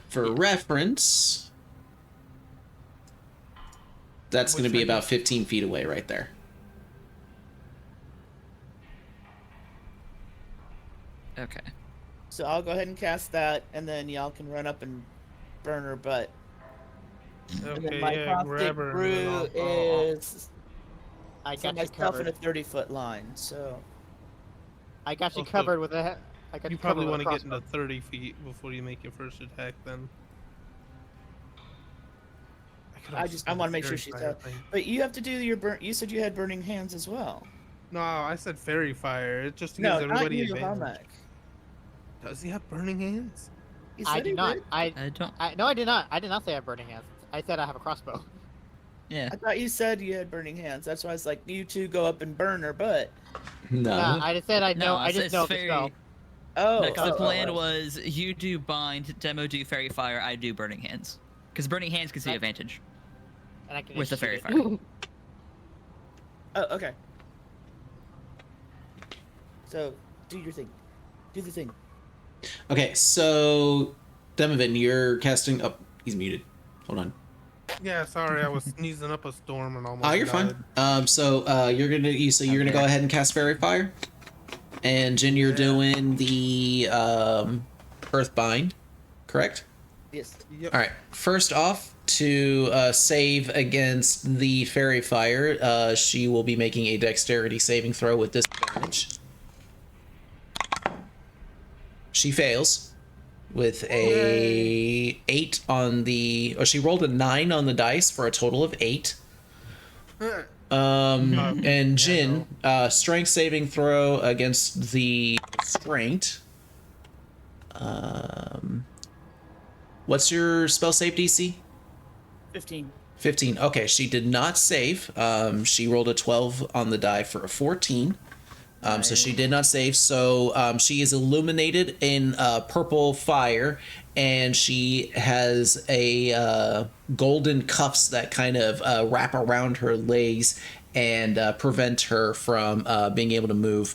For reference, that's going to Which be way about you- 15 feet away right there. Okay. So I'll go ahead and cast that, and then y'all can run up and burn her butt. And Okay, then my yeah, caustic grab her. and brew then I'll- is I for got you myself in a covered. 30-foot line. So I got you Also, covered with a. I got You covered probably with want a to get crossbow. into 30 feet before you make your first attack. Then. could I also just I do want to the make sure very she's fire held. thing. But you have to do your burn. You said you had burning hands as well. No, I said fairy fire. It just gives No, not everybody you, advantage. Hallmark. Does he have burning hands? He I said do he not. did. I don't. No, I did not. I did not say I have burning hands. I said I have a crossbow. Yeah. I thought you said you had burning hands. That's why I was like, you two go up and burn her butt. No. Nah, I just said I know. No, I just it's know the fairy. spell. Oh, No, 'cause the oh, plan oh. was you do bind, Demo do fairy fire, I do burning hands. Because burning hands gives you Right. advantage And I can with the just fairy shoot fire. it. Oh, okay. So, do your thing. Do the thing. Okay, so Demovan, you're casting up. He's muted. Hold on. Yeah, sorry, I was sneezing up a storm and almost Oh, you're died. fine. You're gonna go ahead and cast Fairy Fire, and Jin, you're Yeah. doing the Earthbind, correct? Yes. Yep. All right. First off, to save against the Fairy Fire, she will be making a Dexterity saving throw with disadvantage. She fails with a 8 on the. Or she rolled a 9 on the dice for a total of 8. And Jin, strength saving throw against the restraint. What's your spell save DC? 15. 15. Okay, she did not save. She rolled a 12 on the die for a 14. So she did not save. So she is illuminated in purple fire, and she has a golden cuffs that kind of wrap around her legs and prevent her from being able to move.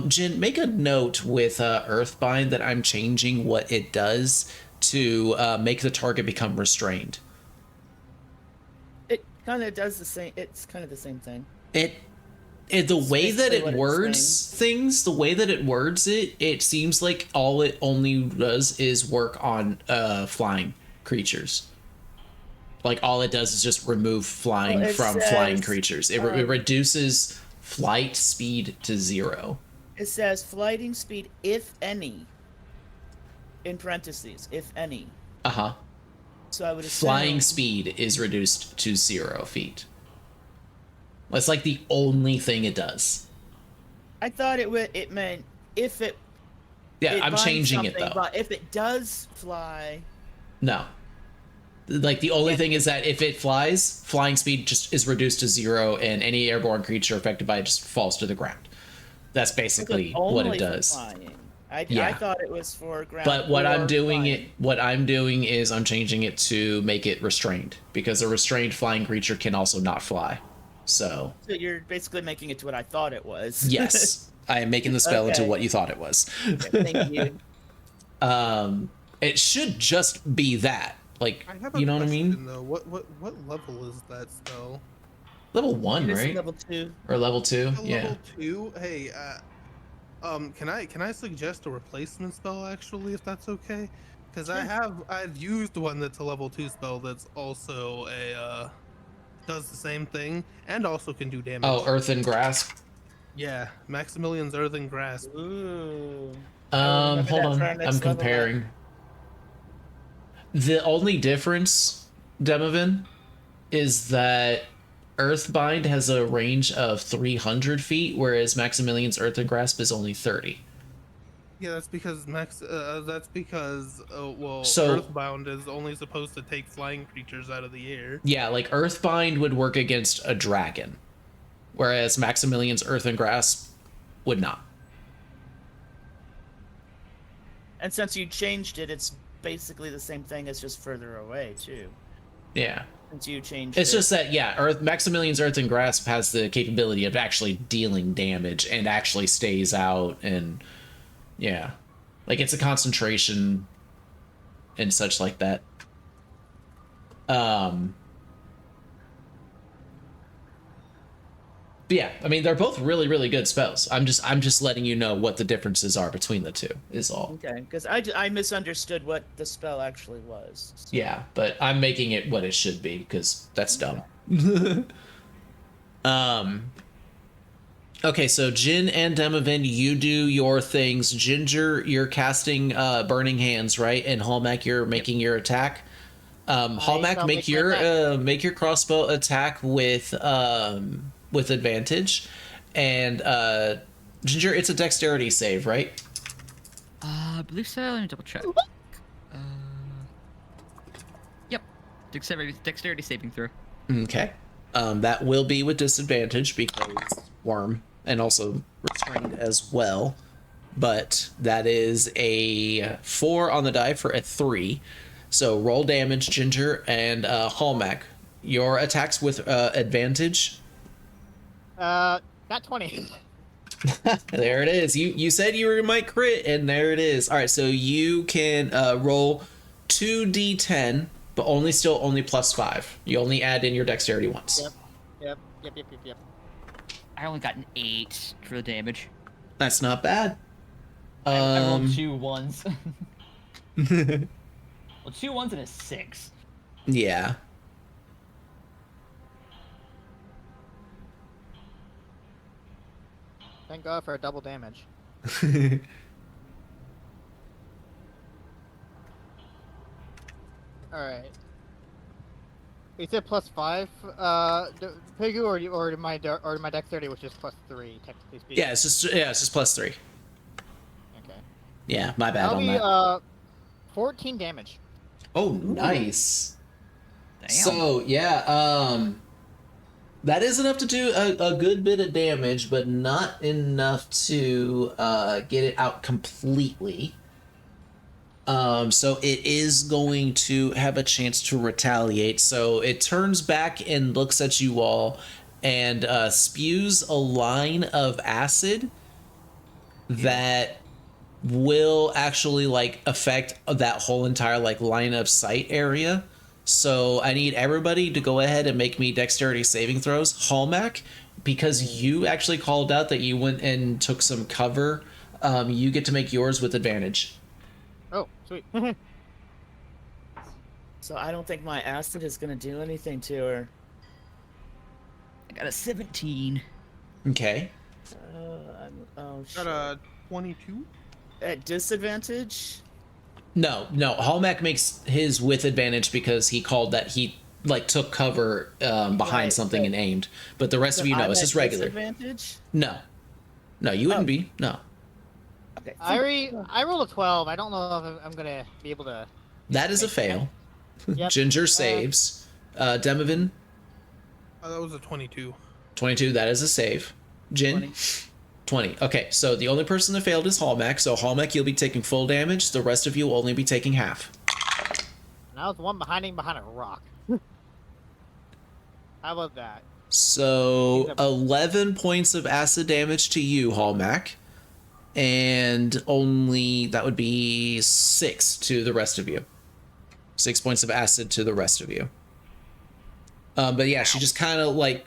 Jin, make a note with Earthbind that I'm changing what it does to make the target become restrained. It kind of does the same. It's kind of the same thing. The way that basically it what it's words things, the way that it words it, it seems like all it only does is work on flying creatures. Like all it does is just remove flying Well, it from says, flying creatures. It reduces flight speed to 0. It says flighting speed, if any. In parentheses, if any. Uh-huh. So I would assume. Flying speed is reduced to 0 feet. That's like the only thing it does. I thought it meant if it. Yeah, it I'm binds changing it something, though. But if it does fly. No. Like the only thing is that if it flies, flying speed just is reduced to 0, and any airborne creature affected by it just falls to the ground. That's basically what it only for does. flying. I Yeah. thought it was for ground. But what or I'm doing flying. what I'm doing is I'm changing it to make it restrained, because a restrained flying creature can also not fly. So So you're basically making it to what I thought it was. yes, I am making the spell into Okay. what you thought it was. Thank you. It should just be that. Like, I have a you know what I mean? question, though. What level is that spell? Level 1, This is right? level 2. Or level 2? Yeah. Level 2. Hey, can I suggest a replacement spell actually, if that's okay? Because I've used one that's a level 2 spell that's also a does the same thing and also can do damage. Oh, Earthen Grasp. Yeah, Maximilian's Earthen Grasp. Ooh. I'll remember Hold that on. for our next I'm level up. comparing. The only difference, Demovan, is that Earthbind has a range of 300 feet, whereas Maximilian's Earthen Grasp is only 30. Yeah, that's because So- Earthbound is only supposed to take flying creatures out of the air. Yeah, like Earthbind would work against a dragon, whereas Maximilian's Earthen Grasp would not. And since you changed it, it's basically the same thing. It's just further away too. Yeah. Since you changed It's it. just that, yeah, Maximilian's Earthen Grasp has the capability of actually dealing damage and actually stays out, and yeah. Like, it's a concentration and such like that. But yeah, I mean, they're both really, really good spells. I'm just letting you know what the differences are between the two, is all. Okay, because I misunderstood what the spell actually was. So- Yeah, but I'm making it what it should be, because that's dumb. Okay, so Jin and Demovan, you do your things. Ginger, you're casting Burning Hands, right? And Hallmack, you're making your attack. Hallmack, shall make make my your crossbow attack with advantage. And Ginger, it's a dexterity save, right? I believe so. Let me double check. Yep. Dexterity saving throw. Okay. That will be with disadvantage because worm and also restrained as well. But that is a 4 on the die for a 3. So roll damage, Ginger, and Hallmack. Your attacks with advantage. Not 20. There it is. You said you might crit, and there it is. All right, so you can roll 2d10, but only +5. You only add in your dexterity once. Yep. I only got an 8 for the damage. That's not bad. I rolled 2 ones. Well, 2 ones and a 6. Yeah. Thank God for a double damage. Alright. You said +5, Pigu, or my dexterity, which is +3, technically speaking. Yeah, it's just +3. Okay. Yeah, my bad That'll on be that. 14 damage. Oh, nice. Damn. So yeah, that is enough to do a good bit of damage, but not enough to get it out completely. So it is going to have a chance to retaliate. So it turns back and looks at you all and spews a line of acid that will actually like affect that whole entire like line of sight area. So I need everybody to go ahead and make me dexterity saving throws. Hallmack, because you actually called out that you went and took some cover, you get to make yours with advantage. Oh, sweet. So I don't think my acid is gonna do anything to her. I got a 17. Okay. Oh shit. Got a 22. At disadvantage? No, Hallmack makes his with advantage because he called that he like took cover behind Right, something but- and aimed. But the rest of you know, I'm it's at just regular. Disadvantage? No, you wouldn't Oh. be. No, Okay. I rolled a 12. I don't know if I'm gonna be able to. that is a fail. Yep. Ginger saves. Demovan, That was a 22. 22. That is a save. Jin, 20. 20. Okay, so the only person that failed is Hallmack. So Hallmack, you'll be taking full damage. The rest of you will only be taking half. And I was the one behind a rock. How about that? So 11 points of acid damage to you, Hallmack. And only, that would be 6 to the rest of you. 6 points of acid to the rest of you. But yeah, she just kind of like,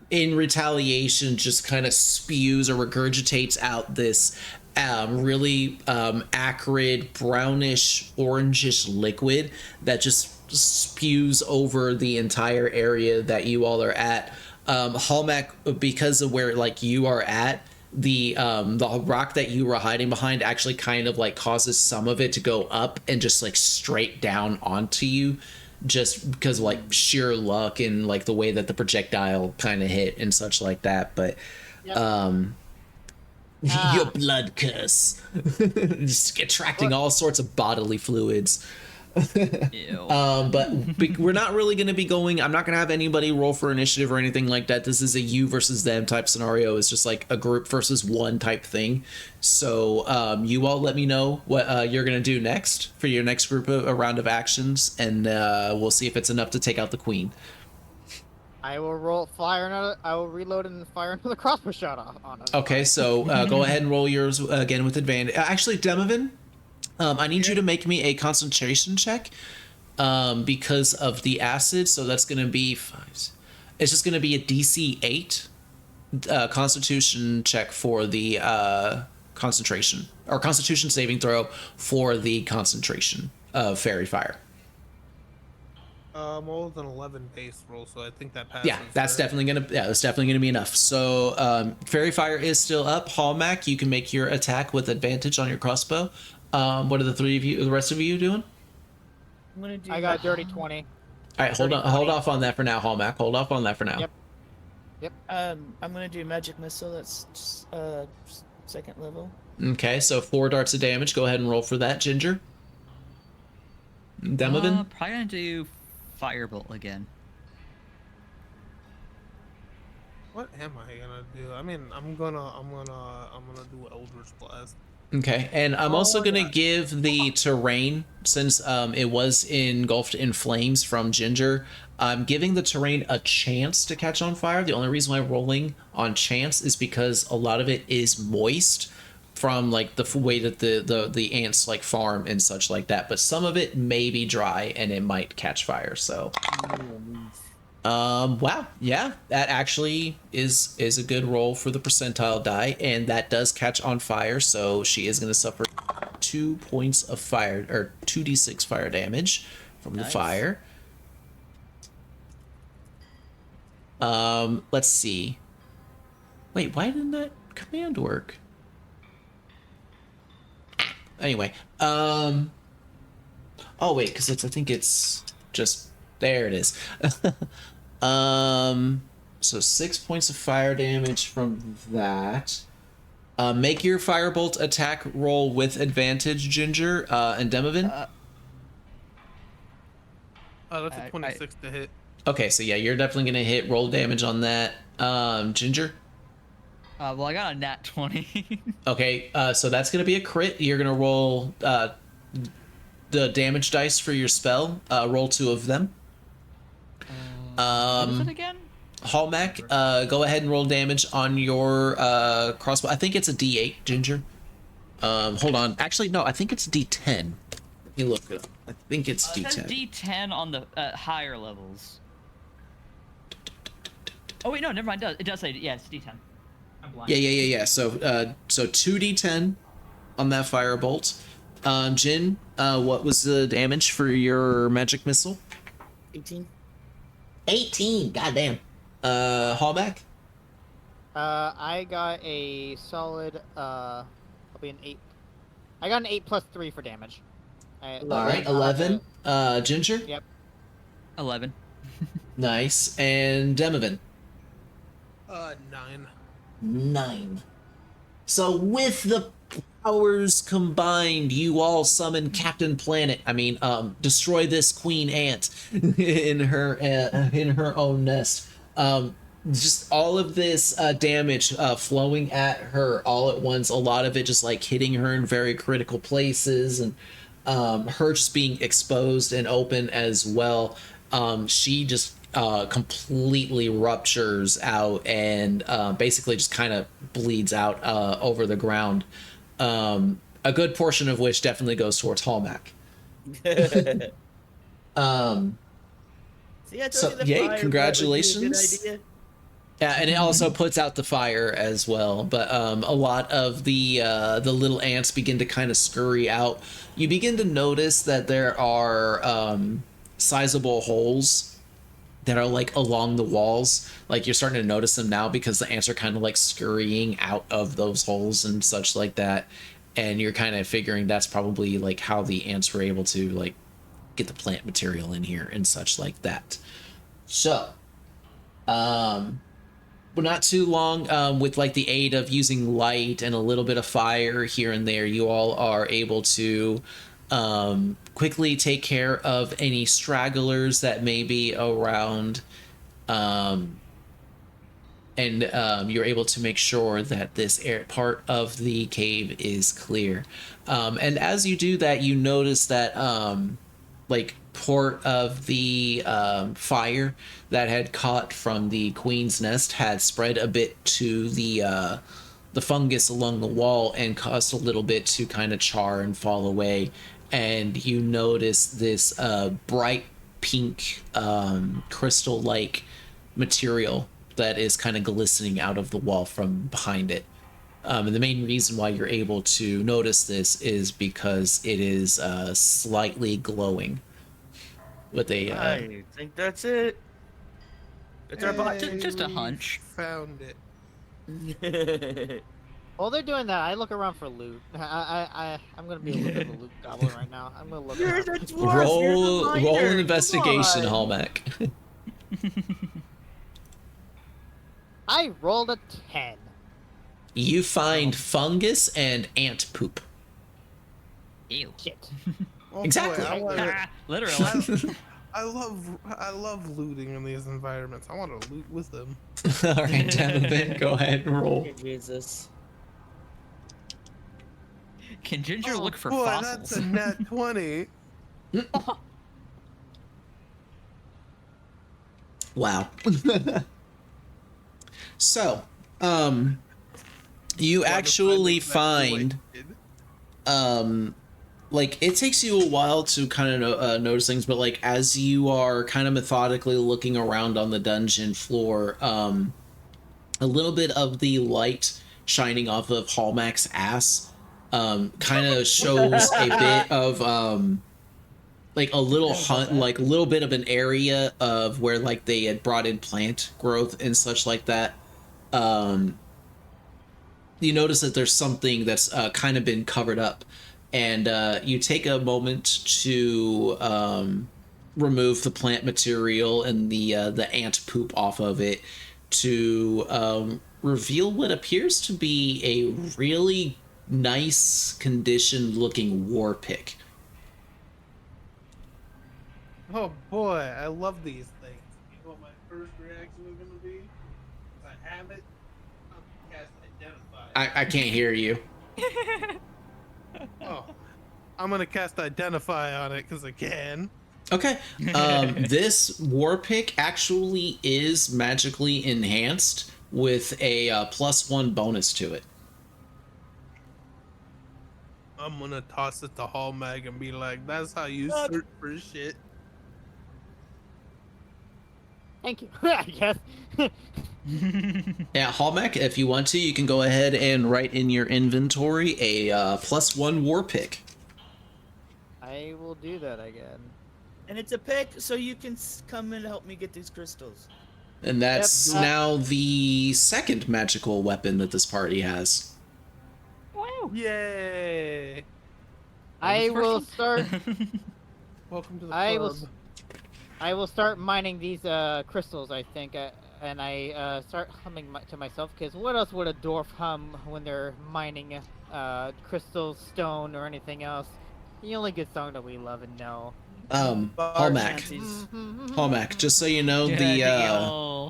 in retaliation, just kind of spews or regurgitates out this really acrid, brownish, orangish liquid that just spews over the entire area that you all are at. Hallmack, because of where like you are at, the rock that you were hiding behind actually kind of like causes some of it to go up and just like straight down onto you, just because of like sheer luck and like the way that the projectile kind of hit and such like that. But Yep. your blood curse just attracting all sorts of bodily fluids. Ew. But we're not really going to be going, I'm not going to have anybody roll for initiative or anything like that. This is a you versus them type scenario. It's just like a group versus one type thing. So you all let me know what you're going to do next for your next group of a round of actions, and we'll see if it's enough to take out the queen. I will I will reload and fire another crossbow shot on it. Okay, so go ahead and roll yours again with advantage. Actually, Demovan, I need you to make me a concentration check because of the acid. So that's going to be 5. It's just going to be a DC 8 constitution check for the concentration, or constitution saving throw for the concentration of fairy fire. Well, it's an 11 base roll, so I think that passes. Yeah, that's right? that's definitely gonna be enough. So fairy fire is still up. Hallmack, you can make your attack with advantage on your crossbow. What are the rest of you doing? I'm gonna do. I got a dirty 20. All right, hold off on that for now, Hallmack. Hold off on that for now. Yep. Yep. I'm gonna do magic missile. That's second level. Okay, so 4 darts of damage. Go ahead and roll for that, Ginger. Demovan? Probably gonna do firebolt again. What am I gonna do? I mean, I'm gonna do Eldritch Blast. Okay, and I'm also gonna give the terrain, since it was engulfed in flames from Ginger, I'm giving the terrain a chance to catch on fire. The only reason why I'm rolling on chance is because a lot of it is moist from like the way that the ants like farm and such like that, but some of it may be dry and it might catch fire. So wow, yeah, that actually is a good roll for the percentile die, and that does catch on fire, so she is going to suffer 2 points of fire, or 2d6 fire damage from the fire. Let's see. Wait, why didn't that command work? Anyway, oh wait, because I think it's just, there it is. So 6 points of fire damage from that. Make your firebolt attack roll with advantage, Ginger, and Demovan. That's a 26 to hit. Okay, so yeah, you're definitely gonna hit roll damage on that. Ginger. Well, I got a nat 20. Okay, so that's gonna be a crit. You're gonna roll the damage dice for your spell. Roll 2 of them. What is it again? Hallmack, go ahead and roll damage on your crossbow. I think it's a D8, Ginger. Hold on. Actually, no, I think it's D10. Let me look it up. I think it's D10. It says D10 on the higher levels. Oh wait, no, never mind. It does say, yeah, it's D10. I'm blind. Yeah. So 2d10 on that firebolt. Jin, what was the damage for your magic missile? 18. 18. Goddamn. Hallback. I got a solid. I'll be an 8. I got an 8 plus 3 for damage. All right, 11. Ginger. Yep. 11. Nice. And Demovan. 9. 9. So with the powers combined, you all summon Captain Planet. I mean, destroy this Queen Ant in her own nest. Just all of this damage flowing at her all at once. A lot of it just like hitting her in very critical places, and her just being exposed and open as well. She just completely ruptures out and basically just kind of bleeds out over the ground. A good portion of which definitely goes towards Hallmack. See, I told So, you the yay, fire congratulations. would be a good idea. Yeah, and it also puts out the fire as well. But a lot of the little ants begin to kind of scurry out. You begin to notice that there are sizable holes that are like along the walls. Like you're starting to notice them now because the ants are kind of like scurrying out of those holes and such like that. And you're kind of figuring that's probably like how the ants were able to like get the plant material in here and such like that. So, but not too long, with like the aid of using light and a little bit of fire here and there, you all are able to quickly take care of any stragglers that may be around, and you're able to make sure that this part of the cave is clear. And as you do that, you notice that like part of the fire that had caught from the queen's nest had spread a bit to the fungus along the wall and caused a little bit to kind of char and fall away. And you notice this bright pink crystal-like material that is kind of glistening out of the wall from behind it. And the main reason why you're able to notice this is because it is slightly glowing with a I think that's it. It's our bot. Just a hunch. Found it. While they're doing that, I look around for loot. I'm gonna be a little bit of a loot goblin right now. I'm gonna look You're around. the dwarf. You're the roll an miner. investigation, Come on. Hallmack. I rolled a 10. You find fungus and ant poop. Ew. Shit. Oh, Exactly. Boy, I, wanna, Literally. I love looting in these environments. I want to loot with them. All right, Donovan, go ahead and roll. Jesus. Can Ginger Oh, look for boy, fossils? that's a net 20. Wow. So, you actually find, like, it takes you a while to kind of notice things, but, like, as you are kind of methodically looking around on the dungeon floor, a little bit of the light shining off of Hallmack's ass kind of shows a bit of like a little hunt, like a little bit of an area of where like they had brought in plant growth and such like that. You notice that there's something that's kind of been covered up, and you take a moment to remove the plant material and the ant poop off of it to reveal what appears to be a really nice condition looking war pick. Oh boy, I love these things. You know what my first reaction is going to be? If I have it, I'm gonna cast Identify. I can't hear you. Oh, I'm going to cast Identify on it because I can. Okay. This war pick actually is magically enhanced with a +1 bonus to it. I'm going to toss it to Hallmag and be like, that's how you search for shit. Thank you. I guess. Yeah, Hallmack, if you want to, you can go ahead and write in your inventory a +1 war pick. I will do that again. And it's a pick, so you can come and help me get these crystals. And that's Yep. now the second magical weapon that this party has. Wow. Yay! I will start. Welcome to the I club. I will start mining these crystals. I think, and I start humming to myself because what else would a dwarf hum when they're mining crystals, stone, or anything else? The only good song that we love and know. Bar Hallmack. shanties. Hallmack, just so you know, yeah.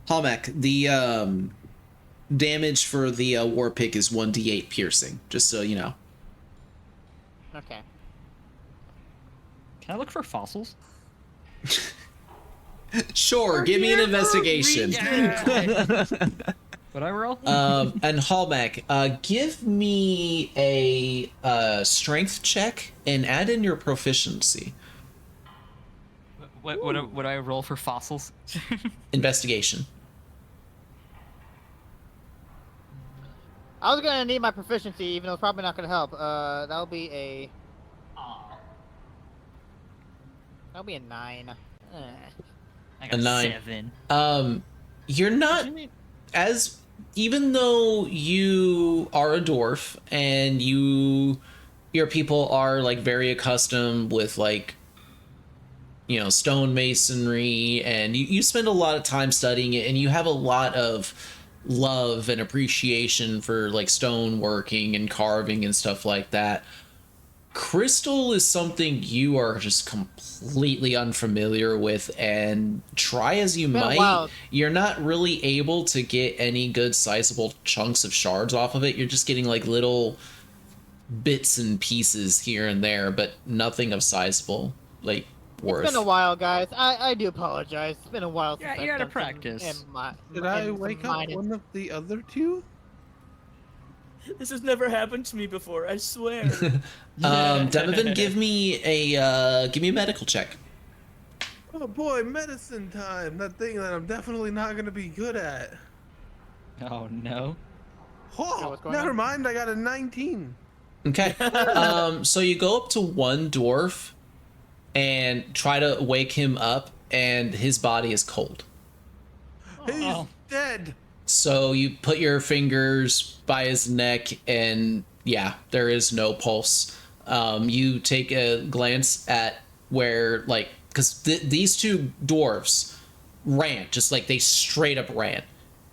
Hallmack, the damage for the war pick is 1d8 piercing, just so you know. Okay. Can I look for fossils? Sure, give me an investigation. Would I roll? And Hallmack, give me a strength check and add in your proficiency. What would I roll for fossils? Investigation. I was gonna need my proficiency, even though it's probably not gonna help. That'll be a 9. I got A 9. 7. You're not as, even though you are a dwarf and your people are like very accustomed with like, you know, stone masonry, and you spend a lot of time studying it, and you have a lot of love and appreciation for like stone working and carving and stuff like that. Crystal is something you are just completely unfamiliar with, and try as you Been a might, while. you're not really able to get any good sizable chunks of shards off of it. You're just getting like little bits and pieces here and there, but nothing of sizable like worth. It's been a while, guys. I do apologize. It's been a while since Yeah, you I've gotta done some practice. Did I some wake up mining. one of the other two? This has never happened to me before, I swear. Donovan, give me a medical check. Oh boy, medicine time. That thing that I'm definitely not going to be good at. Oh no. Oh, what's going never on? mind. I got a 19. Okay. So you go up to one dwarf and try to wake him up, and his body is cold. He's dead. So you put your fingers by his neck, and yeah, there is no pulse. You take a glance at where, like, because these two dwarves ran, just like they straight up ran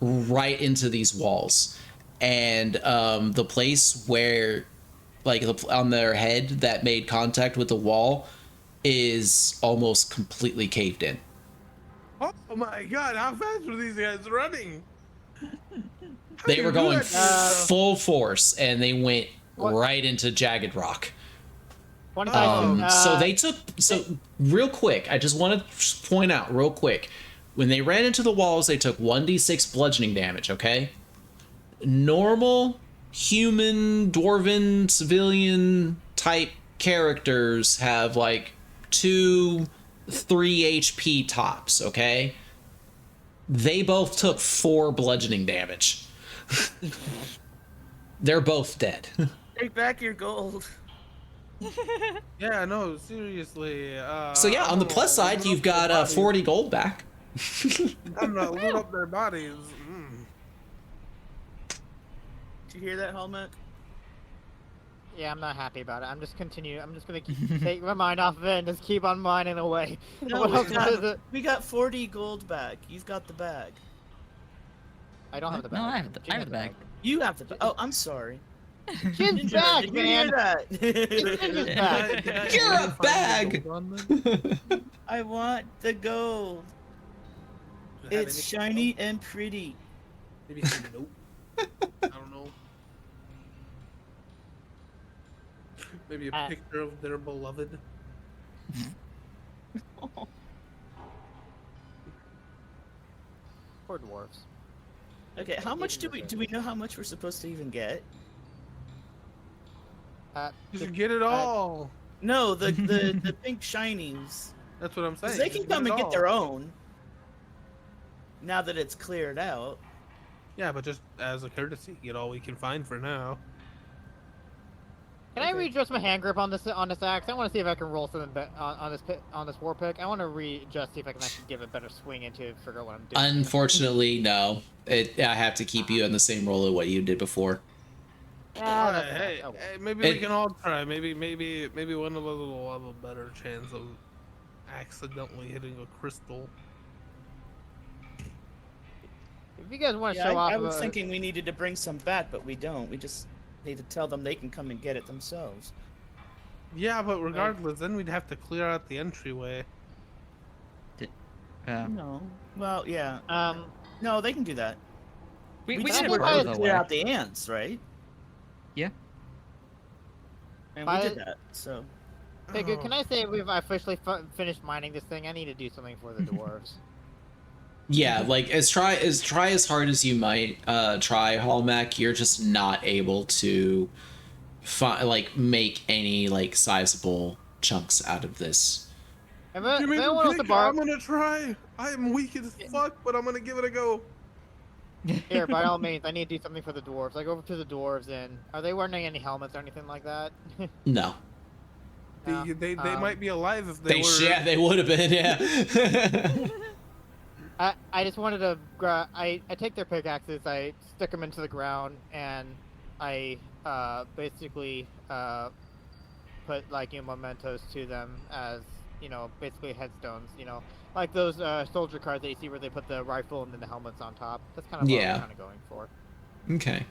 right into these walls. And the place where, like, on their head that made contact with the wall is almost completely caved in. Oh my god, how fast were these guys running? How They do were you do going that to yourself? full force, and they went What? right into jagged rock. 25 feet. So they took, so real quick, I just want to point out real quick, when they ran into the walls, they took 1d6 bludgeoning damage, okay? Normal human, dwarven, civilian type characters have like 2, 3 HP tops, okay? They both took 4 bludgeoning damage. They're both dead. Take back your gold. Yeah, no, seriously. So yeah, on the plus side, you've got 40 gold back. I'm gonna loot up their bodies. Did you hear that, Helmet? Yeah, I'm not happy about it. I'm just gonna take my mind off of it and just keep on mining away. No, What else is it? we got 40 gold back. You've got the bag. I don't have the bag. No, I have the Jin has bag. You have the bag. Oh, I'm sorry. Jin's Ninja, back, did you hear man. that? Jin's back. You're a bag! I want the gold. It's shiny and pretty. Maybe some nope. I don't know. Maybe a picture of their beloved. Poor dwarves. Okay, how much do we know how much we're supposed to even get? Just get it all. No, the pink shinies. That's what I'm 'Cause saying. they can Just come it and get all. their own. Now that it's cleared out. Yeah, but just as a courtesy, get all we can find for now. Can I readjust my hand grip on this axe? I want to see if I can roll something on this war pick. I want to readjust, see if I can actually give a better swing into it, figure out what I'm doing. Unfortunately, no. I have to keep you in the same role of what you did before. Ah, Alright, that's hey, fine. Oh, well. hey, maybe we can all try. Maybe one of us will have a better chance of accidentally hitting a crystal. If you guys want to Yeah, show off, I was thinking we needed to bring some back, but we don't. We just need to tell them they can come and get it themselves. Yeah, but regardless, then we'd have to clear out the entryway. No. Well, yeah. um, No, they can do that. We just did did were part able of to the clear way. out the ants, right? Yeah. And we did that, so. hey, good. Can I say we've officially finished mining this thing? I need to do something for the dwarves. Yeah, like try as hard as you might try, Hallmac, you're just not able to make any like sizable chunks out of this. If Give me anyone the wants to pick. borrow, I'm gonna try. I am weak as fuck, but I'm gonna give it a go. here, by all means, I need to do something for the dwarves. I go over to the dwarves, and are they wearing any helmets or anything like that? No. No. They might be alive if they were. Yeah, they would have been, yeah. I just wanted to I take their pickaxes, I stick them into the ground, and I basically put like mementos to them as basically headstones. Like those soldier cards that you see where they put the rifle and then the helmets on top. That's kind of what I'm kind of going for. Okay.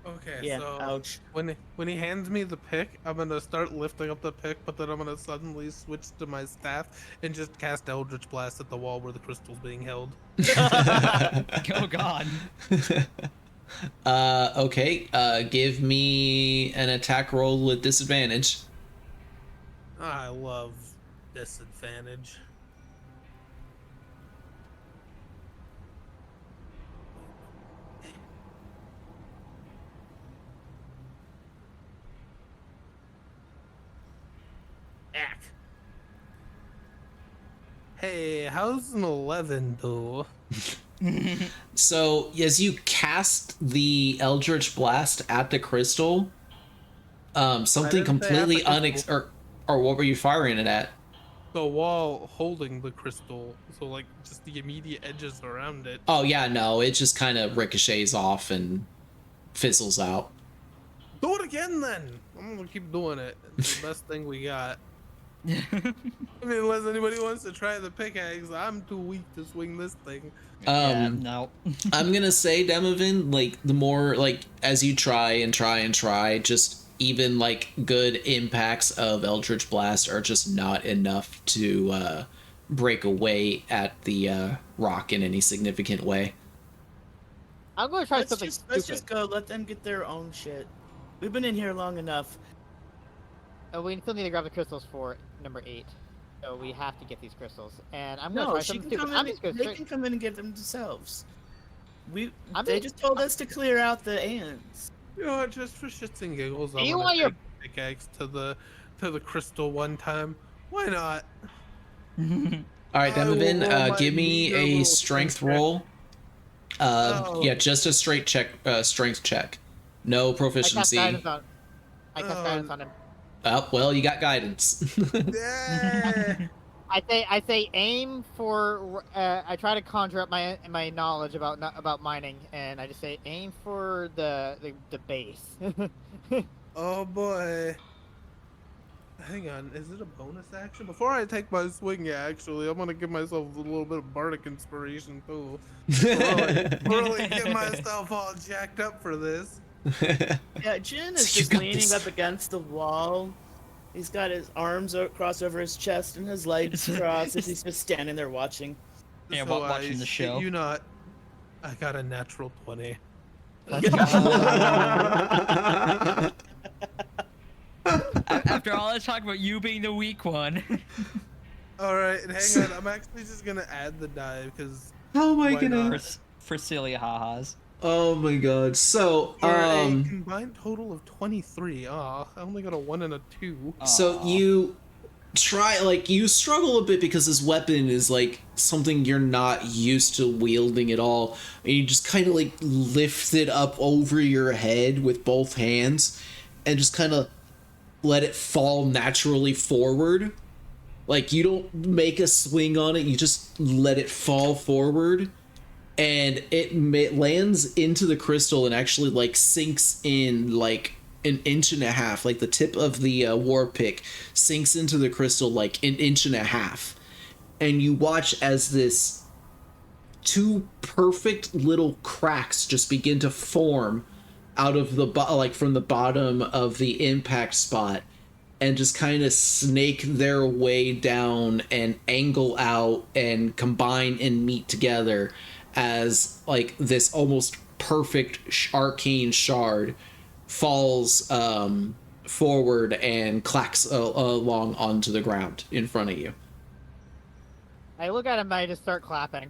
Okay, Yeah, so ouch. when he hands me the pick, I'm gonna start lifting up the pick, but then I'm gonna suddenly switch to my staff and just cast Eldritch Blast at the wall where the crystal's being held. Oh god. Okay, give me an attack roll with disadvantage. I love disadvantage. Ack. Hey, how's an 11 do? So, as you cast the Eldritch Blast at the crystal, something didn't say at the completely crystal. or what were you firing it at? The wall holding the crystal, so like just the immediate edges around it. Oh yeah, no, it just kind of ricochets off and fizzles out. Do it again then! I'm gonna keep doing it. It's the best thing we got. I mean, unless anybody wants to try the pickaxe, I'm too weak to swing this thing. Yeah, Um, no. I'm gonna say, Demovan, like, the more, like, as you try and try and try, just even, like, good impacts of Eldritch Blast are just not enough to, break away at the, rock in any significant way. I'm gonna try Let's something just stupid. let's just go. Let them get their own shit. We've been in here long enough. We still need to grab the crystals for number 8. So we have to get these crystals. And I'm gonna No, try she something can stupid. come I'm in. just gonna They straight... can come in and get them themselves. I'm They just- just told us to clear out the ants. You know what? Just for shits and giggles, I'm You gonna want your- take the pickaxe to the crystal one time. Why not? All right, I will Demovan, roll my give me meager a little strength check. roll. Oh. Yeah, just a straight check, strength check. No I cast proficiency. guidance on. I cast Oh. guidance on him. Oh, well, you got guidance. Yeah. I say aim for. I try to conjure up my knowledge about mining, and I just say aim for the base. Oh boy. Hang on, is it a bonus action? Before I take my swing, yeah, actually, I'm gonna give myself a little bit of bardic inspiration too. Really get myself all jacked up for this. Yeah, Jin is So you just got leaning this. up against the wall. He's got his arms crossed over his chest and his legs crossed as he's just standing there watching. Yeah, So watching I the shit show. You not. I got a natural 20. After all this talk about you being the weak one. All right, hang on. I'm actually just gonna add the die because How am I Why gonna? not? For silly ha-has. Oh my god. So, for a combined total of 23. I only got a 1 and a 2. so Aw. you try, like, you struggle a bit because this weapon is like something you're not used to wielding at all, and you just kind of like lift it up over your head with both hands and just kind of let it fall naturally forward. Like, you don't make a swing on it, you just let it fall forward, and it lands into the crystal and actually like sinks in like an inch and a half. Like, the tip of the war pick sinks into the crystal like an inch and a half, and you watch as this two perfect little cracks just begin to form out of the like from the bottom of the impact spot, and just kind of snake their way down and angle out and combine and meet together as like this almost perfect arcane shard falls forward and clacks along onto the ground in front of you. I look at him and I just start clapping.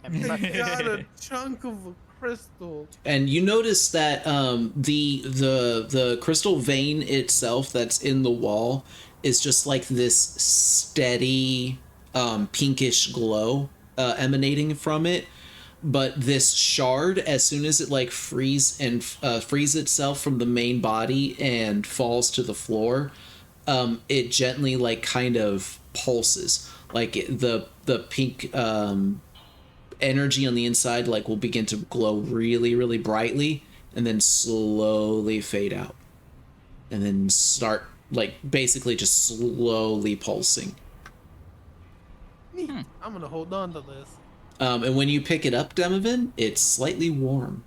And I pressing. got a chunk of a crystal. And you notice that the crystal vein itself that's in the wall is just like this steady pinkish glow emanating from it. But this shard, as soon as it like frees itself from the main body and falls to the floor, it gently like kind of pulses. Like the pink energy on the inside like will begin to glow really, really brightly, and then slowly fade out, and then start like basically just slowly pulsing. I'm gonna hold on to this. And when you pick it up, Demovan, it's slightly warm.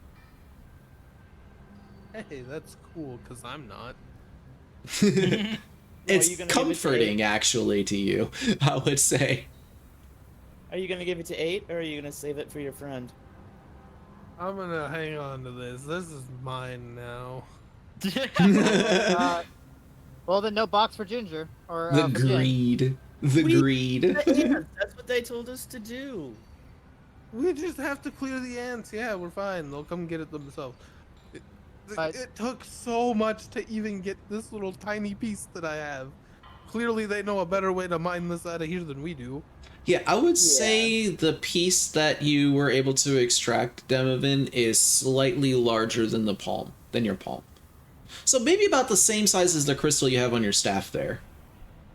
Hey, that's cool because I'm not. It's you gonna give it to comforting, actually, to you, I would say. Are you gonna give it to 8, or are you gonna save it for your friend? I'm gonna hang on to this. This is mine now. Well, then no box for Ginger or The for Jin. greed. The greed. Yeah, that's what they told us to do. We just have to clear the ants. Yeah, we're fine. They'll come get it themselves. But- It took so much to even get this little tiny piece that I have. Clearly, they know a better way to mine this out of here than we do. Yeah, I would say the piece that you were able to extract, Demovan, is slightly larger than your palm. So maybe about the same size as the crystal you have on your staff there,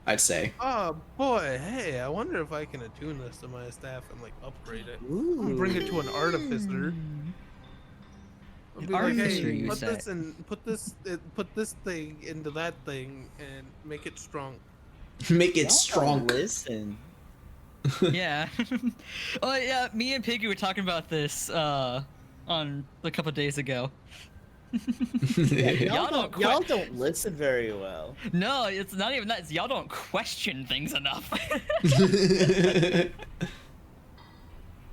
I'd say. Oh boy, hey, I wonder if I can attune this to my staff and like upgrade it. I'm gonna bring it to an artificer. I'll be Artificer, like, hey, you put say? this in, put this thing into that thing and make it strong. Make Y'all it don't strong. Listen. Yeah. Oh yeah, me and Piggy were talking about this on a couple days ago. Y'all, Y'all don't y'all don't listen very well. No, it's not even that. It's y'all don't question things enough.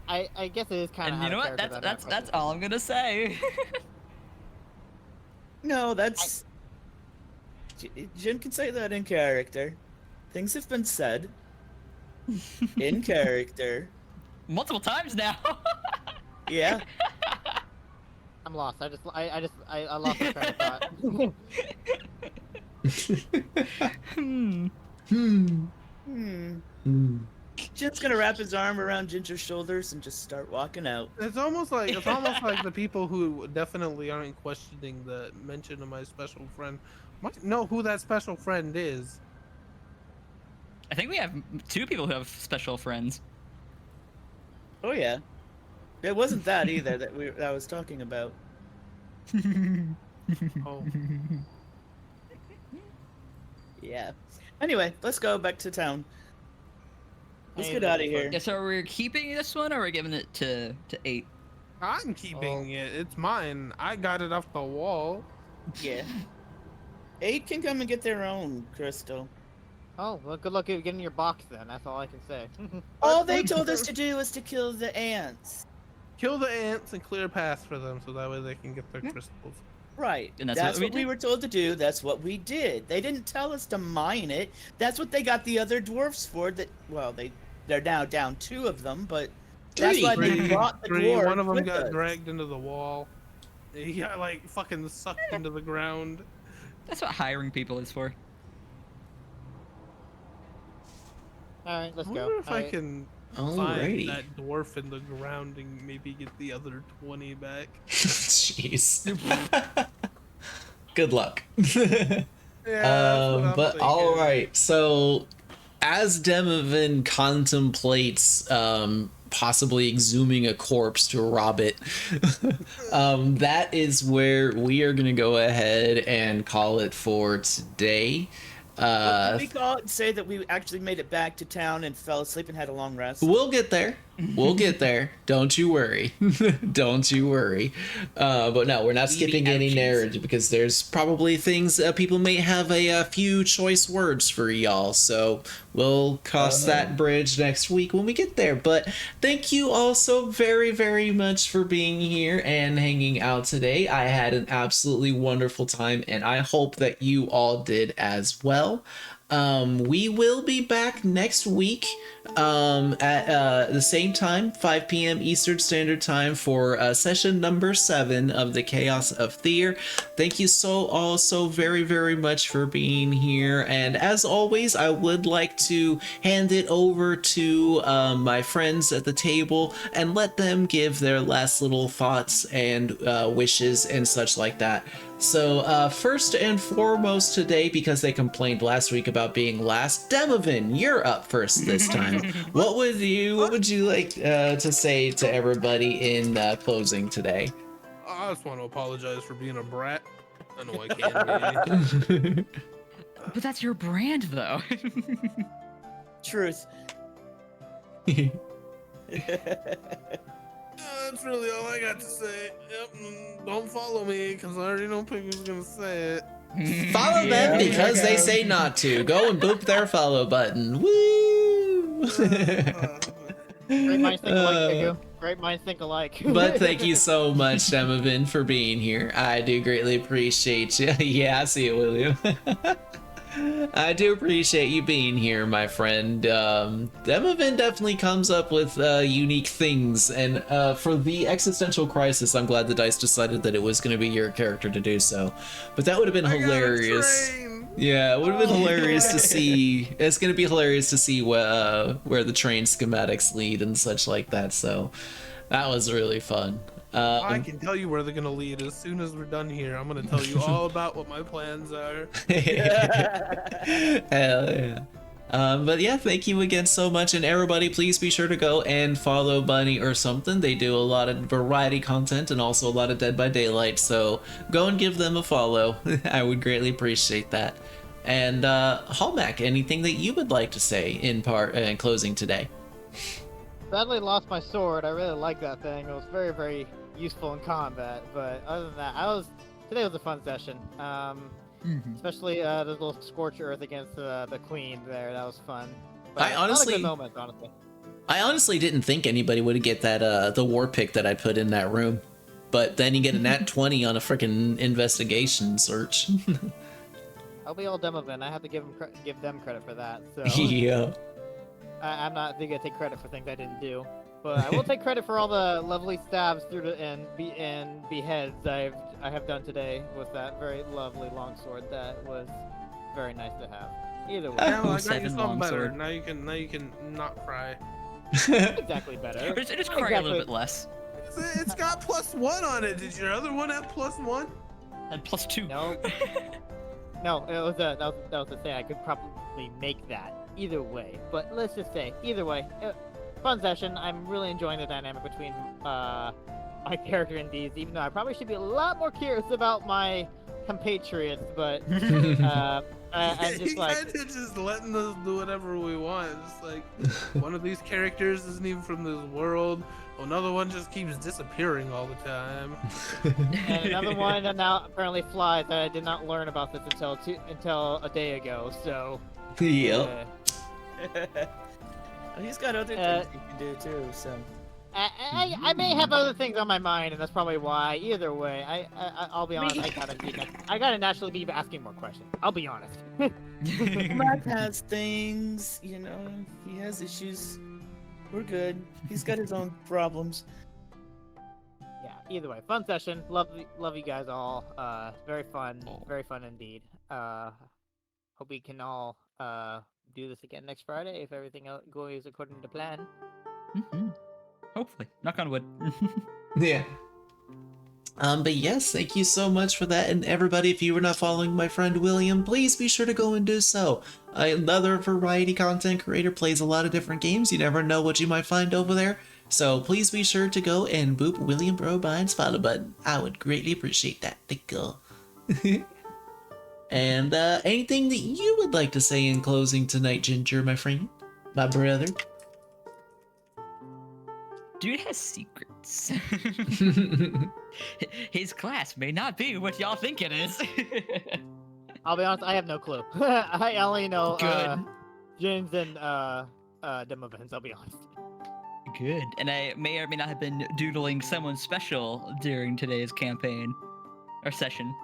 I guess it is kind of. And you know what? That's all I'm gonna say. No, that's. Jin can say that in character. Things have been said. In character. Multiple times now. Yeah. I'm lost. I lost my train of thought. Jin's gonna wrap his arm around Ginger's shoulders and just start walking out. It's almost like the people who definitely aren't questioning the mention of my special friend might know who that special friend is. I think we have 2 people who have special friends. Oh yeah. It wasn't that either that I was talking about. Oh, Yeah. Anyway, let's go back to town. Let's get out of here. Yeah, so are we keeping this one or are we giving it to 8? I'm keeping it. It's mine. I got it off the wall. Yeah. 8 can come and get their own crystal. Oh, well, good luck at getting your box then. That's all I can say. All they told us to do was to kill the ants. Kill the ants and clear a path for them so that way they can get their crystals. Right. And that's that's what what we we did? were told to do. That's what we did. They didn't tell us to mine it. That's what they got the other dwarfs for. That well, they're now down 2 of them, but that's why they brought the dwarves. One of them with got us. dragged into the wall. He got like fucking sucked into the ground. That's what hiring people is for. All right, let's I go. wonder if I Alright. can Alrighty. find that dwarf in the ground and maybe get the other 20 back. Jeez. Good luck. Yeah, that's what I'm But thinking. all right, so as Demovan contemplates possibly exhuming a corpse to rob it, that is where we are gonna go ahead and call it for today. Can we call it and say that we actually made it back to town and fell asleep and had a long rest? We'll get there. We'll get there. Don't you worry. Don't you worry. But no, we're not skipping any narrative because there's probably things people may have a few choice words for y'all. So we'll cross that bridge next week when we get there. But thank you all so very, very much for being here and hanging out today. I had an absolutely wonderful time and I hope that you all did as well. We will be back next week at the same time, 5 p.m. Eastern Standard Time for session number 7 of the Chaos of Thear. Thank you all so very, very much for being here. And as always, I would like to hand it over to my friends at the table and let them give their last little thoughts and wishes and such like that. So first and foremost today, because they complained last week about being last, Demovan, you're up first this time. What would you like to say to everybody in closing today? I just want to apologize for being a brat. I know I can't be. But that's your brand, though. Truth. That's really all I got to say. Yep, don't follow me because I already know Piggy's gonna say it. Follow them because they say not to. Go and boop their follow button. Woo! Great minds think alike, Pigu. Great minds think alike. But thank you so much, Demovan, for being here. I do greatly appreciate you. Yeah, I see it, will you? I do appreciate you being here, my friend. Demovan definitely comes up with unique things, and for the existential crisis, I'm glad the dice decided that it was going to be your character to do so. But that would have been hilarious. Yeah, it would have been hilarious to see. It's going to be hilarious to see where the train schematics lead and such like that. So that was really fun. I can tell you where they're gonna lead as soon as we're done here. I'm gonna tell you all about what my plans are. Hell yeah. But yeah, thank you again so much, and everybody please be sure to go and follow Bunny or something. They do a lot of variety content and also a lot of Dead by Daylight, so go and give them a follow. I would greatly appreciate that. And Hallmack, anything that you would like to say in closing today? Sadly lost my sword. I really like that thing. It was very, very useful in combat. But other than that, today was a fun session. Especially the little scorch earth against the queen there. That was fun. But I a lot of honestly- good moments, honestly. I honestly didn't think anybody would get that the war pick that I put in that room. But then you get a nat 20 on a freaking investigation search. I'll be all demo then. I have to give them credit for that. So Yeah. I'm not gonna take credit for things I didn't do. But I will take credit for all the lovely stabs through and beheads I have done today with that very lovely longsword. That was very nice to have. Either way, Yeah, well, I got you 07 something better. longsword. Now you can not cry. exactly better. Just Not cry a little exactly- bit less. It's got +1 on it. Did your other one have +1? And +2. No, no, it was that was to say I could probably make that either way. But let's just say either way, fun session. I'm really enjoying the dynamic between my character and D's, even though I probably should be a lot more curious about my compatriots. But I'm just You like, kind of just letting us do whatever we want. It's like one of these characters isn't even from this world. Another one just keeps disappearing all the time. and another one that now apparently flies that I did not learn about this until a day ago. So Yep. He's got other things he can do too. So I may have other things on my mind, and that's probably why. Either way, I'll be honest. I gotta naturally be asking more questions. I'll be honest. Matt has things, you know. He has issues. We're good. He's got his own problems. Yeah. Either way, fun session. Love you guys all. Very fun indeed. Hope we can all do this again next Friday if everything else goes according to plan. Hopefully. Knock on wood. Yeah. But yes, thank you so much for that. And everybody, if you were not following my friend William, please be sure to go and do so. Another variety content creator, plays a lot of different games. You never know what you might find over there. So please be sure to go and boop William Brobine's follow button. I would greatly appreciate that. Thank you. And anything that you would like to say in closing tonight, Ginger, my friend? My brother? Dude has secrets. His class may not be what y'all think it is. I'll be honest. I have no clue. I only know Good. Jins and demo events. I'll be honest. Good. And I may or may not have been doodling someone special during today's campaign or session.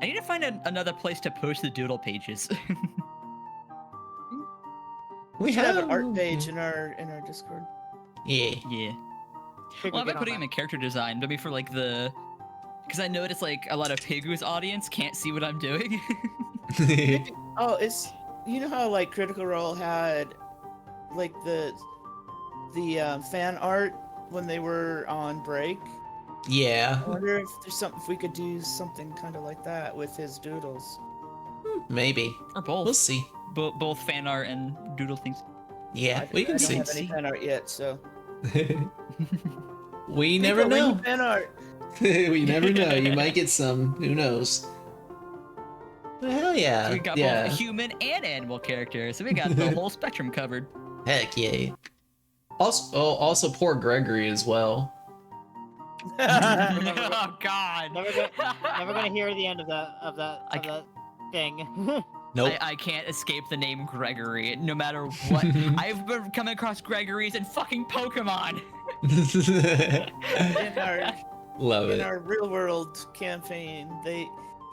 I need to find another place to post the doodle pages. We should have an art page in our Discord. Yeah. Yeah. Think Well, we I've been get on putting him that. in character design, maybe for like the... Because I noticed like a lot of Pigu's audience can't see what I'm doing. Oh, it's you know how like Critical Role had like the fan art when they were on break. Yeah. I wonder if if we could do something kind of like that with his doodles. Maybe. Or both. We'll see. Both fan art and doodle things. Yeah, we I can don't see. have any fan art yet, so We never People, we know. need fan art. We never know. You might get some. Who knows? But hell yeah. We got yeah. both human and animal characters, so we got the whole spectrum covered. Heck yeah. Also poor Gregory as well. Oh God! Never gonna hear the end of that thing. Nope. I can't escape the name Gregory, no matter what. I've been coming across Gregory's in fucking Pokemon. In our Love in it. our real world campaign, they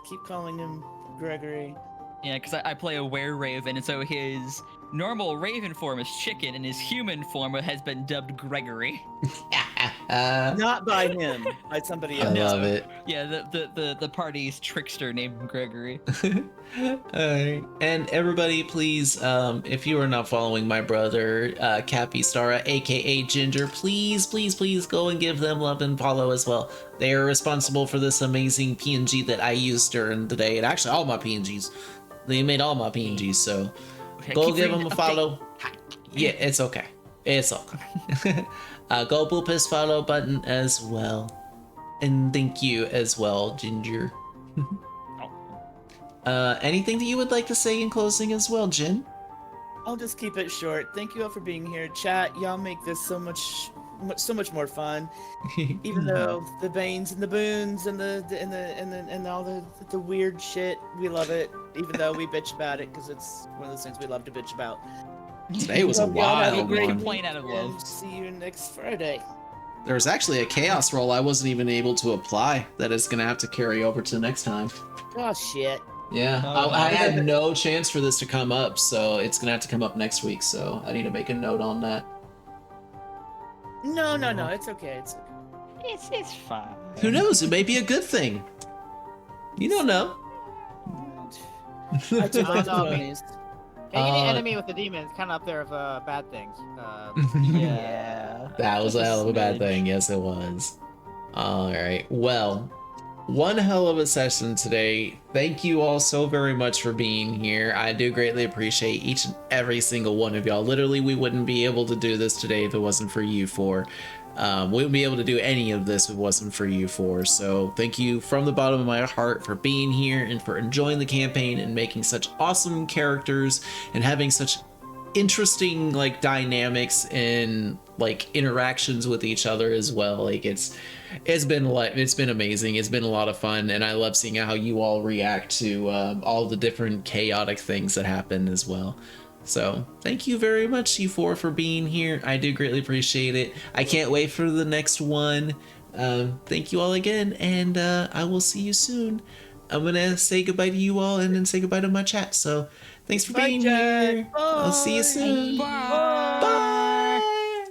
keep calling him Gregory. Yeah, because I play a were-raven, and so his normal raven form is Chicken, and his human form has been dubbed Gregory. Not by him, by somebody I else. love it. Yeah, the party's trickster named Gregory. Alright. And everybody, please, if you are not following my brother, Capistara, aka Ginger, please go and give them love and follow as well. They are responsible for this amazing PNG that I used during the day, and actually all my PNGs. They made all my PNGs, so Okay, go keep give reading them a the update. follow. Yeah, it's okay. It's okay. Go boop his follow button as well. And thank you as well, Ginger. Anything that you would like to say in closing as well, Jin? I'll just keep it short. Thank you all for being here. Chat, y'all make this so much more fun. Even though the Banes and the Boons and and all the weird shit, we love it. Even though we bitch about it, because it's one of those things we love to bitch about. Today was a Hope y'all have a wild great one. Complain out of love. and see you next Friday. There was actually a chaos roll I wasn't even able to apply that is gonna have to carry over to next time. Oh shit. Yeah, Oh, I had no chance for this to come up, so it's gonna have to come up next week. So I need to make a note on that. No, it's okay. It's It's fine. Who knows? It may be a good thing. You don't know. I took I the know. ponies. Getting the Uh, enemy with the demons kind of up there of bad things. Yeah. That was a Just a hell of a bad smidge. thing. Yes, it was. All right. Well, one hell of a session today. Thank you all so very much for being here. I do greatly appreciate each and every single one of y'all. Literally, we wouldn't be able to do this today if it wasn't for you four. We wouldn't be able to do any of this if it wasn't for you four. So thank you from the bottom of my heart for being here and for enjoying the campaign and making such awesome characters and having such interesting like dynamics and like interactions with each other as well. Like it's been amazing. It's been a lot of fun, and I love seeing how you all react to all the different chaotic things that happen as well. So thank you very much, you four, for being here. I do greatly appreciate it. I can't wait for the next one. Thank you all again, and I will see you soon. I'm gonna say goodbye to you all and then say goodbye to my chat. So thanks for Bye, being Jack. here. I'll see you soon. Bye. Bye.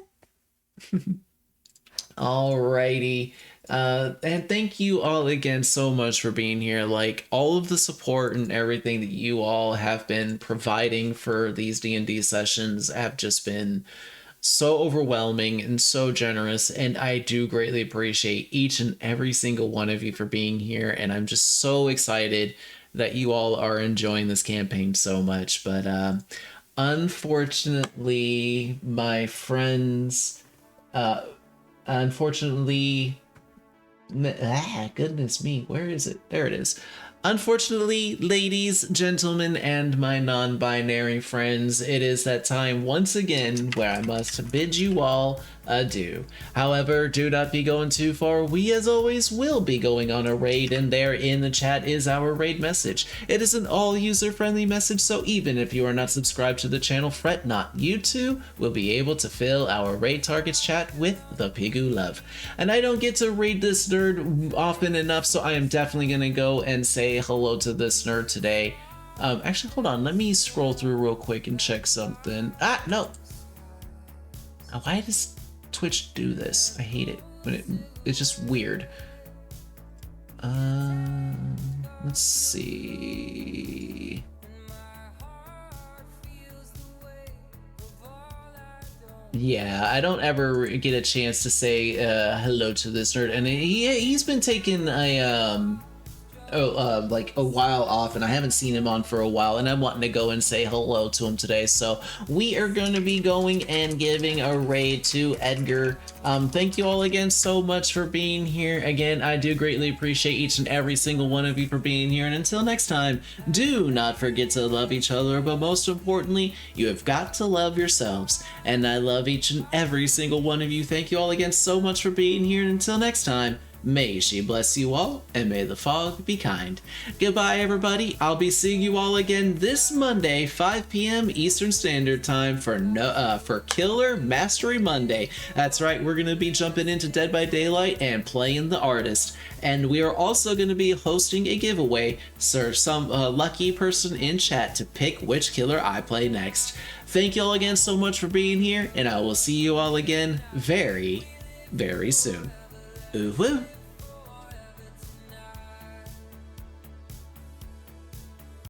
Alrighty. And thank you all again so much for being here. Like all of the support and everything that you all have been providing for these D&D sessions have just been so overwhelming and so generous, and I do greatly appreciate each and every single one of you for being here, and I'm just so excited that you all are enjoying this campaign so much. But unfortunately, my friends, goodness me, where is it? There it is. Unfortunately, ladies, gentlemen, and my non-binary friends, it is that time once again where I must bid you all adieu. However, do not be going too far. We, as always, will be going on a raid, and there in the chat is our raid message. It is an all user-friendly message, so even if you are not subscribed to the channel, fret not. You too will be able to fill our raid targets chat with the Pigu love. And I don't get to read this nerd often enough, so I am definitely going to go and say hello to this nerd today. Actually, hold on. Let me scroll through real quick and check something. Ah, no. Why does Twitch do this? I hate it when it's just weird. Let's see. Yeah, I don't ever get a chance to say hello to this nerd, and he's been taking a like a while off, and I haven't seen him on for a while, and I'm wanting to go and say hello to him today. So we are going to be going and giving a raid to Edgar. Thank you all again so much for being here. Again, I do greatly appreciate each and every single one of you for being here, and until next time, do not forget to love each other, but most importantly, you have got to love yourselves. And I love each and every single one of you. Thank you all again so much for being here, and until next time, may she bless you all, and may the fog be kind. Goodbye, everybody. I'll be seeing you all again this Monday, 5 p.m. Eastern Standard Time for Killer Mastery Monday. That's right, we're going to be jumping into Dead by Daylight and playing the artist. And we are also going to be hosting a giveaway, so some lucky person in chat to pick which killer I play next. Thank you all again so much for being here, and I will see you all again very, very soon. Ooh woo!